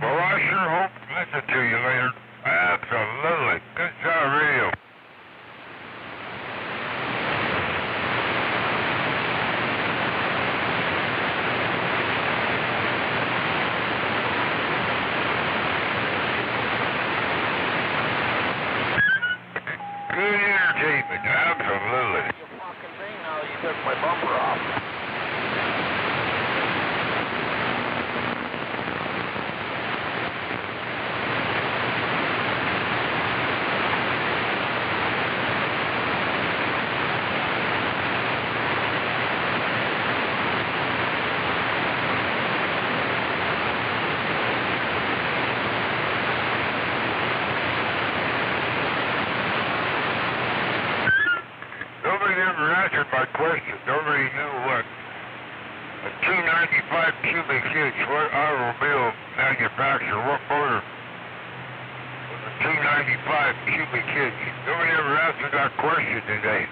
Well, I sure hope to listen to you later. Absolutely. Good job, radio. Good entertainment, absolutely. You fucking thing now, you took my bumper off. Nobody ever answered my question. Nobody knew what a 295 cubic inch, what automobile manufacturer, what motor was a 295 cubic inch. Nobody ever answered that question today.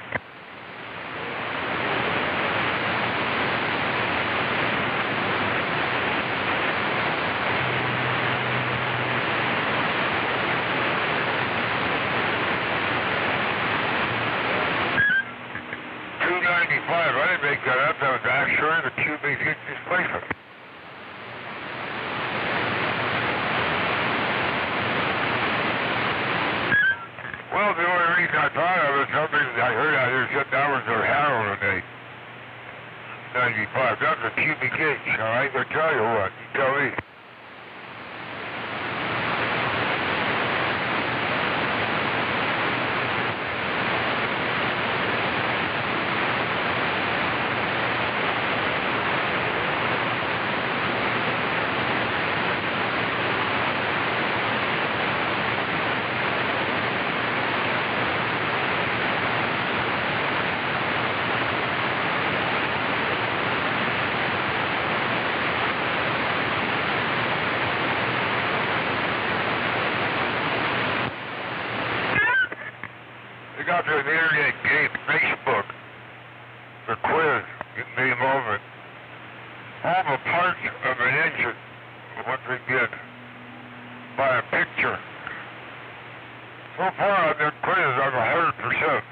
I didn't make that up. That was actually the cubic inch displacement. Well, the only reason I thought of it, something I heard out here said that was their handle today. 95. That's a cubic inch. I ain't gonna tell you what. You tell me. Got to an internet game, Facebook, the quiz, you can name all of it. All the parts of an engine, what they get, by a picture. So far on that quiz, I'm 100%.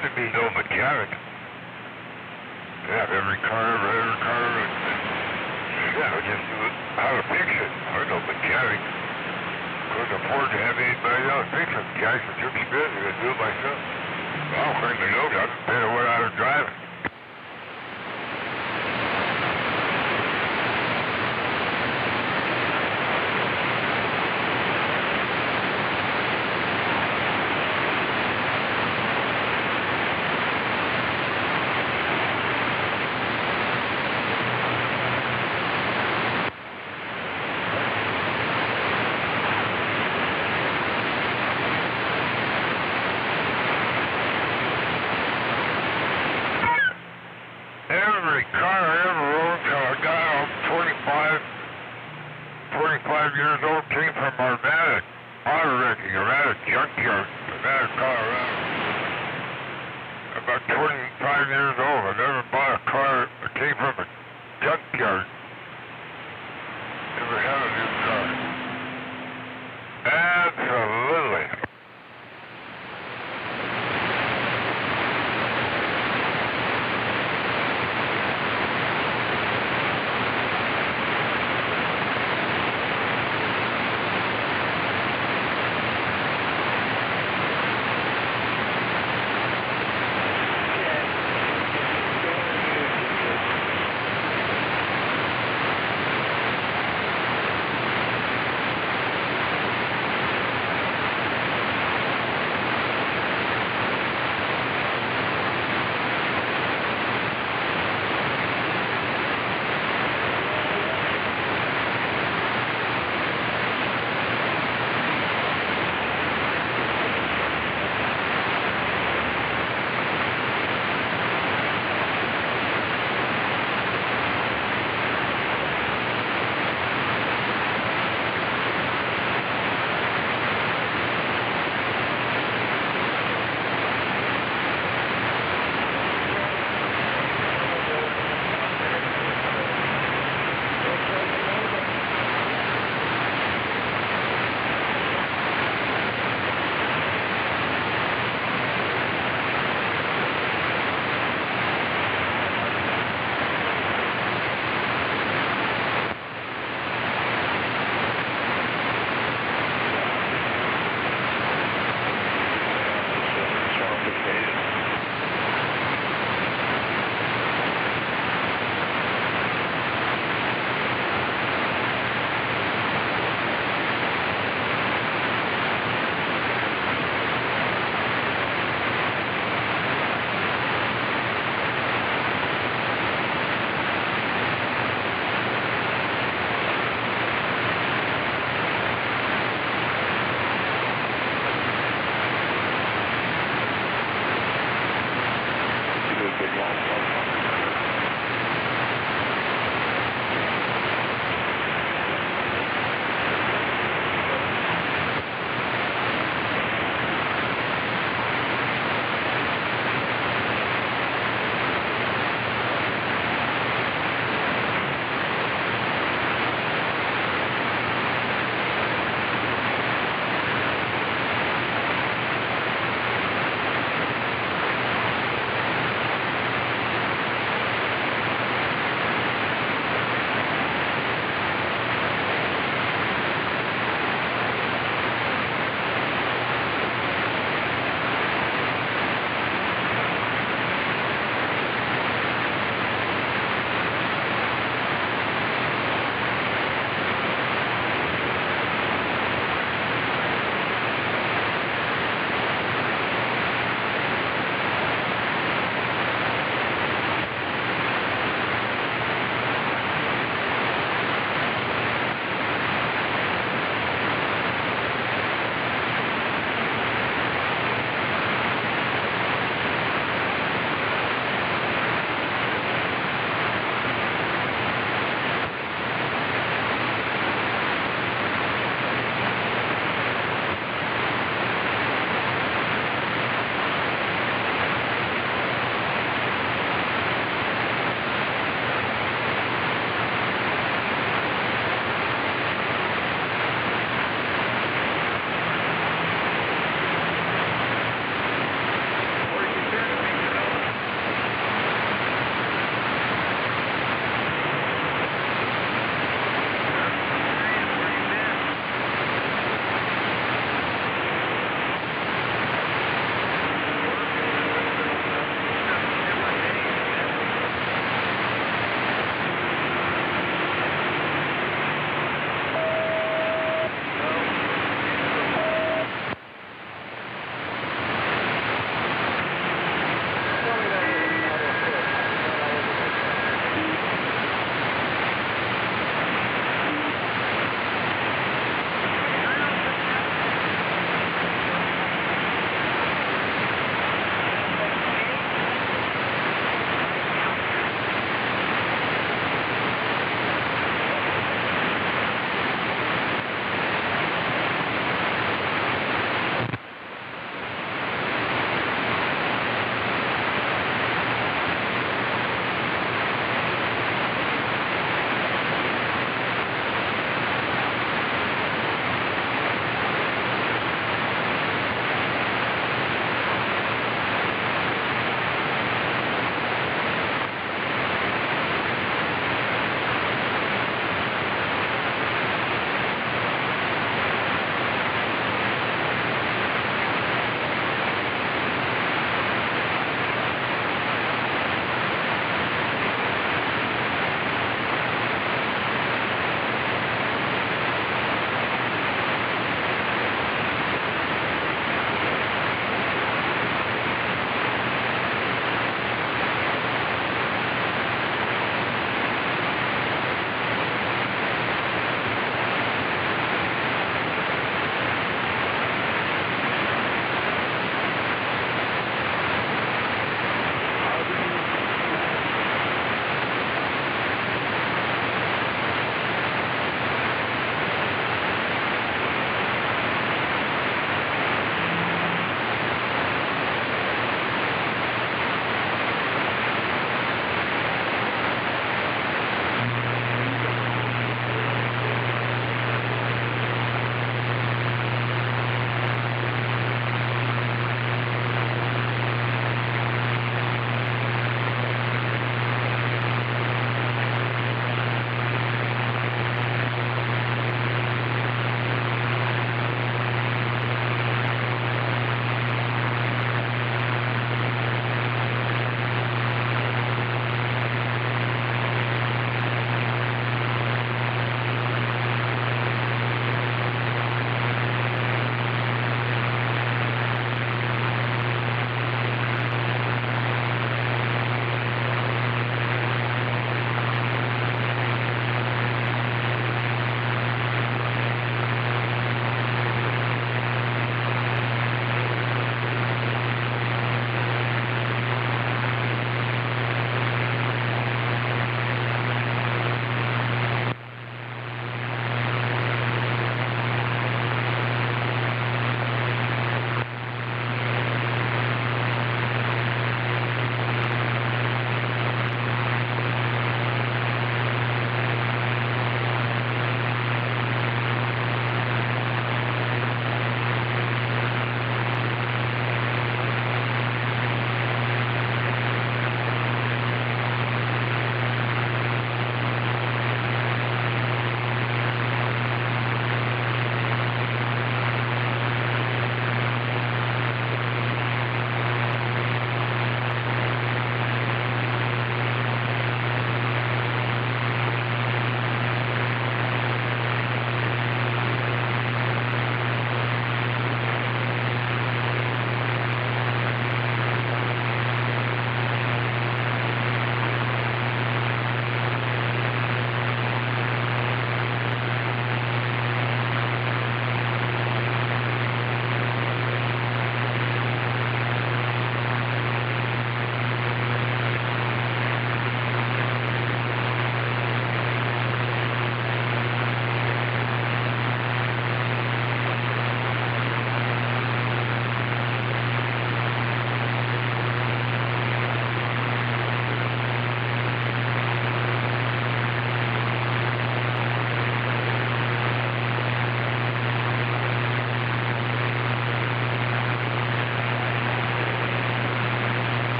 To be no mechanic. Yeah, every car. Yeah, I just do it how to fix it. I'm no mechanic. Couldn't afford to have anybody else fix it. Guys, it's too expensive to do it myself. I'll frankly know that. Depending on what I was driving. Every car I ever rode till I got out 45 years old came from Arvada auto wrecking, Arvada junkyard, Arvada, Colorado. About 25 years old. I never bought a car that came from a junkyard. Never had a new car. Absolutely.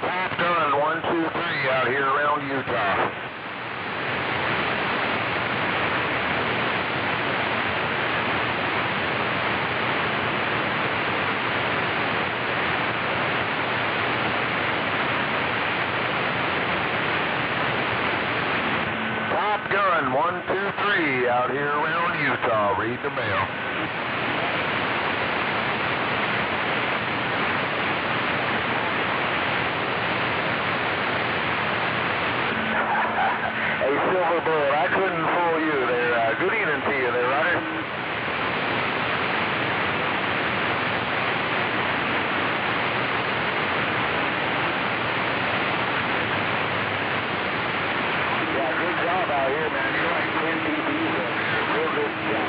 Top Gun 123 out here around Utah. Top Gun 123 out here around Utah. Read the mail. Hey, Silver Bullet, I couldn't fool you there. Good evening to you there, Ryder. Yeah, good job out here, man. You're like 10 dBs over here. Real good job.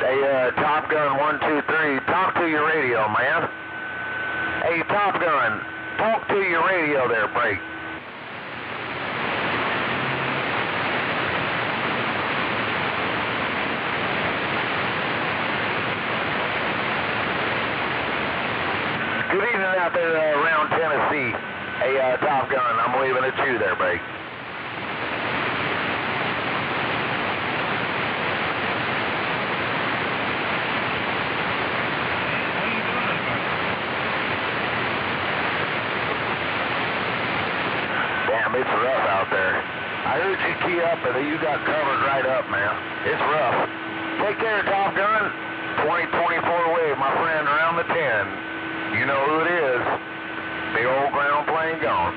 Hey, Top Gun 123, talk to your radio, man. Hey, Top Gun, talk to your radio there, break. Good evening out there around Tennessee. Hey, Top Gun, I'm leaving at you there, break. It's rough out there. I heard you key up, and you got covered right up, man. It's rough. Take care, Top Gun. 2024 wave, my friend, around the 10. You know who it is. Big old ground plane gone.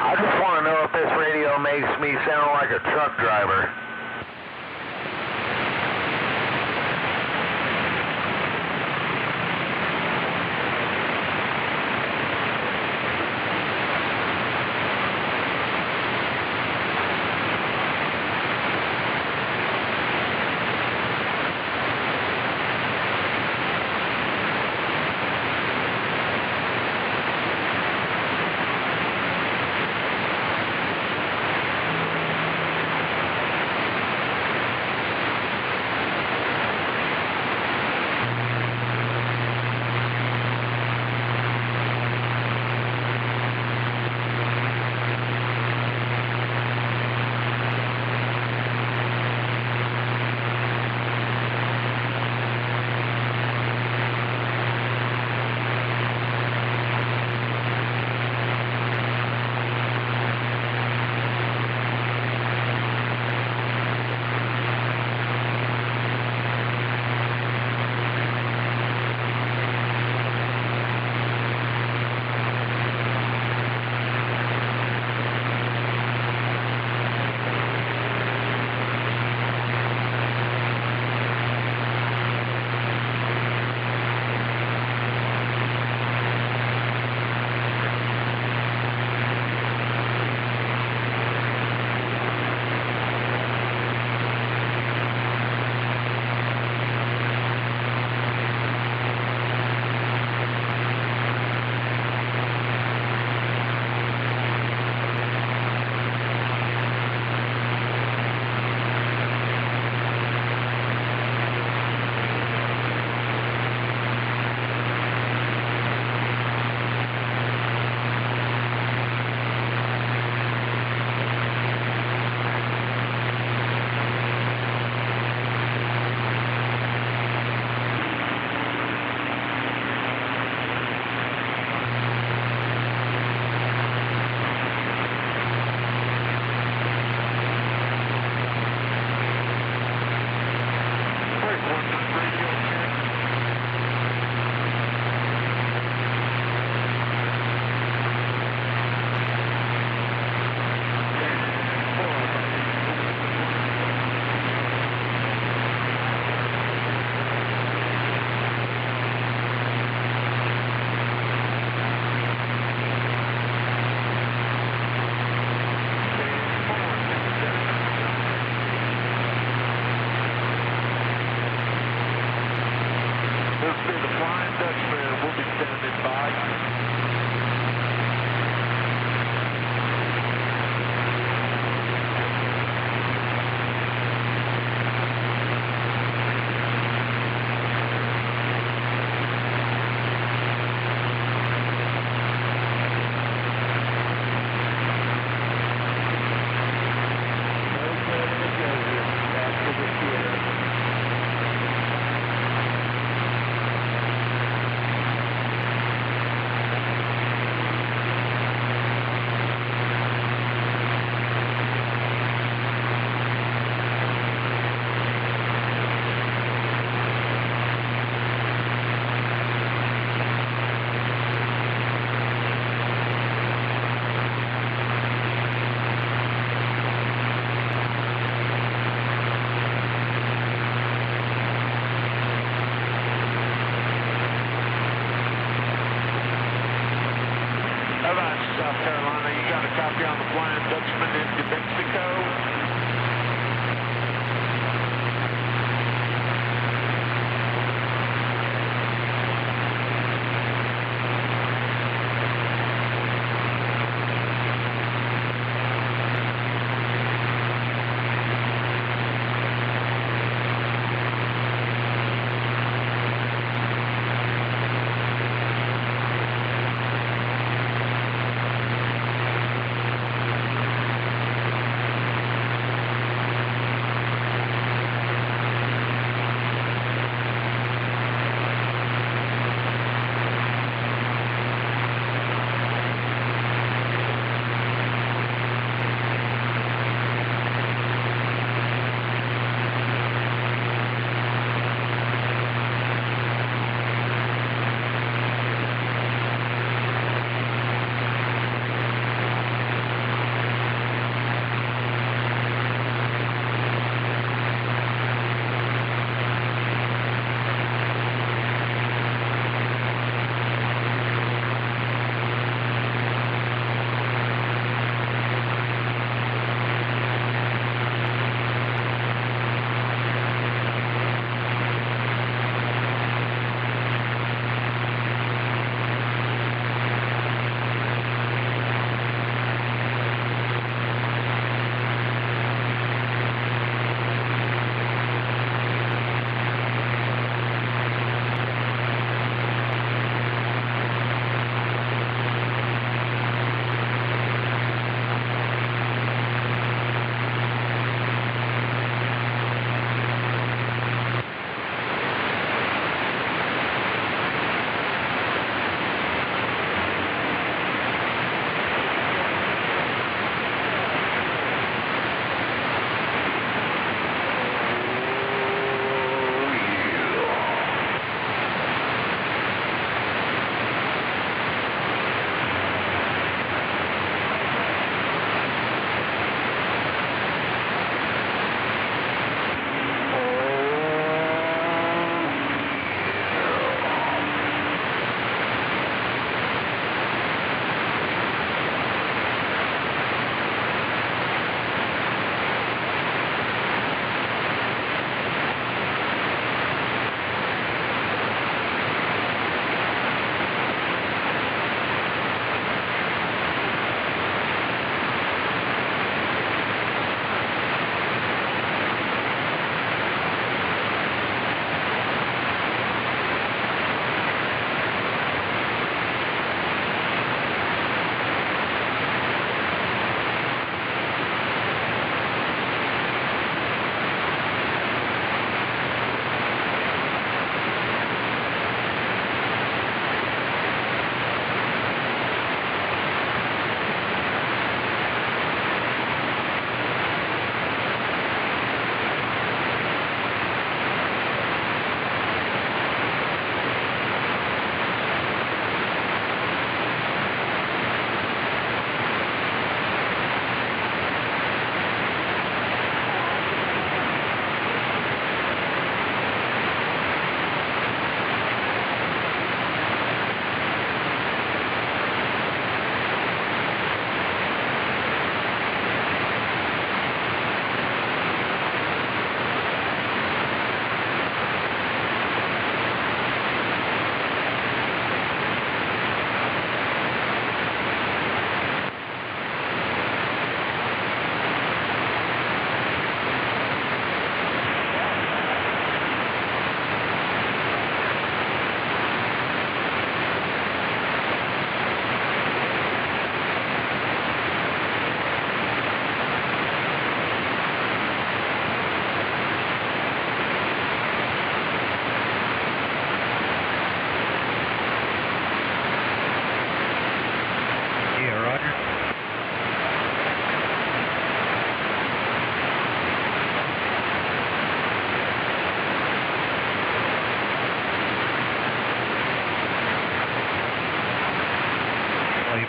I just want to know if this radio makes me sound like a truck driver. This will be the Flying Dutchman. We'll be standing by. South Carolina, you got a copy on the Flying Dutchman in New Mexico?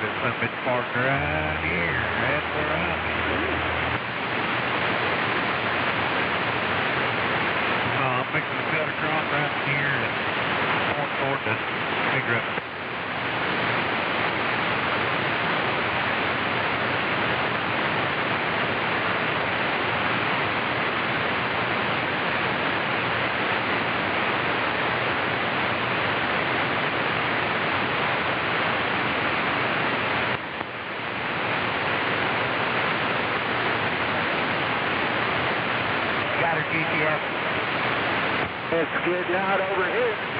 This one been parked right here. That's where I'm I'm fixing to cut across right here and going toward the big river. Got her GPS. It's getting out over here.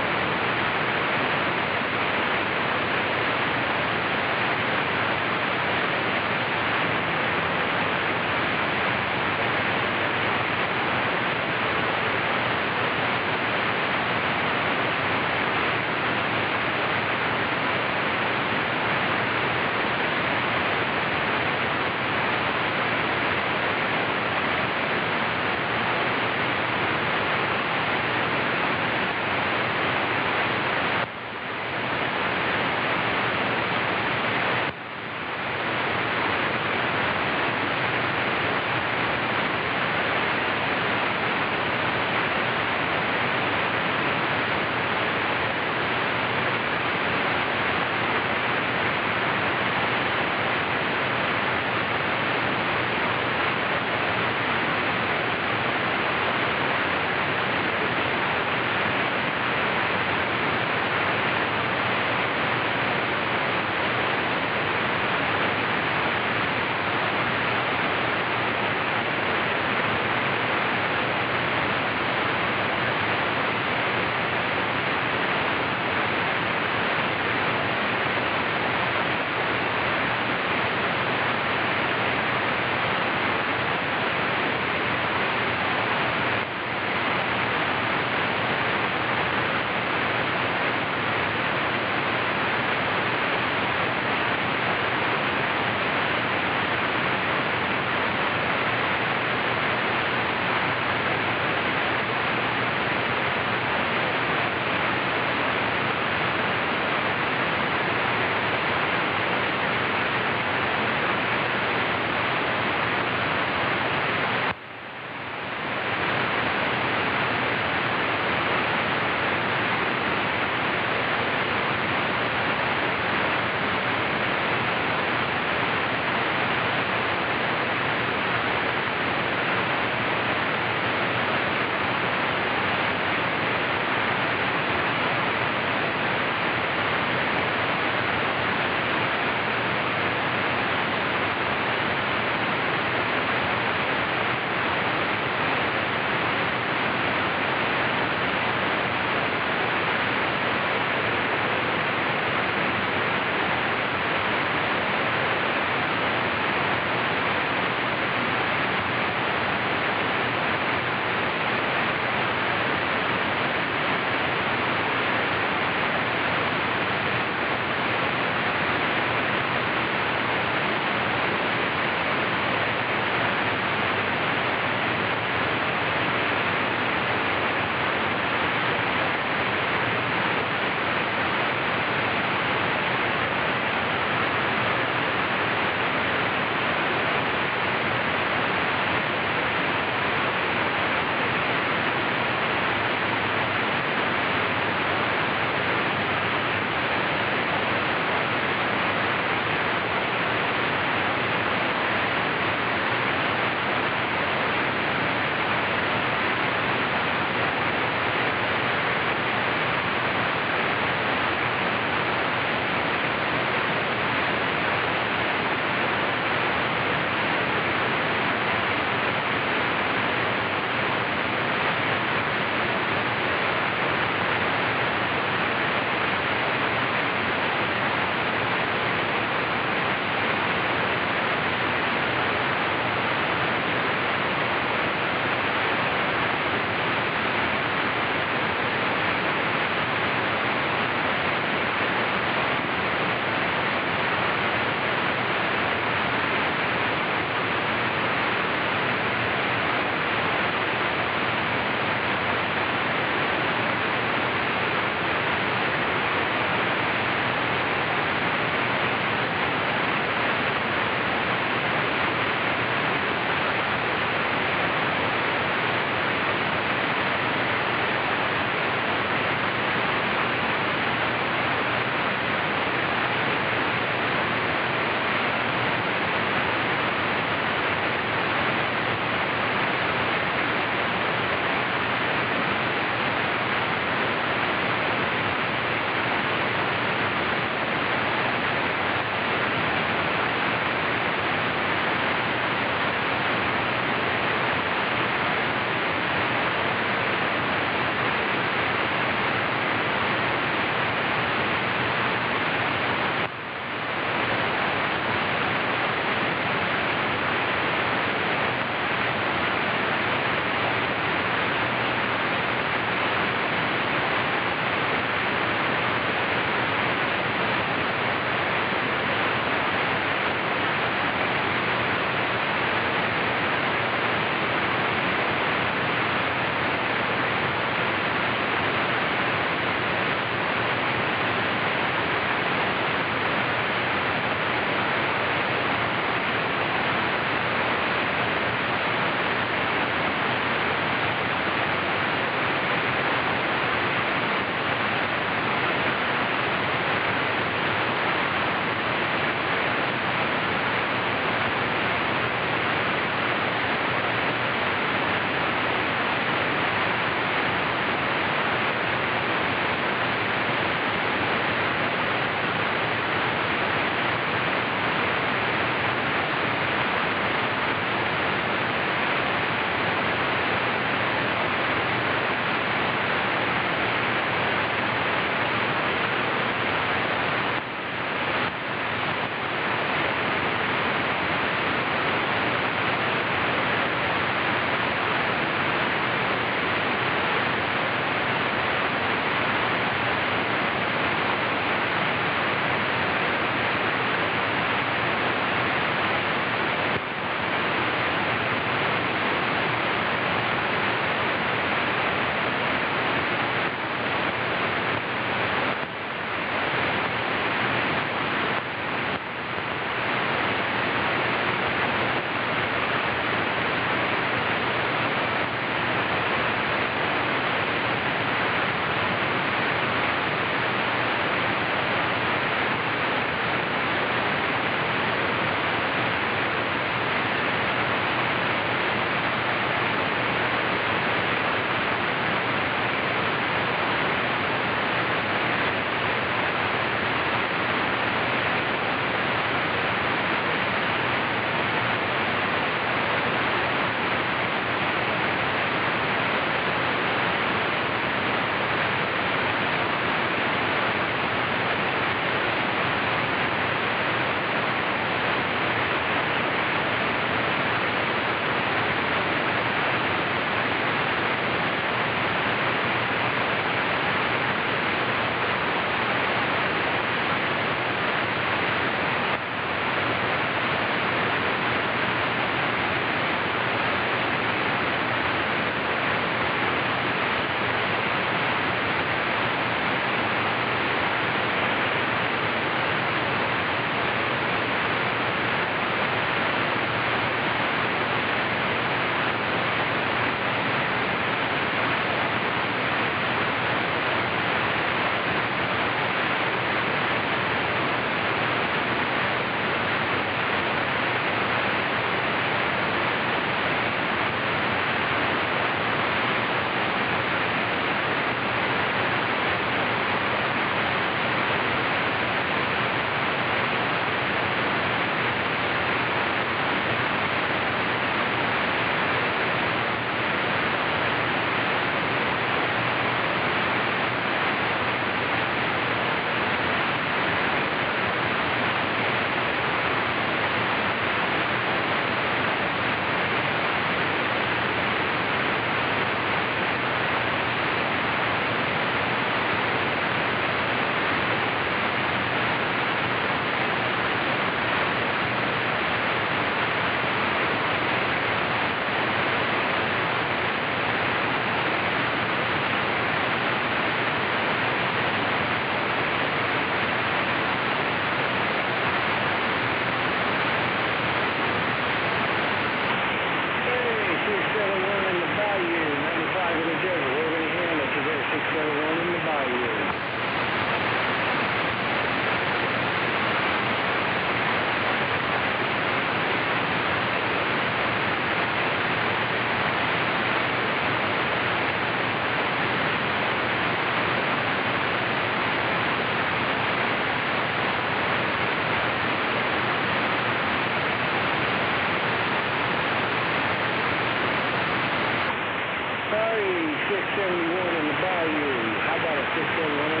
71 in the bayou. How about a 671